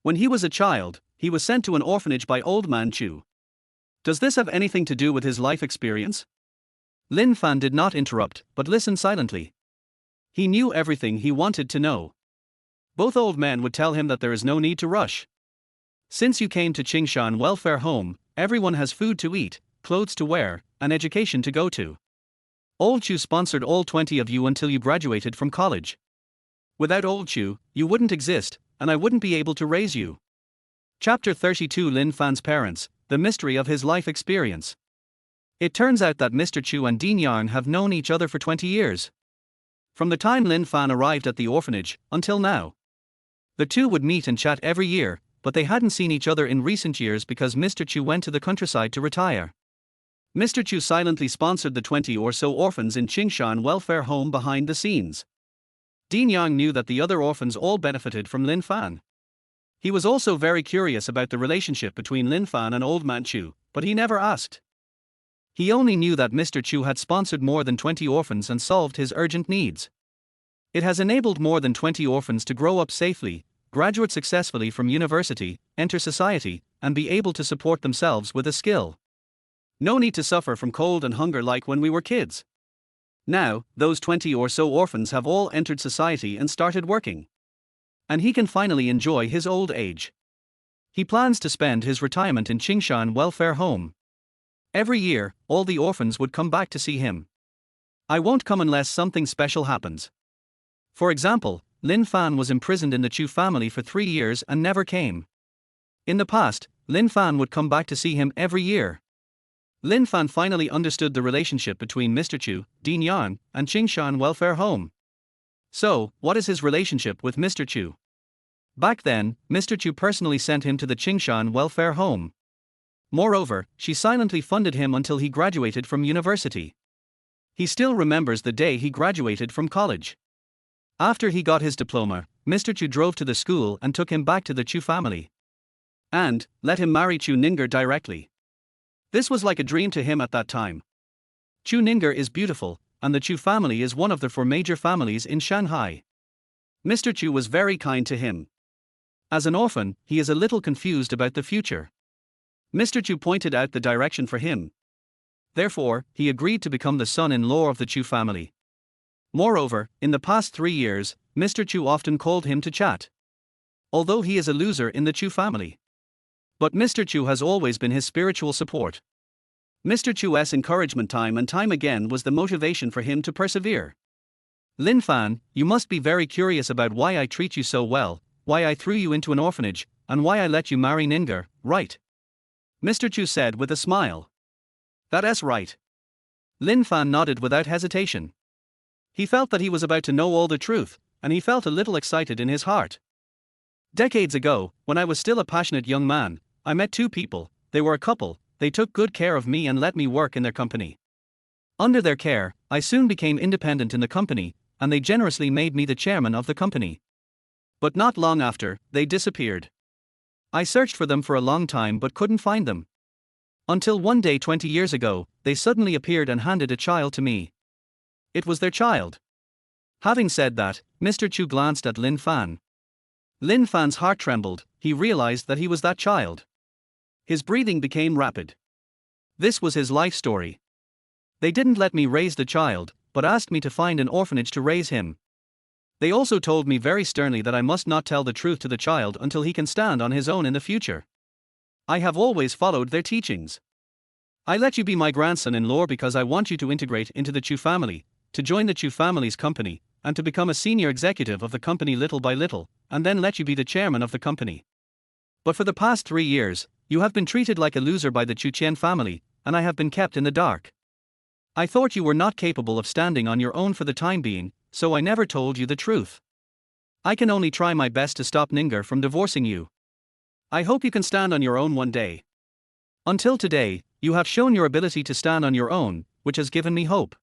When he was a child, he was sent to an orphanage by Old Man Chu. Does this have anything to do with his life experience? Lin Fan did not interrupt, but listened silently. He knew everything he wanted to know. Both old men would tell him that there is no need to rush. Since you came to Qingshan Welfare Home, everyone has food to eat, clothes to wear, and education to go to. Old Chu sponsored all 20 of you until you graduated from college. Without Old Chu, you wouldn't exist, and I wouldn't be able to raise you. Chapter 32 Lin Fan's Parents, The Mystery of His Life Experience. It turns out that Mr. Chu and Dean Yang have known each other for 20 years. From the time Lin Fan arrived at the orphanage, until now. The two would meet and chat every year, but they hadn't seen each other in recent years because Mr. Chu went to the countryside to retire. Mr. Chu silently sponsored the 20 or so orphans in Qingshan Welfare Home behind the scenes. Dean Yang knew that the other orphans all benefited from Lin Fan. He was also very curious about the relationship between Lin Fan and Old Man Chu, but he never asked. He only knew that Mr. Chu had sponsored more than 20 orphans and solved his urgent needs. It has enabled more than 20 orphans to grow up safely, graduate successfully from university, enter society, and be able to support themselves with a skill. No need to suffer from cold and hunger like when we were kids. Now, those 20 or so orphans have all entered society and started working. And he can finally enjoy his old age. He plans to spend his retirement in Qingshan Welfare Home. Every year, all the orphans would come back to see him. I won't come unless something special happens. For example, Lin Fan was imprisoned in the Chu family for 3 years and never came. In the past, Lin Fan would come back to see him every year. Lin Fan finally understood the relationship between Mr. Chu, Dean Yang, and Qingshan Welfare Home. So, what is his relationship with Mr. Chu? Back then, Mr. Chu personally sent him to the Qingshan Welfare Home. Moreover, she silently funded him until he graduated from university. He still remembers the day he graduated from college. After he got his diploma, Mr. Chu drove to the school and took him back to the Chu family. And let him marry Chu Ninger directly. This was like a dream to him at that time. Chu Ninger is beautiful, and the Chu family is one of the 4 major families in Shanghai. Mr. Chu was very kind to him. As an orphan, he is a little confused about the future. Mr. Chu pointed out the direction for him. Therefore, he agreed to become the son-in-law of the Chu family. Moreover, in the past 3 years, Mr. Chu often called him to chat. Although he is a loser in the Chu family. But Mr. Chu has always been his spiritual support. Mr. Chu's encouragement time and time again was the motivation for him to persevere. Lin Fan, you must be very curious about why I treat you so well, why I threw you into an orphanage, and why I let you marry Ninger, right? Mr. Chu said with a smile. That's right. Lin Fan nodded without hesitation. He felt that he was about to know all the truth, and he felt a little excited in his heart. Decades ago, when I was still a passionate young man, I met 2 people, they were a couple, they took good care of me and let me work in their company. Under their care, I soon became independent in the company, and they generously made me the chairman of the company. But not long after, they disappeared. I searched for them for a long time but couldn't find them. Until one day 20 years ago, they suddenly appeared and handed a child to me. It was their child. Having said that, Mr. Chu glanced at Lin Fan. Lin Fan's heart trembled, he realized that he was that child. His breathing became rapid. This was his life story. They didn't let me raise the child, but asked me to find an orphanage to raise him. They also told me very sternly that I must not tell the truth to the child until he can stand on his own in the future. I have always followed their teachings. I let you be my grandson-in-law because I want you to integrate into the Chu family, to join the Chu family's company, and to become a senior executive of the company little by little, and then let you be the chairman of the company. But for the past 3 years, you have been treated like a loser by the Chu Qian family, and I have been kept in the dark. I thought you were not capable of standing on your own for the time being, so I never told you the truth. I can only try my best to stop Ninger from divorcing you. I hope you can stand on your own one day. Until today, you have shown your ability to stand on your own, which has given me hope.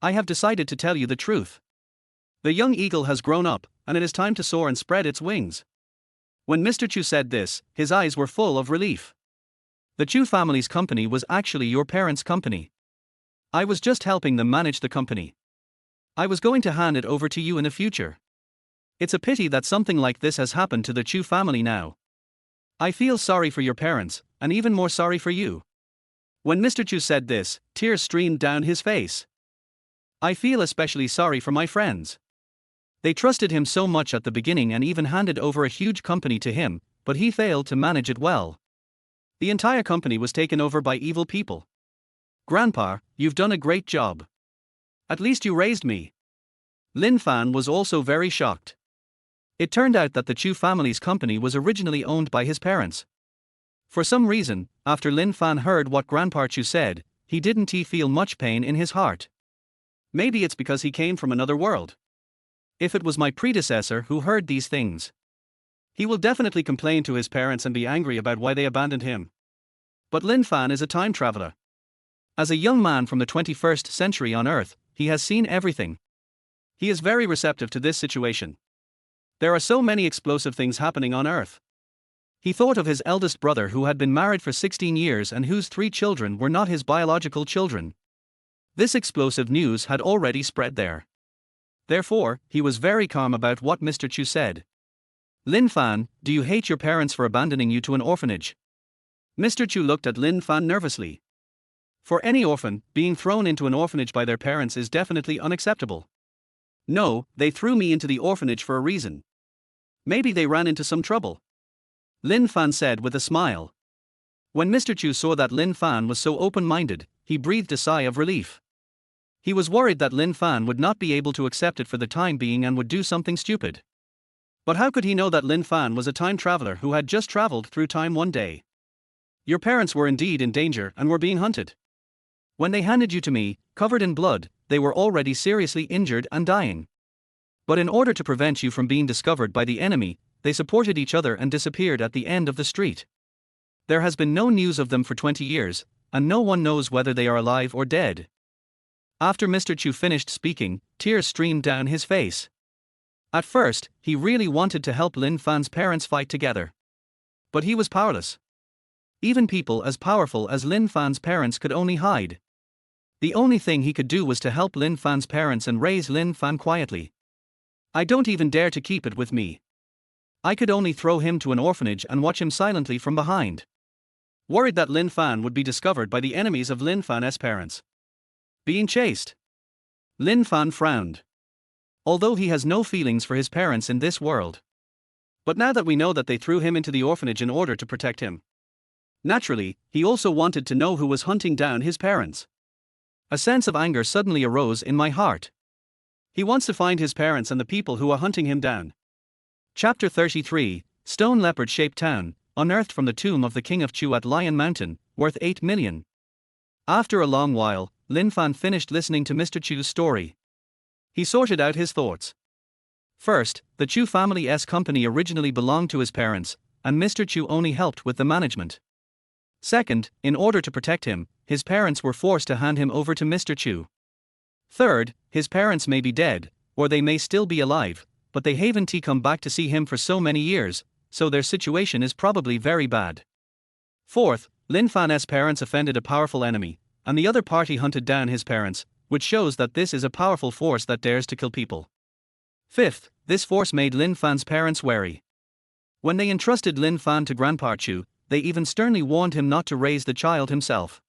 I have decided to tell you the truth. The young eagle has grown up, and it is time to soar and spread its wings. When Mr. Chu said this, his eyes were full of relief. The Chu family's company was actually your parents' company. I was just helping them manage the company. I was going to hand it over to you in the future. It's a pity that something like this has happened to the Chu family now. I feel sorry for your parents, and even more sorry for you. When Mr. Chu said this, tears streamed down his face. I feel especially sorry for my friends. They trusted him so much at the beginning and even handed over a huge company to him, but he failed to manage it well. The entire company was taken over by evil people. Grandpa, you've done a great job. At least you raised me. Lin Fan was also very shocked. It turned out that the Chu family's company was originally owned by his parents. For some reason, after Lin Fan heard what Grandpa Chu said, he didn't feel much pain in his heart. Maybe it's because he came from another world. If it was my predecessor who heard these things, he will definitely complain to his parents and be angry about why they abandoned him. But Lin Fan is a time traveler. As a young man from the 21st century on Earth, he has seen everything. He is very receptive to this situation. There are so many explosive things happening on Earth. He thought of his eldest brother who had been married for 16 years and whose 3 children were not his biological children. This explosive news had already spread there. Therefore, he was very calm about what Mr. Chu said. Lin Fan, do you hate your parents for abandoning you to an orphanage? Mr. Chu looked at Lin Fan nervously. For any orphan, being thrown into an orphanage by their parents is definitely unacceptable. No, they threw me into the orphanage for a reason. Maybe they ran into some trouble. Lin Fan said with a smile. When Mr. Chu saw that Lin Fan was so open-minded, he breathed a sigh of relief. He was worried that Lin Fan would not be able to accept it for the time being and would do something stupid. But how could he know that Lin Fan was a time traveler who had just traveled through time one day? Your parents were indeed in danger and were being hunted. When they handed you to me, covered in blood, they were already seriously injured and dying. But in order to prevent you from being discovered by the enemy, they supported each other and disappeared at the end of the street. There has been no news of them for 20 years, and no one knows whether they are alive or dead. After Mr. Chu finished speaking, tears streamed down his face. At first, he really wanted to help Lin Fan's parents fight together. But he was powerless. Even people as powerful as Lin Fan's parents could only hide. The only thing he could do was to help Lin Fan's parents and raise Lin Fan quietly. I don't even dare to keep it with me. I could only throw him to an orphanage and watch him silently from behind. Worried that Lin Fan would be discovered by the enemies of Lin Fan's parents. Being chased. Lin Fan frowned. Although he has no feelings for his parents in this world. But now that we know that they threw him into the orphanage in order to protect him. Naturally, he also wanted to know who was hunting down his parents. A sense of anger suddenly arose in my heart. He wants to find his parents and the people who are hunting him down. Chapter 33, Stone Leopard-Shaped Town, unearthed from the tomb of the King of Chu at Lion Mountain, worth 8 million. After a long while, Lin Fan finished listening to Mr. Chu's story. He sorted out his thoughts. First, the Chu family's company originally belonged to his parents, and Mr. Chu only helped with the management. Second, in order to protect him, his parents were forced to hand him over to Mr. Chu. Third, his parents may be dead, or they may still be alive, but they haven't come back to see him for so many years, so their situation is probably very bad. Fourth, Lin Fan's parents offended a powerful enemy, and the other party hunted down his parents, which shows that this is a powerful force that dares to kill people. Fifth, this force made Lin Fan's parents wary. When they entrusted Lin Fan to Grandpa Chu, they even sternly warned him not to raise the child himself.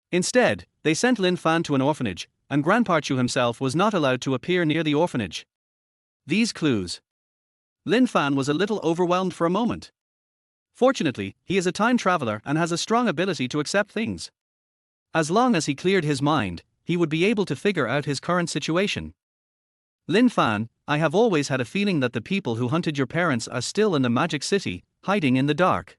Instead, they sent Lin Fan to an orphanage, and Grandpa Chu himself was not allowed to appear near the orphanage. These clues. Lin Fan was a little overwhelmed for a moment. Fortunately, he is a time traveler and has a strong ability to accept things. As long as he cleared his mind, he would be able to figure out his current situation. Lin Fan, I have always had a feeling that the people who hunted your parents are still in the Magic City, hiding in the dark.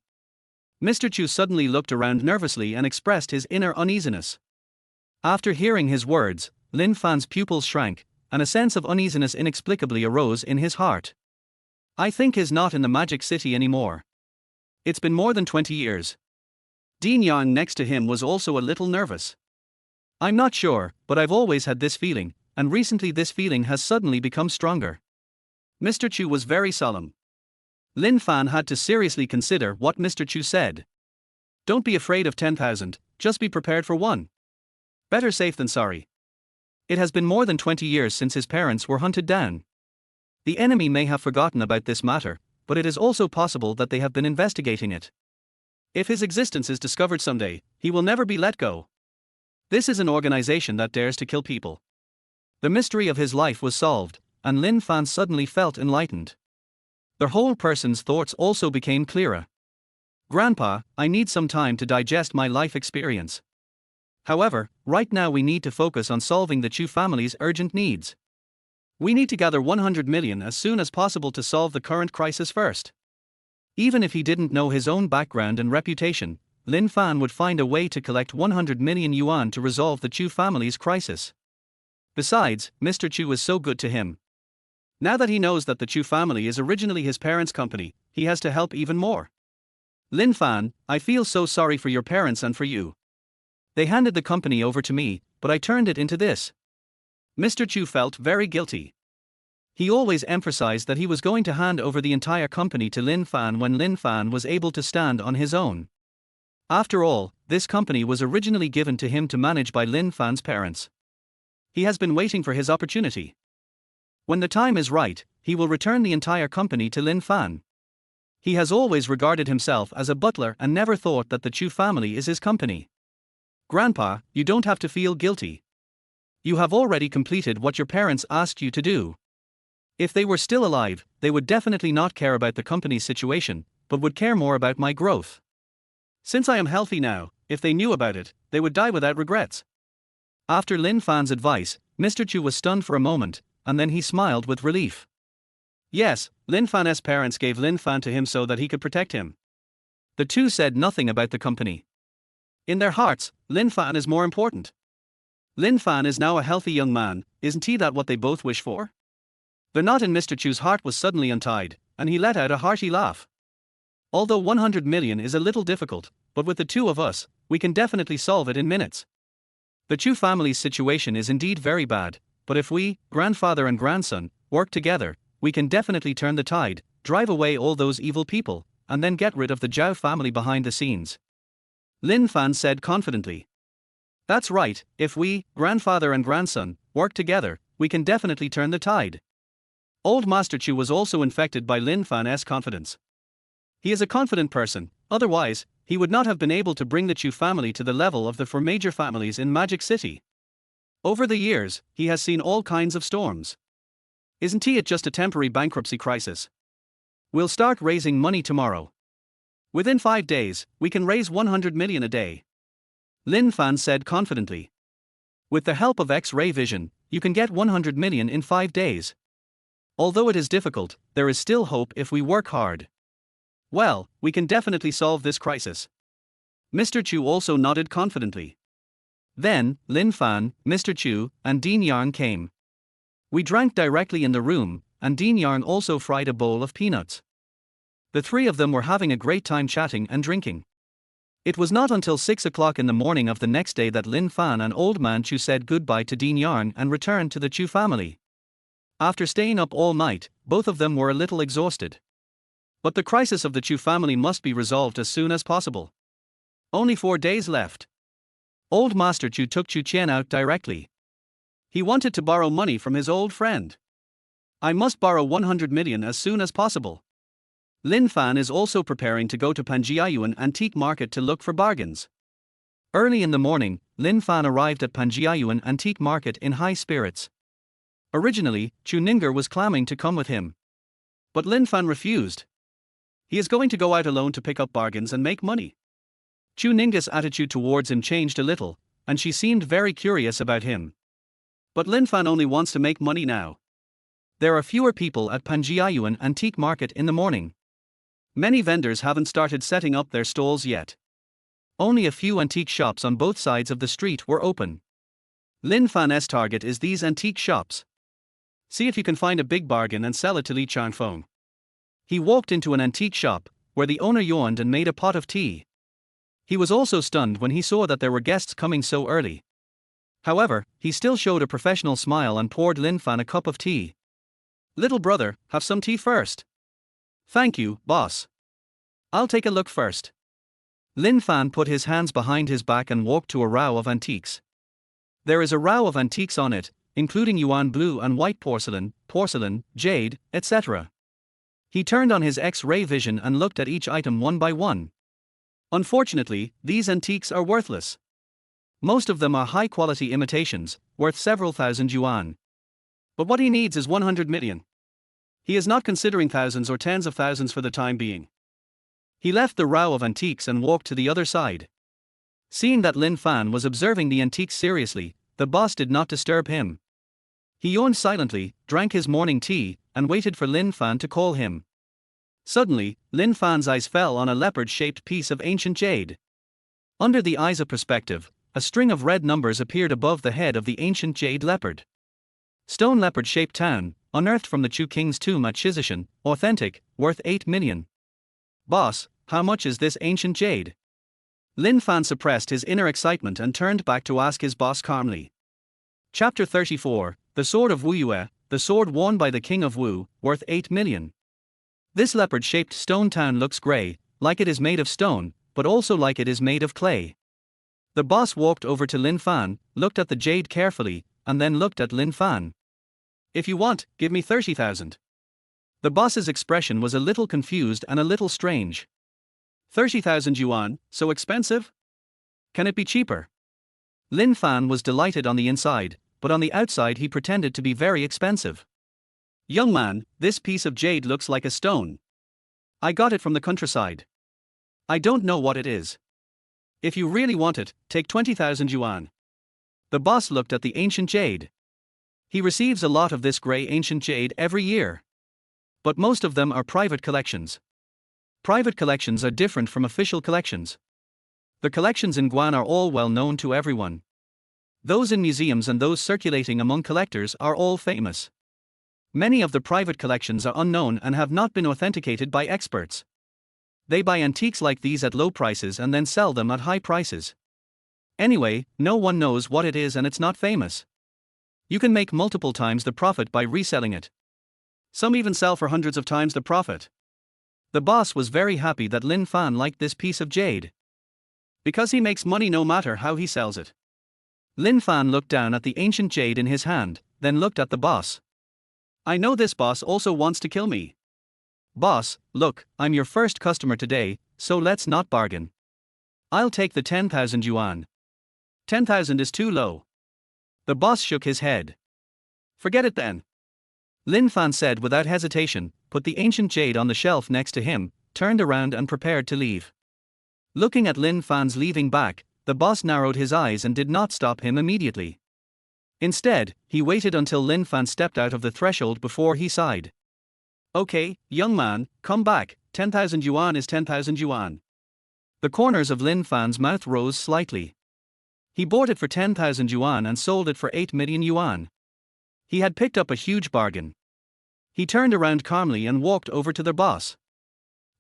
Mr. Chu suddenly looked around nervously and expressed his inner uneasiness. After hearing his words, Lin Fan's pupils shrank, and a sense of uneasiness inexplicably arose in his heart. I think he's not in the Magic City anymore. It's been more than 20 years. Dean Yang next to him was also a little nervous. I'm not sure, but I've always had this feeling, and recently this feeling has suddenly become stronger. Mr. Chu was very solemn. Lin Fan had to seriously consider what Mr. Chu said. Don't be afraid of 10,000, just be prepared for one. Better safe than sorry. It has been more than 20 years since his parents were hunted down. The enemy may have forgotten about this matter, but it is also possible that they have been investigating it. If his existence is discovered someday, he will never be let go. This is an organization that dares to kill people. The mystery of his life was solved, and Lin Fan suddenly felt enlightened. The whole person's thoughts also became clearer. Grandpa, I need some time to digest my life experience. However, right now we need to focus on solving the Chu family's urgent needs. We need to gather 100 million as soon as possible to solve the current crisis first. Even if he didn't know his own background and reputation, Lin Fan would find a way to collect 100 million yuan to resolve the Chu family's crisis. Besides, Mr. Chu is so good to him. Now that he knows that the Chu family is originally his parents' company, he has to help even more. Lin Fan, I feel so sorry for your parents and for you. They handed the company over to me, but I turned it into this. Mr. Chu felt very guilty. He always emphasized that he was going to hand over the entire company to Lin Fan when Lin Fan was able to stand on his own. After all, this company was originally given to him to manage by Lin Fan's parents. He has been waiting for his opportunity. When the time is right, he will return the entire company to Lin Fan. He has always regarded himself as a butler and never thought that the Chu family is his company. Grandpa, you don't have to feel guilty. You have already completed what your parents asked you to do. If they were still alive, they would definitely not care about the company's situation, but would care more about my growth. Since I am healthy now, if they knew about it, they would die without regrets. After Lin Fan's advice, Mr. Chu was stunned for a moment, and then he smiled with relief. Yes, Lin Fan's parents gave Lin Fan to him so that he could protect him. The two said nothing about the company. In their hearts, Lin Fan is more important. Lin Fan is now a healthy young man, isn't he that what they both wish for? The knot in Mr. Chu's heart was suddenly untied, and he let out a hearty laugh. Although 100 million is a little difficult, but with the two of us, we can definitely solve it in minutes. The Chu family's situation is indeed very bad, but if we, grandfather and grandson, work together, we can definitely turn the tide, drive away all those evil people, and then get rid of the Zhao family behind the scenes. Lin Fan said confidently. That's right, if we, grandfather and grandson, work together, we can definitely turn the tide. Old Master Chu was also infected by Lin Fan's confidence. He is a confident person, otherwise, he would not have been able to bring the Chu family to the level of the four major families in Magic City. Over the years, he has seen all kinds of storms. Isn't it just a temporary bankruptcy crisis? We'll start raising money tomorrow. Within 5 days, we can raise 100 million a day. Lin Fan said confidently. With the help of X-ray vision, you can get 100 million in 5 days. Although it is difficult, there is still hope if we work hard. Well, we can definitely solve this crisis. Mr. Chu also nodded confidently. Then, Lin Fan, Mr. Chu, and Dean Yang came. We drank directly in the room, and Dean Yang also fried a bowl of peanuts. The three of them were having a great time chatting and drinking. It was not until 6 o'clock in the morning of the next day that Lin Fan and Old Man Chu said goodbye to Dean Yang and returned to the Chu family. After staying up all night, both of them were a little exhausted. But the crisis of the Chu family must be resolved as soon as possible. Only 4 days left. Old Master Chu took Chu Qian out directly. He wanted to borrow money from his old friend. I must borrow 100 million as soon as possible. Lin Fan is also preparing to go to Panjiayuan Antique Market to look for bargains. Early in the morning, Lin Fan arrived at Panjiayuan Antique Market in high spirits. Originally, Chu Ninger was clamoring to come with him. But Lin Fan refused. He is going to go out alone to pick up bargains and make money. Chu Ning's attitude towards him changed a little, and she seemed very curious about him. But Lin Fan only wants to make money now. There are fewer people at Panjiayuan Antique Market in the morning. Many vendors haven't started setting up their stalls yet. Only a few antique shops on both sides of the street were open. Lin Fan's target is these antique shops. See if you can find a big bargain and sell it to Li Changfeng. He walked into an antique shop, where the owner yawned and made a pot of tea. He was also stunned when he saw that there were guests coming so early. However, he still showed a professional smile and poured Lin Fan a cup of tea. Little brother, have some tea first. Thank you, boss. I'll take a look first. Lin Fan put his hands behind his back and walked to a row of antiques. There is a row of antiques on it, including yuan blue and white porcelain, jade, etc. He turned on his X-ray vision and looked at each item one by one. Unfortunately, these antiques are worthless. Most of them are high-quality imitations, worth several thousand yuan. But what he needs is 100 million. He is not considering thousands or tens of thousands for the time being. He left the row of antiques and walked to the other side. Seeing that Lin Fan was observing the antiques seriously, the boss did not disturb him. He yawned silently, drank his morning tea, and waited for Lin Fan to call him. Suddenly, Lin Fan's eyes fell on a leopard-shaped piece of ancient jade. Under the eyes of perspective, a string of red numbers appeared above the head of the ancient jade leopard. Stone leopard-shaped town, unearthed from the Chu King's tomb at Shizishan, authentic, worth 8 million. Boss, how much is this ancient jade? Lin Fan suppressed his inner excitement and turned back to ask his boss calmly. Chapter 34, The Sword of Wu Yue, the sword worn by the King of Wu, worth 8 million. This leopard-shaped stone town looks grey, like it is made of stone, but also like it is made of clay. The boss walked over to Lin Fan, looked at the jade carefully, and then looked at Lin Fan. If you want, give me 30,000. The boss's expression was a little confused and a little strange. 30,000 yuan, so expensive? Can it be cheaper? Lin Fan was delighted on the inside, but on the outside he pretended to be very expensive. Young man, this piece of jade looks like a stone. I got it from the countryside. I don't know what it is. If you really want it, take 20,000 yuan. The boss looked at the ancient jade. He receives a lot of this grey ancient jade every year. But most of them are private collections. Private collections are different from official collections. The collections in Guan are all well known to everyone. Those in museums and those circulating among collectors are all famous. Many of the private collections are unknown and have not been authenticated by experts. They buy antiques like these at low prices and then sell them at high prices. Anyway, no one knows what it is and it's not famous. You can make multiple times the profit by reselling it. Some even sell for hundreds of times the profit. The boss was very happy that Lin Fan liked this piece of jade. Because he makes money no matter how he sells it. Lin Fan looked down at the ancient jade in his hand, then looked at the boss. I know this boss also wants to kill me. Boss, look, I'm your first customer today, so let's not bargain. I'll take the 10,000 yuan. 10,000 is too low. The boss shook his head. Forget it then. Lin Fan said without hesitation, put the ancient jade on the shelf next to him, turned around and prepared to leave. Looking at Lin Fan's leaving back, the boss narrowed his eyes and did not stop him immediately. Instead, he waited until Lin Fan stepped out of the threshold before he sighed. Okay, young man, come back, 10,000 yuan is 10,000 yuan. The corners of Lin Fan's mouth rose slightly. He bought it for 10,000 yuan and sold it for 8 million yuan. He had picked up a huge bargain. He turned around calmly and walked over to the boss.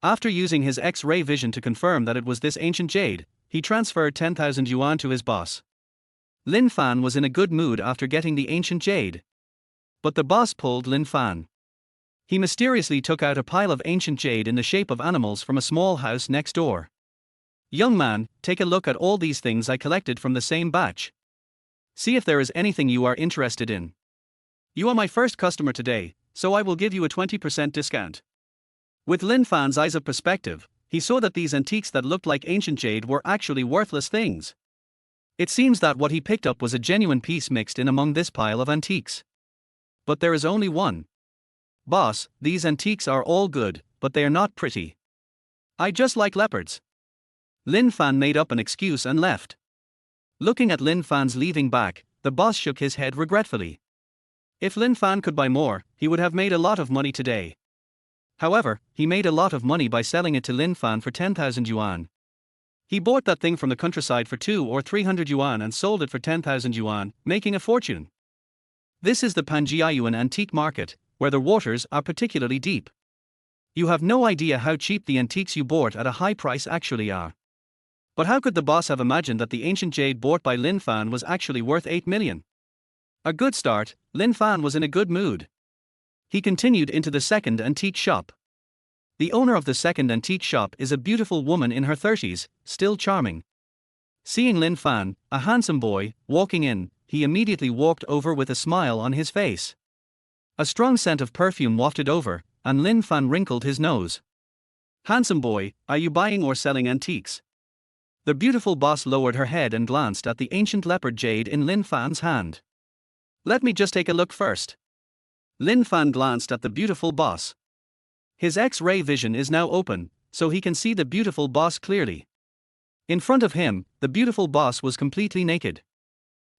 After using his X-ray vision to confirm that it was this ancient jade, he transferred 10,000 yuan to his boss. Lin Fan was in a good mood after getting the ancient jade. But the boss pulled Lin Fan. He mysteriously took out a pile of ancient jade in the shape of animals from a small house next door. Young man, take a look at all these things I collected from the same batch. See if there is anything you are interested in. You are my first customer today, so I will give you a 20% discount. With Lin Fan's eyes of perspective, he saw that these antiques that looked like ancient jade were actually worthless things. It seems that what he picked up was a genuine piece mixed in among this pile of antiques. But there is only one. Boss, these antiques are all good, but they are not pretty. I just like leopards. Lin Fan made up an excuse and left. Looking at Lin Fan's leaving back, the boss shook his head regretfully. If Lin Fan could buy more, he would have made a lot of money today. However, he made a lot of money by selling it to Lin Fan for 10,000 yuan. He bought that thing from the countryside for 200 or 300 yuan and sold it for 10,000 yuan, making a fortune. This is the Panjiayuan antique market, where the waters are particularly deep. You have no idea how cheap the antiques you bought at a high price actually are. But how could the boss have imagined that the ancient jade bought by Lin Fan was actually worth 8 million? A good start, Lin Fan was in a good mood. He continued into the second antique shop. The owner of the second antique shop is a beautiful woman in her 30s, still charming. Seeing Lin Fan, a handsome boy, walking in, he immediately walked over with a smile on his face. A strong scent of perfume wafted over, and Lin Fan wrinkled his nose. Handsome boy, are you buying or selling antiques? The beautiful boss lowered her head and glanced at the ancient leopard jade in Lin Fan's hand. Let me just take a look first. Lin Fan glanced at the beautiful boss. His X-ray vision is now open, so he can see the beautiful boss clearly. In front of him, the beautiful boss was completely naked.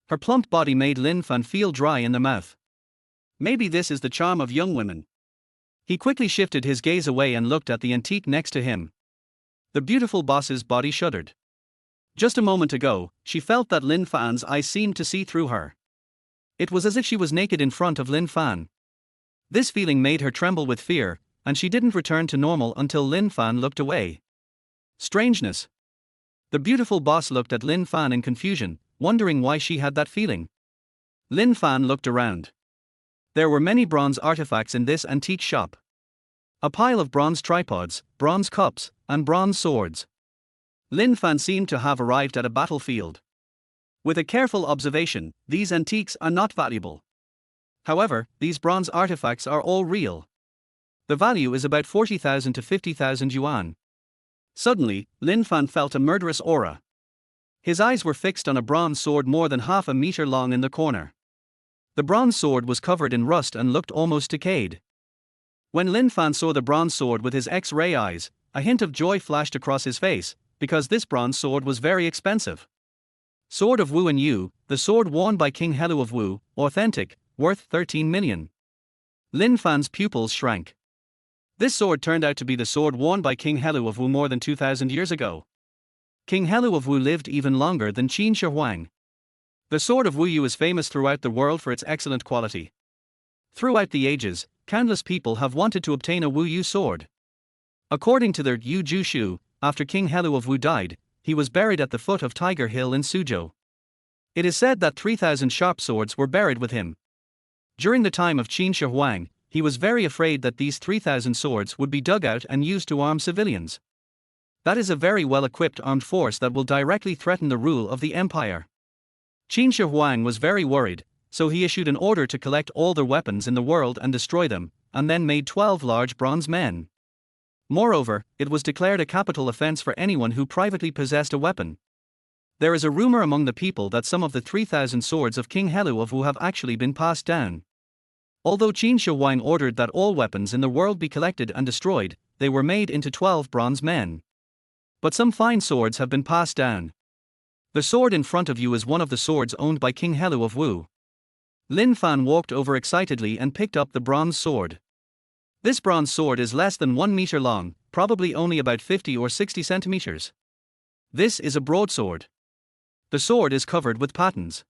Her plump body made Lin Fan feel dry in the mouth. Maybe this is the charm of young women. He quickly shifted his gaze away and looked at the antique next to him. The beautiful boss's body shuddered. Just a moment ago, she felt that Lin Fan's eyes seemed to see through her. It was as if she was naked in front of Lin Fan. This feeling made her tremble with fear, and she didn't return to normal until Lin Fan looked away. Strangeness. The beautiful boss looked at Lin Fan in confusion, wondering why she had that feeling. Lin Fan looked around. There were many bronze artifacts in this antique shop. A pile of bronze tripods, bronze cups, and bronze swords. Lin Fan seemed to have arrived at a battlefield. With a careful observation, these antiques are not valuable. However, these bronze artifacts are all real. The value is about 40,000 to 50,000 yuan. Suddenly, Lin Fan felt a murderous aura. His eyes were fixed on a bronze sword more than half a meter long in the corner. The bronze sword was covered in rust and looked almost decayed. When Lin Fan saw the bronze sword with his X-ray eyes, a hint of joy flashed across his face, because this bronze sword was very expensive. Sword of Wu and Yu, the sword worn by King Helu of Wu, authentic, worth 13 million. Lin Fan's pupils shrank. This sword turned out to be the sword worn by King Helu of Wu more than 2,000 years ago. King Helu of Wu lived even longer than Qin Shi Huang. The sword of Wu Yu is famous throughout the world for its excellent quality. Throughout the ages, countless people have wanted to obtain a Wu Yu sword. According to the Yu Ju Shu, after King Helu of Wu died, he was buried at the foot of Tiger Hill in Suzhou. It is said that 3,000 sharp swords were buried with him. During the time of Qin Shi Huang, he was very afraid that these 3,000 swords would be dug out and used to arm civilians. That is a very well-equipped armed force that will directly threaten the rule of the empire. Qin Shi Huang was very worried, so he issued an order to collect all the weapons in the world and destroy them, and then made 12 large bronze men. Moreover, it was declared a capital offense for anyone who privately possessed a weapon. There is a rumor among the people that some of the 3,000 swords of King Helu of Wu have actually been passed down. Although Qin Shi Huang ordered that all weapons in the world be collected and destroyed, they were made into 12 bronze men. But some fine swords have been passed down. The sword in front of you is one of the swords owned by King Helu of Wu. Lin Fan walked over excitedly and picked up the bronze sword. This bronze sword is less than 1 meter long, probably only about 50 or 60 centimeters. This is a broadsword. The sword is covered with patterns.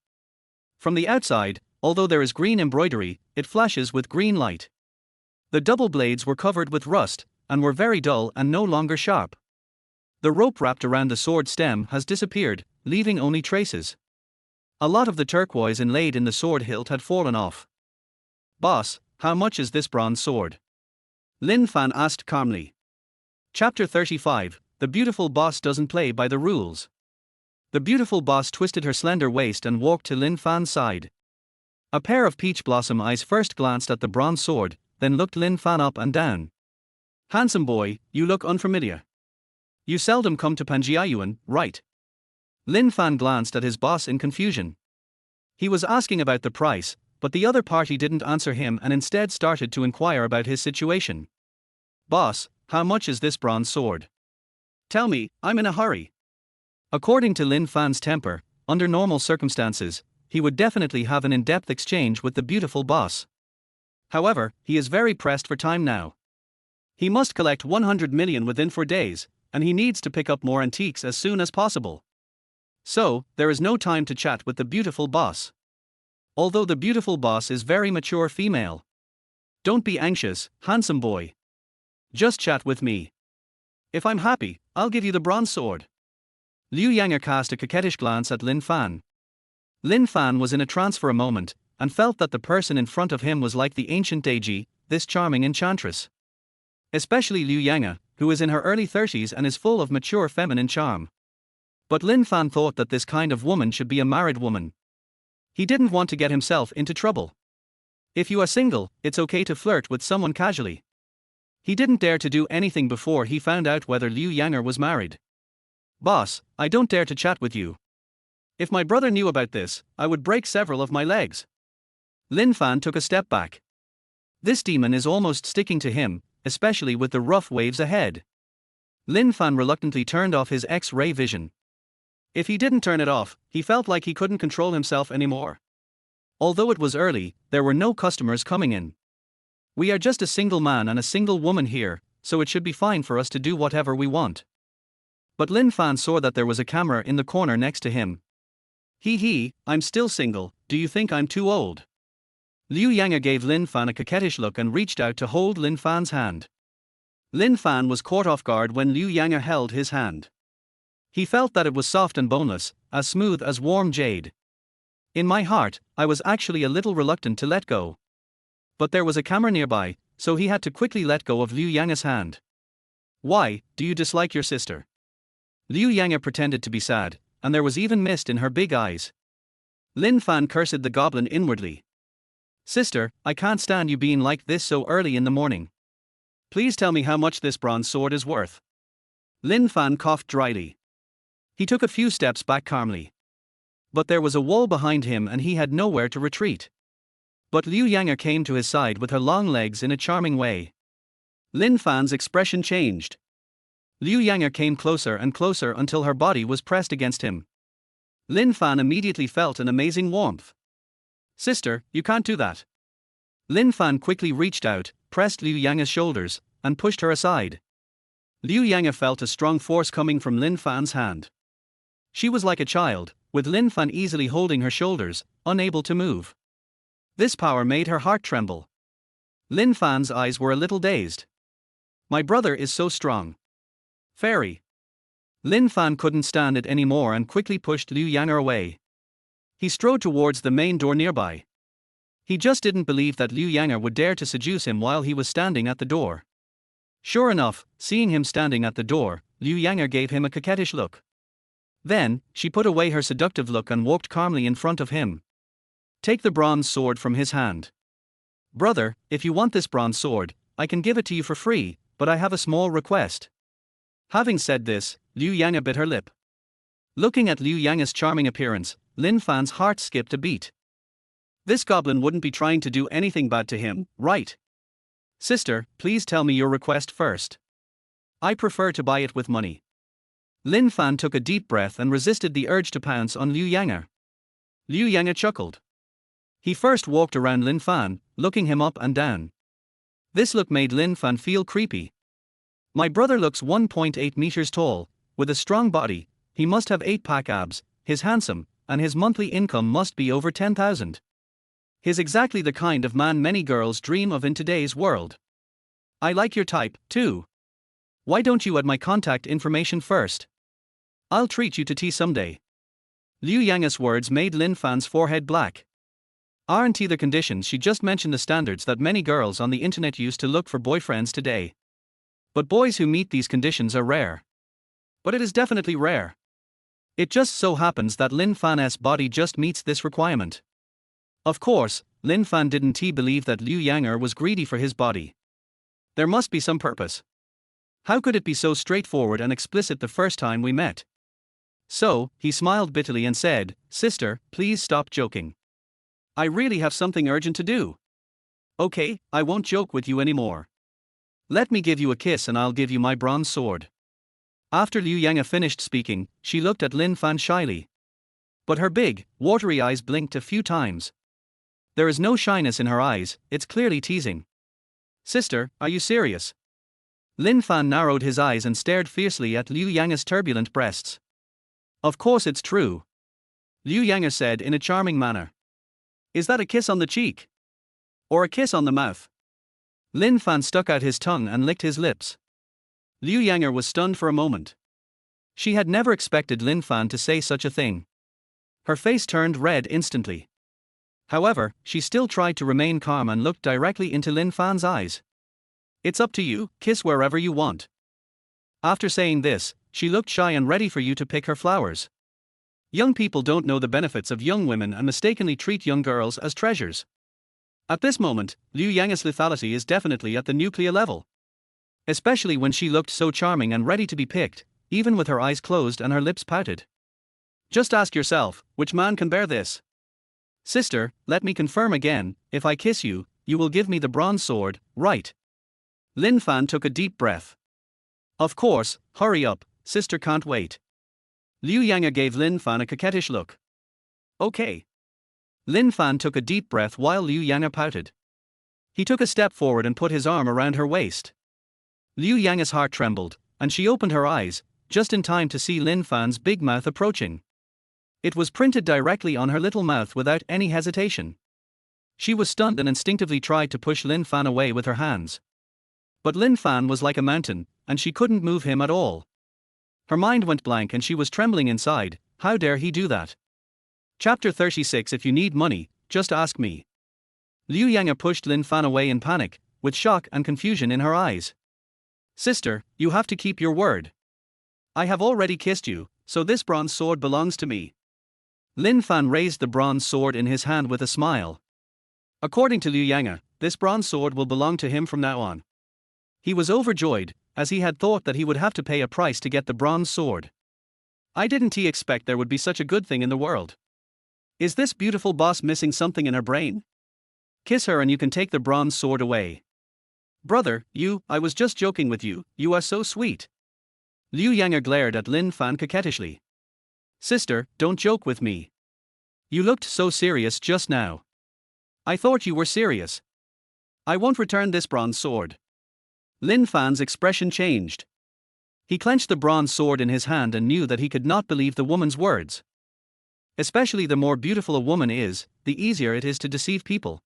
From the outside, although there is green embroidery, it flashes with green light. The double blades were covered with rust, and were very dull and no longer sharp. The rope wrapped around the sword stem has disappeared, leaving only traces. A lot of the turquoise inlaid in the sword hilt had fallen off. Boss, how much is this bronze sword? Lin Fan asked calmly. Chapter 35, The beautiful boss doesn't play by the rules. The beautiful boss twisted her slender waist and walked to Lin Fan's side. A pair of peach blossom eyes first glanced at the bronze sword, then looked Lin Fan up and down. Handsome boy, you look unfamiliar. You seldom come to Panjiayuan, right? Lin Fan glanced at his boss in confusion. He was asking about the price, but the other party didn't answer him and instead started to inquire about his situation. Boss, how much is this bronze sword? Tell me, I'm in a hurry. According to Lin Fan's temper, under normal circumstances, he would definitely have an in-depth exchange with the beautiful boss. However, he is very pressed for time now. He must collect 100 million within 4 days, and he needs to pick up more antiques as soon as possible. So, there is no time to chat with the beautiful boss. Although the beautiful boss is very mature female. Don't be anxious, handsome boy. Just chat with me. If I'm happy, I'll give you the bronze sword. Liu Yanger cast a coquettish glance at Lin Fan. Lin Fan was in a trance for a moment, and felt that the person in front of him was like the ancient Deji, this charming enchantress. Especially Liu Yanger, who is in her early 30s and is full of mature feminine charm. But Lin Fan thought that this kind of woman should be a married woman. He didn't want to get himself into trouble. If you are single, it's okay to flirt with someone casually. He didn't dare to do anything before he found out whether Liu Yanger was married. Boss, I don't dare to chat with you. If my brother knew about this, I would break several of my legs. Lin Fan took a step back. This demon is almost sticking to him, especially with the rough waves ahead. Lin Fan reluctantly turned off his X-ray vision. If he didn't turn it off, he felt like he couldn't control himself anymore. Although it was early, there were no customers coming in. We are just a single man and a single woman here, so it should be fine for us to do whatever we want. But Lin Fan saw that there was a camera in the corner next to him. Hee, I'm still single, do you think I'm too old? Liu Yang'er gave Lin Fan a coquettish look and reached out to hold Lin Fan's hand. Lin Fan was caught off guard when Liu Yang'er held his hand. He felt that it was soft and boneless, as smooth as warm jade. In my heart, I was actually a little reluctant to let go. But there was a camera nearby, so he had to quickly let go of Liu Yang'er's hand. Why, do you dislike your sister? Liu Yang'er pretended to be sad, and there was even mist in her big eyes. Lin Fan cursed the goblin inwardly. Sister, I can't stand you being like this so early in the morning. Please tell me how much this bronze sword is worth. Lin Fan coughed dryly. He took a few steps back calmly. But there was a wall behind him and he had nowhere to retreat. But Liu Yang'er came to his side with her long legs in a charming way. Lin Fan's expression changed. Liu Yang'er came closer and closer until her body was pressed against him. Lin Fan immediately felt an amazing warmth. Sister, you can't do that. Lin Fan quickly reached out, pressed Liu Yang'er's shoulders, and pushed her aside. Liu Yang'er felt a strong force coming from Lin Fan's hand. She was like a child, with Lin Fan easily holding her shoulders, unable to move. This power made her heart tremble. Lin Fan's eyes were a little dazed. My brother is so strong. Fairy. Lin Fan couldn't stand it anymore and quickly pushed Liu Yang'er away. He strode towards the main door nearby. He just didn't believe that Liu Yang'er would dare to seduce him while he was standing at the door. Sure enough, seeing him standing at the door, Liu Yang'er gave him a coquettish look. Then, she put away her seductive look and walked calmly in front of him. Take the bronze sword from his hand. Brother, if you want this bronze sword, I can give it to you for free, but I have a small request. Having said this, Liu Yang'er bit her lip. Looking at Liu Yang'er's charming appearance, Lin Fan's heart skipped a beat. This goblin wouldn't be trying to do anything bad to him, right? Sister, please tell me your request first. I prefer to buy it with money. Lin Fan took a deep breath and resisted the urge to pounce on Liu Yang'er. Liu Yang'er chuckled. He first walked around Lin Fan, looking him up and down. This look made Lin Fan feel creepy. My brother looks 1.8 meters tall, with a strong body, he must have 8-pack abs, he's handsome, and his monthly income must be over 10,000. He's exactly the kind of man many girls dream of in today's world. I like your type, too. Why don't you add my contact information first? I'll treat you to tea someday. Liu Yang'er's words made Lin Fan's forehead black. Aren't the conditions she just mentioned the standards that many girls on the internet use to look for boyfriends today? But boys who meet these conditions are rare. But it is definitely rare. It just so happens that Lin Fan's body just meets this requirement. Of course, Lin Fan didn't believe that Liu Yang'er was greedy for his body. There must be some purpose. How could it be so straightforward and explicit the first time we met? So, he smiled bitterly and said, Sister, please stop joking. I really have something urgent to do. Okay, I won't joke with you anymore. Let me give you a kiss and I'll give you my bronze sword. After Liu Yang'er finished speaking, she looked at Lin Fan shyly. But her big, watery eyes blinked a few times. There is no shyness in her eyes, it's clearly teasing. Sister, are you serious? Lin Fan narrowed his eyes and stared fiercely at Liu Yang'er's turbulent breasts. Of course it's true. Liu Yang'er said in a charming manner. Is that a kiss on the cheek? Or a kiss on the mouth? Lin Fan stuck out his tongue and licked his lips. Liu Yang'er was stunned for a moment. She had never expected Lin Fan to say such a thing. Her face turned red instantly. However, she still tried to remain calm and looked directly into Lin Fan's eyes. It's up to you, kiss wherever you want. After saying this, she looked shy and ready for you to pick her flowers. Young people don't know the benefits of young women and mistakenly treat young girls as treasures. At this moment, Liu Yang'er's lethality is definitely at the nuclear level. Especially when she looked so charming and ready to be picked, even with her eyes closed and her lips pouted. Just ask yourself, which man can bear this? Sister, let me confirm again, if I kiss you, you will give me the bronze sword, right? Lin Fan took a deep breath. Of course, hurry up, sister can't wait. Liu Yanga gave Lin Fan a coquettish look. Okay. Lin Fan took a deep breath while Liu Yanga pouted. He took a step forward and put his arm around her waist. Liu Yanga's heart trembled, and she opened her eyes, just in time to see Lin Fan's big mouth approaching. It was printed directly on her little mouth without any hesitation. She was stunned and instinctively tried to push Lin Fan away with her hands. But Lin Fan was like a mountain, and she couldn't move him at all. Her mind went blank and she was trembling inside. How dare he do that? Chapter 36. If you need money, just ask me. Liu Yanga pushed Lin Fan away in panic, with shock and confusion in her eyes. Sister, you have to keep your word. I have already kissed you, so this bronze sword belongs to me. Lin Fan raised the bronze sword in his hand with a smile. According to Liu Yanga, this bronze sword will belong to him from now on. He was overjoyed, as he had thought that he would have to pay a price to get the bronze sword. I didn't expect there would be such a good thing in the world. Is this beautiful boss missing something in her brain? Kiss her and you can take the bronze sword away. Brother, I was just joking with you, you are so sweet. Liu Yanga glared at Lin Fan coquettishly. Sister, don't joke with me. You looked so serious just now. I thought you were serious. I won't return this bronze sword. Lin Fan's expression changed. He clenched the bronze sword in his hand and knew that he could not believe the woman's words. Especially the more beautiful a woman is, the easier it is to deceive people.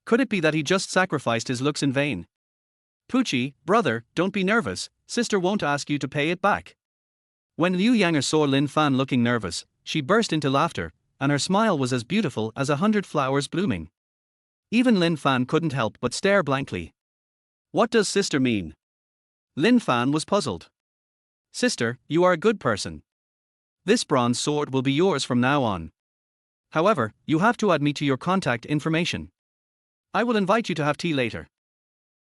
Could it be that he just sacrificed his looks in vain? Poochie, brother, don't be nervous, sister won't ask you to pay it back. When Liu Yanga saw Lin Fan looking nervous, she burst into laughter, and her smile was as beautiful as 100 flowers blooming. Even Lin Fan couldn't help but stare blankly. What does sister mean? Lin Fan was puzzled. Sister, you are a good person. This bronze sword will be yours from now on. However, you have to add me to your contact information. I will invite you to have tea later.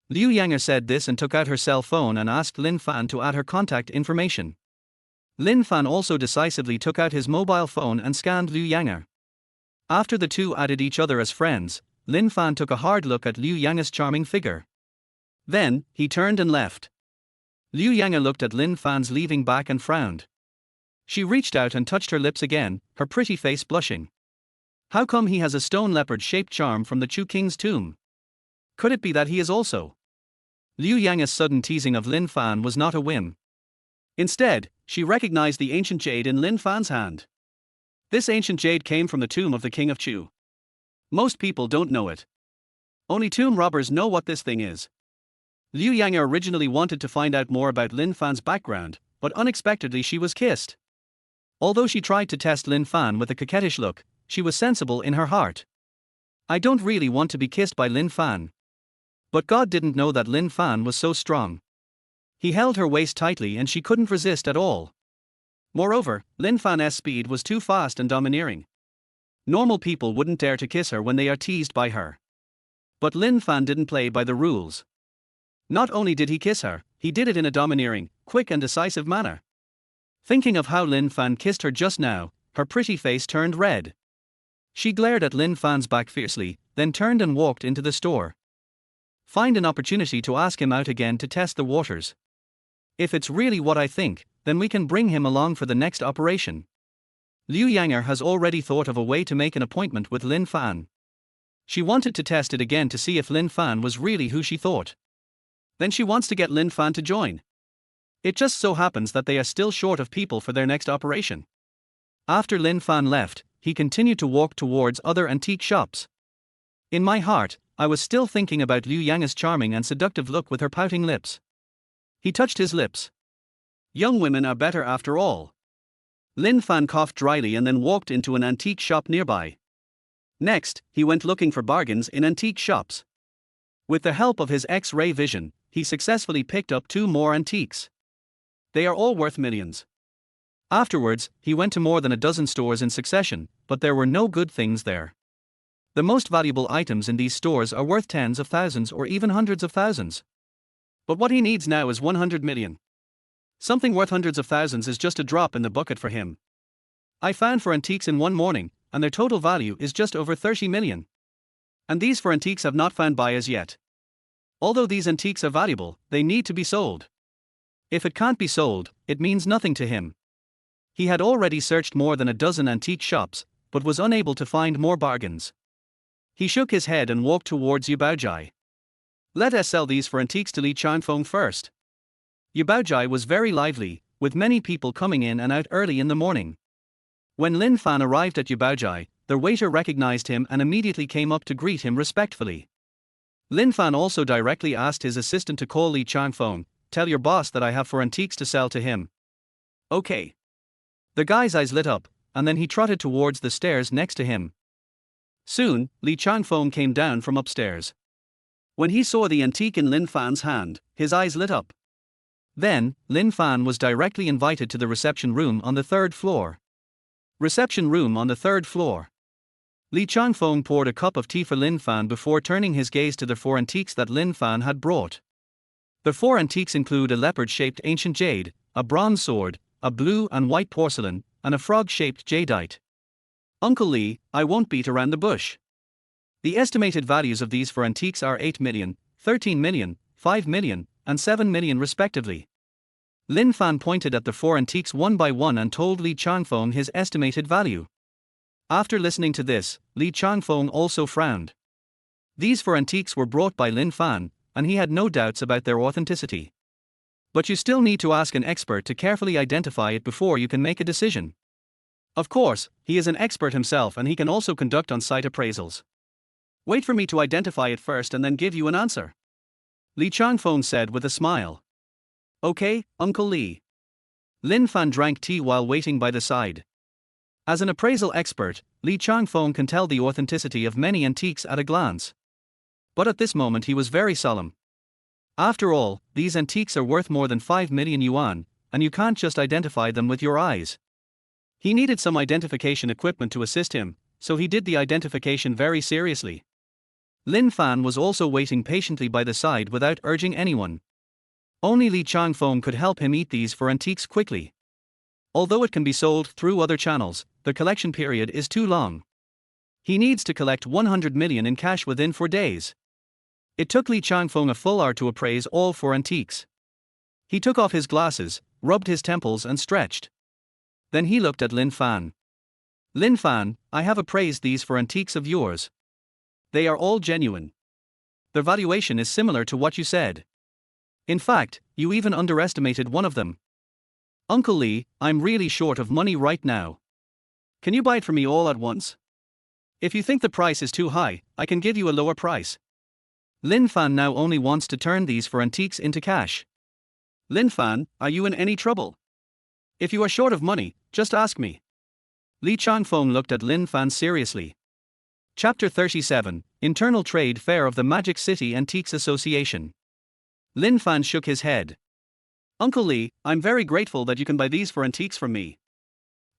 Liu Yanga said this and took out her cell phone and asked Lin Fan to add her contact information. Lin Fan also decisively took out his mobile phone and scanned Liu Yanga. After the two added each other as friends, Lin Fan took a hard look at Liu Yanga's charming figure. Then, he turned and left. Liu Yanga looked at Lin Fan's leaving back and frowned. She reached out and touched her lips again, her pretty face blushing. How come he has a stone leopard-shaped charm from the Chu King's tomb? Could it be that he is also? Liu Yanga's sudden teasing of Lin Fan was not a whim. Instead, she recognized the ancient jade in Lin Fan's hand. This ancient jade came from the tomb of the King of Chu. Most people don't know it. Only tomb robbers know what this thing is. Liu Yanga originally wanted to find out more about Lin Fan's background, but unexpectedly she was kissed. Although she tried to test Lin Fan with a coquettish look, she was sensible in her heart. I don't really want to be kissed by Lin Fan. But God didn't know that Lin Fan was so strong. He held her waist tightly and she couldn't resist at all. Moreover, Lin Fan's speed was too fast and domineering. Normal people wouldn't dare to kiss her when they are teased by her. But Lin Fan didn't play by the rules. Not only did he kiss her, he did it in a domineering, quick and decisive manner. Thinking of how Lin Fan kissed her just now, her pretty face turned red. She glared at Lin Fan's back fiercely, then turned and walked into the store. Find an opportunity to ask him out again to test the waters. If it's really what I think, then we can bring him along for the next operation. Liu Yanga has already thought of a way to make an appointment with Lin Fan. She wanted to test it again to see if Lin Fan was really who she thought. Then she wants to get Lin Fan to join. It just so happens that they are still short of people for their next operation. After Lin Fan left, he continued to walk towards other antique shops. In my heart, I was still thinking about Liu Yanga's charming and seductive look with her pouting lips. He touched his lips. Young women are better after all. Lin Fan coughed dryly and then walked into an antique shop nearby. Next, he went looking for bargains in antique shops. With the help of his X-ray vision, he successfully picked up 2 more antiques. They are all worth millions. Afterwards, he went to more than a dozen stores in succession, but there were no good things there. The most valuable items in these stores are worth tens of thousands or even hundreds of thousands. But what he needs now is 100 million. Something worth hundreds of thousands is just a drop in the bucket for him. I found 4 antiques in one morning, and their total value is just over 30 million. And these for antiques have not found buyers yet. Although these antiques are valuable, they need to be sold. If it can't be sold, it means nothing to him. He had already searched more than a dozen antique shops, but was unable to find more bargains. He shook his head and walked towards Yubaojai. Let us sell these for antiques to Li Changfeng first. Yubaojai was very lively, with many people coming in and out early in the morning. When Lin Fan arrived at Yubaojai, the waiter recognized him and immediately came up to greet him respectfully. Lin Fan also directly asked his assistant to call Li Changfeng, "Tell your boss that I have for antiques to sell to him." "Okay." The guy's eyes lit up, and then he trotted towards the stairs next to him. Soon, Li Changfeng came down from upstairs. When he saw the antique in Lin Fan's hand, his eyes lit up. Then, Lin Fan was directly invited to the reception room on the third floor. Reception room on the third floor. Li Changfeng poured a cup of tea for Lin Fan before turning his gaze to the four antiques that Lin Fan had brought. The four antiques include a leopard-shaped ancient jade, a bronze sword, a blue and white porcelain, and a frog-shaped jadeite. "Uncle Li, I won't beat around the bush. The estimated values of these for antiques are 8 million, 13 million, 5 million, and 7 million respectively." Lin Fan pointed at the four antiques one by one and told Li Changfeng his estimated value. After listening to this, Li Changfeng also frowned. These four antiques were brought by Lin Fan, and he had no doubts about their authenticity. But you still need to ask an expert to carefully identify it before you can make a decision. Of course, he is an expert himself and he can also conduct on-site appraisals. "Wait for me to identify it first and then give you an answer," Li Changfeng said with a smile. "Okay, Uncle Li." Lin Fan drank tea while waiting by the side. As an appraisal expert, Li Changfeng can tell the authenticity of many antiques at a glance. But at this moment he was very solemn. After all, these antiques are worth more than 5 million yuan, and you can't just identify them with your eyes. He needed some identification equipment to assist him, so he did the identification very seriously. Lin Fan was also waiting patiently by the side without urging anyone. Only Li Changfeng could help him eat these for antiques quickly. Although it can be sold through other channels, the collection period is too long. He needs to collect 100 million in cash within 4 days. It took Li Changfeng a full hour to appraise all four antiques. He took off his glasses, rubbed his temples and stretched. Then he looked at Lin Fan. "Lin Fan, I have appraised these four antiques of yours. They are all genuine. Their valuation is similar to what you said. In fact, you even underestimated one of them. Uncle Li, I'm really short of money right now. Can you buy it for me all at once? If you think the price is too high, I can give you a lower price." Lin Fan now only wants to turn these four antiques into cash. "Lin Fan, are you in any trouble? If you are short of money, just ask me." Li Changfeng looked at Lin Fan seriously. Chapter 37, Internal Trade Fair of the Magic City Antiques Association. Lin Fan shook his head. "Uncle Li, I'm very grateful that you can buy these for antiques from me."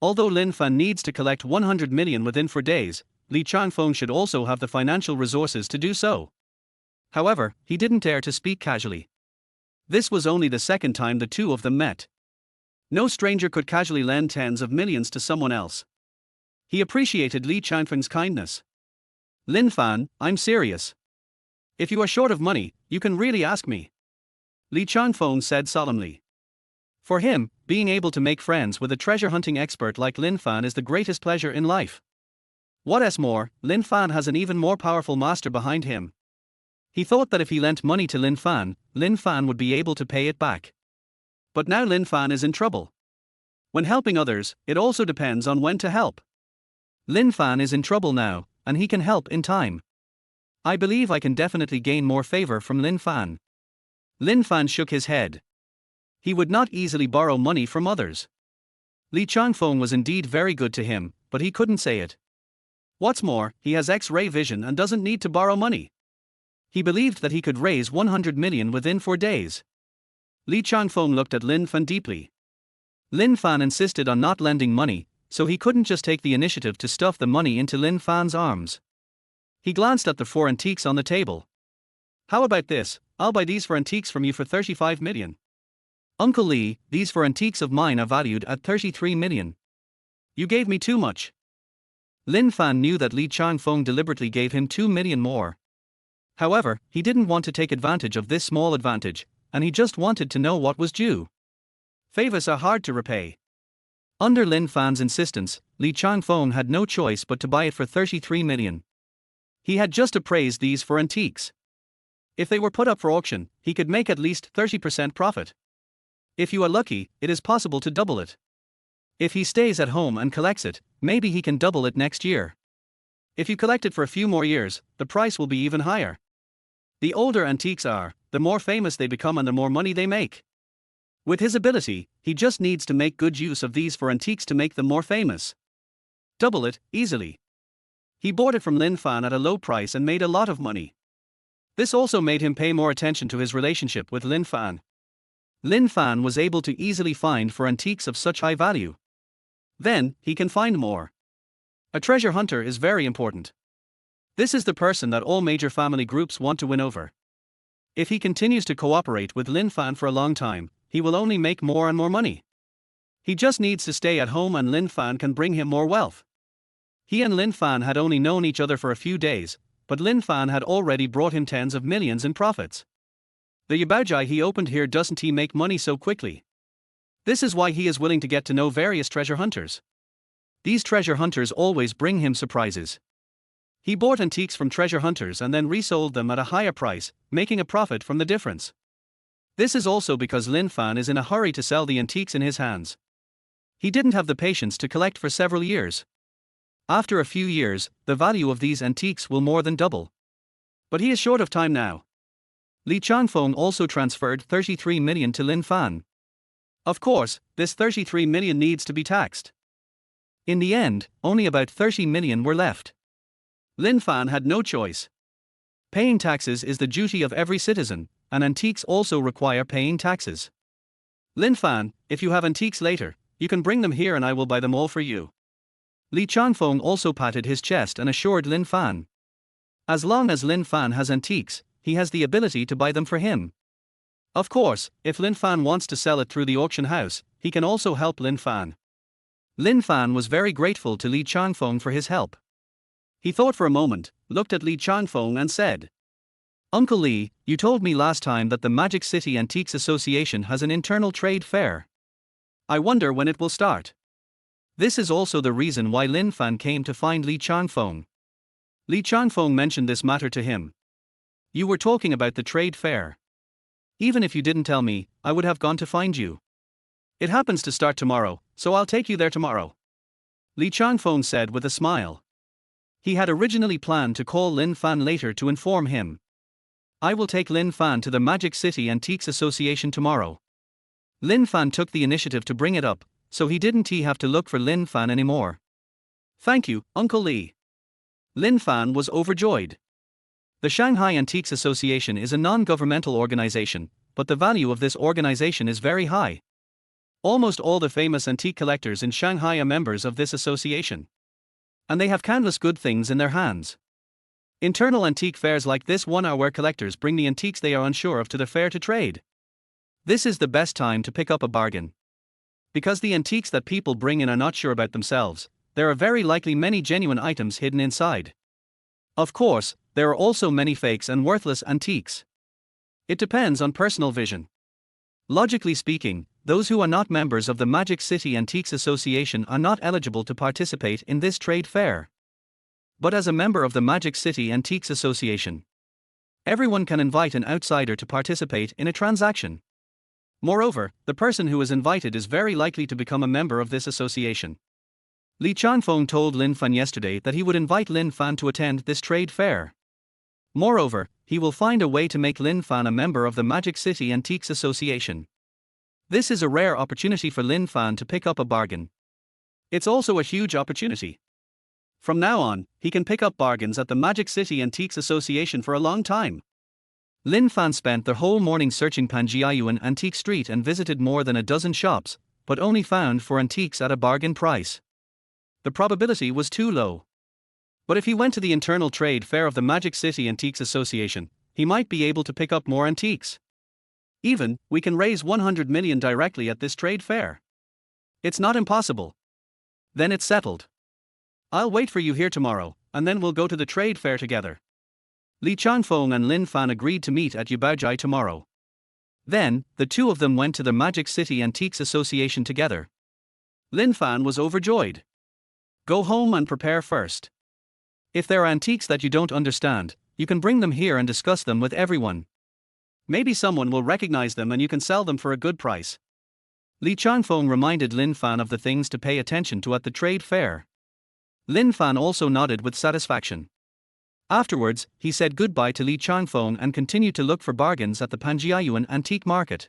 Although Lin Fan needs to collect 100 million within 4 days, Li Changfeng should also have the financial resources to do so. However, he didn't dare to speak casually. This was only the second time the two of them met. No stranger could casually lend tens of millions to someone else. He appreciated Li Changfeng's kindness. "Lin Fan, I'm serious. If you are short of money, you can really ask me," Li Changfeng said solemnly. For him, being able to make friends with a treasure-hunting expert like Lin Fan is the greatest pleasure in life. What's more, Lin Fan has an even more powerful master behind him. He thought that if he lent money to Lin Fan would be able to pay it back. But now Lin Fan is in trouble. When helping others, it also depends on when to help. Lin Fan is in trouble now, and he can help in time. I believe I can definitely gain more favor from Lin Fan. Lin Fan shook his head. He would not easily borrow money from others. Li Changfeng was indeed very good to him, but he couldn't say it. What's more, he has X-ray vision and doesn't need to borrow money. He believed that he could raise 100 million within 4 days. Li Changfeng looked at Lin Fan deeply. Lin Fan insisted on not lending money, so he couldn't just take the initiative to stuff the money into Lin Fan's arms. He glanced at the four antiques on the table. "How about this? I'll buy these four antiques from you for 35 million. Uncle Li, these four antiques of mine are valued at 33 million. You gave me too much." Lin Fan knew that Li Changfeng deliberately gave him 2 million more. However, he didn't want to take advantage of this small advantage, and he just wanted to know what was due. Favors are hard to repay. Under Lin Fan's insistence, Li Changfeng had no choice but to buy it for 33 million. He had just appraised these for antiques. If they were put up for auction, he could make at least 30% profit. If you are lucky, it is possible to double it. If he stays at home and collects it, maybe he can double it next year. If you collect it for a few more years, the price will be even higher. The older antiques are, the more famous they become and the more money they make. With his ability, he just needs to make good use of these for antiques to make them more famous. Double it, easily. He bought it from Lin Fan at a low price and made a lot of money. This also made him pay more attention to his relationship with Lin Fan. Lin Fan was able to easily find for antiques of such high value. Then, he can find more. A treasure hunter is very important. This is the person that all major family groups want to win over. If he continues to cooperate with Lin Fan for a long time, he will only make more and more money. He just needs to stay at home and Lin Fan can bring him more wealth. He and Lin Fan had only known each other for a few days, but Lin Fan had already brought him tens of millions in profits. The yabaojai he opened here doesn't he make money so quickly? This is why he is willing to get to know various treasure hunters. These treasure hunters always bring him surprises. He bought antiques from treasure hunters and then resold them at a higher price, making a profit from the difference. This is also because Lin Fan is in a hurry to sell the antiques in his hands. He didn't have the patience to collect for several years. After a few years, the value of these antiques will more than double. But he is short of time now. Li Changfeng also transferred 33 million to Lin Fan. Of course, this 33 million needs to be taxed. In the end, only about 30 million were left. Lin Fan had no choice. Paying taxes is the duty of every citizen, and antiques also require paying taxes. Lin Fan, if you have antiques later, you can bring them here and I will buy them all for you. Li Changfeng also patted his chest and assured Lin Fan. As long as Lin Fan has antiques, he has the ability to buy them for him. Of course, if Lin Fan wants to sell it through the auction house, he can also help Lin Fan. Lin Fan was very grateful to Li Changfeng for his help. He thought for a moment, looked at Li Changfeng and said, "Uncle Li, you told me last time that the Magic City Antiques Association has an internal trade fair. I wonder when it will start." This is also the reason why Lin Fan came to find Li Changfeng. Li Changfeng mentioned this matter to him. "You were talking about the trade fair. Even if you didn't tell me, I would have gone to find you. It happens to start tomorrow, so I'll take you there tomorrow," Li Changfeng said with a smile. He had originally planned to call Lin Fan later to inform him. "I will take Lin Fan to the Magic City Antiques Association tomorrow." Lin Fan took the initiative to bring it up, so he didn't have to look for Lin Fan anymore. "Thank you, Uncle Li." Lin Fan was overjoyed. The Shanghai Antiques Association is a non-governmental organization, but the value of this organization is very high. Almost all the famous antique collectors in Shanghai are members of this association. And they have countless good things in their hands. Internal antique fairs like this one are where collectors bring the antiques they are unsure of to the fair to trade. This is the best time to pick up a bargain. Because the antiques that people bring in are not sure about themselves, there are very likely many genuine items hidden inside. Of course, there are also many fakes and worthless antiques. It depends on personal vision. Logically speaking, those who are not members of the Magic City Antiques Association are not eligible to participate in this trade fair. But as a member of the Magic City Antiques Association, everyone can invite an outsider to participate in a transaction. Moreover, the person who is invited is very likely to become a member of this association. Li Changfeng told Lin Fan yesterday that he would invite Lin Fan to attend this trade fair. Moreover, he will find a way to make Lin Fan a member of the Magic City Antiques Association. This is a rare opportunity for Lin Fan to pick up a bargain. It's also a huge opportunity. From now on, he can pick up bargains at the Magic City Antiques Association for a long time. Lin Fan spent the whole morning searching Panjiayuan Antique Street and visited more than a dozen shops, but only found for antiques at a bargain price. The probability was too low. But if he went to the internal trade fair of the Magic City Antiques Association, he might be able to pick up more antiques. Even, we can raise 100 million directly at this trade fair. It's not impossible. Then it's settled. I'll wait for you here tomorrow, and then we'll go to the trade fair together. Li Changfeng and Lin Fan agreed to meet at Yubaojai tomorrow. Then, the two of them went to the Magic City Antiques Association together. Lin Fan was overjoyed. Go home and prepare first. If there are antiques that you don't understand, you can bring them here and discuss them with everyone. Maybe someone will recognize them and you can sell them for a good price. Li Changfeng reminded Lin Fan of the things to pay attention to at the trade fair. Lin Fan also nodded with satisfaction. Afterwards, he said goodbye to Li Changfeng and continued to look for bargains at the Panjiayuan antique market.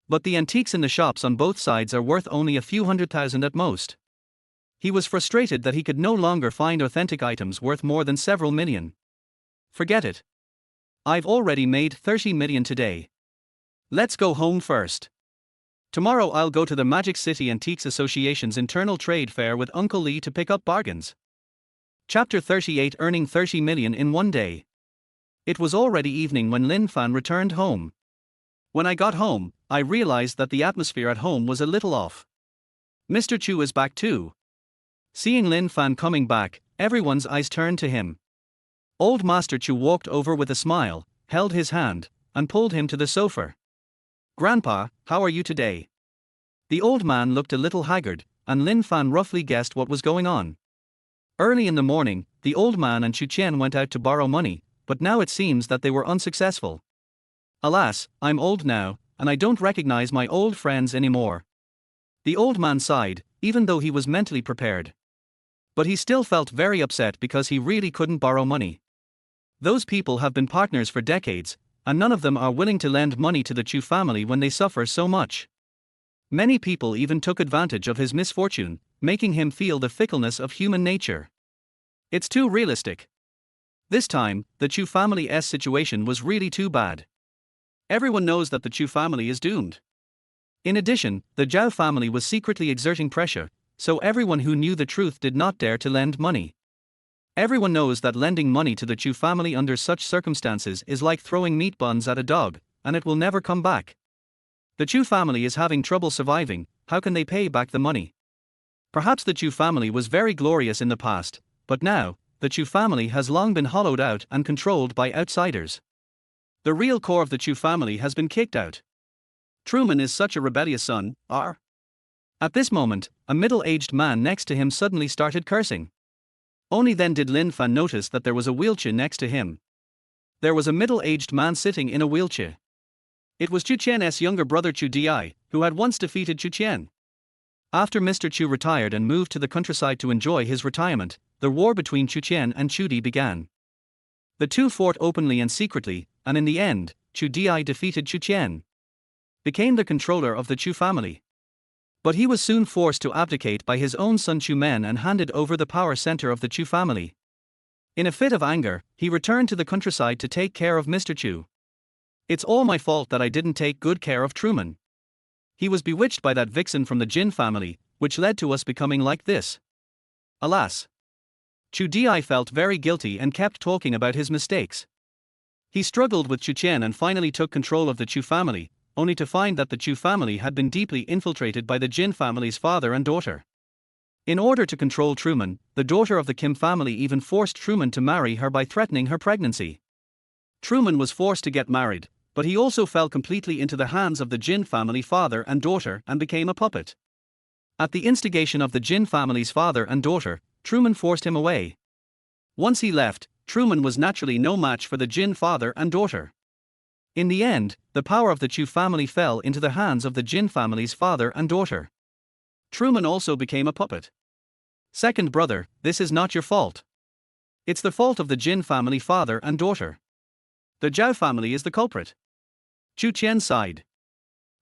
But the antiques in the shops on both sides are worth only a few 100,000 at most. He was frustrated that he could no longer find authentic items worth more than several million. Forget it. I've already made 30 million today. Let's go home first. Tomorrow I'll go to the Magic City Antiques Association's internal trade fair with Uncle Lee to pick up bargains. Chapter 38, Earning 30 million in one day. It was already evening when Lin Fan returned home. When I got home, I realized that the atmosphere at home was a little off. Mr. Chu is back too. Seeing Lin Fan coming back, everyone's eyes turned to him. Old Master Chu walked over with a smile, held his hand, and pulled him to the sofa. Grandpa, how are you today? The old man looked a little haggard, and Lin Fan roughly guessed what was going on. Early in the morning, the old man and Chu Qian went out to borrow money, but now it seems that they were unsuccessful. Alas, I'm old now, and I don't recognize my old friends anymore. The old man sighed, even though he was mentally prepared. But he still felt very upset because he really couldn't borrow money. Those people have been partners for decades, and none of them are willing to lend money to the Chu family when they suffer so much. Many people even took advantage of his misfortune, making him feel the fickleness of human nature. It's too realistic. This time, the Chu family's situation was really too bad. Everyone knows that the Chu family is doomed. In addition, the Zhao family was secretly exerting pressure, so everyone who knew the truth did not dare to lend money. Everyone knows that lending money to the Chu family under such circumstances is like throwing meat buns at a dog, and it will never come back. The Chu family is having trouble surviving. How can they pay back the money? Perhaps the Chu family was very glorious in the past, but now, the Chu family has long been hollowed out and controlled by outsiders. The real core of the Chu family has been kicked out. Truman is such a rebellious son. At this moment, a middle-aged man next to him suddenly started cursing. Only then did Lin Fan notice that there was a wheelchair next to him. There was a middle-aged man sitting in a wheelchair. It was Chu Qian's younger brother Chu Di, who had once defeated Chu Qian. After Mr. Chu retired and moved to the countryside to enjoy his retirement, the war between Chu Qian and Chu Di began. The two fought openly and secretly, and in the end, Chu Di defeated Chu Qian, became the controller of the Chu family. But he was soon forced to abdicate by his own son Chu Men and handed over the power center of the Chu family. In a fit of anger, he returned to the countryside to take care of Mr. Chu. It's all my fault that I didn't take good care of Truman. He was bewitched by that vixen from the Jin family, which led to us becoming like this. Alas. Chu Di felt very guilty and kept talking about his mistakes. He struggled with Chu Qian and finally took control of the Chu family, only to find that the Chu family had been deeply infiltrated by the Jin family's father and daughter. In order to control Truman, the daughter of the Kim family even forced Truman to marry her by threatening her pregnancy. Truman was forced to get married, but he also fell completely into the hands of the Jin family father and daughter and became a puppet. At the instigation of the Jin family's father and daughter, Truman forced him away. Once he left, Truman was naturally no match for the Jin father and daughter. In the end, the power of the Chu family fell into the hands of the Jin family's father and daughter. Truman also became a puppet. Second brother, this is not your fault. It's the fault of the Jin family father and daughter. The Zhao family is the culprit. Chu Qian sighed.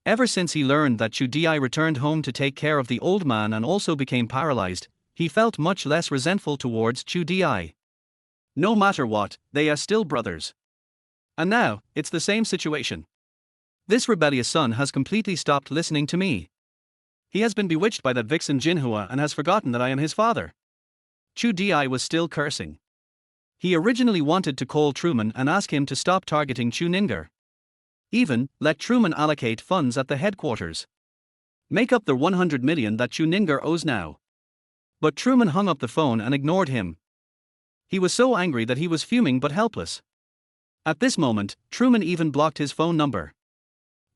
Ever since he learned that Chu Di returned home to take care of the old man and also became paralyzed, he felt much less resentful towards Chu Di. No matter what, they are still brothers. And now, it's the same situation. This rebellious son has completely stopped listening to me. He has been bewitched by that vixen Jinhua and has forgotten that I am his father. Chu Di was still cursing. He originally wanted to call Truman and ask him to stop targeting Chu Ninger. Even, let Truman allocate funds at the headquarters. Make up the 100 million that Chu Ninger owes now. But Truman hung up the phone and ignored him. He was so angry that he was fuming but helpless. At this moment, Truman even blocked his phone number.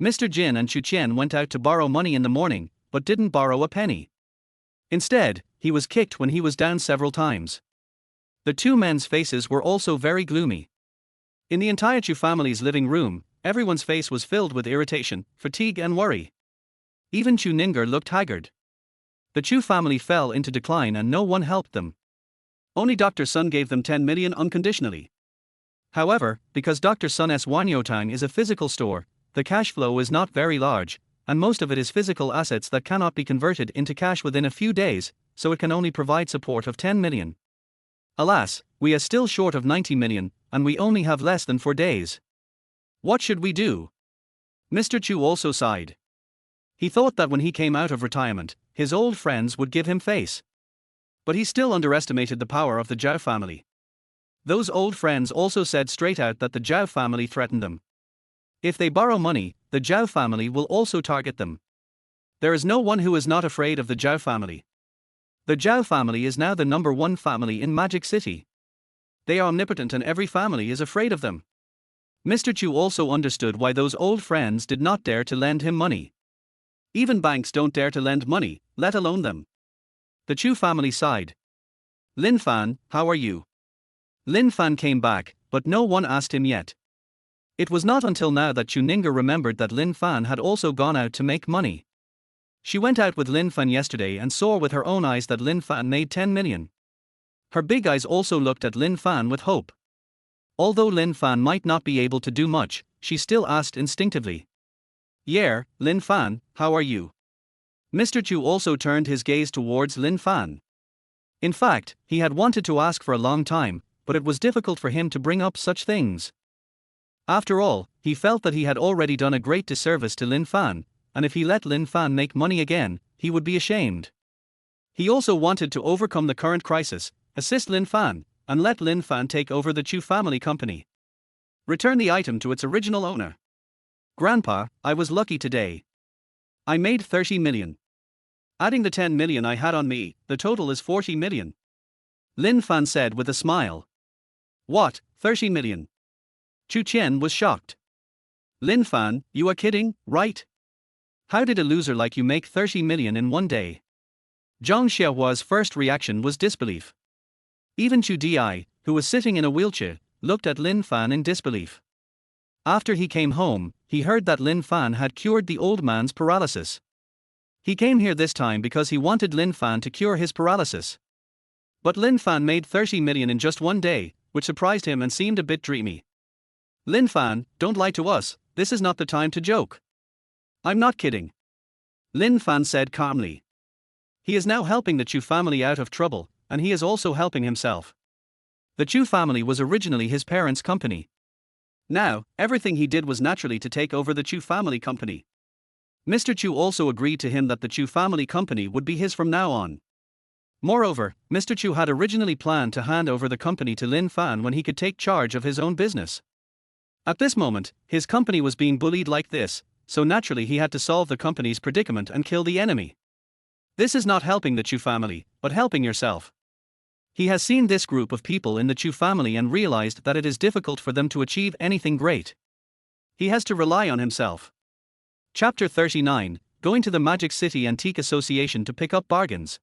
Mr. Jin and Chu Qian went out to borrow money in the morning, but didn't borrow a penny. Instead, he was kicked when he was down several times. The two men's faces were also very gloomy. In the entire Chu family's living room, everyone's face was filled with irritation, fatigue and worry. Even Chu Ninger looked haggard. The Chu family fell into decline and no one helped them. Only Dr. Sun gave them 10 million unconditionally. However, because Dr. Sun's Wanyotang is a physical store, the cash flow is not very large, and most of it is physical assets that cannot be converted into cash within a few days, so it can only provide support of 10 million. Alas, we are still short of 90 million, and we only have less than 4 days. What should we do? Mr. Chu also sighed. He thought that when he came out of retirement, his old friends would give him face. But he still underestimated the power of the Zhao family. Those old friends also said straight out that the Zhao family threatened them. If they borrow money, the Zhao family will also target them. There is no one who is not afraid of the Zhao family. The Zhao family is now the #1 family in Magic City. They are omnipotent and every family is afraid of them. Mr. Chu also understood why those old friends did not dare to lend him money. Even banks don't dare to lend money, let alone them. The Chu family sighed. Lin Fan, how are you? Lin Fan came back, but no one asked him yet. It was not until now that Chu Ninger remembered that Lin Fan had also gone out to make money. She went out with Lin Fan yesterday and saw with her own eyes that Lin Fan made 10 million. Her big eyes also looked at Lin Fan with hope. Although Lin Fan might not be able to do much, she still asked instinctively. Yeah, Lin Fan, how are you? Mr. Chu also turned his gaze towards Lin Fan. In fact, he had wanted to ask for a long time, but it was difficult for him to bring up such things. After all, he felt that he had already done a great disservice to Lin Fan, and if he let Lin Fan make money again, he would be ashamed. He also wanted to overcome the current crisis, assist Lin Fan, and let Lin Fan take over the Chu family company. Return the item to its original owner. Grandpa, I was lucky today. I made 30 million. Adding the 10 million I had on me, the total is 40 million. Lin Fan said with a smile. What, 30 million? Chu Qian was shocked. Lin Fan, you are kidding, right? How did a loser like you make 30 million in one day? Zhang Xiaohua's first reaction was disbelief. Even Chu Di, who was sitting in a wheelchair, looked at Lin Fan in disbelief. After he came home, he heard that Lin Fan had cured the old man's paralysis. He came here this time because he wanted Lin Fan to cure his paralysis. But Lin Fan made 30 million in just one day, which surprised him and seemed a bit dreamy. Lin Fan, don't lie to us, this is not the time to joke. I'm not kidding. Lin Fan said calmly. He is now helping the Chu family out of trouble, and he is also helping himself. The Chu family was originally his parents' company. Now, everything he did was naturally to take over the Chu family company. Mr. Chu also agreed to him that the Chu family company would be his from now on. Moreover, Mr. Chu had originally planned to hand over the company to Lin Fan when he could take charge of his own business. At this moment, his company was being bullied like this, so naturally he had to solve the company's predicament and kill the enemy. This is not helping the Chu family, but helping yourself. He has seen this group of people in the Chu family and realized that it is difficult for them to achieve anything great. He has to rely on himself. Chapter 39, Going to the Magic City Antique Association to pick up bargains.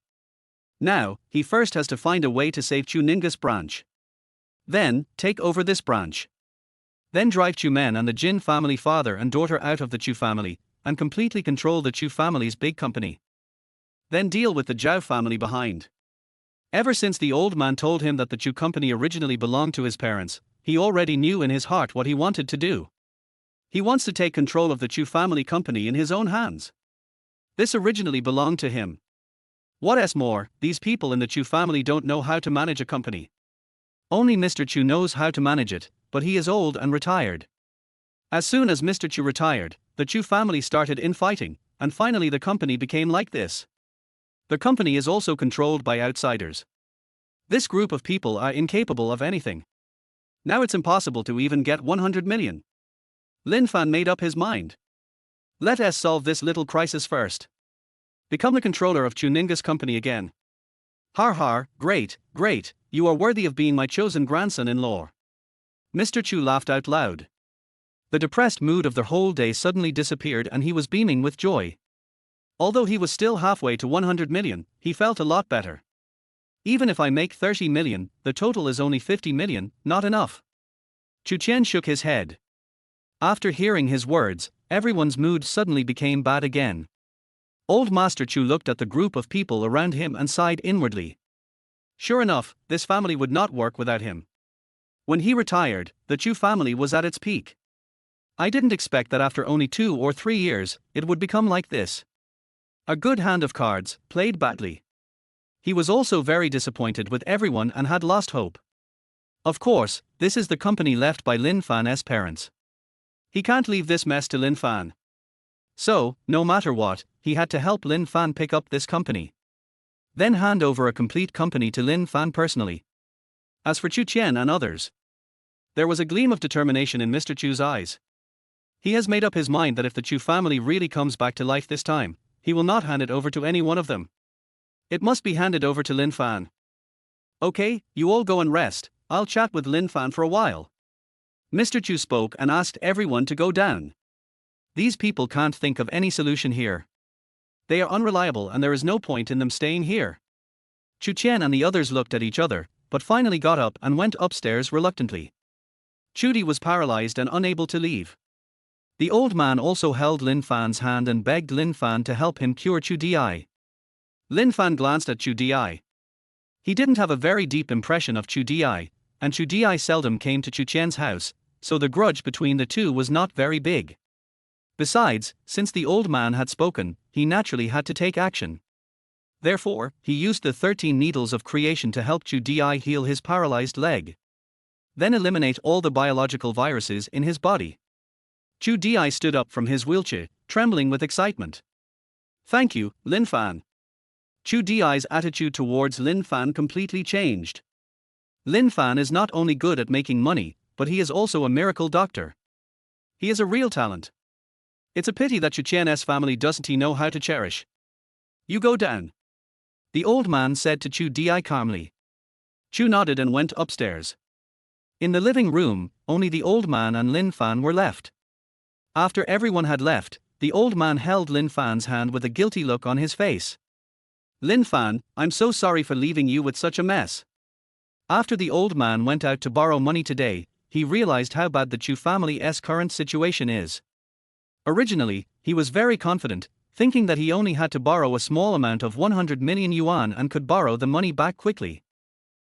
Now, he first has to find a way to save Chu Ninga's branch. Then, take over this branch. Then drive Chu Men and the Jin family father and daughter out of the Chu family, and completely control the Chu family's big company. Then deal with the Zhao family behind. Ever since the old man told him that the Chu company originally belonged to his parents, he already knew in his heart what he wanted to do. He wants to take control of the Chu family company in his own hands. This originally belonged to him. What's more, these people in the Chu family don't know how to manage a company. Only Mr. Chu knows how to manage it, but he is old and retired. As soon as Mr. Chu retired, the Chu family started infighting, and finally the company became like this. The company is also controlled by outsiders. This group of people are incapable of anything. Now it's impossible to even get 100 million. Lin Fan made up his mind. Let us solve this little crisis first. Become the controller of Chu Ninga's company again. Har har, great, great, you are worthy of being my chosen grandson-in-law. Mr. Chu laughed out loud. The depressed mood of the whole day suddenly disappeared and he was beaming with joy. Although he was still halfway to 100 million, he felt a lot better. Even if I make 30 million, the total is only 50 million, not enough. Chu Qian shook his head. After hearing his words, everyone's mood suddenly became bad again. Old Master Chu looked at the group of people around him and sighed inwardly. Sure enough, this family would not work without him. When he retired, the Chu family was at its peak. I didn't expect that after only 2 or 3 years, it would become like this. A good hand of cards, played badly. He was also very disappointed with everyone and had lost hope. Of course, this is the company left by Lin Fan's parents. He can't leave this mess to Lin Fan. So, no matter what, he had to help Lin Fan pick up this company. Then hand over a complete company to Lin Fan personally. As for Chu Qian and others, there was a gleam of determination in Mr. Chu's eyes. He has made up his mind that if the Chu family really comes back to life this time, he will not hand it over to any one of them. It must be handed over to Lin Fan. Okay, you all go and rest, I'll chat with Lin Fan for a while. Mr. Chu spoke and asked everyone to go down. These people can't think of any solution here. They are unreliable and there is no point in them staying here. Chu Qian and the others looked at each other, but finally got up and went upstairs reluctantly. Chudi was paralyzed and unable to leave. The old man also held Lin Fan's hand and begged Lin Fan to help him cure Chu Di. Lin Fan glanced at Chu Di. He didn't have a very deep impression of Chu Di, and Chu Di seldom came to Chu Qian's house, so the grudge between the two was not very big. Besides, since the old man had spoken, he naturally had to take action. Therefore, he used the 13 needles of creation to help Chu Di heal his paralyzed leg. Then eliminate all the biological viruses in his body. Chu Di stood up from his wheelchair, trembling with excitement. Thank you, Lin Fan. Chu Di's attitude towards Lin Fan completely changed. Lin Fan is not only good at making money, but he is also a miracle doctor. He is a real talent. It's a pity that Chu Qian's family doesn't know how to cherish. You go down. The old man said to Chu Di calmly. Chu nodded and went upstairs. In the living room, only the old man and Lin Fan were left. After everyone had left, the old man held Lin Fan's hand with a guilty look on his face. Lin Fan, I'm so sorry for leaving you with such a mess. After the old man went out to borrow money today, he realized how bad the Chu family's current situation is. Originally, he was very confident, thinking that he only had to borrow a small amount of 100 million yuan and could borrow the money back quickly.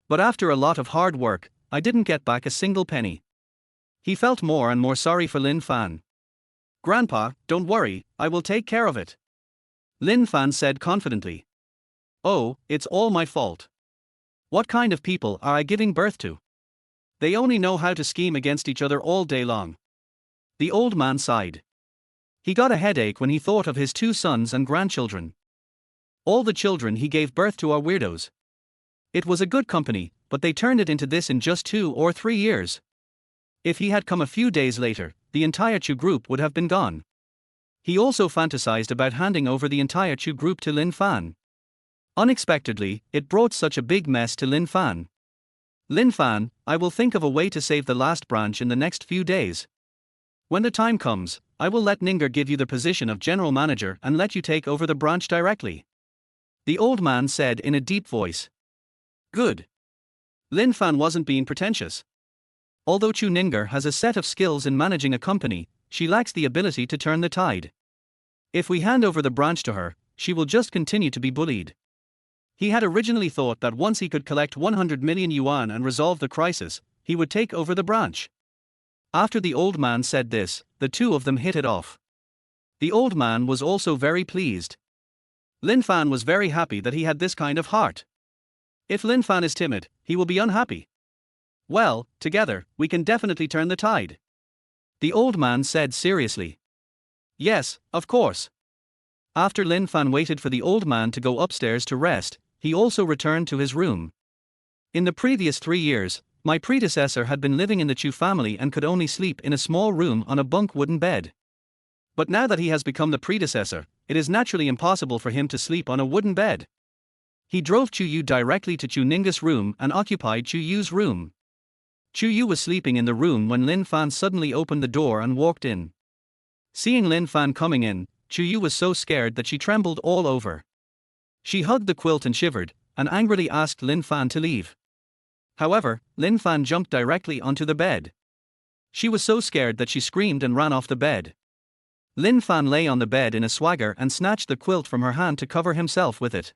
But after a lot of hard work, I didn't get back a single penny. He felt more and more sorry for Lin Fan. Grandpa, don't worry, I will take care of it. Lin Fan said confidently. Oh, it's all my fault. What kind of people are I giving birth to? They only know how to scheme against each other all day long. The old man sighed. He got a headache when he thought of his 2 sons and grandchildren. All the children he gave birth to are weirdos. It was a good company, but they turned it into this in just 2 or 3 years. If he had come a few days later, the entire Chu group would have been gone. He also fantasized about handing over the entire Chu group to Lin Fan. Unexpectedly, it brought such a big mess to Lin Fan. Lin Fan, I will think of a way to save the last branch in the next few days. When the time comes, I will let Ninger give you the position of general manager and let you take over the branch directly. The old man said in a deep voice. Good. Lin Fan wasn't being pretentious. Although Chu Ninger has a set of skills in managing a company, she lacks the ability to turn the tide. If we hand over the branch to her, she will just continue to be bullied. He had originally thought that once he could collect 100 million yuan and resolve the crisis, he would take over the branch. After the old man said this, the two of them hit it off. The old man was also very pleased. Lin Fan was very happy that he had this kind of heart. If Lin Fan is timid, he will be unhappy. Well, together, we can definitely turn the tide. The old man said seriously. Yes, of course. After Lin Fan waited for the old man to go upstairs to rest, he also returned to his room. In the previous 3 years, my predecessor had been living in the Chu family and could only sleep in a small room on a bunk wooden bed. But now that he has become the predecessor, it is naturally impossible for him to sleep on a wooden bed. He drove Chu Yu directly to Chu Ning's room and occupied Chu Yu's room. Chu Yu was sleeping in the room when Lin Fan suddenly opened the door and walked in. Seeing Lin Fan coming in, Chu Yu was so scared that she trembled all over. She hugged the quilt and shivered, and angrily asked Lin Fan to leave. However, Lin Fan jumped directly onto the bed. She was so scared that she screamed and ran off the bed. Lin Fan lay on the bed in a swagger and snatched the quilt from her hand to cover himself with it.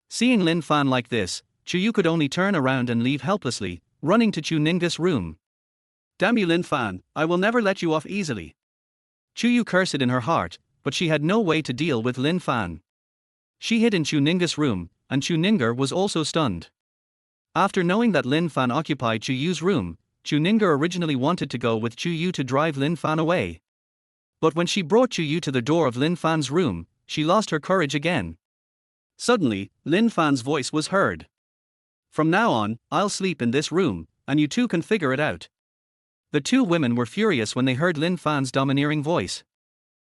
Seeing Lin Fan like this, Chu Yu could only turn around and leave helplessly, running to Chu Ning's room. "Damn you, Lin Fan, I will never let you off easily." Chu Yu cursed in her heart, but she had no way to deal with Lin Fan. She hid in Chu Ning's room, and Chu Ninger was also stunned. After knowing that Lin Fan occupied Chu Yu's room, Chu Ninger originally wanted to go with Chu Yu to drive Lin Fan away. But when she brought Chu Yu to the door of Lin Fan's room, she lost her courage again. Suddenly, Lin Fan's voice was heard. "From now on, I'll sleep in this room, and you two can figure it out." The two women were furious when they heard Lin Fan's domineering voice.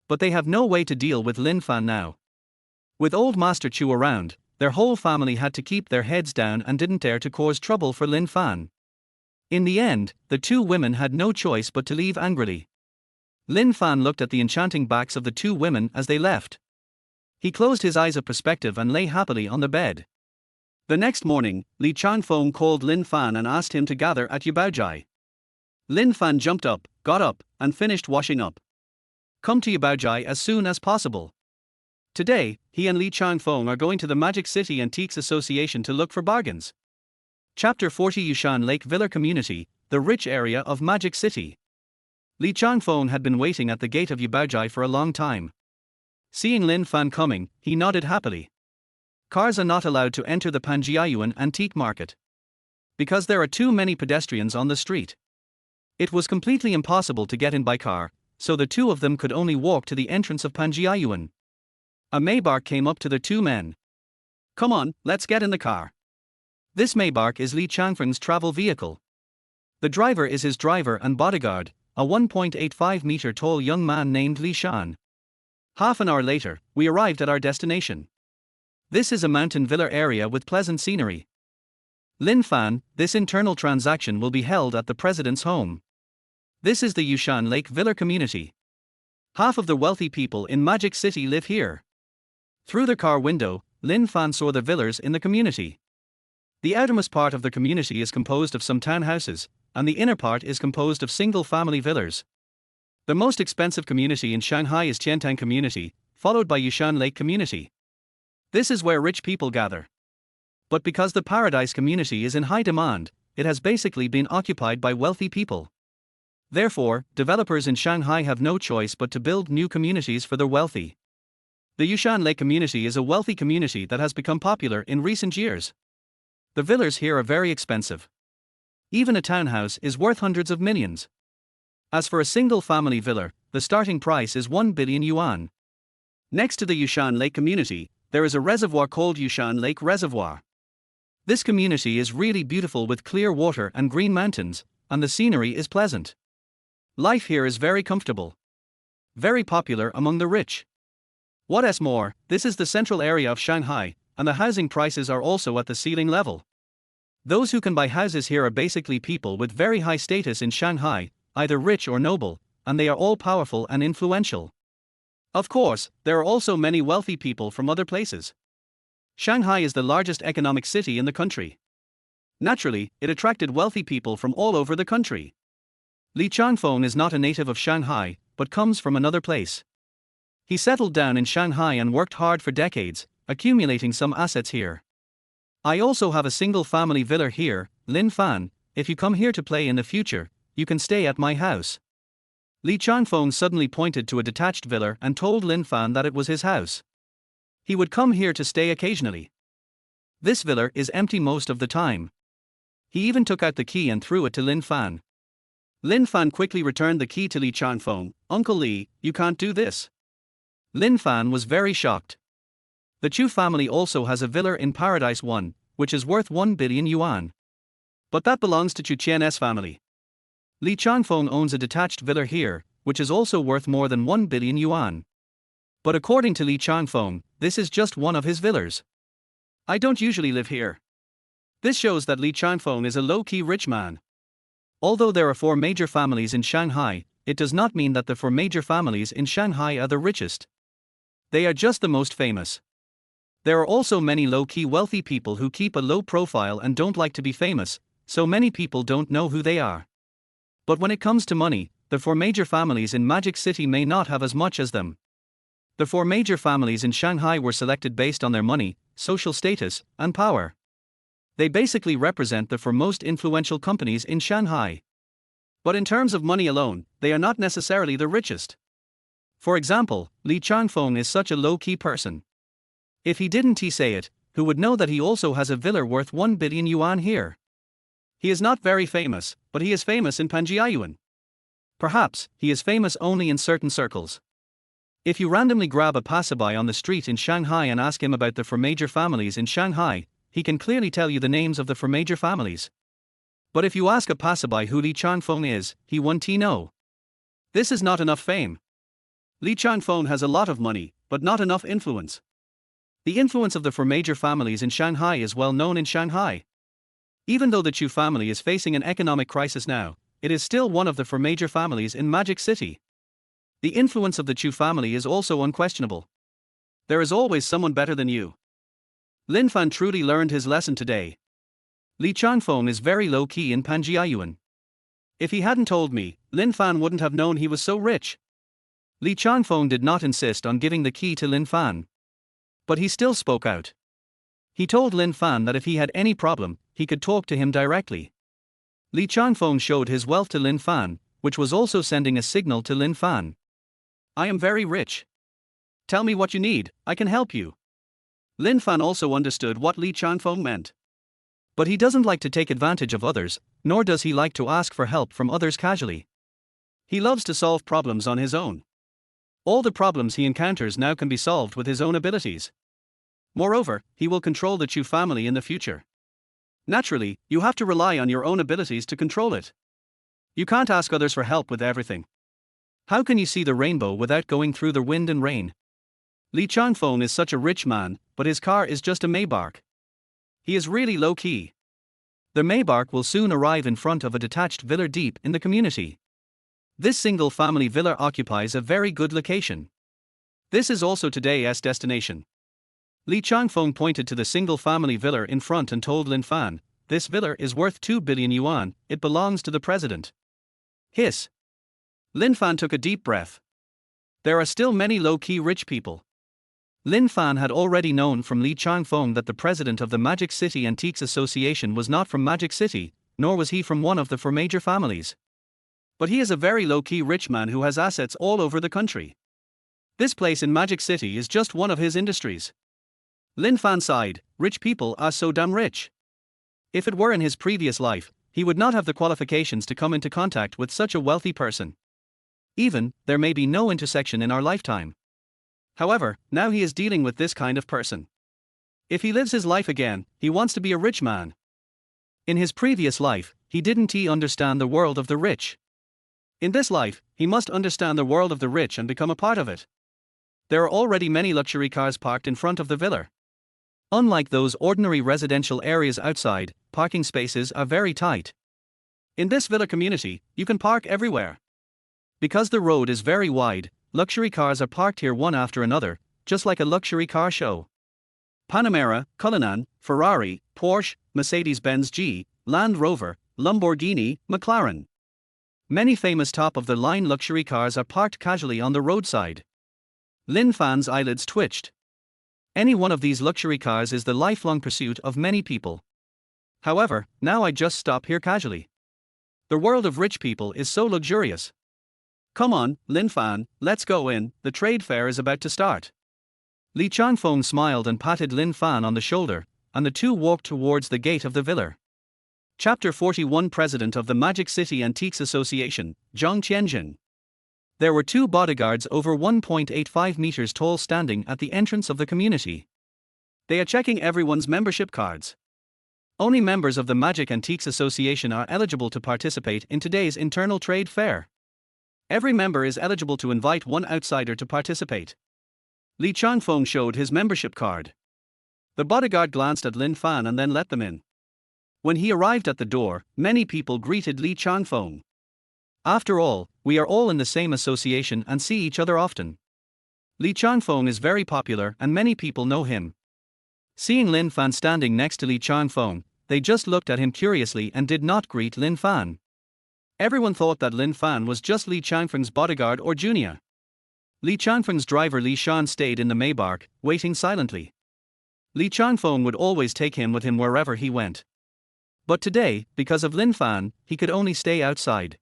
But they have no way to deal with Lin Fan now. With old Master Chu around, their whole family had to keep their heads down and didn't dare to cause trouble for Lin Fan. In the end, the two women had no choice but to leave angrily. Lin Fan looked at the enchanting backs of the two women as they left. He closed his eyes of perspective and lay happily on the bed. The next morning, Li Changfeng called Lin Fan and asked him to gather at Yabaojai. Lin Fan jumped up, got up, and finished washing up. "Come to Yabaojai as soon as possible." Today, he and Li Changfeng are going to the Magic City Antiques Association to look for bargains. Chapter 40 Yushan Lake Villa Community, the rich area of Magic City. Li Changfeng had been waiting at the gate of Yabaojai for a long time. Seeing Lin Fan coming, he nodded happily. Cars are not allowed to enter the Panjiayuan antique market, because there are too many pedestrians on the street. It was completely impossible to get in by car, so the two of them could only walk to the entrance of Panjiayuan. A Maybach came up to the two men. "Come on, let's get in the car." This Maybach is Li Changfeng's travel vehicle. The driver is his driver and bodyguard, a 1.85-meter tall young man named Li Shan. Half an hour later, we arrived at our destination. This is a mountain villa area with pleasant scenery. Lin Fan, this internal transaction will be held at the president's home. This is the Yushan Lake Villa community. Half of the wealthy people in Magic City live here. Through the car window, Lin Fan saw the villas in the community. The outermost part of the community is composed of some townhouses, and the inner part is composed of single-family villas. The most expensive community in Shanghai is Qiantang Community, followed by Yushan Lake Community. This is where rich people gather. But because the Paradise Community is in high demand, it has basically been occupied by wealthy people. Therefore, developers in Shanghai have no choice but to build new communities for the wealthy. The Yushan Lake Community is a wealthy community that has become popular in recent years. The villas here are very expensive. Even a townhouse is worth hundreds of millions. As for a single-family villa, the starting price is 1 billion yuan. Next to the Yushan Lake Community, there is a reservoir called Yushan Lake Reservoir. This community is really beautiful with clear water and green mountains, and the scenery is pleasant. Life here is very comfortable. Very popular among the rich. What's more, this is the central area of Shanghai, and the housing prices are also at the ceiling level. Those who can buy houses here are basically people with very high status in Shanghai, either rich or noble, and they are all powerful and influential. Of course, there are also many wealthy people from other places. Shanghai is the largest economic city in the country. Naturally, it attracted wealthy people from all over the country. Li Changfeng is not a native of Shanghai, but comes from another place. He settled down in Shanghai and worked hard for decades, accumulating some assets here. "I also have a single-family villa here, Lin Fan. If you come here to play in the future, you can stay at my house." Li Changfeng suddenly pointed to a detached villa and told Lin Fan that it was his house. He would come here to stay occasionally. This villa is empty most of the time. He even took out the key and threw it to Lin Fan. Lin Fan quickly returned the key to Li Changfeng. "Uncle Li, you can't do this." Lin Fan was very shocked. The Chu family also has a villa in Paradise 1, which is worth 1 billion yuan. But that belongs to Chu Qian's family. Li Changfeng owns a detached villa here, which is also worth more than 1 billion yuan. But according to Li Changfeng, this is just one of his villas. I don't usually live here. This shows that Li Changfeng is a low-key rich man. Although there are 4 major families in Shanghai, it does not mean that the 4 major families in Shanghai are the richest. They are just the most famous. There are also many low-key wealthy people who keep a low profile and don't like to be famous, so many people don't know who they are. But when it comes to money, the 4 major families in Magic City may not have as much as them. The 4 major families in Shanghai were selected based on their money, social status, and power. They basically represent the 4 most influential companies in Shanghai. But in terms of money alone, they are not necessarily the richest. For example, Li Changfeng is such a low-key person. If he didn't say it, who would know that he also has a villa worth 1 billion yuan here? He is not very famous, but he is famous in Panjiayuan. Perhaps, he is famous only in certain circles. If you randomly grab a passerby on the street in Shanghai and ask him about the 4 major families in Shanghai, he can clearly tell you the names of the 4 major families. But if you ask a passerby who Li Changfeng is, he won't know. This is not enough fame. Li Changfeng has a lot of money, but not enough influence. The influence of the 4 major families in Shanghai is well known in Shanghai. Even though the Chu family is facing an economic crisis now, it is still one of the 4 major families in Magic City. The influence of the Chu family is also unquestionable. There is always someone better than you. Lin Fan truly learned his lesson today. Li Changfeng is very low-key in Panjiayuan. If he hadn't told me, Lin Fan wouldn't have known he was so rich. Li Changfeng did not insist on giving the key to Lin Fan. But he still spoke out. He told Lin Fan that if he had any problem, he could talk to him directly. Li Changfeng showed his wealth to Lin Fan, which was also sending a signal to Lin Fan. I am very rich. Tell me what you need, I can help you. Lin Fan also understood what Li Changfeng meant. But he doesn't like to take advantage of others, nor does he like to ask for help from others casually. He loves to solve problems on his own. All the problems he encounters now can be solved with his own abilities. Moreover, he will control the Chu family in the future. Naturally, you have to rely on your own abilities to control it. You can't ask others for help with everything. How can you see the rainbow without going through the wind and rain? Li Changfeng is such a rich man, but his car is just a Maybach. He is really low-key. The Maybach will soon arrive in front of a detached villa deep in the community. This single-family villa occupies a very good location. This is also today's destination. Li Changfeng pointed to the single-family villa in front and told Lin Fan, "This villa is worth 2 billion yuan, it belongs to the president." Hiss. Lin Fan took a deep breath. There are still many low-key rich people. Lin Fan had already known from Li Changfeng that the president of the Magic City Antiques Association was not from Magic City, nor was he from one of the 4 major families. But he is a very low-key rich man who has assets all over the country. This place in Magic City is just one of his industries. Lin Fan sighed, rich people are so damn rich. If it were in his previous life, he would not have the qualifications to come into contact with such a wealthy person. Even, there may be no intersection in our lifetime. However, now he is dealing with this kind of person. If he lives his life again, he wants to be a rich man. In his previous life, he didn't understand the world of the rich. In this life, he must understand the world of the rich and become a part of it. There are already many luxury cars parked in front of the villa. Unlike those ordinary residential areas outside, parking spaces are very tight. In this villa community, you can park everywhere. Because the road is very wide, luxury cars are parked here one after another, just like a luxury car show. Panamera, Cullinan, Ferrari, Porsche, Mercedes-Benz G, Land Rover, Lamborghini, McLaren. Many famous top-of-the-line luxury cars are parked casually on the roadside. Lin Fan's eyelids twitched. Any one of these luxury cars is the lifelong pursuit of many people. However, now I just stop here casually. The world of rich people is so luxurious. Come on, Lin Fan, let's go in, the trade fair is about to start. Li Changfeng smiled and patted Lin Fan on the shoulder, and the two walked towards the gate of the villa. Chapter 41 President of the Magic City Antiques Association, Zhang Qianjin. There were 2 bodyguards over 1.85 meters tall standing at the entrance of the community. They are checking everyone's membership cards. Only members of the Magic Antiques Association are eligible to participate in today's internal trade fair. Every member is eligible to invite one outsider to participate. Li Changfeng showed his membership card. The bodyguard glanced at Lin Fan and then let them in. When he arrived at the door, many people greeted Li Changfeng. After all, we are all in the same association and see each other often. Li Changfeng is very popular and many people know him. Seeing Lin Fan standing next to Li Changfeng, they just looked at him curiously and did not greet Lin Fan. Everyone thought that Lin Fan was just Li Changfeng's bodyguard or junior. Li Changfeng's driver Li Shan stayed in the Maybach, waiting silently. Li Changfeng would always take him with him wherever he went. But today, because of Lin Fan, he could only stay outside.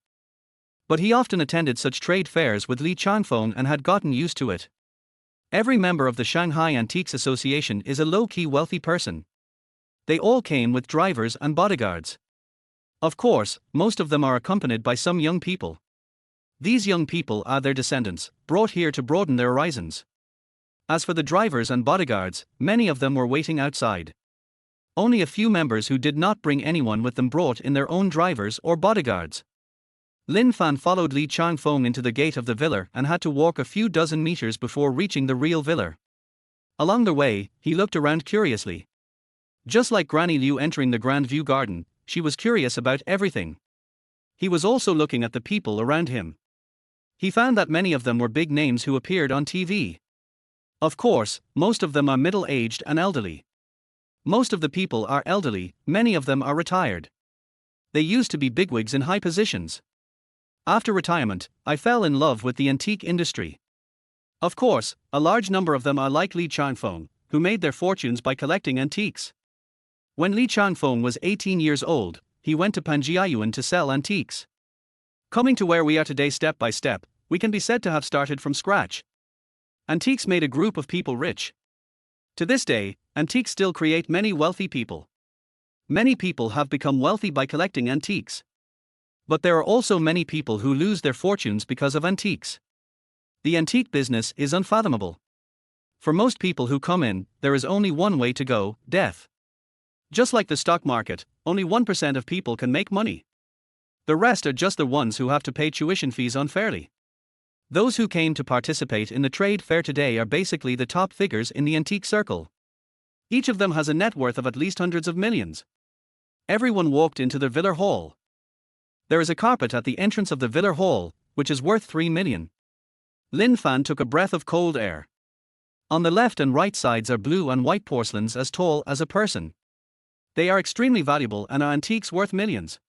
But he often attended such trade fairs with Li Changfeng and had gotten used to it. Every member of the Shanghai Antiques Association is a low-key wealthy person. They all came with drivers and bodyguards. Of course, most of them are accompanied by some young people. These young people are their descendants, brought here to broaden their horizons. As for the drivers and bodyguards, many of them were waiting outside. Only a few members who did not bring anyone with them brought in their own drivers or bodyguards. Lin Fan followed Li Changfeng into the gate of the villa and had to walk a few dozen meters before reaching the real villa. Along the way, he looked around curiously. Just like Granny Liu entering the Grand View Garden, she was curious about everything. He was also looking at the people around him. He found that many of them were big names who appeared on TV. Of course, most of them are middle-aged and elderly. Most of the people are elderly, many of them are retired. They used to be bigwigs in high positions. After retirement, I fell in love with the antique industry. Of course, a large number of them are like Li Changfeng, who made their fortunes by collecting antiques. When Li Changfeng was 18 years old, he went to Panjiayuan to sell antiques. Coming to where we are today step by step, we can be said to have started from scratch. Antiques made a group of people rich. To this day, antiques still create many wealthy people. Many people have become wealthy by collecting antiques. But there are also many people who lose their fortunes because of antiques. The antique business is unfathomable. For most people who come in, there is only one way to go: death. Just like the stock market, only 1% of people can make money. The rest are just the ones who have to pay tuition fees unfairly. Those who came to participate in the trade fair today are basically the top figures in the antique circle. Each of them has a net worth of at least hundreds of millions. Everyone walked into the Villa Hall. There is a carpet at the entrance of the Villa Hall, which is worth 3 million. Lin Fan took a breath of cold air. On the left and right sides are blue and white porcelains as tall as a person. They are extremely valuable and are antiques worth millions.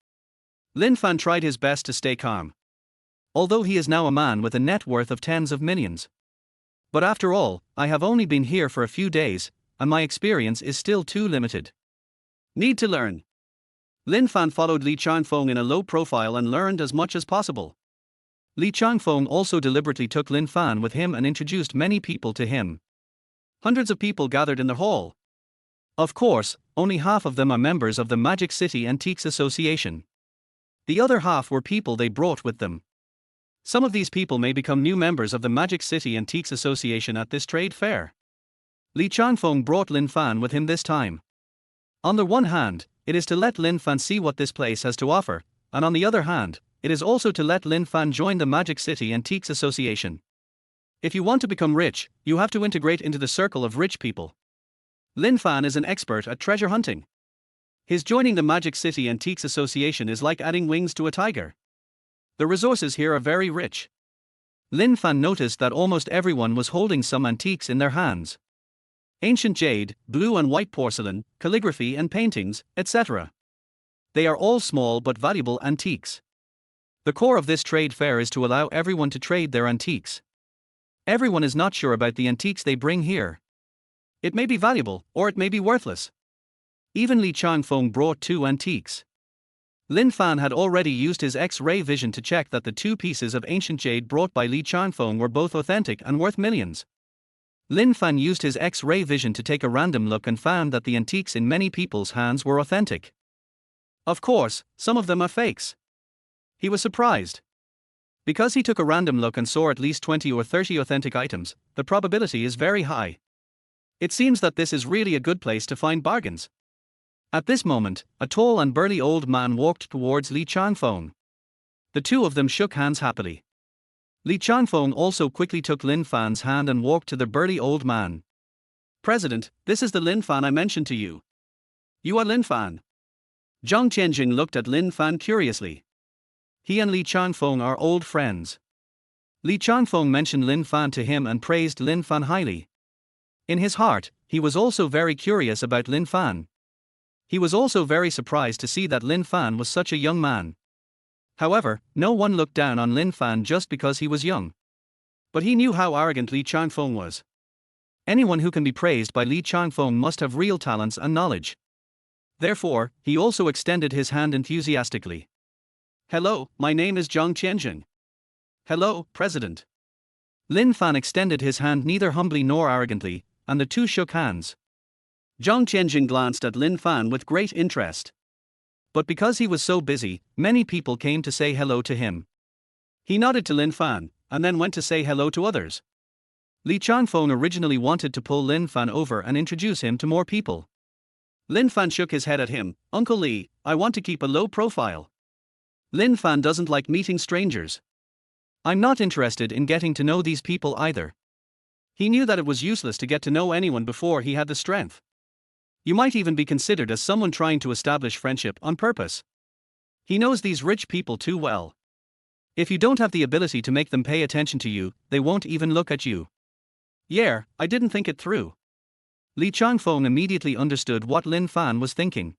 Lin Fan tried his best to stay calm. Although he is now a man with a net worth of tens of millions. But after all, I have only been here for a few days, and my experience is still too limited. Need to learn. Lin Fan followed Li Changfeng in a low profile and learned as much as possible. Li Changfeng also deliberately took Lin Fan with him and introduced many people to him. Hundreds of people gathered in the hall. Of course, only half of them are members of the Magic City Antiques Association. The other half were people they brought with them. Some of these people may become new members of the Magic City Antiques Association at this trade fair. Li Changfeng brought Lin Fan with him this time. On the one hand, it is to let Lin Fan see what this place has to offer, and on the other hand, it is also to let Lin Fan join the Magic City Antiques Association. If you want to become rich, you have to integrate into the circle of rich people. Lin Fan is an expert at treasure hunting. His joining the Magic City Antiques Association is like adding wings to a tiger. The resources here are very rich. Lin Fan noticed that almost everyone was holding some antiques in their hands. Ancient jade, blue and white porcelain, calligraphy and paintings, etc. They are all small but valuable antiques. The core of this trade fair is to allow everyone to trade their antiques. Everyone is not sure about the antiques they bring here. It may be valuable, or it may be worthless. Even Li Changfeng brought 2 antiques. Lin Fan had already used his X-ray vision to check that the 2 pieces of ancient jade brought by Li Changfeng were both authentic and worth millions. Lin Fan used his X-ray vision to take a random look and found that the antiques in many people's hands were authentic. Of course, some of them are fakes. He was surprised. Because he took a random look and saw at least 20 or 30 authentic items, the probability is very high. It seems that this is really a good place to find bargains. At this moment, a tall and burly old man walked towards Li Changfeng. The two of them shook hands happily. Li Changfeng also quickly took Lin Fan's hand and walked to the burly old man. President, this is the Lin Fan I mentioned to you. You are Lin Fan. Zhang Qianjing looked at Lin Fan curiously. He and Li Changfeng are old friends. Li Changfeng mentioned Lin Fan to him and praised Lin Fan highly. In his heart, he was also very curious about Lin Fan. He was also very surprised to see that Lin Fan was such a young man. However, no one looked down on Lin Fan just because he was young. But he knew how arrogant Li Changfeng was. Anyone who can be praised by Li Changfeng must have real talents and knowledge. Therefore, he also extended his hand enthusiastically. Hello, my name is Zhang Qianjing. Hello, President. Lin Fan extended his hand neither humbly nor arrogantly, and the two shook hands. Zhang Qianjing glanced at Lin Fan with great interest. But because he was so busy, many people came to say hello to him. He nodded to Lin Fan, and then went to say hello to others. Li Changfeng originally wanted to pull Lin Fan over and introduce him to more people. Lin Fan shook his head at him. Uncle Li, I want to keep a low profile. Lin Fan doesn't like meeting strangers. I'm not interested in getting to know these people either. He knew that it was useless to get to know anyone before he had the strength. You might even be considered as someone trying to establish friendship on purpose. He knows these rich people too well. If you don't have the ability to make them pay attention to you, they won't even look at you. Yeah, I didn't think it through. Li Changfeng immediately understood what Lin Fan was thinking.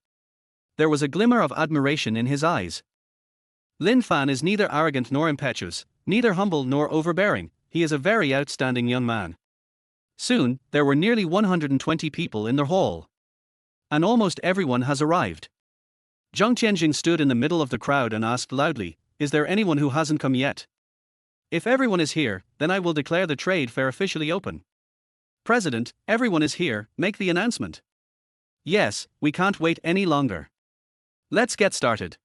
There was a glimmer of admiration in his eyes. Lin Fan is neither arrogant nor impetuous, neither humble nor overbearing. He is a very outstanding young man. Soon, there were nearly 120 people in the hall. And almost everyone has arrived. Zhang Qianjing stood in the middle of the crowd and asked loudly, "Is there anyone who hasn't come yet? If everyone is here, then I will declare the trade fair officially open." President, everyone is here, make the announcement. Yes, we can't wait any longer. Let's get started.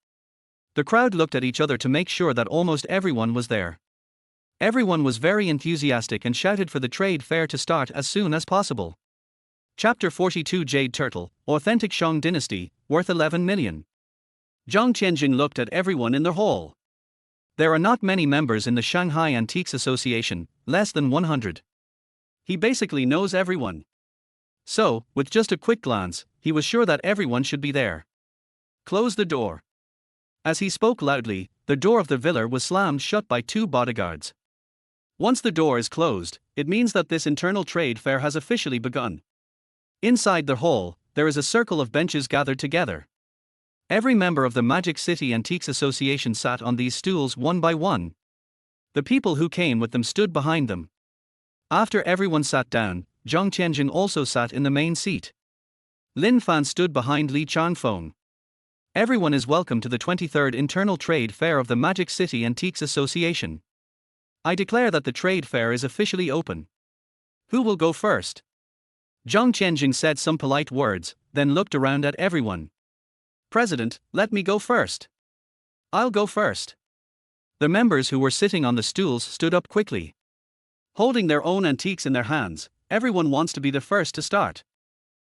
The crowd looked at each other to make sure that almost everyone was there. Everyone was very enthusiastic and shouted for the trade fair to start as soon as possible. Chapter 42 Jade Turtle, Authentic Shang Dynasty, worth 11 million. Zhang Qianjing looked at everyone in the hall. There are not many members in the Shanghai Antiques Association, less than 100. He basically knows everyone. So, with just a quick glance, he was sure that everyone should be there. Close the door. As he spoke loudly, the door of the villa was slammed shut by two bodyguards. Once the door is closed, it means that this internal trade fair has officially begun. Inside the hall, there is a circle of benches gathered together. Every member of the Magic City Antiques Association sat on these stools one by one. The people who came with them stood behind them. After everyone sat down, Zhang Qianjing also sat in the main seat. Lin Fan stood behind Li Changfeng. Everyone is welcome to the 23rd Internal Trade Fair of the Magic City Antiques Association. I declare that the trade fair is officially open. Who will go first? Zhang Qianjing said some polite words, then looked around at everyone. President, let me go first. I'll go first. The members who were sitting on the stools stood up quickly. Holding their own antiques in their hands, everyone wants to be the first to start.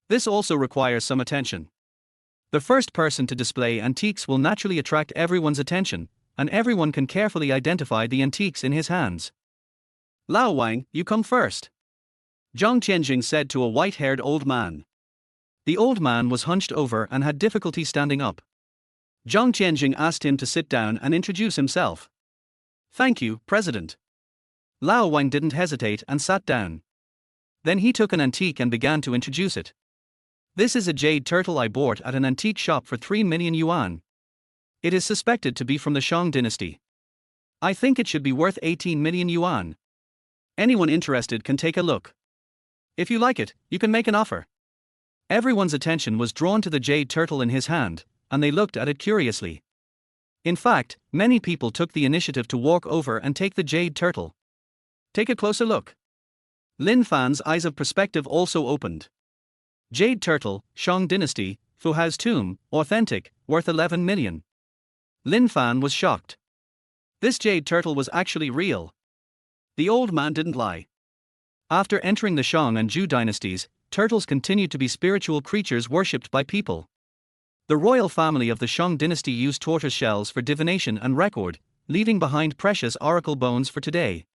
This also requires some attention. The first person to display antiques will naturally attract everyone's attention, and everyone can carefully identify the antiques in his hands. Lao Wang, you come first. Zhang Qianjing said to a white-haired old man. The old man was hunched over and had difficulty standing up. Zhang Qianjing asked him to sit down and introduce himself. Thank you, President. Lao Wang didn't hesitate and sat down. Then he took an antique and began to introduce it. This is a jade turtle I bought at an antique shop for 3 million yuan. It is suspected to be from the Shang dynasty. I think it should be worth 18 million yuan. Anyone interested can take a look. If you like it, you can make an offer. Everyone's attention was drawn to the jade turtle in his hand, and they looked at it curiously. In fact, many people took the initiative to walk over and take the jade turtle. Take a closer look. Lin Fan's eyes of perspective also opened. Jade turtle, Shang dynasty, Fu Hao's tomb, authentic, worth 11 million. Lin Fan was shocked. This jade turtle was actually real. The old man didn't lie. After entering the Shang and Zhou dynasties, turtles continued to be spiritual creatures worshipped by people. The royal family of the Shang dynasty used tortoise shells for divination and record, leaving behind precious oracle bones for today.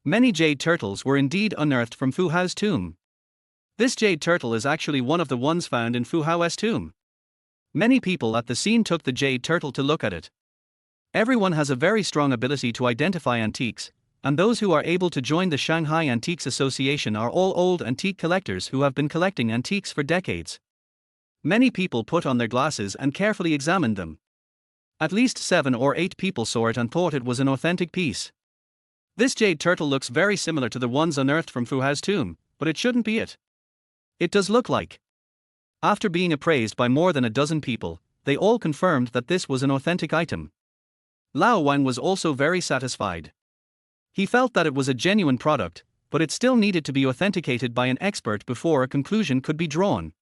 Many jade turtles were indeed unearthed from Fu Hao's tomb. This jade turtle is actually one of the ones found in Fu Hao's tomb. Many people at the scene took the jade turtle to look at it. Everyone has a very strong ability to identify antiques, and those who are able to join the Shanghai Antiques Association are all old antique collectors who have been collecting antiques for decades. Many people put on their glasses and carefully examined them. At least 7 or 8 people saw it and thought it was an authentic piece. This jade turtle looks very similar to the ones unearthed from Fu Hao's tomb, but it shouldn't be it. It does look like. After being appraised by more than a dozen people, they all confirmed that this was an authentic item. Lao Wang was also very satisfied. He felt that it was a genuine product, but it still needed to be authenticated by an expert before a conclusion could be drawn.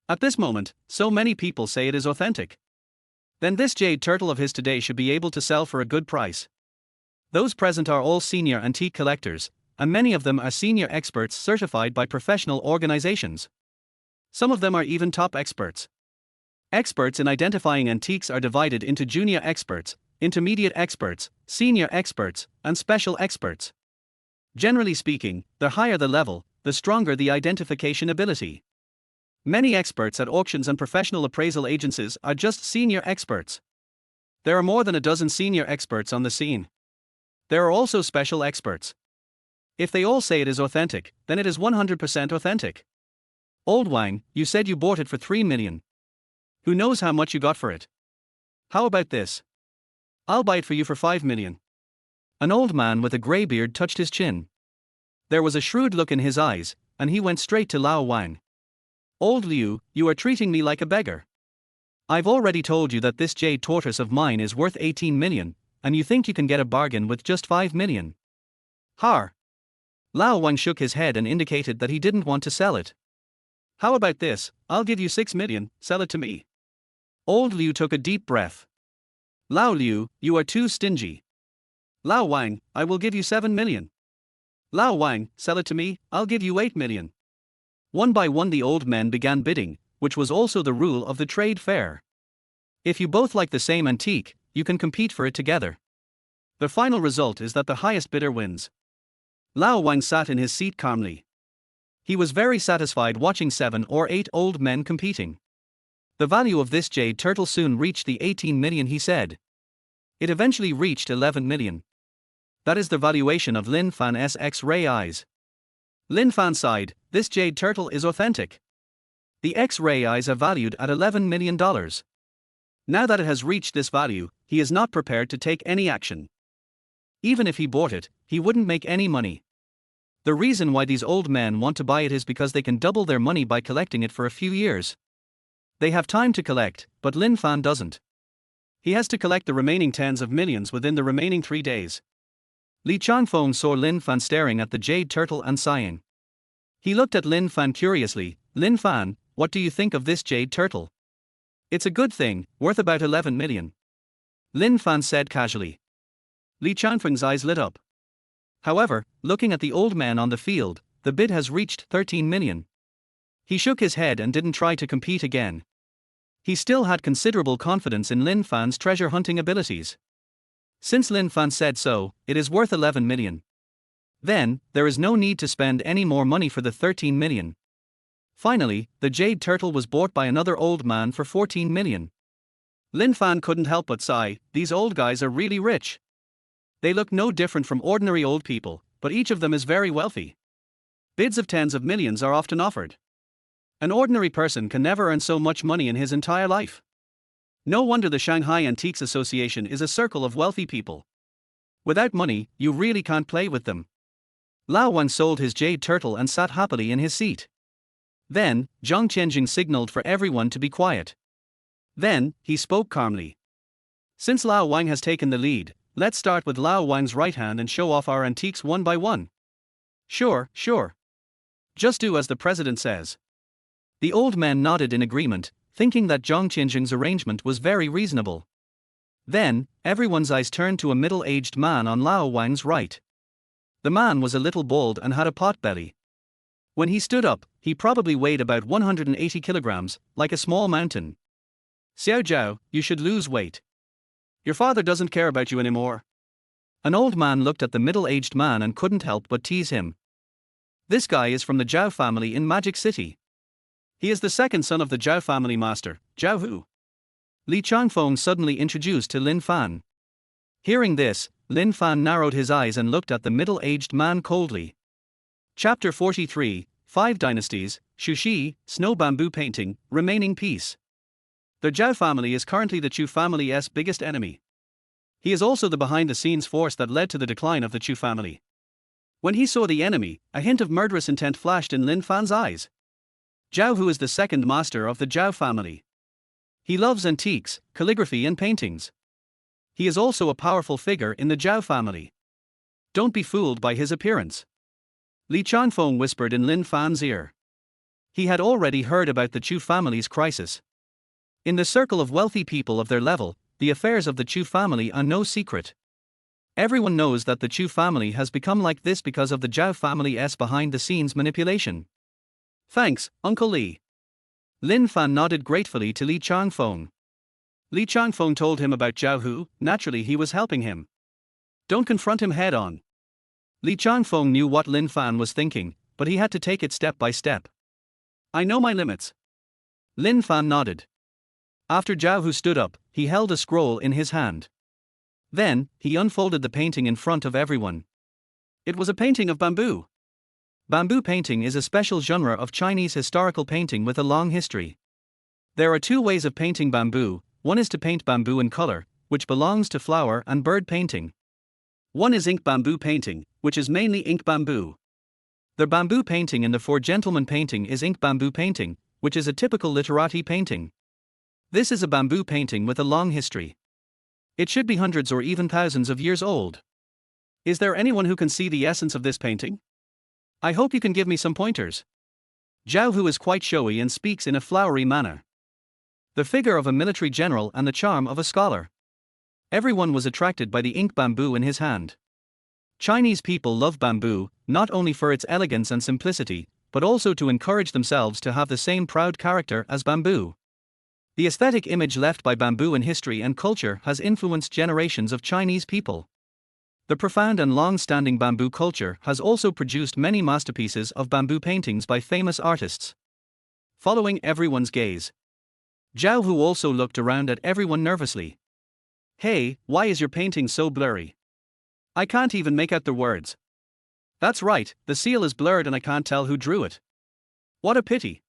At this moment, so many people say it is authentic. Then this jade turtle of his today should be able to sell for a good price. Those present are all senior antique collectors, and many of them are senior experts certified by professional organizations. Some of them are even top experts. Experts in identifying antiques are divided into junior experts, intermediate experts, senior experts, and special experts. Generally speaking, the higher the level, the stronger the identification ability. Many experts at auctions and professional appraisal agencies are just senior experts. There are more than a dozen senior experts on the scene. There are also special experts. If they all say it is authentic, then it is 100% authentic. Old Wang, you said you bought it for 3 million. Who knows how much you got for it? How about this? I'll buy it for you for 5 million. An old man with a grey beard touched his chin. There was a shrewd look in his eyes, and he went straight to Lao Wang. Old Liu, you are treating me like a beggar. I've already told you that this jade tortoise of mine is worth 18 million, and you think you can get a bargain with just 5 million. Har. Lao Wang shook his head and indicated that he didn't want to sell it. How about this? I'll give you 6 million, sell it to me. Old Liu took a deep breath. Lao Liu, you are too stingy. Lao Wang, I will give you 7 million. Lao Wang, sell it to me, I'll give you 8 million. One by one the old men began bidding, which was also the rule of the trade fair. If you both like the same antique, you can compete for it together. The final result is that the highest bidder wins. Lao Wang sat in his seat calmly. He was very satisfied watching 7 or 8 old men competing. The value of this jade turtle soon reached the 18 million he said. It eventually reached 11 million. That is the valuation of Lin Fan's X-ray eyes. Lin Fan sighed, this jade turtle is authentic. The X-ray eyes are valued at $11 million. Now that it has reached this value, he is not prepared to take any action. Even if he bought it, he wouldn't make any money. The reason why these old men want to buy it is because they can double their money by collecting it for a few years. They have time to collect, but Lin Fan doesn't. He has to collect the remaining tens of millions within the remaining 3 days. Li Chanfeng saw Lin Fan staring at the jade turtle and sighing. He looked at Lin Fan curiously. Lin Fan, what do you think of this jade turtle? It's a good thing, worth about 11 million. Lin Fan said casually. Li Chanfeng's eyes lit up. However, looking at the old man on the field, the bid has reached 13 million. He shook his head and didn't try to compete again. He still had considerable confidence in Lin Fan's treasure hunting abilities. Since Lin Fan said so, it is worth 11 million. Then, there is no need to spend any more money for the 13 million. Finally, the jade turtle was bought by another old man for 14 million. Lin Fan couldn't help but sigh, these old guys are really rich. They look no different from ordinary old people, but each of them is very wealthy. Bids of tens of millions are often offered. An ordinary person can never earn so much money in his entire life. No wonder the Shanghai Antiques Association is a circle of wealthy people. Without money, you really can't play with them. Lao Wang sold his jade turtle and sat happily in his seat. Then, Zhang Qianjing signaled for everyone to be quiet. Then, he spoke calmly. Since Lao Wang has taken the lead, let's start with Lao Wang's right hand and show off our antiques one by one. Sure. Just do as the president says. The old man nodded in agreement, thinking that Zhang Qianjing's arrangement was very reasonable. Then, everyone's eyes turned to a middle-aged man on Lao Wang's right. The man was a little bald and had a pot belly. When he stood up, he probably weighed about 180 kilograms, like a small mountain. Xiao Zhao, you should lose weight. Your father doesn't care about you anymore. An old man looked at the middle-aged man and couldn't help but tease him. This guy is from the Zhao family in Magic City. He is the second son of the Zhao family master, Zhao Hu. Li Changfeng suddenly introduced to Lin Fan. Hearing this, Lin Fan narrowed his eyes and looked at the middle-aged man coldly. Chapter 43, 5 Dynasties, Shushi, Snow Bamboo Painting, Remaining Peace. The Zhao family is currently the Chu family's biggest enemy. He is also the behind-the-scenes force that led to the decline of the Chu family. When he saw the enemy, a hint of murderous intent flashed in Lin Fan's eyes. Zhao Hu is the second master of the Zhao family. He loves antiques, calligraphy and paintings. He is also a powerful figure in the Zhao family. Don't be fooled by his appearance. Li Changfeng whispered in Lin Fan's ear. He had already heard about the Chu family's crisis. In the circle of wealthy people of their level, the affairs of the Chu family are no secret. Everyone knows that the Chu family has become like this because of the Zhao family's behind-the-scenes manipulation. Thanks, Uncle Li. Lin Fan nodded gratefully to Li Changfeng. Li Changfeng told him about Zhao Hu. Naturally he was helping him. Don't confront him head-on. Li Changfeng knew what Lin Fan was thinking, but he had to take it step by step. I know my limits. Lin Fan nodded. After Zhao Hu stood up, he held a scroll in his hand. Then, he unfolded the painting in front of everyone. It was a painting of bamboo. Bamboo painting is a special genre of Chinese historical painting with a long history. There are two ways of painting bamboo. One is to paint bamboo in color, which belongs to flower and bird painting. One is ink bamboo painting, which is mainly ink bamboo. The bamboo painting in the Four Gentlemen painting is ink bamboo painting, which is a typical literati painting. This is a bamboo painting with a long history. It should be hundreds or even thousands of years old. Is there anyone who can see the essence of this painting? I hope you can give me some pointers. Zhao Hu is quite showy and speaks in a flowery manner. The figure of a military general and the charm of a scholar. Everyone was attracted by the ink bamboo in his hand. Chinese people love bamboo, not only for its elegance and simplicity, but also to encourage themselves to have the same proud character as bamboo. The aesthetic image left by bamboo in history and culture has influenced generations of Chinese people. The profound and long-standing bamboo culture has also produced many masterpieces of bamboo paintings by famous artists. Following everyone's gaze, Zhao Hu also looked around at everyone nervously. Hey, why is your painting so blurry? I can't even make out the words. That's right, the seal is blurred and I can't tell who drew it. What a pity.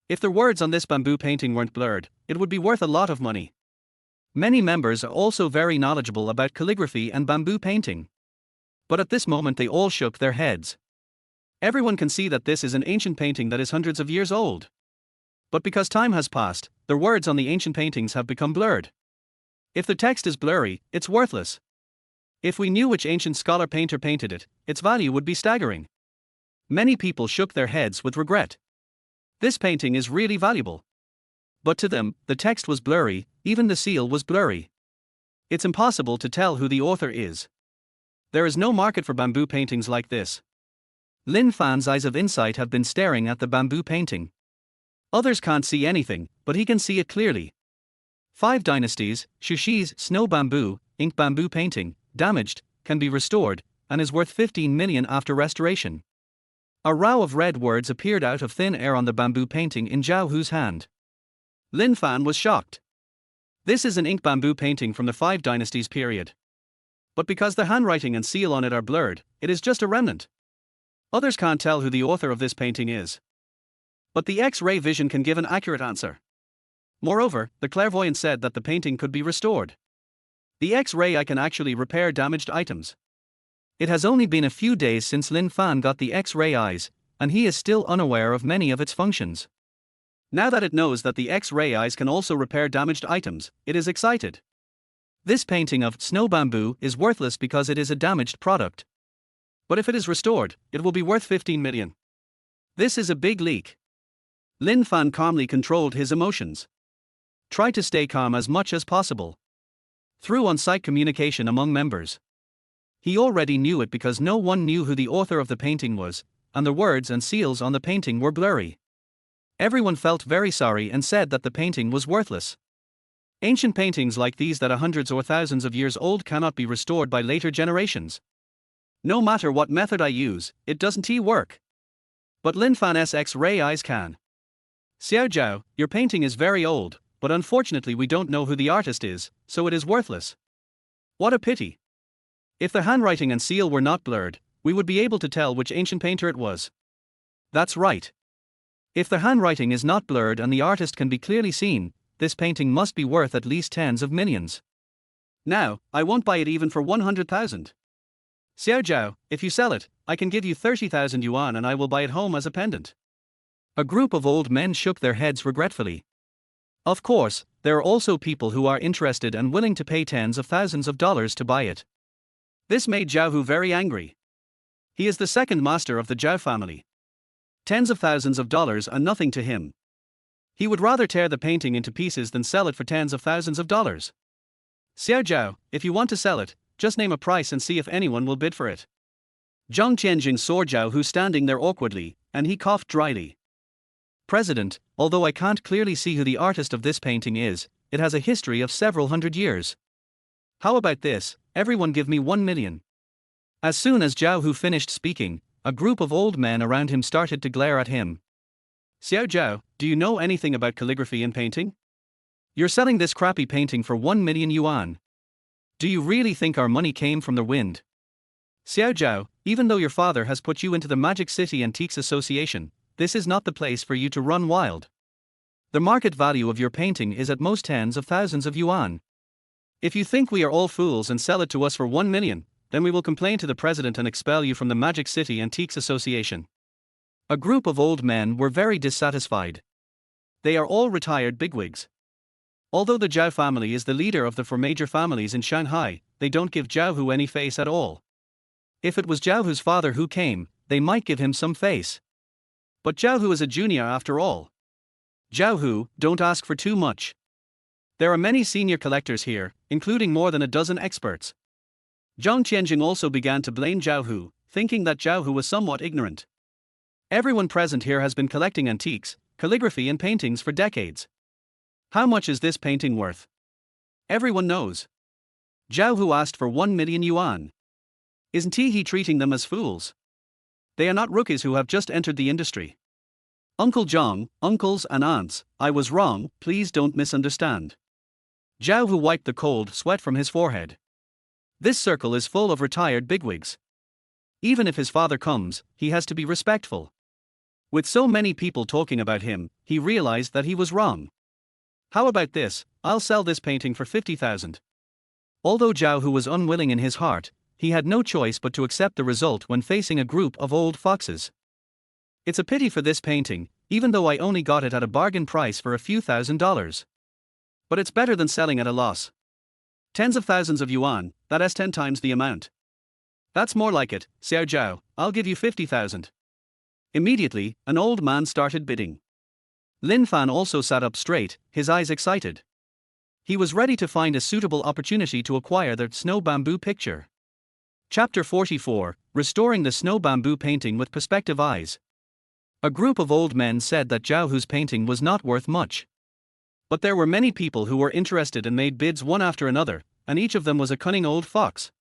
If the words on this bamboo painting weren't blurred, it would be worth a lot of money. Many members are also very knowledgeable about calligraphy and bamboo painting. But at this moment they all shook their heads. Everyone can see that this is an ancient painting that is hundreds of years old. But because time has passed, the words on the ancient paintings have become blurred. If the text is blurry, it's worthless. If we knew which ancient scholar painter painted it, its value would be staggering. Many people shook their heads with regret. This painting is really valuable. But to them, the text was blurry, even the seal was blurry. It's impossible to tell who the author is. There is no market for bamboo paintings like this. Lin Fan's eyes of insight have been staring at the bamboo painting. Others can't see anything, but he can see it clearly. 5 Dynasties, Shushi's Snow Bamboo, Ink Bamboo Painting, damaged, can be restored, and is worth 15 million after restoration. A row of red words appeared out of thin air on the bamboo painting in Zhao Hu's hand. Lin Fan was shocked. This is an ink bamboo painting from the 5 Dynasties period. But because the handwriting and seal on it are blurred, it is just a remnant. Others can't tell who the author of this painting is. But the X-ray vision can give an accurate answer. Moreover, the clairvoyant said that the painting could be restored. The X-ray eye can actually repair damaged items. It has only been a few days since Lin Fan got the X-ray eyes, and he is still unaware of many of its functions. Now that it knows that the X-ray eyes can also repair damaged items, it is excited. This painting of Snow Bamboo is worthless because it is a damaged product. But if it is restored, it will be worth 15 million. This is a big leak. Lin Fan calmly controlled his emotions. Try to stay calm as much as possible. Through on-site communication among members. He already knew it because no one knew who the author of the painting was, and the words and seals on the painting were blurry. Everyone felt very sorry and said that the painting was worthless. Ancient paintings like these that are hundreds or thousands of years old cannot be restored by later generations. No matter what method I use, it doesn't work. But Lin Fan's X-ray eyes can. Xiao Zhao, your painting is very old, but unfortunately we don't know who the artist is, so it is worthless. What a pity. If the handwriting and seal were not blurred, we would be able to tell which ancient painter it was. That's right. If the handwriting is not blurred and the artist can be clearly seen, this painting must be worth at least tens of millions. Now, I won't buy it even for 100,000. Xiao Zhao, if you sell it, I can give you 30,000 yuan and I will buy it home as a pendant. A group of old men shook their heads regretfully. Of course, there are also people who are interested and willing to pay tens of thousands of dollars to buy it. This made Zhao Hu very angry. He is the second master of the Zhao family. Tens of thousands of dollars are nothing to him. He would rather tear the painting into pieces than sell it for tens of thousands of dollars. Xiao Zhao, if you want to sell it, just name a price and see if anyone will bid for it. Zhang Qianjing saw Zhao Hu standing there awkwardly, and he coughed dryly. President, although I can't clearly see who the artist of this painting is, it has a history of several hundred years. How about this, everyone give me 1 million. As soon as Zhao Hu finished speaking, a group of old men around him started to glare at him. Xiao Zhao, do you know anything about calligraphy and painting? You're selling this crappy painting for 1 million yuan. Do you really think our money came from the wind? Xiao Zhao, even though your father has put you into the Magic City Antiques Association, this is not the place for you to run wild. The market value of your painting is at most tens of thousands of yuan. If you think we are all fools and sell it to us for 1 million, then we will complain to the president and expel you from the Magic City Antiques Association. A group of old men were very dissatisfied. They are all retired bigwigs. Although the Zhao family is the leader of the four major families in Shanghai, they don't give Zhao Hu any face at all. If it was Zhao Hu's father who came, they might give him some face. But Zhao Hu is a junior after all. Zhao Hu, don't ask for too much. There are many senior collectors here, including more than a dozen experts. Zhang Qianjing also began to blame Zhao Hu, thinking that Zhao Hu was somewhat ignorant. Everyone present here has been collecting antiques, calligraphy and paintings for decades. How much is this painting worth? Everyone knows. Zhao Hu asked for 1 million yuan. Isn't he treating them as fools? They are not rookies who have just entered the industry. Uncle Zhang, uncles and aunts, I was wrong, please don't misunderstand. Zhao Hu wiped the cold sweat from his forehead. This circle is full of retired bigwigs. Even if his father comes, he has to be respectful. With so many people talking about him, he realized that he was wrong. How about this, I'll sell this painting for 50,000. Although Zhao Hu was unwilling in his heart, he had no choice but to accept the result when facing a group of old foxes. It's a pity for this painting, even though I only got it at a bargain price for a few $1,000s. But it's better than selling at a loss. Tens of thousands of yuan, that's 10 times the amount. That's more like it, Xiao Zhao, I'll give you 50,000. Immediately, an old man started bidding. Lin Fan also sat up straight, his eyes excited. He was ready to find a suitable opportunity to acquire the snow bamboo picture. Chapter 44, Restoring the Snow Bamboo Painting with Perspective Eyes. A group of old men said that Zhao Hu's painting was not worth much. But there were many people who were interested and made bids one after another, and each of them was a cunning old fox.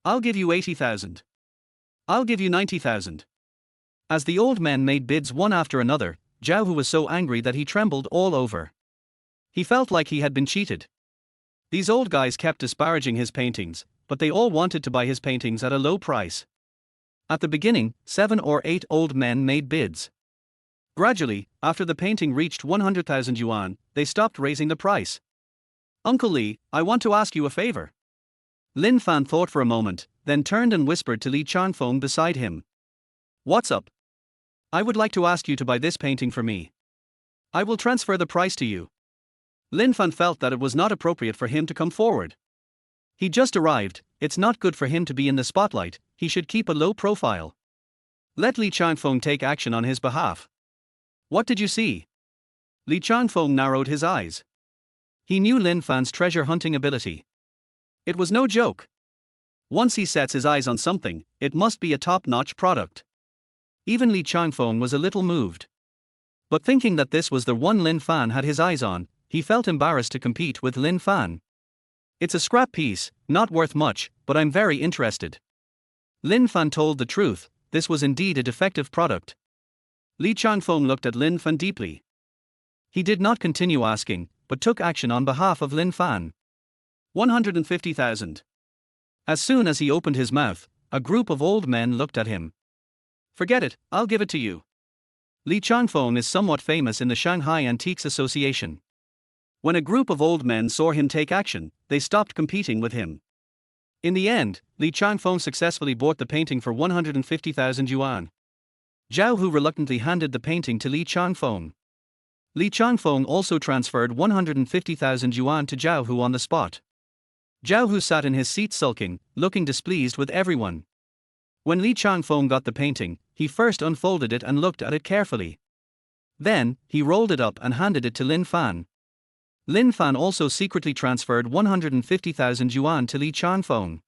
I'll give you 80,000. I'll give you 90,000. As the old men made bids one after another, Zhao Hu was so angry that he trembled all over. He felt like he had been cheated. These old guys kept disparaging his paintings, but they all wanted to buy his paintings at a low price. At the beginning, 7 or 8 old men made bids. Gradually, after the painting reached 100,000 yuan, they stopped raising the price. Uncle Li, I want to ask you a favor. Lin Fan thought for a moment, then turned and whispered to Li Changfeng beside him. What's up? I would like to ask you to buy this painting for me. I will transfer the price to you. Lin Fan felt that it was not appropriate for him to come forward. He just arrived, it's not good for him to be in the spotlight, he should keep a low profile. Let Li Changfeng take action on his behalf. What did you see? Li Changfeng narrowed his eyes. He knew Lin Fan's treasure hunting ability. It was no joke. Once he sets his eyes on something, it must be a top-notch product. Even Li Changfeng was a little moved. But thinking that this was the one Lin Fan had his eyes on, he felt embarrassed to compete with Lin Fan. It's a scrap piece, not worth much, but I'm very interested. Lin Fan told the truth, this was indeed a defective product. Li Changfeng looked at Lin Fan deeply. He did not continue asking, but took action on behalf of Lin Fan. 150,000. As soon as he opened his mouth, a group of old men looked at him. Forget it, I'll give it to you. Li Changfeng is somewhat famous in the Shanghai Antiques Association. When a group of old men saw him take action, they stopped competing with him. In the end, Li Changfeng successfully bought the painting for 150,000 yuan. Zhao Hu reluctantly handed the painting to Li Changfeng. Li Changfeng also transferred 150,000 yuan to Zhao Hu on the spot. Zhao Hu sat in his seat sulking, looking displeased with everyone. When Li Changfeng got the painting, he first unfolded it and looked at it carefully. Then, he rolled it up and handed it to Lin Fan. Lin Fan also secretly transferred 150,000 yuan to Li Changfeng.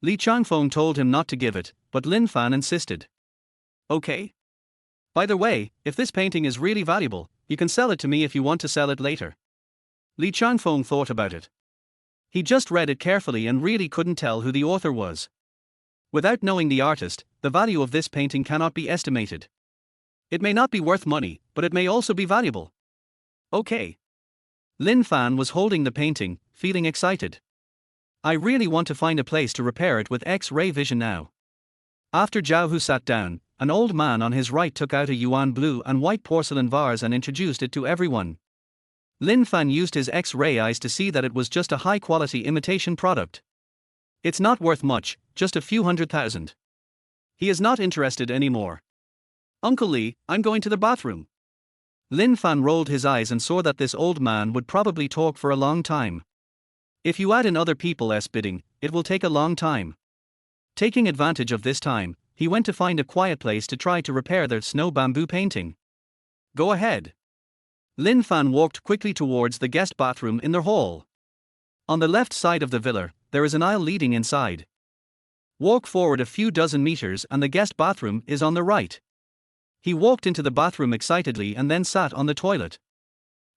Li Changfeng told him not to give it, but Lin Fan insisted. Okay. By the way, if this painting is really valuable, you can sell it to me if you want to sell it later. Li Changfeng thought about it. He just read it carefully and really couldn't tell who the author was. Without knowing the artist, the value of this painting cannot be estimated. It may not be worth money, but it may also be valuable. Okay. Lin Fan was holding the painting, feeling excited. I really want to find a place to repair it with X-ray vision now. After Zhao Hu sat down, an old man on his right took out a yuan blue and white porcelain vase and introduced it to everyone. Lin Fan used his X-ray eyes to see that it was just a high-quality imitation product. It's not worth much, just a few 100,000. He is not interested anymore. Uncle Li, I'm going to the bathroom. Lin Fan rolled his eyes and saw that this old man would probably talk for a long time. If you add in other people's bidding, it will take a long time. Taking advantage of this time, he went to find a quiet place to try to repair their snow bamboo painting. Go ahead. Lin Fan walked quickly towards the guest bathroom in their hall. On the left side of the villa, there is an aisle leading inside. Walk forward a few dozen meters and the guest bathroom is on the right. He walked into the bathroom excitedly and then sat on the toilet.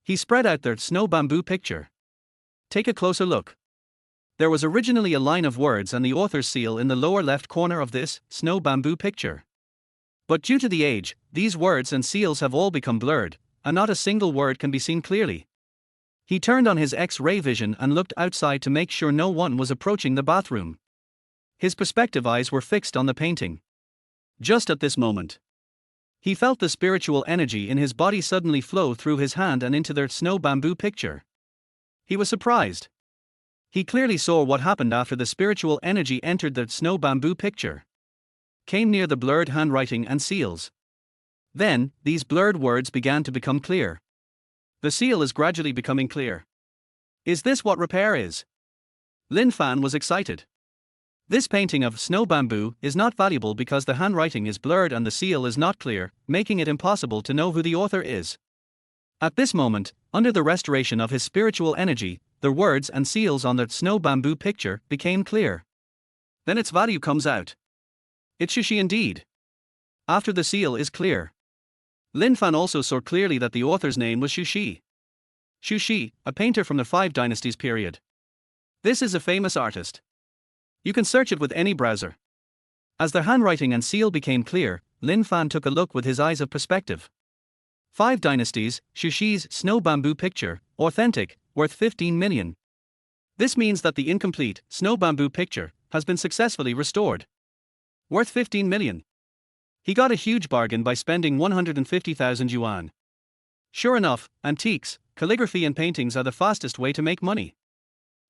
He spread out their snow bamboo picture. Take a closer look. There was originally a line of words and the author's seal in the lower left corner of this snow bamboo picture. But due to the age, these words and seals have all become blurred, and not a single word can be seen clearly. He turned on his X-ray vision and looked outside to make sure no one was approaching the bathroom. His perspective eyes were fixed on the painting. Just at this moment, he felt the spiritual energy in his body suddenly flow through his hand and into their snow bamboo picture. He was surprised. He clearly saw what happened after the spiritual energy entered the snow bamboo picture. Came near the blurred handwriting and seals. Then, these blurred words began to become clear. The seal is gradually becoming clear. Is this what repair is? Lin Fan was excited. This painting of snow bamboo is not valuable because the handwriting is blurred and the seal is not clear, making it impossible to know who the author is. At this moment, under the restoration of his spiritual energy, the words and seals on the snow bamboo picture became clear. Then its value comes out. It's Xuxi indeed. After the seal is clear, Lin Fan also saw clearly that the author's name was Xuxi. Xuxi, a painter from the 5 Dynasties period. This is a famous artist. You can search it with any browser. As the handwriting and seal became clear, Lin Fan took a look with his eyes of perspective. 5 Dynasties, Xuxi's snow bamboo picture, authentic, worth 15 million. This means that the incomplete snow bamboo picture has been successfully restored. Worth 15 million. He got a huge bargain by spending 150,000 yuan. Sure enough, antiques, calligraphy and paintings are the fastest way to make money.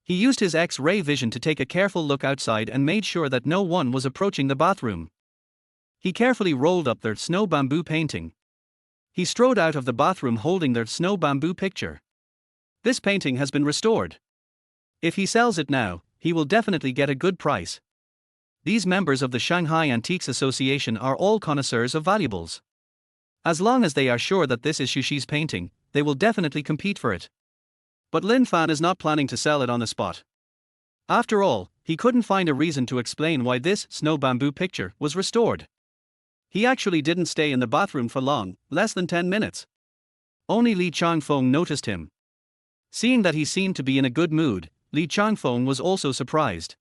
He used his X-ray vision to take a careful look outside and made sure that no one was approaching the bathroom. He carefully rolled up their snow bamboo painting. He strode out of the bathroom holding their snow bamboo picture. This painting has been restored. If he sells it now, he will definitely get a good price. These members of the Shanghai Antiques Association are all connoisseurs of valuables. As long as they are sure that this is Xuxi's painting, they will definitely compete for it. But Lin Fan is not planning to sell it on the spot. After all, he couldn't find a reason to explain why this snow bamboo picture was restored. He actually didn't stay in the bathroom for long, less than 10 minutes. Only Li Changfeng noticed him. Seeing that he seemed to be in a good mood, Li Changfeng was also surprised.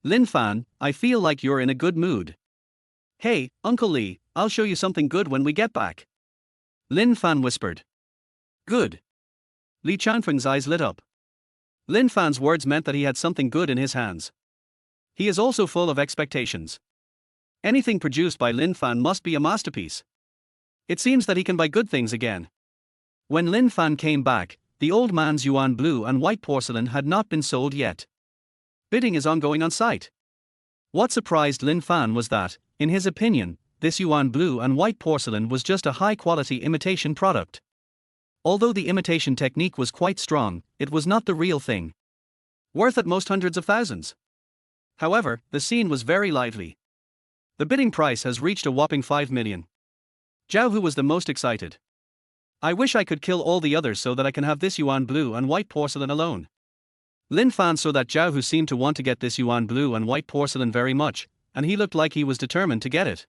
Lin Fan, I feel like you're in a good mood. Hey, Uncle Li, I'll show you something good when we get back. Lin Fan whispered. Good. Li Chanfeng's eyes lit up. Lin Fan's words meant that he had something good in his hands. He is also full of expectations. Anything produced by Lin Fan must be a masterpiece. It seems that he can buy good things again. When Lin Fan came back, the old man's yuan blue and white porcelain had not been sold yet. Bidding is ongoing on site. What surprised Lin Fan was that, in his opinion, this yuan blue and white porcelain was just a high-quality imitation product. Although the imitation technique was quite strong, it was not the real thing. Worth at most hundreds of thousands. However, the scene was very lively. The bidding price has reached a whopping 5 million. Zhao Hu was the most excited. I wish I could kill all the others so that I can have this yuan blue and white porcelain alone. Lin Fan saw that Zhao Hu seemed to want to get this yuan blue and white porcelain very much, and he looked like he was determined to get it.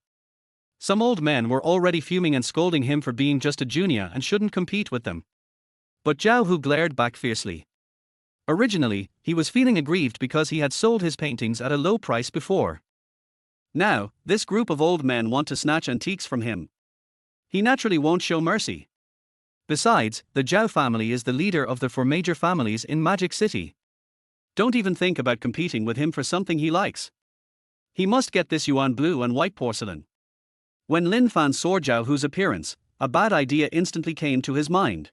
Some old men were already fuming and scolding him for being just a junior and shouldn't compete with them. But Zhao Hu glared back fiercely. Originally, he was feeling aggrieved because he had sold his paintings at a low price before. Now, this group of old men want to snatch antiques from him. He naturally won't show mercy. Besides, the Zhao family is the leader of the 4 major families in Magic City. Don't even think about competing with him for something he likes. He must get this yuan blue and white porcelain. When Lin Fan saw Zhao Hu's appearance, a bad idea instantly came to his mind.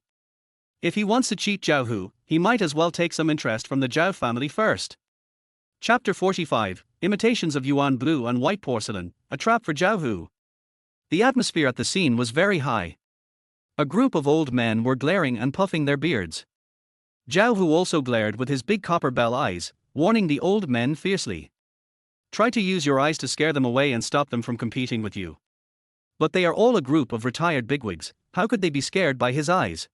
If he wants to cheat Zhao Hu, he might as well take some interest from the Zhao family first. Chapter 45, Imitations of Yuan Blue and White Porcelain, a trap for Zhao Hu. The atmosphere at the scene was very high. A group of old men were glaring and puffing their beards. Zhao Hu also glared with his big copper bell eyes, warning the old men fiercely. Try to use your eyes to scare them away and stop them from competing with you. But they are all a group of retired bigwigs, how could they be scared by his eyes?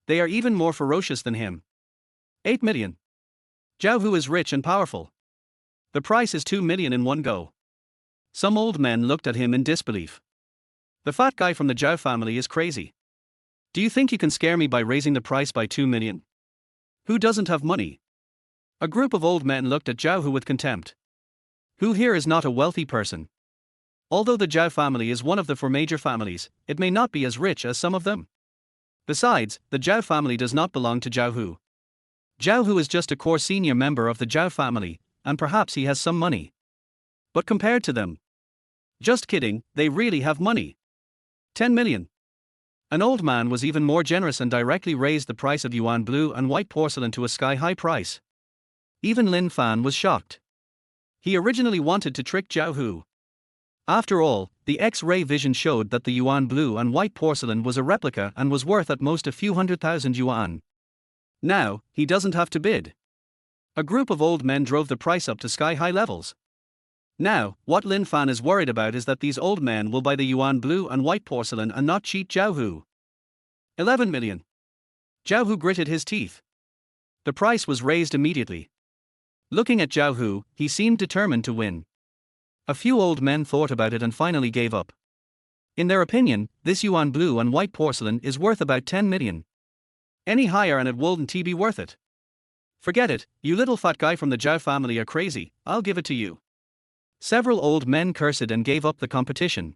They are even more ferocious than him. 8 million. Zhao Hu is rich and powerful. The price is 2 million in one go. Some old men looked at him in disbelief. The fat guy from the Zhao family is crazy. Do you think you can scare me by raising the price by 2 million? Who doesn't have money? A group of old men looked at Zhao Hu with contempt. Who here is not a wealthy person? Although the Zhao family is one of the 4 major families, it may not be as rich as some of them. Besides, the Zhao family does not belong to Zhao Hu. Zhao Hu is just a core senior member of the Zhao family, and perhaps he has some money. But compared to them, just kidding, they really have money. 10 million. An old man was even more generous and directly raised the price of yuan blue and white porcelain to a sky-high price. Even Lin Fan was shocked. He originally wanted to trick Zhao Hu. After all, the X-ray vision showed that the yuan blue and white porcelain was a replica and was worth at most a few 100,000 yuan. Now, he doesn't have to bid. A group of old men drove the price up to sky-high levels. Now, what Lin Fan is worried about is that these old men will buy the yuan blue and white porcelain and not cheat Zhao Hu. 11 million. Zhao Hu gritted his teeth. The price was raised immediately. Looking at Zhao Hu, he seemed determined to win. A few old men thought about it and finally gave up. In their opinion, this yuan blue and white porcelain is worth about 10 million. Any higher and it wouldn't be worth it. Forget it, you little fat guy from the Zhao family are crazy, I'll give it to you. Several old men cursed and gave up the competition.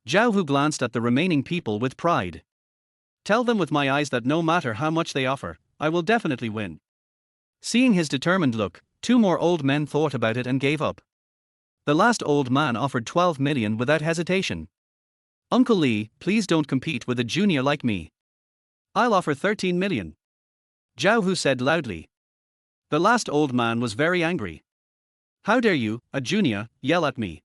Zhao Hu glanced at the remaining people with pride. Tell them with my eyes that no matter how much they offer, I will definitely win. Seeing his determined look, 2 more old men thought about it and gave up. The last old man offered 12 million without hesitation. Uncle Lee, please don't compete with a junior like me. I'll offer 13 million. Zhao Hu said loudly. The last old man was very angry. How dare you, a junior, yell at me?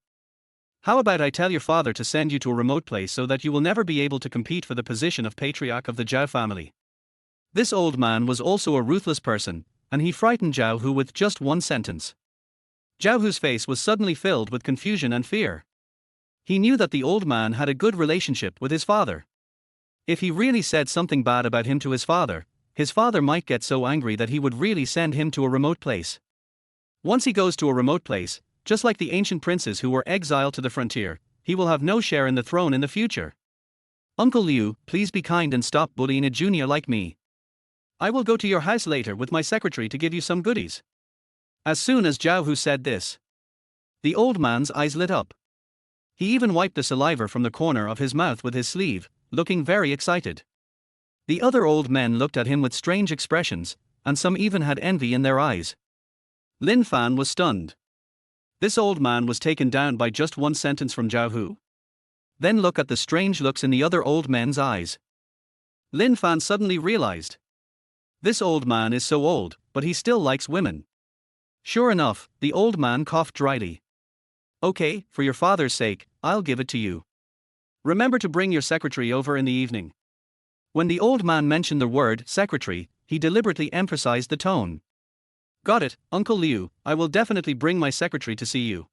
How about I tell your father to send you to a remote place so that you will never be able to compete for the position of patriarch of the Zhao family? This old man was also a ruthless person, and he frightened Zhao Hu with just one sentence. Zhao Hu's face was suddenly filled with confusion and fear. He knew that the old man had a good relationship with his father. If he really said something bad about him to his father might get so angry that he would really send him to a remote place. Once he goes to a remote place, just like the ancient princes who were exiled to the frontier, he will have no share in the throne in the future. Uncle Liu, please be kind and stop bullying a junior like me. I will go to your house later with my secretary to give you some goodies. As soon as Zhao Hu said this, the old man's eyes lit up. He even wiped the saliva from the corner of his mouth with his sleeve, looking very excited. The other old men looked at him with strange expressions, and some even had envy in their eyes. Lin Fan was stunned. This old man was taken down by just one sentence from Zhao Hu. Then look at the strange looks in the other old men's eyes. Lin Fan suddenly realized. This old man is so old, but he still likes women. Sure enough, the old man coughed dryly. Okay, for your father's sake, I'll give it to you. Remember to bring your secretary over in the evening. When the old man mentioned the word secretary, he deliberately emphasized the tone. Got it, Uncle Liu, I will definitely bring my secretary to see you.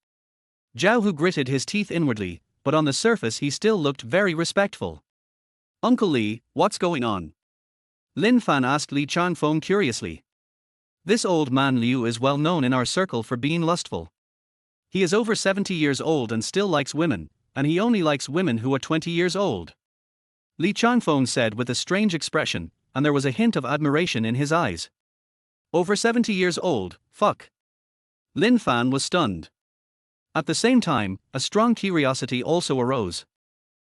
Zhao Hu gritted his teeth inwardly, but on the surface he still looked very respectful. Uncle Li, what's going on? Lin Fan asked Li Changfeng curiously. This old man Liu is well known in our circle for being lustful. He is over 70 years old and still likes women, and he only likes women who are 20 years old. Li Changfeng said with a strange expression, and there was a hint of admiration in his eyes. Over 70 years old, fuck. Lin Fan was stunned. At the same time, a strong curiosity also arose.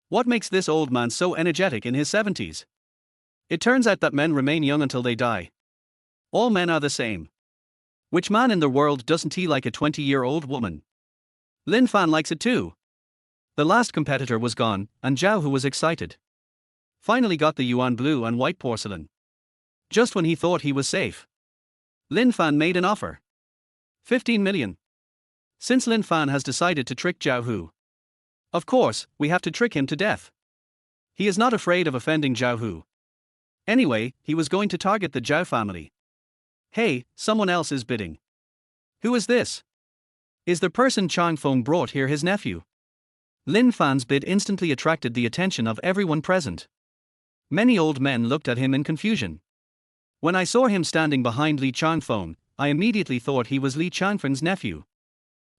What makes this old man so energetic in his 70s? It turns out that men remain young until they die. All men are the same. Which man in the world doesn't he like a 20-year-old woman? Lin Fan likes it too. The last competitor was gone, and Zhao Hu was excited. Finally got the yuan blue and white porcelain. Just when he thought he was safe. Lin Fan made an offer. 15 million. Since Lin Fan has decided to trick Zhao Hu. Of course, we have to trick him to death. He is not afraid of offending Zhao Hu. Anyway, he was going to target the Zhao family. Hey, someone else is bidding. Who is this? Is the person Changfeng brought here his nephew? Lin Fan's bid instantly attracted the attention of everyone present. Many old men looked at him in confusion. When I saw him standing behind Li Changfeng, I immediately thought he was Li Changfeng's nephew.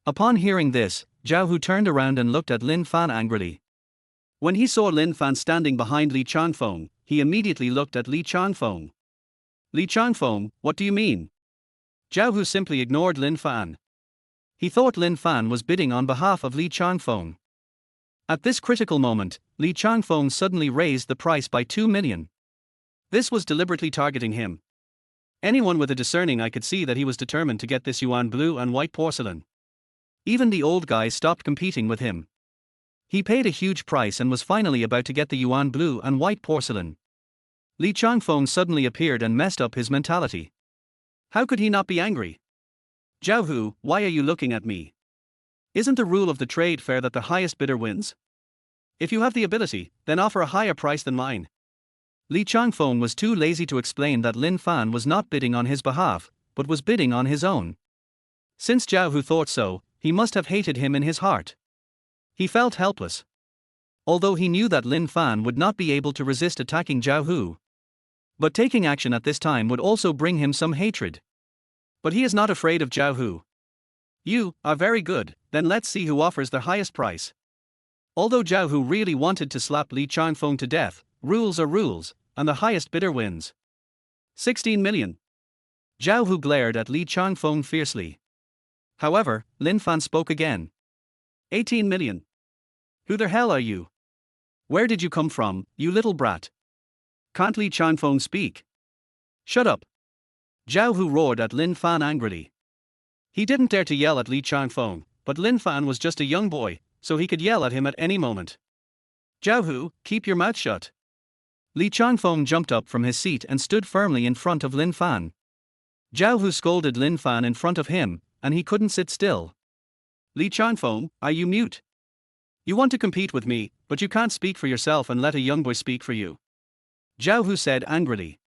Upon hearing this, Zhao Hu turned around and looked at Lin Fan angrily. When he saw Lin Fan standing behind Li Changfeng, he immediately looked at Li Changfeng. Li Changfeng, what do you mean? Zhao Hu simply ignored Lin Fan. He thought Lin Fan was bidding on behalf of Li Changfeng. At this critical moment, Li Changfeng suddenly raised the price by 2 million. This was deliberately targeting him. Anyone with a discerning eye could see that he was determined to get this yuan blue and white porcelain. Even the old guys stopped competing with him. He paid a huge price and was finally about to get the yuan blue and white porcelain. Li Changfeng suddenly appeared and messed up his mentality. How could he not be angry? Zhao Hu, why are you looking at me? Isn't the rule of the trade fair that the highest bidder wins? If you have the ability, then offer a higher price than mine. Li Changfeng was too lazy to explain that Lin Fan was not bidding on his behalf, but was bidding on his own. Since Zhao Hu thought so, he must have hated him in his heart. He felt helpless. Although he knew that Lin Fan would not be able to resist attacking Zhao Hu. But taking action at this time would also bring him some hatred. But he is not afraid of Zhao Hu. You are very good, then let's see who offers the highest price. Although Zhao Hu really wanted to slap Li Changfeng to death, rules are rules, and the highest bidder wins. 16 million. Zhao Hu glared at Li Changfeng fiercely. However, Lin Fan spoke again. 18 million. Who the hell are you? Where did you come from, you little brat? Can't Li Changfeng speak? Shut up. Zhao Hu roared at Lin Fan angrily. He didn't dare to yell at Li Changfeng, but Lin Fan was just a young boy, so he could yell at him at any moment. Zhao Hu, keep your mouth shut. Li Changfeng jumped up from his seat and stood firmly in front of Lin Fan. Zhao Hu scolded Lin Fan in front of him, and he couldn't sit still. Li Changfeng, are you mute? You want to compete with me, but you can't speak for yourself and let a young boy speak for you. Zhao Hu said angrily.